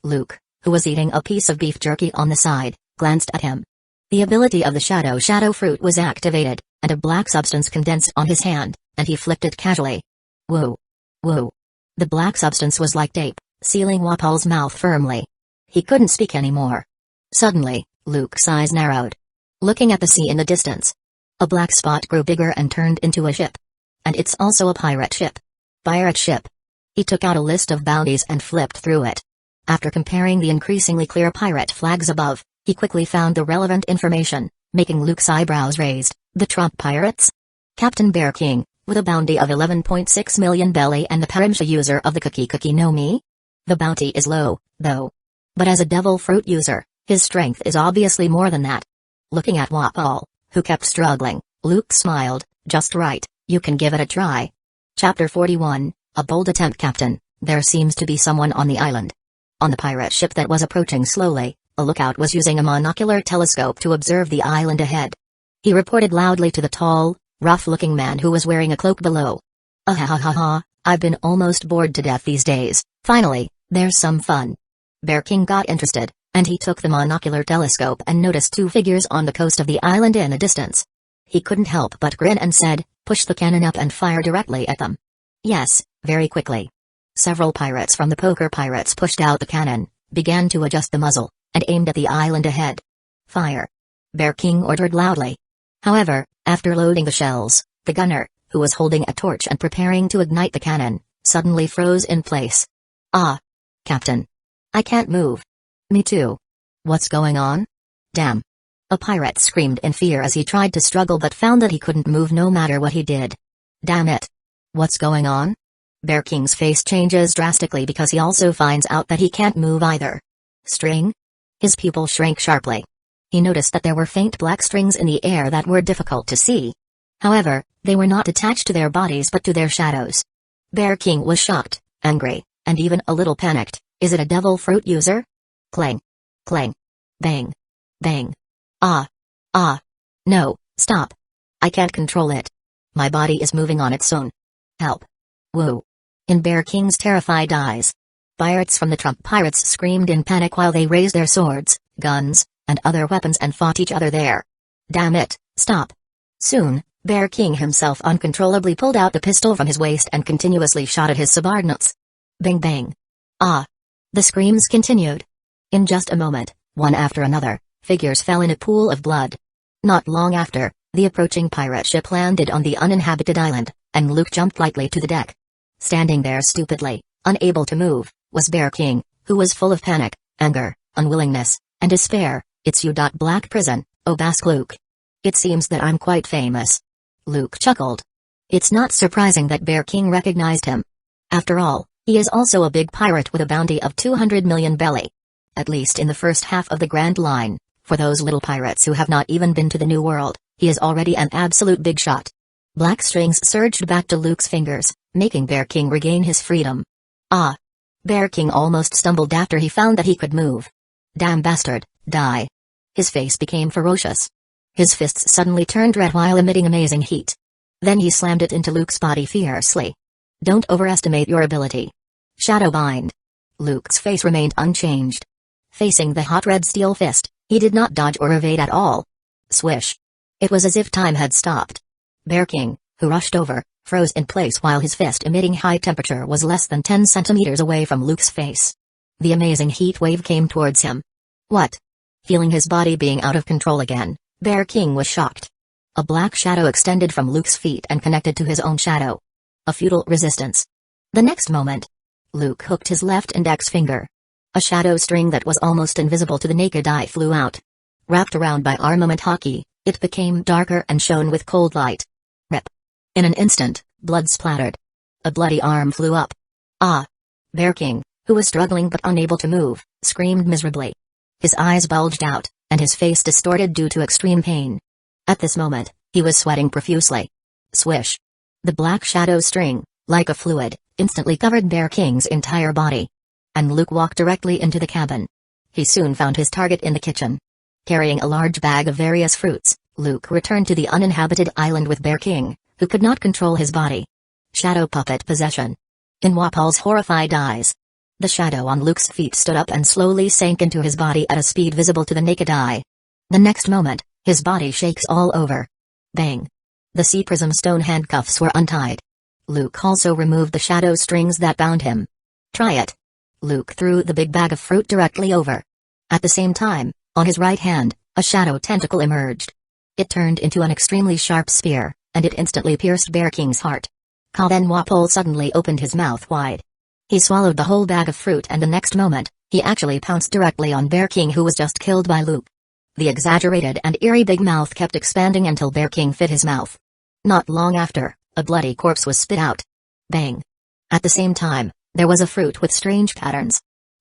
Luke, who was eating a piece of beef jerky on the side, glanced at him. The ability of the shadow fruit was activated, and a black substance condensed on his hand, and he flicked it casually. Woo! Woo! The black substance was like tape, sealing Wapol's mouth firmly. He couldn't speak anymore. Suddenly, Luke's eyes narrowed. Looking at the sea in the distance, a black spot grew bigger and turned into a ship. And it's also a pirate ship. Pirate ship. He took out a list of bounties and flipped through it. After comparing the increasingly clear pirate flags above, he quickly found the relevant information, making Luke's eyebrows raised. The Trump Pirates? Captain Bear King, with a bounty of 11.6 million belly and the Parimsha user of the Cookie no Mi? The bounty is low, though. But as a devil fruit user, his strength is obviously more than that. Looking at Wapol, who kept struggling, Luke smiled. Just right, you can give it a try. Chapter 41, A Bold Attempt. Captain, there seems to be someone on the island. On the pirate ship that was approaching slowly, a lookout was using a monocular telescope to observe the island ahead. He reported loudly to the tall, rough-looking man who was wearing a cloak below. Ha, I've been almost bored to death these days. Finally, there's some fun. Bear King got interested, and he took the monocular telescope and noticed two figures on the coast of the island in the distance. He couldn't help but grin and said, "Push the cannon up and fire directly at them." Yes, very quickly. Several pirates from the Poker Pirates pushed out the cannon, began to adjust the muzzle, and aimed at the island ahead. Fire! Bear King ordered loudly. However, after loading the shells, the gunner, who was holding a torch and preparing to ignite the cannon, suddenly froze in place. Ah! Captain! I can't move. Me too. What's going on? Damn! A pirate screamed in fear as he tried to struggle but found that he couldn't move no matter what he did. Damn it! What's going on? Bear King's face changes drastically because he also finds out that he can't move either. String? His pupil shrank sharply. He noticed that there were faint black strings in the air that were difficult to see. However, they were not attached to their bodies but to their shadows. Bear King was shocked, angry, and even a little panicked. Is it a devil fruit user? Clang. Clang. Bang. Bang. Ah. Ah. No, stop. I can't control it. My body is moving on its own. Help. Woo. In Bear King's terrified eyes, pirates from the Trump Pirates screamed in panic while they raised their swords, guns, and other weapons and fought each other there. Damn it, stop. Soon, Bear King himself uncontrollably pulled out the pistol from his waist and continuously shot at his subordinates. Bang bang. Ah. The screams continued. In just a moment, one after another, figures fell in a pool of blood. Not long after, the approaching pirate ship landed on the uninhabited island, and Luke jumped lightly to the deck. Standing there stupidly, unable to move, was Bear King, who was full of panic, anger, unwillingness, and despair. It's you. Black prison, oh bask Luke. It seems that I'm quite famous. Luke chuckled. It's not surprising that Bear King recognized him. After all, he is also a big pirate with a bounty of 200 million belly. At least in the first half of the Grand Line, for those little pirates who have not even been to the New World, he is already an absolute big shot. Black strings surged back to Luke's fingers, making Bear King regain his freedom. Ah! Bear King almost stumbled after he found that he could move. Damn bastard, die. His face became ferocious. His fists suddenly turned red while emitting amazing heat. Then he slammed it into Luke's body fiercely. Don't overestimate your ability. Shadow bind. Luke's face remained unchanged. Facing the hot red steel fist, he did not dodge or evade at all. Swish. It was as if time had stopped. Bear King, who rushed over, froze in place while his fist emitting high temperature was less than 10 centimeters away from Luke's face. The amazing heat wave came towards him. What? Feeling his body being out of control again, Bear King was shocked. A black shadow extended from Luke's feet and connected to his own shadow. A futile resistance. The next moment, Luke hooked his left index finger. A shadow string that was almost invisible to the naked eye flew out. Wrapped around by armament hockey, it became darker and shone with cold light. Rip. In an instant, blood splattered. A bloody arm flew up. Ah! Bear King, who was struggling but unable to move, screamed miserably. His eyes bulged out, and his face distorted due to extreme pain. At this moment, he was sweating profusely. Swish. The black shadow string, like a fluid, instantly covered Bear King's entire body. And Luke walked directly into the cabin. He soon found his target in the kitchen. Carrying a large bag of various fruits, Luke returned to the uninhabited island with Bear King, who could not control his body. Shadow puppet possession. In Wapol's horrified eyes, The shadow on Luke's feet stood up and slowly sank into his body at a speed visible to the naked eye. The next moment, his body shakes all over. Bang! The sea prism stone handcuffs were untied. Luke also removed the shadow strings that bound him. Try it. Luke threw the big bag of fruit directly over. At the same time, on his right hand, a shadow tentacle emerged. It turned into an extremely sharp spear, and it instantly pierced Bear King's heart. Then Wapol suddenly opened his mouth wide. He swallowed the whole bag of fruit, and the next moment, he actually pounced directly on Bear King, who was just killed by Luke. The exaggerated and eerie big mouth kept expanding until Bear King fit his mouth. Not long after, a bloody corpse was spit out. Bang! At the same time, there was a fruit with strange patterns.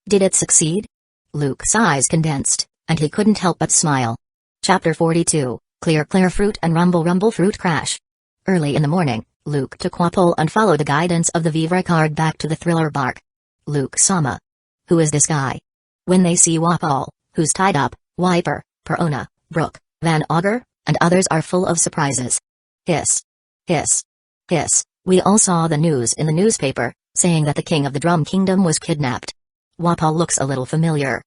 Did it succeed? Luke's eyes condensed, and he couldn't help but smile. Chapter 42, Clear Fruit and Rumble Fruit Crash. Early in the morning, Luke took Wapol and followed the guidance of the Vivre card back to the Thriller Bark. Luke-sama. Who is this guy? When they see Wapol, who's tied up, Wiper, Perona, Brook, Van Augur, and others are full of surprises. Hiss. Hiss. Hiss. We all saw the news in the newspaper, saying that the king of the Drum Kingdom was kidnapped. Wapol looks a little familiar.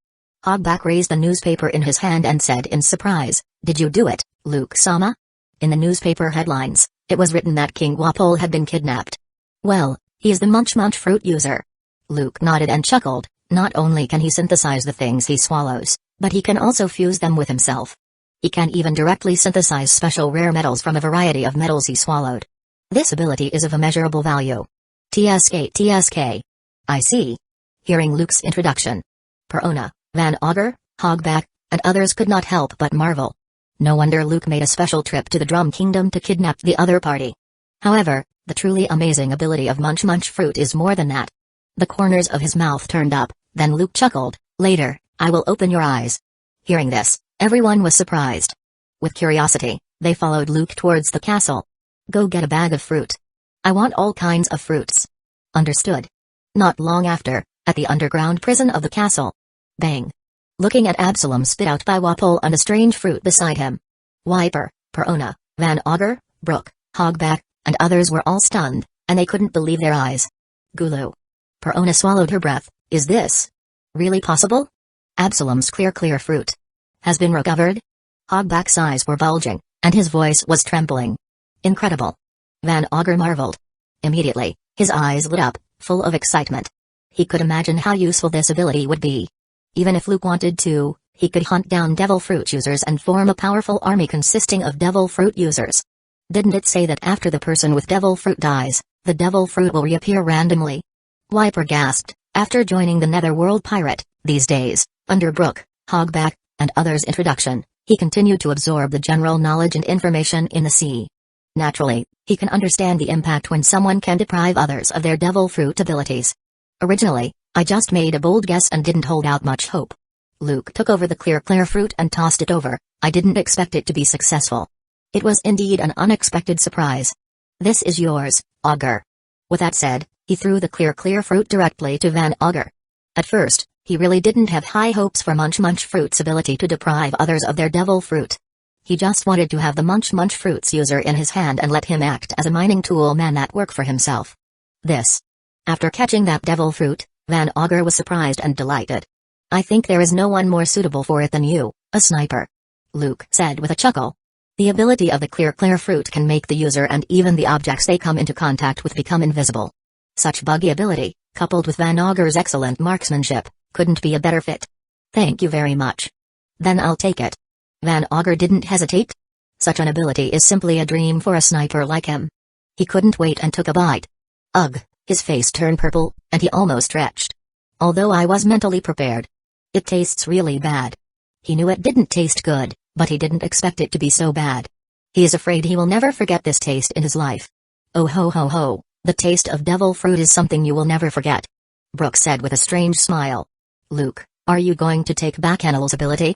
Hogback raised the newspaper in his hand and said in surprise, "Did you do it, Luke-sama?" In the newspaper headlines, it was written that King Wapol had been kidnapped. Well, he is the Munch-Munch fruit user. Luke nodded and chuckled. Not only can he synthesize the things he swallows, but he can also fuse them with himself. He can even directly synthesize special rare metals from a variety of metals he swallowed. This ability is of immeasurable value. TSK. I see. Hearing Luke's introduction, Perona, Van Augur, Hogback, and others could not help but marvel. No wonder Luke made a special trip to the Drum Kingdom to kidnap the other party. However, the truly amazing ability of Munch-Munch fruit is more than that. The corners of his mouth turned up, then Luke chuckled, "Later, I will open your eyes." Hearing this, everyone was surprised. With curiosity, they followed Luke towards the castle. "Go get a bag of fruit. I want all kinds of fruits." Understood. Not long after, at the underground prison of the castle. Bang! Looking at Absalom spit out by Wapol and a strange fruit beside him. Wiper, Perona, Van Augur, Brook, Hogback, and others were all stunned, and they couldn't believe their eyes. Gulu. Perona swallowed her breath. Is this really possible? Absalom's clear fruit has been recovered? Hogback's eyes were bulging, and his voice was trembling. Incredible. Van Augur marveled. Immediately, his eyes lit up, full of excitement. He could imagine how useful this ability would be. Even if Luke wanted to, he could hunt down devil fruit users and form a powerful army consisting of devil fruit users. Didn't it say that after the person with devil fruit dies, the devil fruit will reappear randomly? Wiper gasped. After joining the Netherworld Pirate, these days, under Brook, Hogback, and others' introduction, he continued to absorb the general knowledge and information in the sea. Naturally, he can understand the impact when someone can deprive others of their devil fruit abilities. Originally, I just made a bold guess and didn't hold out much hope. Luke took over the clear fruit and tossed it over. I didn't expect it to be successful. It was indeed an unexpected surprise. This is yours, Augur. With that said, he threw the clear fruit directly to Van Augur. At first, he really didn't have high hopes for Munch-Munch fruit's ability to deprive others of their devil fruit. He just wanted to have the Munch-Munch fruit's user in his hand and let him act as a mining tool man at work for himself. After catching that devil fruit, Van Augur was surprised and delighted. I think there is no one more suitable for it than you, a sniper. Luke said with a chuckle. The ability of the clear fruit can make the user and even the objects they come into contact with become invisible. Such buggy ability, coupled with Van Augur's excellent marksmanship, couldn't be a better fit. Thank you very much. Then I'll take it. Van Augur didn't hesitate. Such an ability is simply a dream for a sniper like him. He couldn't wait and took a bite. Ugh, his face turned purple, and he almost retched. Although I was mentally prepared. It tastes really bad. He knew it didn't taste good, but he didn't expect it to be so bad. He is afraid he will never forget this taste in his life. Oh ho ho ho, the taste of devil fruit is something you will never forget. Brook said with a strange smile. Luke, are you going to take back Enel's ability?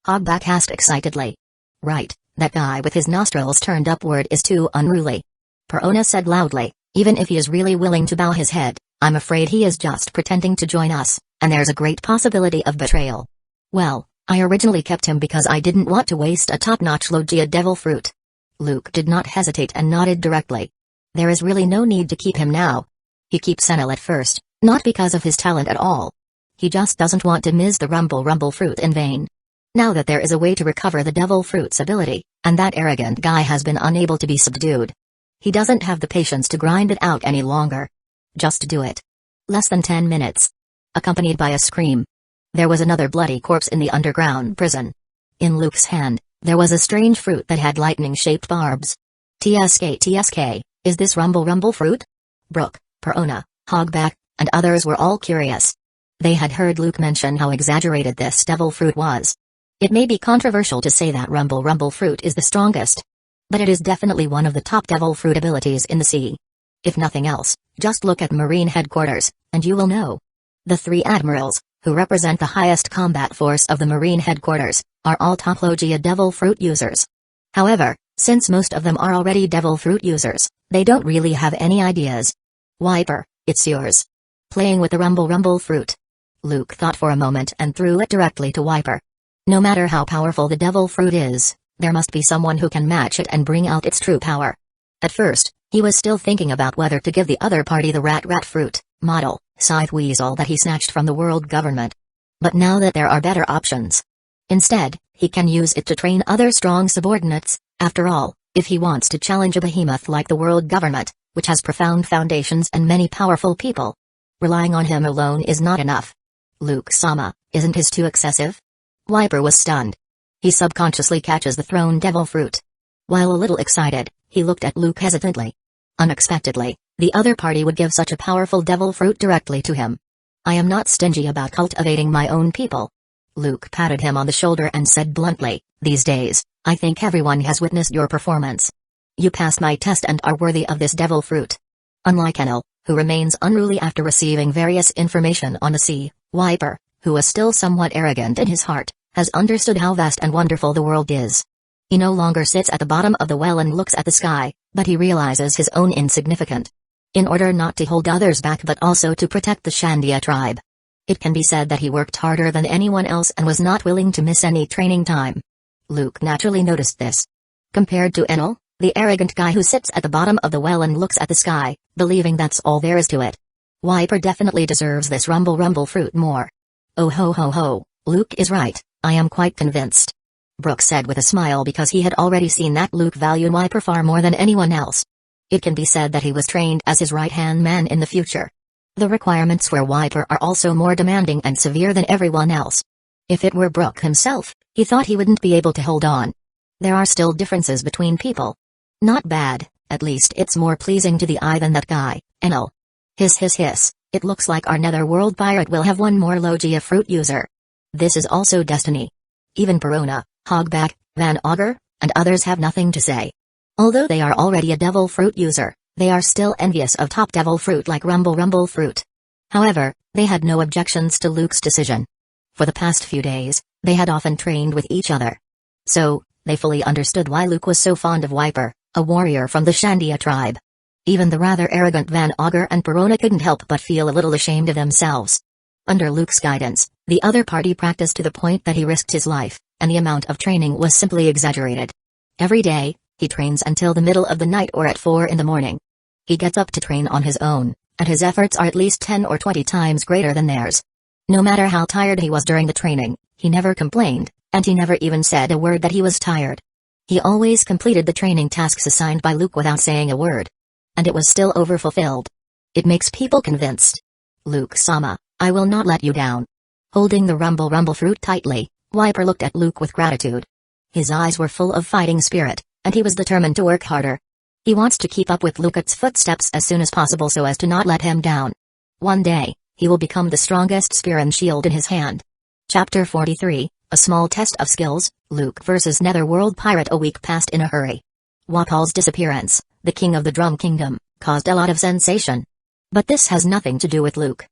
Hogback asked excitedly. Right, that guy with his nostrils turned upward is too unruly. Perona said loudly, even if he is really willing to bow his head, I'm afraid he is just pretending to join us, and there's a great possibility of betrayal. Well, I originally kept him because I didn't want to waste a top-notch Logia devil fruit. Luke did not hesitate and nodded directly. There is really no need to keep him now. He keeps Enel at first, Not because of his talent at all. He just doesn't want to miss the rumble fruit in vain. Now that there is a way to recover the devil fruit's ability, and that arrogant guy has been unable to be subdued, he doesn't have the patience to grind it out any longer. Just do it. Less than 10 minutes. Accompanied by a scream. There was another bloody corpse in the underground prison. In Luke's hand, there was a strange fruit that had lightning-shaped barbs. TSK, is this rumble fruit? Brook, Perona, Hogback, and others were all curious. They had heard Luke mention how exaggerated this devil fruit was. It may be controversial to say that rumble fruit is the strongest, but it is definitely one of the top devil fruit abilities in the sea. If nothing else, just look at Marine headquarters, and you will know. The 3 admirals, who represent the highest combat force of the Marine headquarters, are all top Logia devil fruit users. However, since most of them are already devil fruit users, they don't really have any ideas. Wiper, it's yours. Playing with the rumble fruit. Luke thought for a moment and threw it directly to Wiper. No matter how powerful the devil fruit is, there must be someone who can match it and bring out its true power. At first, he was still thinking about whether to give the other party the rat fruit, model, scythe weasel that he snatched from the world government. But now that there are better options. Instead, he can use it to train other strong subordinates. After all, if he wants to challenge a behemoth like the world government, which has profound foundations and many powerful people, relying on him alone is not enough. Luke-sama, isn't his too excessive? Wiper was stunned. He subconsciously catches the thrown devil fruit. While a little excited, he looked at Luke hesitantly. Unexpectedly, the other party would give such a powerful devil fruit directly to him. I am not stingy about cultivating my own people. Luke patted him on the shoulder and said bluntly, these days, I think everyone has witnessed your performance. You passed my test and are worthy of this devil fruit. Unlike Enel, who remains unruly after receiving various information on the sea, Wiper, who was still somewhat arrogant in his heart, has understood how vast and wonderful the world is. He no longer sits at the bottom of the well and looks at the sky, but he realizes his own insignificance. In order not to hold others back but also to protect the Shandia tribe. It can be said that he worked harder than anyone else and was not willing to miss any training time. Luke naturally noticed this. Compared to Enel, the arrogant guy who sits at the bottom of the well and looks at the sky, believing that's all there is to it. Wiper definitely deserves this rumble fruit more. Oh ho, Luke is right, I am quite convinced. Brook said with a smile because he had already seen that Luke valued Wiper far more than anyone else. It can be said that he was trained as his right-hand man in the future. The requirements for Wiper are also more demanding and severe than everyone else. If it were Brook himself, he thought he wouldn't be able to hold on. There are still differences between people. Not bad, at least it's more pleasing to the eye than that guy, Enel. Hiss, it looks like our netherworld pirate will have one more Logia fruit user. This is also destiny. Even Perona, Hogback, Van Augur, and others have nothing to say. Although they are already a devil fruit user, they are still envious of top devil fruit like rumble fruit. However, they had no objections to Luke's decision. For the past few days, they had often trained with each other. So, they fully understood why Luke was so fond of Wiper, a warrior from the Shandia tribe. Even the rather arrogant Van Augur and Perona couldn't help but feel a little ashamed of themselves. Under Luke's guidance, the other party practiced to the point that he risked his life, and the amount of training was simply exaggerated. Every day, he trains until the middle of the night or at 4 in the morning. He gets up to train on his own, and his efforts are at least 10 or 20 times greater than theirs. No matter how tired he was during the training, he never complained, and he never even said a word that he was tired. He always completed the training tasks assigned by Luke without saying a word. And it was still overfulfilled. It makes people convinced. Luke-sama, I will not let you down. Holding the rumble fruit tightly, Wiper looked at Luke with gratitude. His eyes were full of fighting spirit, and he was determined to work harder. He wants to keep up with Luke's footsteps as soon as possible so as to not let him down. One day, he will become the strongest spear and shield in his hand. Chapter 43, A Small Test of Skills, Luke vs. Netherworld Pirate. A week passed in a hurry. Wakal's disappearance, the king of the Drum Kingdom, caused a lot of sensation. But this has nothing to do with Luke.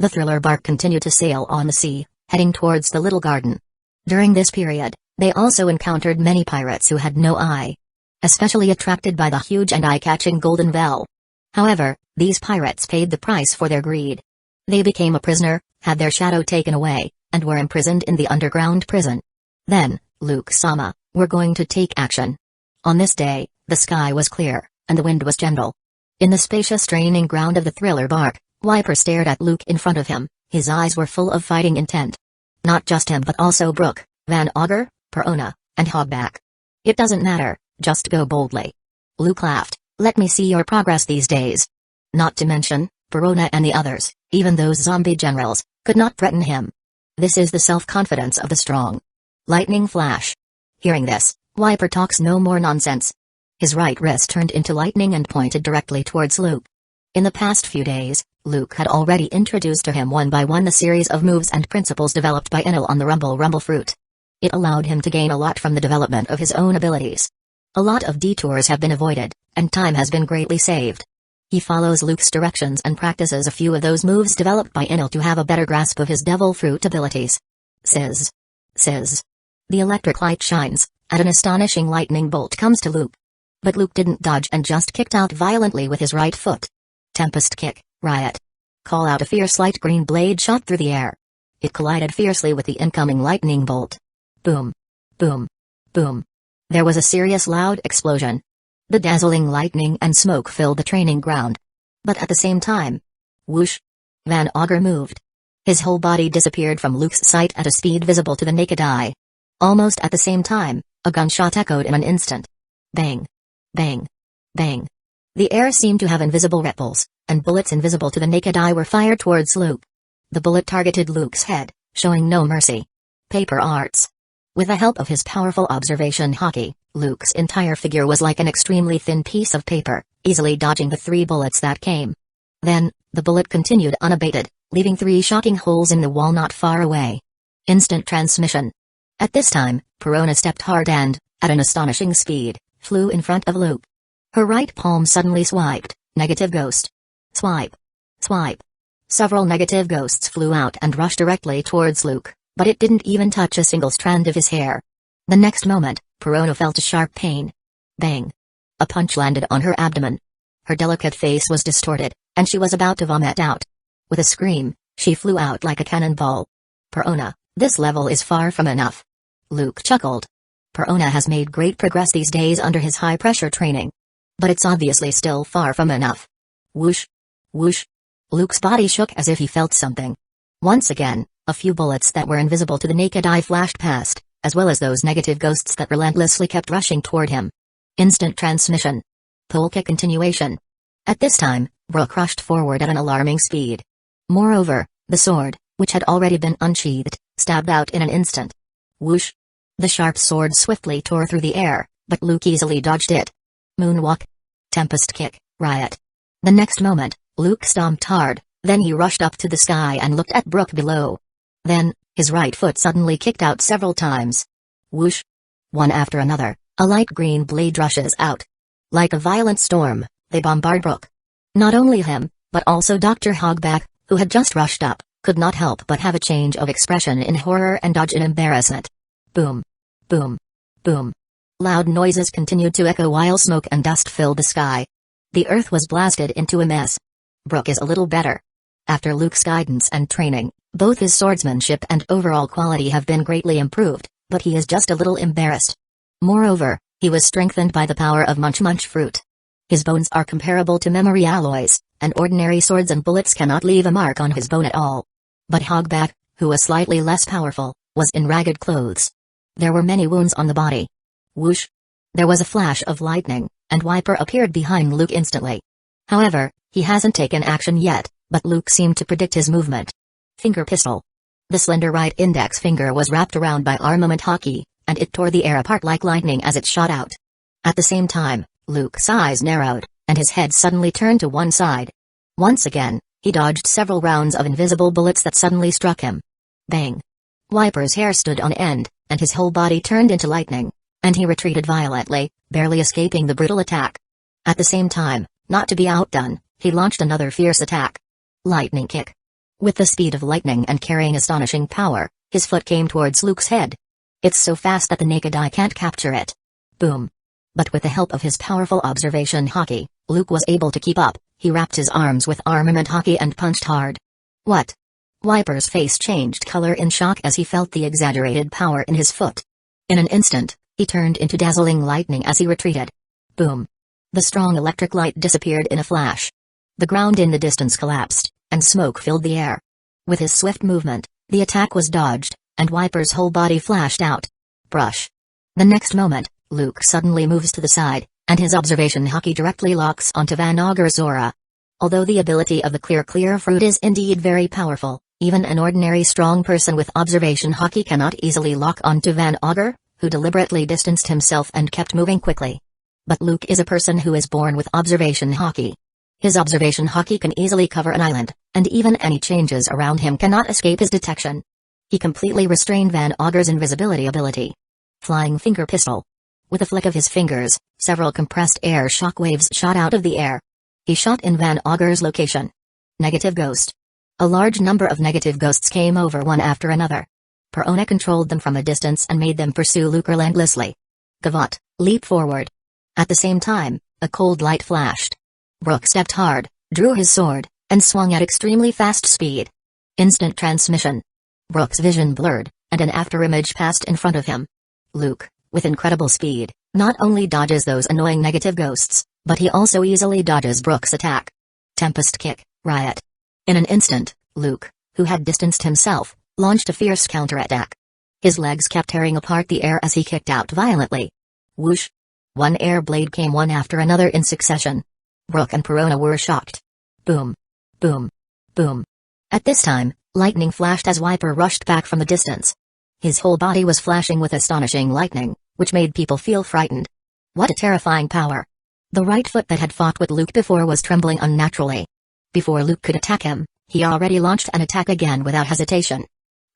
The thriller bark continued to sail on the sea, heading towards the little garden. During this period, they also encountered many pirates who had no eye. Especially attracted by the huge and eye-catching golden bell. However, these pirates paid the price for their greed. They became a prisoner, had their shadow taken away, and were imprisoned in the underground prison. Then, Luke-sama, we're going to take action. On this day, the sky was clear, and the wind was gentle. In the spacious training ground of the thriller bark, Wiper stared at Luke in front of him, his eyes were full of fighting intent. Not just him but also Brook, Van Augur, Perona, and Hogback. It doesn't matter, just go boldly. Luke laughed, let me see your progress these days. Not to mention, Perona and the others, even those zombie generals, could not threaten him. This is the self-confidence of the strong. Lightning flash. Hearing this, Wiper talks no more nonsense. His right wrist turned into lightning and pointed directly towards Luke. In the past few days, Luke had already introduced to him one by one the series of moves and principles developed by Enel on the Rumble Fruit. It allowed him to gain a lot from the development of his own abilities. A lot of detours have been avoided, and time has been greatly saved. He follows Luke's directions and practices a few of those moves developed by Enel to have a better grasp of his Devil Fruit abilities. Sizz. Sizz. The electric light shines, and an astonishing lightning bolt comes to Luke. But Luke didn't dodge and just kicked out violently with his right foot. Tempest kick, riot. Call out a fierce light green blade shot through the air. It collided fiercely with the incoming lightning bolt. Boom. Boom. Boom. There was a serious loud explosion. The dazzling lightning and smoke filled the training ground. But at the same time, whoosh! Van Augur moved. His whole body disappeared from Luke's sight at a speed visible to the naked eye. Almost at the same time, a gunshot echoed in an instant. Bang! Bang! Bang! The air seemed to have invisible ripples, and bullets invisible to the naked eye were fired towards Luke. The bullet targeted Luke's head, showing no mercy. Paper arts. With the help of his powerful observation hockey, Luke's entire figure was like an extremely thin piece of paper, easily dodging the 3 bullets that came. Then, the bullet continued unabated, leaving 3 shocking holes in the wall not far away. Instant transmission. At this time, Perona stepped hard and, at an astonishing speed, flew in front of Luke. Her right palm suddenly swiped, negative ghost. Swipe. Swipe. Several negative ghosts flew out and rushed directly towards Luke, but it didn't even touch a single strand of his hair. The next moment, Perona felt a sharp pain. Bang. A punch landed on her abdomen. Her delicate face was distorted, and she was about to vomit out. With a scream, she flew out like a cannonball. Perona, this level is far from enough. Luke chuckled. Perona has made great progress these days under his high-pressure training. But it's obviously still far from enough. Whoosh. Whoosh. Luke's body shook as if he felt something. Once again, a few bullets that were invisible to the naked eye flashed past, as well as those negative ghosts that relentlessly kept rushing toward him. Instant transmission. Polka continuation. At this time, Brook rushed forward at an alarming speed. Moreover, the sword, which had already been unsheathed, stabbed out in an instant. Whoosh. The sharp sword swiftly tore through the air, but Luke easily dodged it. Moonwalk. Tempest kick, riot. The next moment, Luke stomped hard, then he rushed up to the sky and looked at Brook below. Then, his right foot suddenly kicked out several times. Whoosh. One after another, a light green blade rushes out. Like a violent storm, they bombard Brook. Not only him, but also Dr. Hogback, who had just rushed up, could not help but have a change of expression in horror and dodge in embarrassment. Boom. Boom. Boom. Loud noises continued to echo while smoke and dust filled the sky. The earth was blasted into a mess. Brook is a little better. After Luke's guidance and training, both his swordsmanship and overall quality have been greatly improved, but he is just a little embarrassed. Moreover, he was strengthened by the power of Munch-Munch fruit. His bones are comparable to memory alloys, and ordinary swords and bullets cannot leave a mark on his bone at all. But Hogback, who was slightly less powerful, was in ragged clothes. There were many wounds on the body. Whoosh! There was a flash of lightning, and Wiper appeared behind Luke instantly. However, he hasn't taken action yet, but Luke seemed to predict his movement. Finger pistol. The slender right index finger was wrapped around by armament hockey, and it tore the air apart like lightning as it shot out. At the same time, Luke's eyes narrowed, and his head suddenly turned to one side. Once again, he dodged several rounds of invisible bullets that suddenly struck him. Bang! Wiper's hair stood on end, and his whole body turned into lightning, and he retreated violently, barely escaping the brutal attack. At the same time, not to be outdone, he launched another fierce attack. Lightning kick. With the speed of lightning and carrying astonishing power, his foot came towards Luke's head. It's so fast that the naked eye can't capture it. Boom. But with the help of his powerful observation hockey, Luke was able to keep up. He wrapped his arms with armament hockey and punched hard. What? Wiper's face changed color in shock as he felt the exaggerated power in his foot. In an instant, he turned into dazzling lightning as he retreated. Boom. The strong electric light disappeared in a flash. The ground in the distance collapsed, and smoke filled the air. With his swift movement, the attack was dodged, and Wiper's whole body flashed out. Brush. The next moment, Luke suddenly moves to the side, and his observation haki directly locks onto Van Auger's aura. Although the ability of the clear fruit is indeed very powerful, even an ordinary strong person with observation haki cannot easily lock onto Van Auger, who deliberately distanced himself and kept moving quickly. But Luke is a person who is born with observation haki. His observation haki can easily cover an island, and even any changes around him cannot escape his detection. He completely restrained Van Auger's invisibility ability. Flying finger pistol. With a flick of his fingers, several compressed air shockwaves shot out of the air. He shot in Van Auger's location. Negative ghost. A large number of negative ghosts came over one after another. Perona controlled them from a distance and made them pursue Luke relentlessly. Gavotte, leap forward. At the same time, a cold light flashed. Brook stepped hard, drew his sword, and swung at extremely fast speed. Instant transmission. Brook's vision blurred, and an afterimage passed in front of him. Luke, with incredible speed, not only dodges those annoying negative ghosts, but he also easily dodges Brook's attack. Tempest kick, riot. In an instant, Luke, who had distanced himself, launched a fierce counterattack. His legs kept tearing apart the air as he kicked out violently. Whoosh! One air blade came one after another in succession. Brook and Perona were shocked. Boom. Boom. Boom. At this time, lightning flashed as Wiper rushed back from the distance. His whole body was flashing with astonishing lightning, which made people feel frightened. What a terrifying power. The right foot that had fought with Luke before was trembling unnaturally. Before Luke could attack him, he already launched an attack again without hesitation.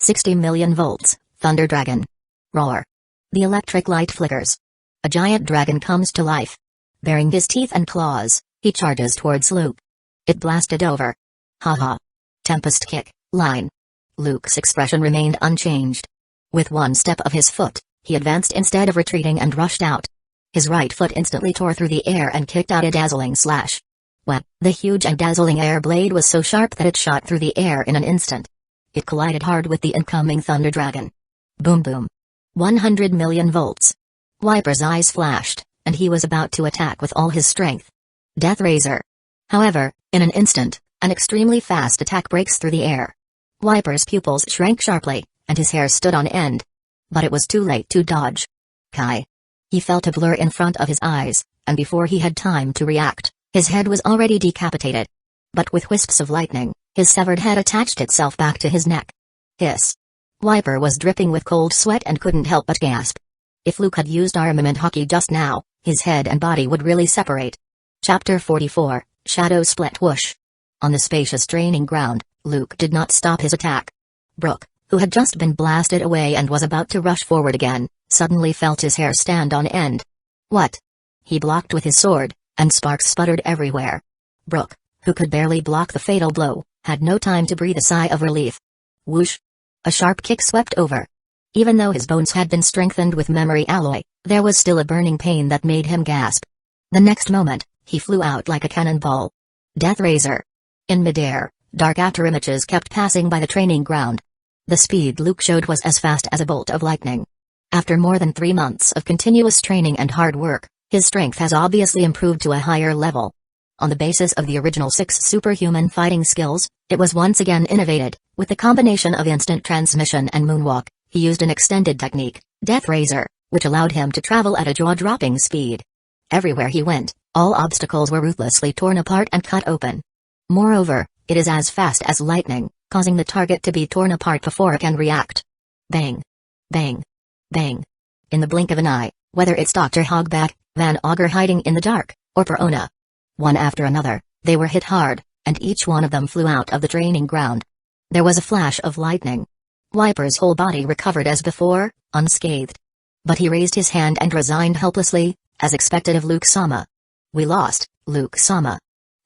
60 million volts, Thunder Dragon. Roar. The electric light flickers. A giant dragon comes to life. Baring his teeth and claws, he charges towards Luke. It blasted over. Haha. Tempest kick, line. Luke's expression remained unchanged. With one step of his foot, he advanced instead of retreating and rushed out. His right foot instantly tore through the air and kicked out a dazzling slash. Well, the huge and dazzling air blade was so sharp that it shot through the air in an instant. It collided hard with the incoming Thunder Dragon. Boom boom. 100 million volts. Wiper's eyes flashed, and he was about to attack with all his strength. Death Razor. However, in an instant, an extremely fast attack breaks through the air. Wiper's pupils shrank sharply, and his hair stood on end. But it was too late to dodge. Kai. He felt a blur in front of his eyes, and before he had time to react, his head was already decapitated. But with wisps of lightning, his severed head attached itself back to his neck. Hiss. Wiper was dripping with cold sweat and couldn't help but gasp. If Luke had used armament haki just now, his head and body would really separate. Chapter 44, Shadow Split Whoosh. On the spacious training ground, Luke did not stop his attack. Brook, who had just been blasted away and was about to rush forward again, suddenly felt his hair stand on end. What? He blocked with his sword, and sparks sputtered everywhere. Brook, who could barely block the fatal blow, had no time to breathe a sigh of relief. Whoosh! A sharp kick swept over. Even though his bones had been strengthened with memory alloy, there was still a burning pain that made him gasp. The next moment, he flew out like a cannonball. Death Razor. In midair, dark afterimages kept passing by the training ground. The speed Luke showed was as fast as a bolt of lightning. After more than 3 months of continuous training and hard work, his strength has obviously improved to a higher level. On the basis of the original 6 superhuman fighting skills, it was once again innovated. With the combination of instant transmission and moonwalk, he used an extended technique, Death Razor, which allowed him to travel at a jaw-dropping speed. Everywhere he went, all obstacles were ruthlessly torn apart and cut open. Moreover, it is as fast as lightning, causing the target to be torn apart before it can react. Bang! Bang! Bang! In the blink of an eye, whether it's Dr. Hogback, Van Auger hiding in the dark, or Perona. One after another, they were hit hard, and each one of them flew out of the training ground. There was a flash of lightning. Wiper's whole body recovered as before, unscathed. But he raised his hand and resigned helplessly, as expected of Luke-sama. We lost, Luke-sama.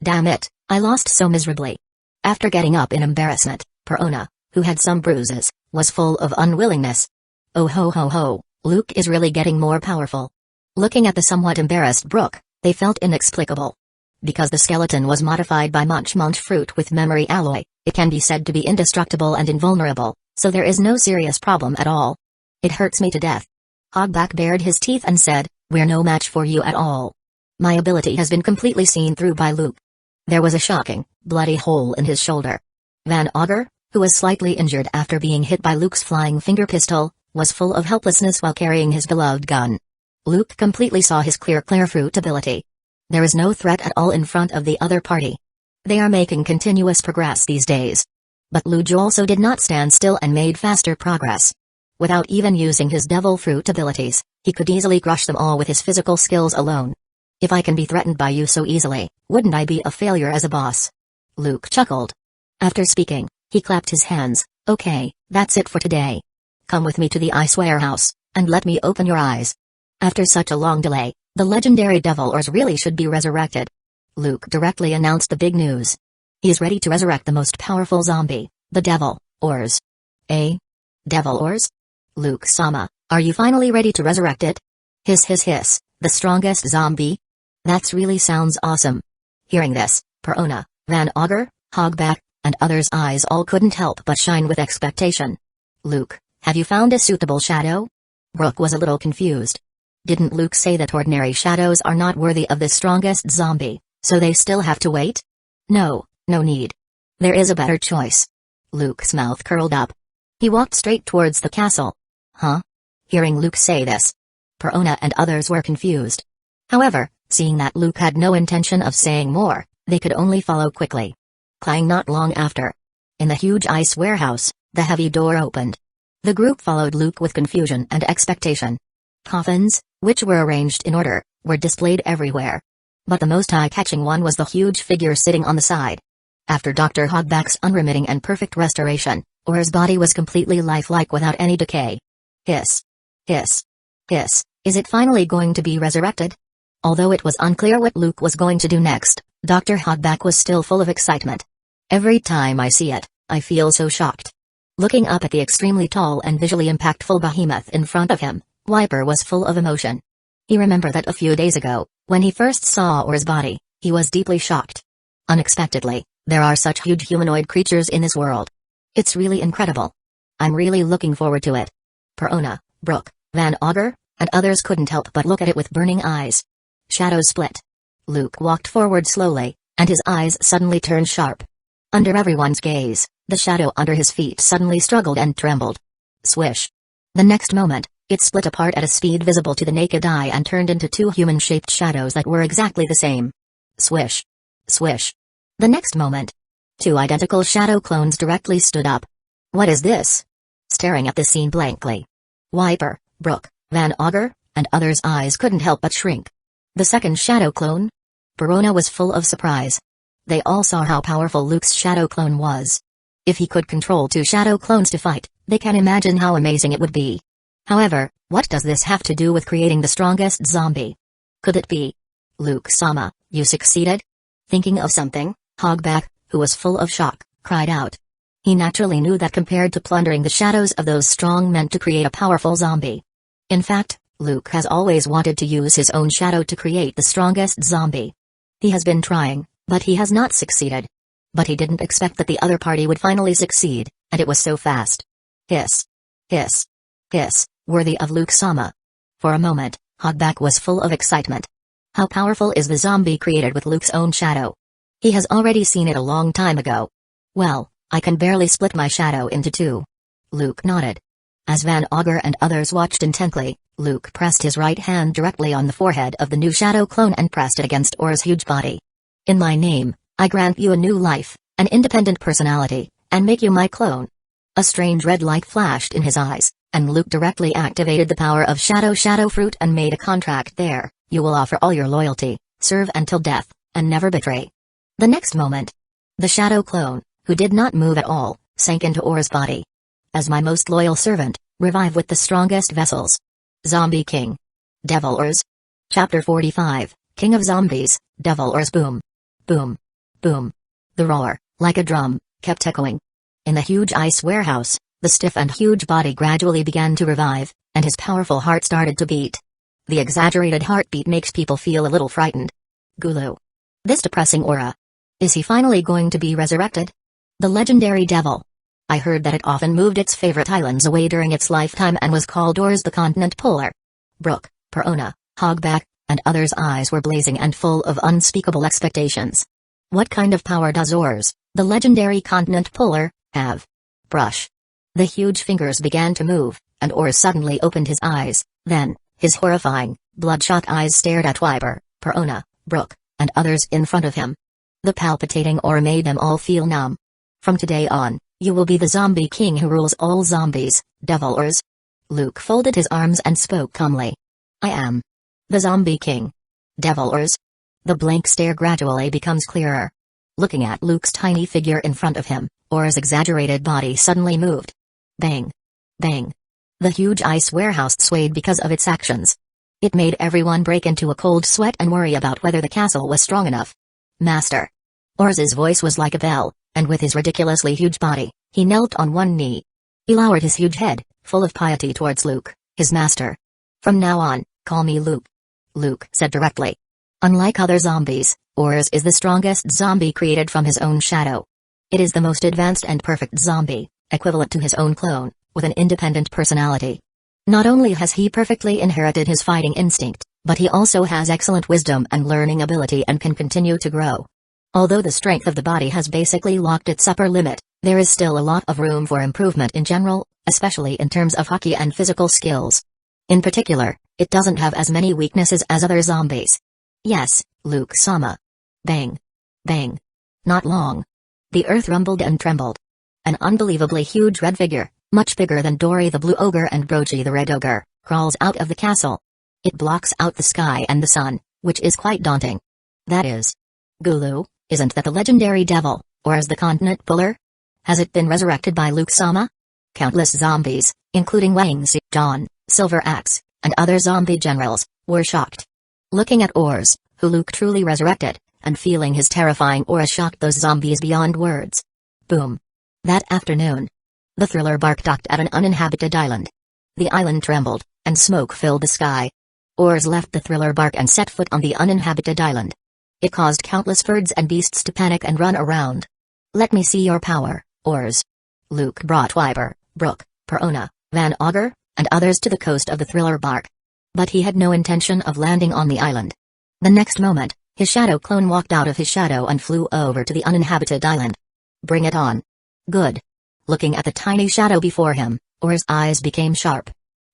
Damn it, I lost so miserably. After getting up in embarrassment, Perona, who had some bruises, was full of unwillingness. Oh ho ho ho, Luke is really getting more powerful. Looking at the somewhat embarrassed Brook, they felt inexplicable. Because the skeleton was modified by Munch-Munch fruit with memory alloy, it can be said to be indestructible and invulnerable, so there is no serious problem at all. It hurts me to death. Hogback bared his teeth and said, we're no match for you at all. My ability has been completely seen through by Luke. There was a shocking, bloody hole in his shoulder. Van Augur, who was slightly injured after being hit by Luke's flying finger pistol, was full of helplessness while carrying his beloved gun. Luke completely saw his clear fruit ability. There is no threat at all in front of the other party. They are making continuous progress these days. But Luju also did not stand still and made faster progress. Without even using his devil fruit abilities, he could easily crush them all with his physical skills alone. If I can be threatened by you so easily, wouldn't I be a failure as a boss? Luke chuckled. After speaking, he clapped his hands. Okay, that's it for today. Come with me to the ice warehouse, and let me open your eyes. After such a long delay, the legendary Devil Ors really should be resurrected. Luke directly announced the big news. He is ready to resurrect the most powerful zombie, the Devil Ors. Eh? Devil Ors? Luke-sama, are you finally ready to resurrect it? Hiss hiss hiss, the strongest zombie? That really sounds awesome. Hearing this, Perona, Van Augur, Hogback, and others' eyes all couldn't help but shine with expectation. Luke, have you found a suitable shadow? Brook was a little confused. Didn't Luke say that ordinary shadows are not worthy of the strongest zombie, so they still have to wait? No need. There is a better choice. Luke's mouth curled up. He walked straight towards the castle. Huh? Hearing Luke say this, Perona and others were confused. However, seeing that Luke had no intention of saying more, they could only follow quickly. Clang not long after. In the huge ice warehouse, the heavy door opened. The group followed Luke with confusion and expectation. Coffins, which were arranged in order, were displayed everywhere. But the most eye-catching one was the huge figure sitting on the side. After Dr. Hogback's unremitting and perfect restoration, Or's body was completely lifelike without any decay. Hiss. Hiss. Hiss, is it finally going to be resurrected? Although it was unclear what Luke was going to do next, Dr. Hogback was still full of excitement. Every time I see it, I feel so shocked. Looking up at the extremely tall and visually impactful behemoth in front of him, Wiper was full of emotion. He remembered that a few days ago, when he first saw Or's body, he was deeply shocked. Unexpectedly, there are such huge humanoid creatures in this world. It's really incredible. I'm really looking forward to it. Perona, Brook, Van Augur, and others couldn't help but look at it with burning eyes. Shadows split. Luke walked forward slowly, and his eyes suddenly turned sharp. Under everyone's gaze, the shadow under his feet suddenly struggled and trembled. Swish. The next moment, it split apart at a speed visible to the naked eye and turned into two human-shaped shadows that were exactly the same. Swish. Swish. The next moment, two identical shadow clones directly stood up. What is this? Staring at the scene blankly, Wiper, Brook, Van Augur, and others' eyes couldn't help but shrink. The second shadow clone? Perona was full of surprise. They all saw how powerful Luke's shadow clone was. If he could control two shadow clones to fight, they can imagine how amazing it would be. However, what does this have to do with creating the strongest zombie? Could it be? Luke-sama, you succeeded? Thinking of something, Hogback, who was full of shock, cried out. He naturally knew that compared to plundering the shadows of those strong men to create a powerful zombie. In fact, Luke has always wanted to use his own shadow to create the strongest zombie. He has been trying, but he has not succeeded. But he didn't expect that the other party would finally succeed, and it was so fast. Hiss. Hiss. Hiss, worthy of Luke-sama. For a moment, Hogback was full of excitement. How powerful is the zombie created with Luke's own shadow? He has already seen it a long time ago. Well, I can barely split my shadow into two. Luke nodded. As Van Augur and others watched intently, Luke pressed his right hand directly on the forehead of the new shadow clone and pressed it against Or's huge body. In my name, I grant you a new life, an independent personality, and make you my clone. A strange red light flashed in his eyes, and Luke directly activated the power of shadow fruit and made a contract there. You will offer all your loyalty, serve until death, and never betray. The next moment, the shadow clone, who did not move at all, sank into Or's body. As my most loyal servant, revive with the strongest vessels. Zombie King. Devil Ors. Chapter 45, King of Zombies, Devil Ors. Boom. Boom. Boom. The roar, like a drum, kept echoing. In the huge ice warehouse, the stiff and huge body gradually began to revive, and his powerful heart started to beat. The exaggerated heartbeat makes people feel a little frightened. Gulu. This depressing aura. Is he finally going to be resurrected? The legendary devil. I heard that it often moved its favorite islands away during its lifetime and was called Ors the Continent Polar. Brook, Perona, Hogback, and others' eyes were blazing and full of unspeakable expectations. What kind of power does Ors, the legendary continent puller, have? Brush. The huge fingers began to move, and Ors suddenly opened his eyes, then, his horrifying, bloodshot eyes stared at Wyber, Perona, Brook, and others in front of him. The palpitating aura made them all feel numb. From today on, you will be the zombie king who rules all zombies, Devil Ors. Luke folded his arms and spoke calmly. I am the zombie king. Devil Ors. The blank stare gradually becomes clearer. Looking at Luke's tiny figure in front of him, Or's exaggerated body suddenly moved. Bang. Bang. The huge ice warehouse swayed because of its actions. It made everyone break into a cold sweat and worry about whether the castle was strong enough. Master. Ors's voice was like a bell, and with his ridiculously huge body, he knelt on one knee. He lowered his huge head, full of piety towards Luke, his master. From now on, call me Luke. Luke said directly. Unlike other zombies, Ors is the strongest zombie created from his own shadow. It is the most advanced and perfect zombie, equivalent to his own clone, with an independent personality. Not only has he perfectly inherited his fighting instinct, but he also has excellent wisdom and learning ability and can continue to grow. Although the strength of the body has basically locked its upper limit, there is still a lot of room for improvement in general, especially in terms of hockey and physical skills. In particular, it doesn't have as many weaknesses as other zombies. Yes, Luke-sama. Bang. Bang. Not long. The earth rumbled and trembled. An unbelievably huge red figure, much bigger than Dory the Blue Ogre and Brochi the Red Ogre, crawls out of the castle. It blocks out the sky and the sun, which is quite daunting. That is. Gulu, isn't that the legendary devil, or is the continent puller? Has it been resurrected by Luke-sama? Countless zombies, including Wangz, John, Silver Axe, and other zombie generals, were shocked. Looking at Ors, who Luke truly resurrected, and feeling his terrifying aura shocked those zombies beyond words. Boom. That afternoon, the thriller bark docked at an uninhabited island. The island trembled, and smoke filled the sky. Ors left the thriller bark and set foot on the uninhabited island. It caused countless birds and beasts to panic and run around. Let me see your power, Ors. Luke brought Wyber, Brook, Perona, Van Augur, and others to the coast of the thriller bark. But he had no intention of landing on the island. The next moment, his shadow clone walked out of his shadow and flew over to the uninhabited island. Bring it on. Good. Looking at the tiny shadow before him, Or's eyes became sharp.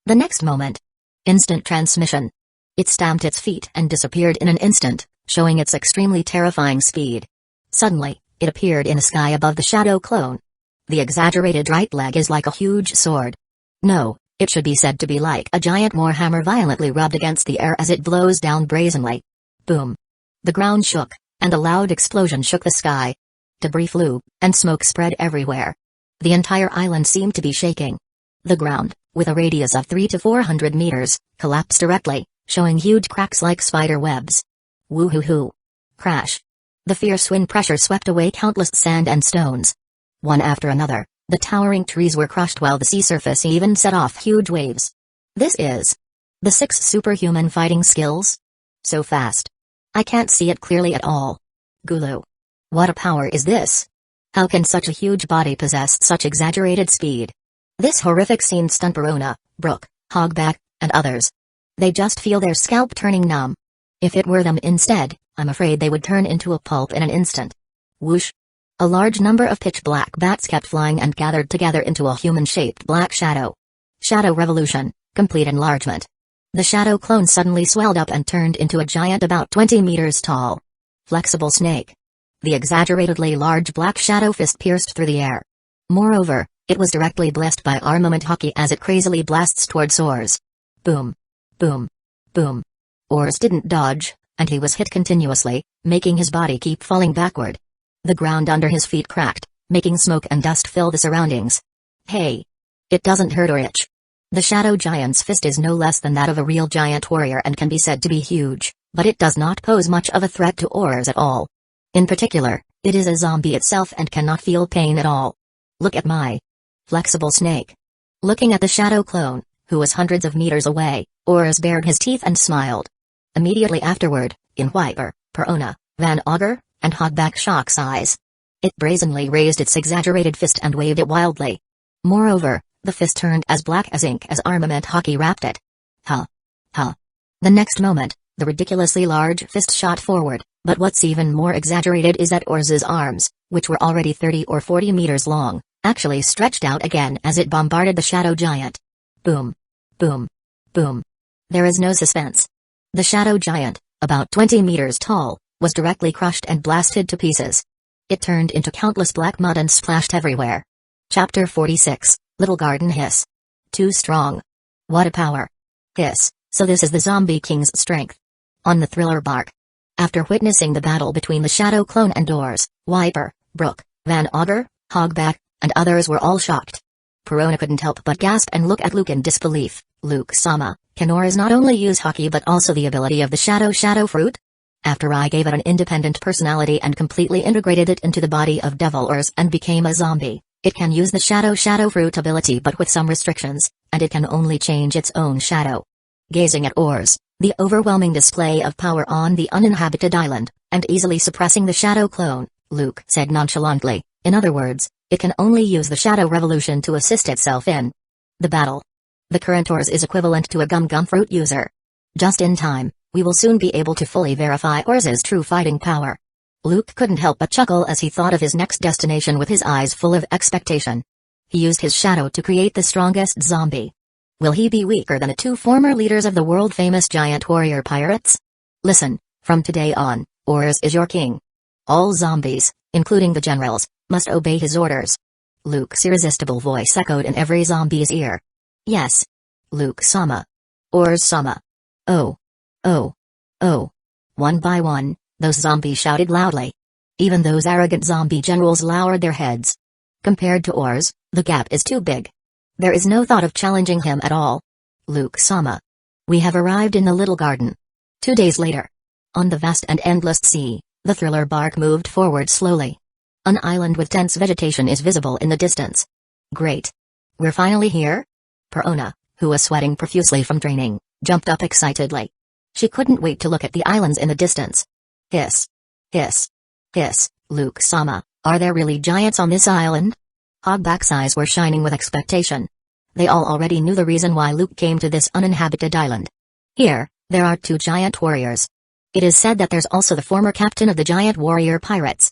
The next moment. Instant transmission. It stamped its feet and disappeared in an instant, showing its extremely terrifying speed. Suddenly, it appeared in the sky above the shadow clone. The exaggerated right leg is like a huge sword. No, it should be said to be like a giant warhammer violently rubbed against the air as it blows down brazenly. Boom. The ground shook, and a loud explosion shook the sky. Debris flew, and smoke spread everywhere. The entire island seemed to be shaking. The ground, with a radius of 300 to 400 meters, collapsed directly, showing huge cracks like spider webs. Woo-hoo-hoo. Crash. The fierce wind pressure swept away countless sand and stones. One after another, the towering trees were crushed while the sea surface even set off huge waves. This is the 6 superhuman fighting skills? So fast. I can't see it clearly at all. Gulu. What a power is this? How can such a huge body possess such exaggerated speed? This horrific scene stunned Perona, Brook, Hogback, and others. They just feel their scalp turning numb. If it were them instead, I'm afraid they would turn into a pulp in an instant. Whoosh. A large number of pitch-black bats kept flying and gathered together into a human-shaped black shadow. Shadow revolution, complete enlargement. The shadow clone suddenly swelled up and turned into a giant about 20 meters tall. Flexible snake. The exaggeratedly large black shadow fist pierced through the air. Moreover, it was directly blessed by armament hockey as it crazily blasts towards Ors. Boom. Boom. Boom. Ors didn't dodge, and he was hit continuously, making his body keep falling backward. The ground under his feet cracked, making smoke and dust fill the surroundings. Hey! It doesn't hurt or itch. The shadow giant's fist is no less than that of a real giant warrior and can be said to be huge, but it does not pose much of a threat to Ors at all. In particular, it is a zombie itself and cannot feel pain at all. Look at my flexible snake. Looking at the shadow clone, who was hundreds of meters away, Ors bared his teeth and smiled. Immediately afterward, in Wyber, Perona, Van Augur, and Hogback shock's eyes, it brazenly raised its exaggerated fist and waved it wildly. Moreover, the fist turned as black as ink as armament hockey wrapped it. Huh. Huh. The next moment, The ridiculously large fist shot forward, but what's even more exaggerated is that Orz's arms, which were already 30 or 40 meters long, actually stretched out again as it bombarded the shadow giant. Boom. Boom. Boom. There is no suspense. The shadow giant, about 20 meters tall, was directly crushed and blasted to pieces. It turned into countless black mud and splashed everywhere. Chapter 46, Little Garden Hiss. Too strong. What a power. Hiss, so this is the Zombie King's strength. On the thriller bark. After witnessing the battle between the Shadow Clone and Doors, Wiper, Brook, Van Augur, Hogback, and others were all shocked. Perona couldn't help but gasp and look at Luke in disbelief. Luke-sama, can Oars not only use Haki but also the ability of the Shadow Fruit? After I gave it an independent personality and completely integrated it into the body of Devil Oars and became a zombie, it can use the Shadow Fruit ability but with some restrictions, and it can only change its own shadow. Gazing at Oars, the overwhelming display of power on the uninhabited island, and easily suppressing the Shadow Clone, Luke said nonchalantly, in other words, it can only use the Shadow Revolution to assist itself in the battle. The current Oars is equivalent to a Gum Fruit user. Just in time, we will soon be able to fully verify Oars's true fighting power. Luke couldn't help but chuckle as he thought of his next destination with his eyes full of expectation. He used his shadow to create the strongest zombie. Will he be weaker than the two former leaders of the world-famous giant warrior pirates? Listen, from today on, Oars is your king. All zombies, including the generals, must obey his orders. Luke's irresistible voice echoed in every zombie's ear. Yes. Luke-sama. Oars-sama. Oh. Oh. Oh. One by one, those zombies shouted loudly. Even those arrogant zombie generals lowered their heads. Compared to Oars, the gap is too big. There is no thought of challenging him at all. Luke-sama. We have arrived in the little garden. 2 days later. On the vast and endless sea, the thriller bark moved forward slowly. An island with dense vegetation is visible in the distance. Great. We're finally here? Perona, who was sweating profusely from training, jumped up excitedly. She couldn't wait to look at the islands in the distance. Hiss. Hiss. Hiss, Luke-sama, are there really giants on this island? Hogback's eyes were shining with expectation. They all already knew the reason why Luke came to this uninhabited island. Here, there are 2 giant warriors. It is said that there's also the former captain of the giant warrior pirates.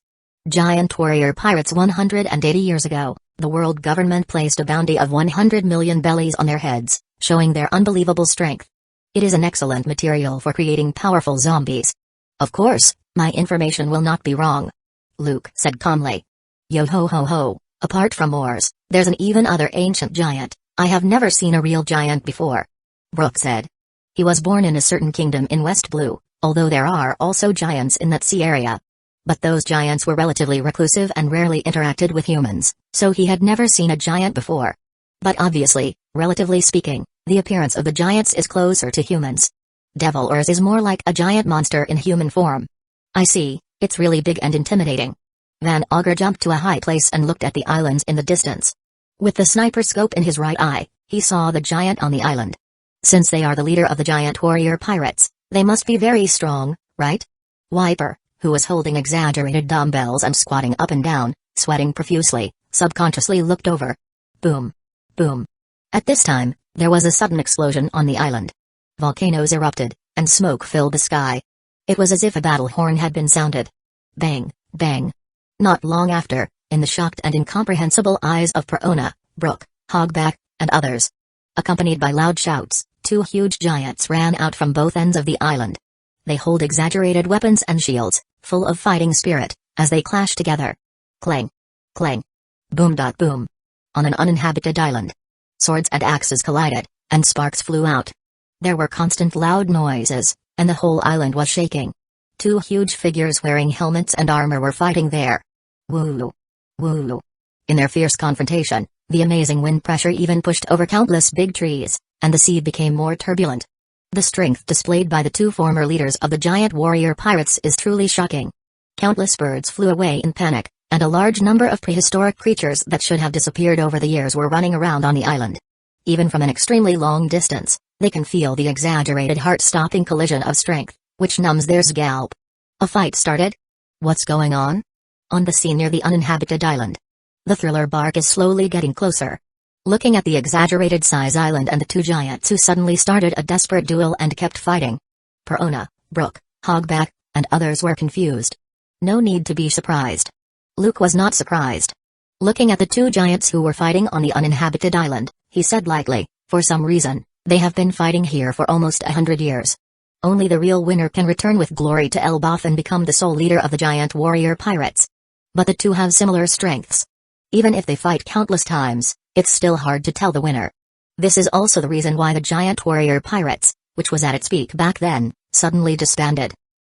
Giant warrior pirates 180 years ago, the world government placed a bounty of 100 million bellies on their heads, showing their unbelievable strength. It is an excellent material for creating powerful zombies. Of course, my information will not be wrong. Luke said calmly. Yo ho ho ho, apart from Oars, there's an even other ancient giant. I have never seen a real giant before. Brook said. He was born in a certain kingdom in West Blue, although there are also giants in that sea area. But those giants were relatively reclusive and rarely interacted with humans, so he had never seen a giant before. But obviously, relatively speaking, the appearance of the giants is closer to humans. Devil Oars is more like a giant monster in human form. I see, it's really big and intimidating. Van Augur jumped to a high place and looked at the islands in the distance. With the sniper scope in his right eye, he saw the giant on the island. Since they are the leader of the giant warrior pirates, they must be very strong, right? Wiper, who was holding exaggerated dumbbells and squatting up and down, sweating profusely, subconsciously looked over. Boom. Boom. At this time, there was a sudden explosion on the island. Volcanoes erupted, and smoke filled the sky. It was as if a battle horn had been sounded. Bang, bang. Not long after, in the shocked and incomprehensible eyes of Perona, Brook, Hogback, and others. Accompanied by loud shouts, 2 huge giants ran out from both ends of the island. They hold exaggerated weapons and shields, full of fighting spirit, as they clash together. Clang. Clang. Boom. Boom. On an uninhabited island. Swords and axes collided, and sparks flew out. There were constant loud noises, and the whole island was shaking. 2 huge figures wearing helmets and armor were fighting there. Woo. Woo. In their fierce confrontation, the amazing wind pressure even pushed over countless big trees, and the sea became more turbulent. The strength displayed by the 2 former leaders of the giant warrior pirates is truly shocking. Countless birds flew away in panic, and a large number of prehistoric creatures that should have disappeared over the years were running around on the island. Even from an extremely long distance, they can feel the exaggerated heart-stopping collision of strength, which numbs their scalp. A fight started? What's going on? On the sea near the uninhabited island. The thriller bark is slowly getting closer. Looking at the exaggerated size island and the 2 giants who suddenly started a desperate duel and kept fighting. Perona, Brook, Hogback, and others were confused. No need to be surprised. Luke was not surprised. Looking at the two giants who were fighting on the uninhabited island, he said lightly, for some reason, they have been fighting here for almost 100 years. Only the real winner can return with glory to Elbaf and become the sole leader of the giant warrior pirates. But the two have similar strengths. Even if they fight countless times, it's still hard to tell the winner. This is also the reason why the giant warrior pirates, which was at its peak back then, suddenly disbanded.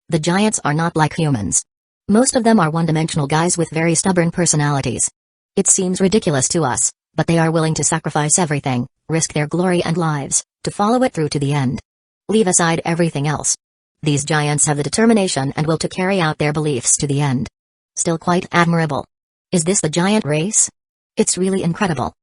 The giants are not like humans. Most of them are one-dimensional guys with very stubborn personalities. It seems ridiculous to us, but they are willing to sacrifice everything, risk their glory and lives, to follow it through to the end. Leave aside everything else. These giants have the determination and will to carry out their beliefs to the end. Still quite admirable. Is this the giant race? It's really incredible.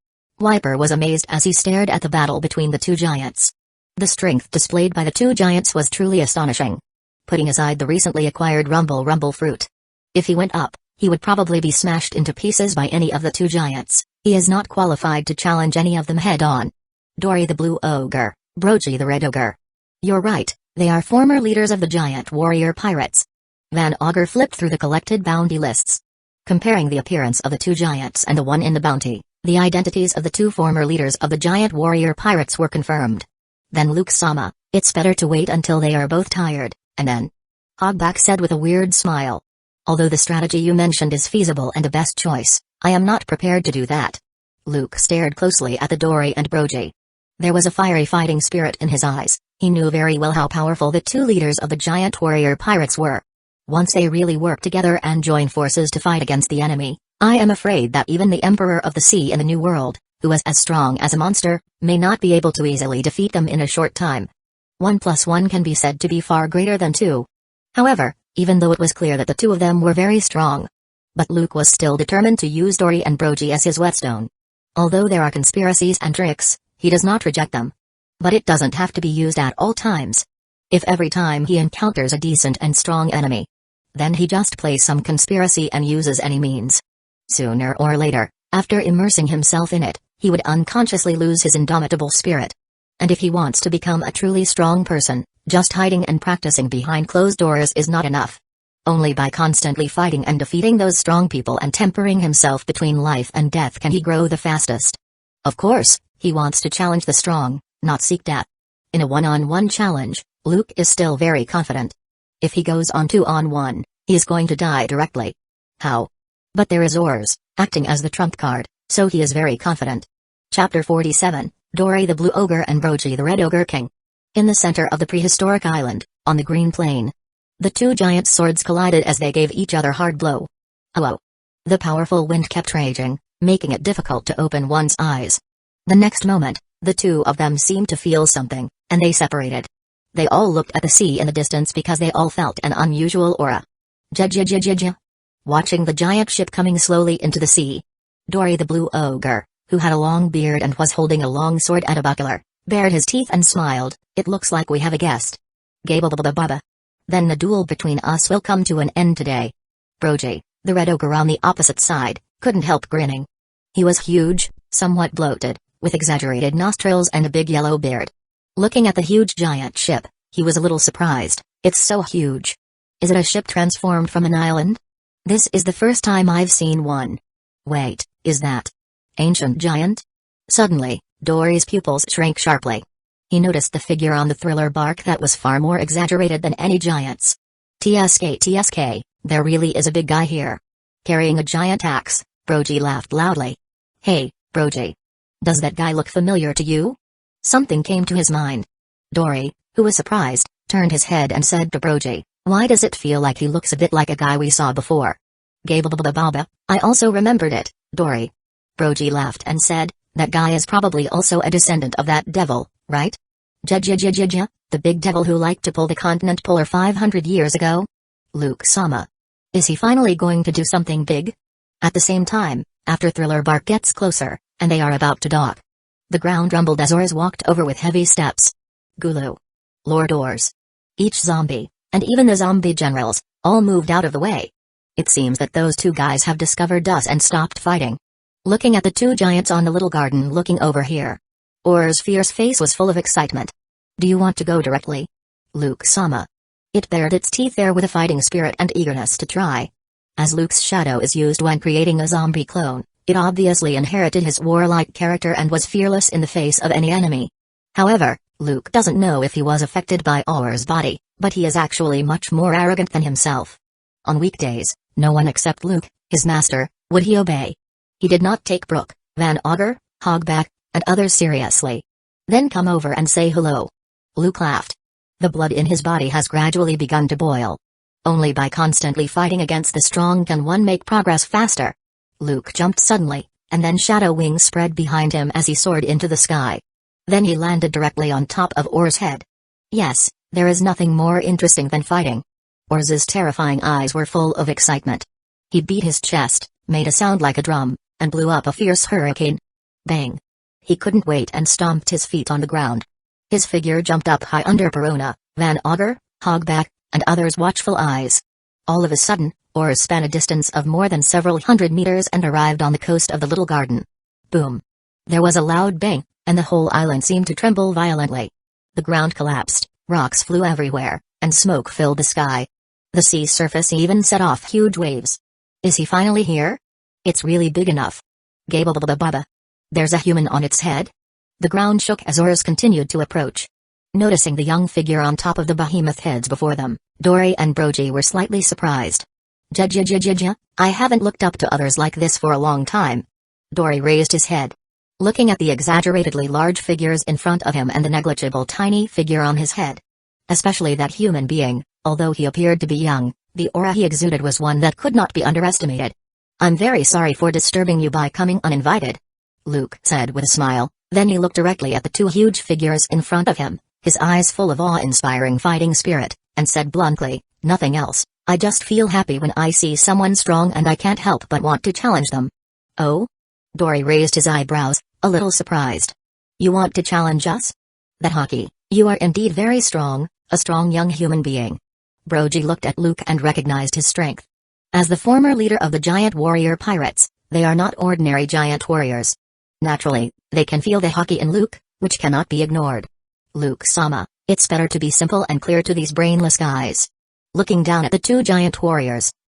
Wiper was amazed as he stared at the battle between the two giants. The strength displayed by the two giants was truly astonishing. Putting aside the recently acquired Rumble fruit. If he went up, he would probably be smashed into pieces by any of the two giants. He is not qualified to challenge any of them head-on. Dory the Blue Ogre, Brogy the Red Ogre. You're right, they are former leaders of the giant warrior pirates. Van Augur flipped through the collected bounty lists. Comparing the appearance of the two giants and the one in the bounty, the identities of the two former leaders of the giant warrior pirates were confirmed. Then Luke-sama, it's better to wait until they are both tired, and then. Hogback said with a weird smile. Although the strategy you mentioned is feasible and the best choice, I am not prepared to do that. Luke stared closely at the Dory and Brogy. There was a fiery fighting spirit in his eyes. He knew very well how powerful the two leaders of the giant warrior pirates were. Once they really work together and join forces to fight against the enemy, I am afraid that even the Emperor of the Sea in the New World, who is as strong as a monster, may not be able to easily defeat them in a short time. 1 + 1 can be said to be far greater than 2. However, even though it was clear that the two of them were very strong, but Luke was still determined to use Dory and Brogy as his whetstone. Although there are conspiracies and tricks, he does not reject them. But it doesn't have to be used at all times. If every time he encounters a decent and strong enemy, then he just plays some conspiracy and uses any means. Sooner or later, after immersing himself in it, he would unconsciously lose his indomitable spirit. And if he wants to become a truly strong person, just hiding and practicing behind closed doors is not enough. Only by constantly fighting and defeating those strong people and tempering himself between life and death can he grow the fastest. Of course, he wants to challenge the strong, not seek death. In a one-on-one challenge, Luke is still very confident. If he goes on 2-on-1, he is going to die directly. How? But there is Ors, acting as the trump card, so he is very confident. Chapter 47, Dory the Blue Ogre and Brogy the Red Ogre King. In the center of the prehistoric island, on the green plain, the two giant swords collided as they gave each other hard blow. Oh! The powerful wind kept raging, making it difficult to open one's eyes. The next moment, the two of them seemed to feel something, and they separated. They all looked at the sea in the distance because they all felt an unusual aura. Ja. Watching the giant ship coming slowly into the sea. Dory the Blue Ogre, who had a long beard and was holding a long sword and a buckler, bared his teeth and smiled. It looks like we have a guest. Gabba. Then the duel between us will come to an end today. Brogy, the Red Ogre on the opposite side, couldn't help grinning. He was huge, somewhat bloated, with exaggerated nostrils and a big yellow beard. Looking at the huge giant ship, he was a little surprised. It's so huge. Is it a ship transformed from an island? This is the first time I've seen one. Wait, is that ancient giant? Suddenly, Dory's pupils shrank sharply. He noticed the figure on the thriller bark that was far more exaggerated than any giant's. TSK, there really is a big guy here. Carrying a giant axe, Brogy laughed loudly. Hey, Brogy. Does that guy look familiar to you? Something came to his mind. Dory, who was surprised, turned his head and said to Brogy, why does it feel like he looks a bit like a guy we saw before? Gabba, I also remembered it, Dory. Brogy laughed and said, that guy is probably also a descendant of that devil, right? Ja, the big devil who liked to pull the continent polar 500 years ago? Luke-sama. Is he finally going to do something big? At the same time, after Thriller Bark gets closer, and they are about to dock, the ground rumbled as Ors walked over with heavy steps. Gulu. Lord Ors. Each zombie, and even the zombie generals, all moved out of the way. It seems that those two guys have discovered us and stopped fighting. Looking at the two giants on the little garden looking over here. Ors' fierce face was full of excitement. Do you want to go directly? Luke-sama. It bared its teeth there with a fighting spirit and eagerness to try. As Luke's shadow is used when creating a zombie clone, it obviously inherited his warlike character and was fearless in the face of any enemy. However, Luke doesn't know if he was affected by Aur's body, but he is actually much more arrogant than himself. On weekdays, no one except Luke, his master, would he obey. He did not take Brook, Van Augur, Hogback, and others seriously. Then come over and say hello. Luke laughed. The blood in his body has gradually begun to boil. Only by constantly fighting against the strong can one make progress faster. Luke jumped suddenly, and then shadow wings spread behind him as he soared into the sky. Then he landed directly on top of Aur's head. Yes, there is nothing more interesting than fighting. Aur's terrifying eyes were full of excitement. He beat his chest, made a sound like a drum, and blew up a fierce hurricane. Bang! He couldn't wait and stomped his feet on the ground. His figure jumped up high under Perona, Van Augur, Hogback, and others' watchful eyes. All of a sudden, Aur span a distance of more than several hundred meters and arrived on the coast of the little garden. Boom! There was a loud bang, and the whole island seemed to tremble violently. The ground collapsed, rocks flew everywhere, and smoke filled the sky. The sea surface even set off huge waves. Is he finally here? It's really big enough. Gababababa. There's a human on its head? The ground shook as Aur's continued to approach. Noticing the young figure on top of the behemoth heads before them, Dory and Brogy were slightly surprised. Ja, I haven't looked up to others like this for a long time. Dory raised his head. Looking at the exaggeratedly large figures in front of him and the negligible tiny figure on his head. Especially that human being, although he appeared to be young, the aura he exuded was one that could not be underestimated. I'm very sorry for disturbing you by coming uninvited, Luke said with a smile. Then he looked directly at the two huge figures in front of him, his eyes full of awe-inspiring fighting spirit, and said bluntly, nothing else, I just feel happy when I see someone strong and I can't help but want to challenge them. Oh? Dory raised his eyebrows, a little surprised. You want to challenge us? That hockey, you are indeed very strong, a strong young human being. Brogy looked at Luke and recognized his strength. As the former leader of the giant warrior pirates, they are not ordinary giant warriors. Naturally, they can feel the hockey in Luke, which cannot be ignored. Luke-sama, it's better to be simple and clear to these brainless guys. Looking down at the two giant warriors,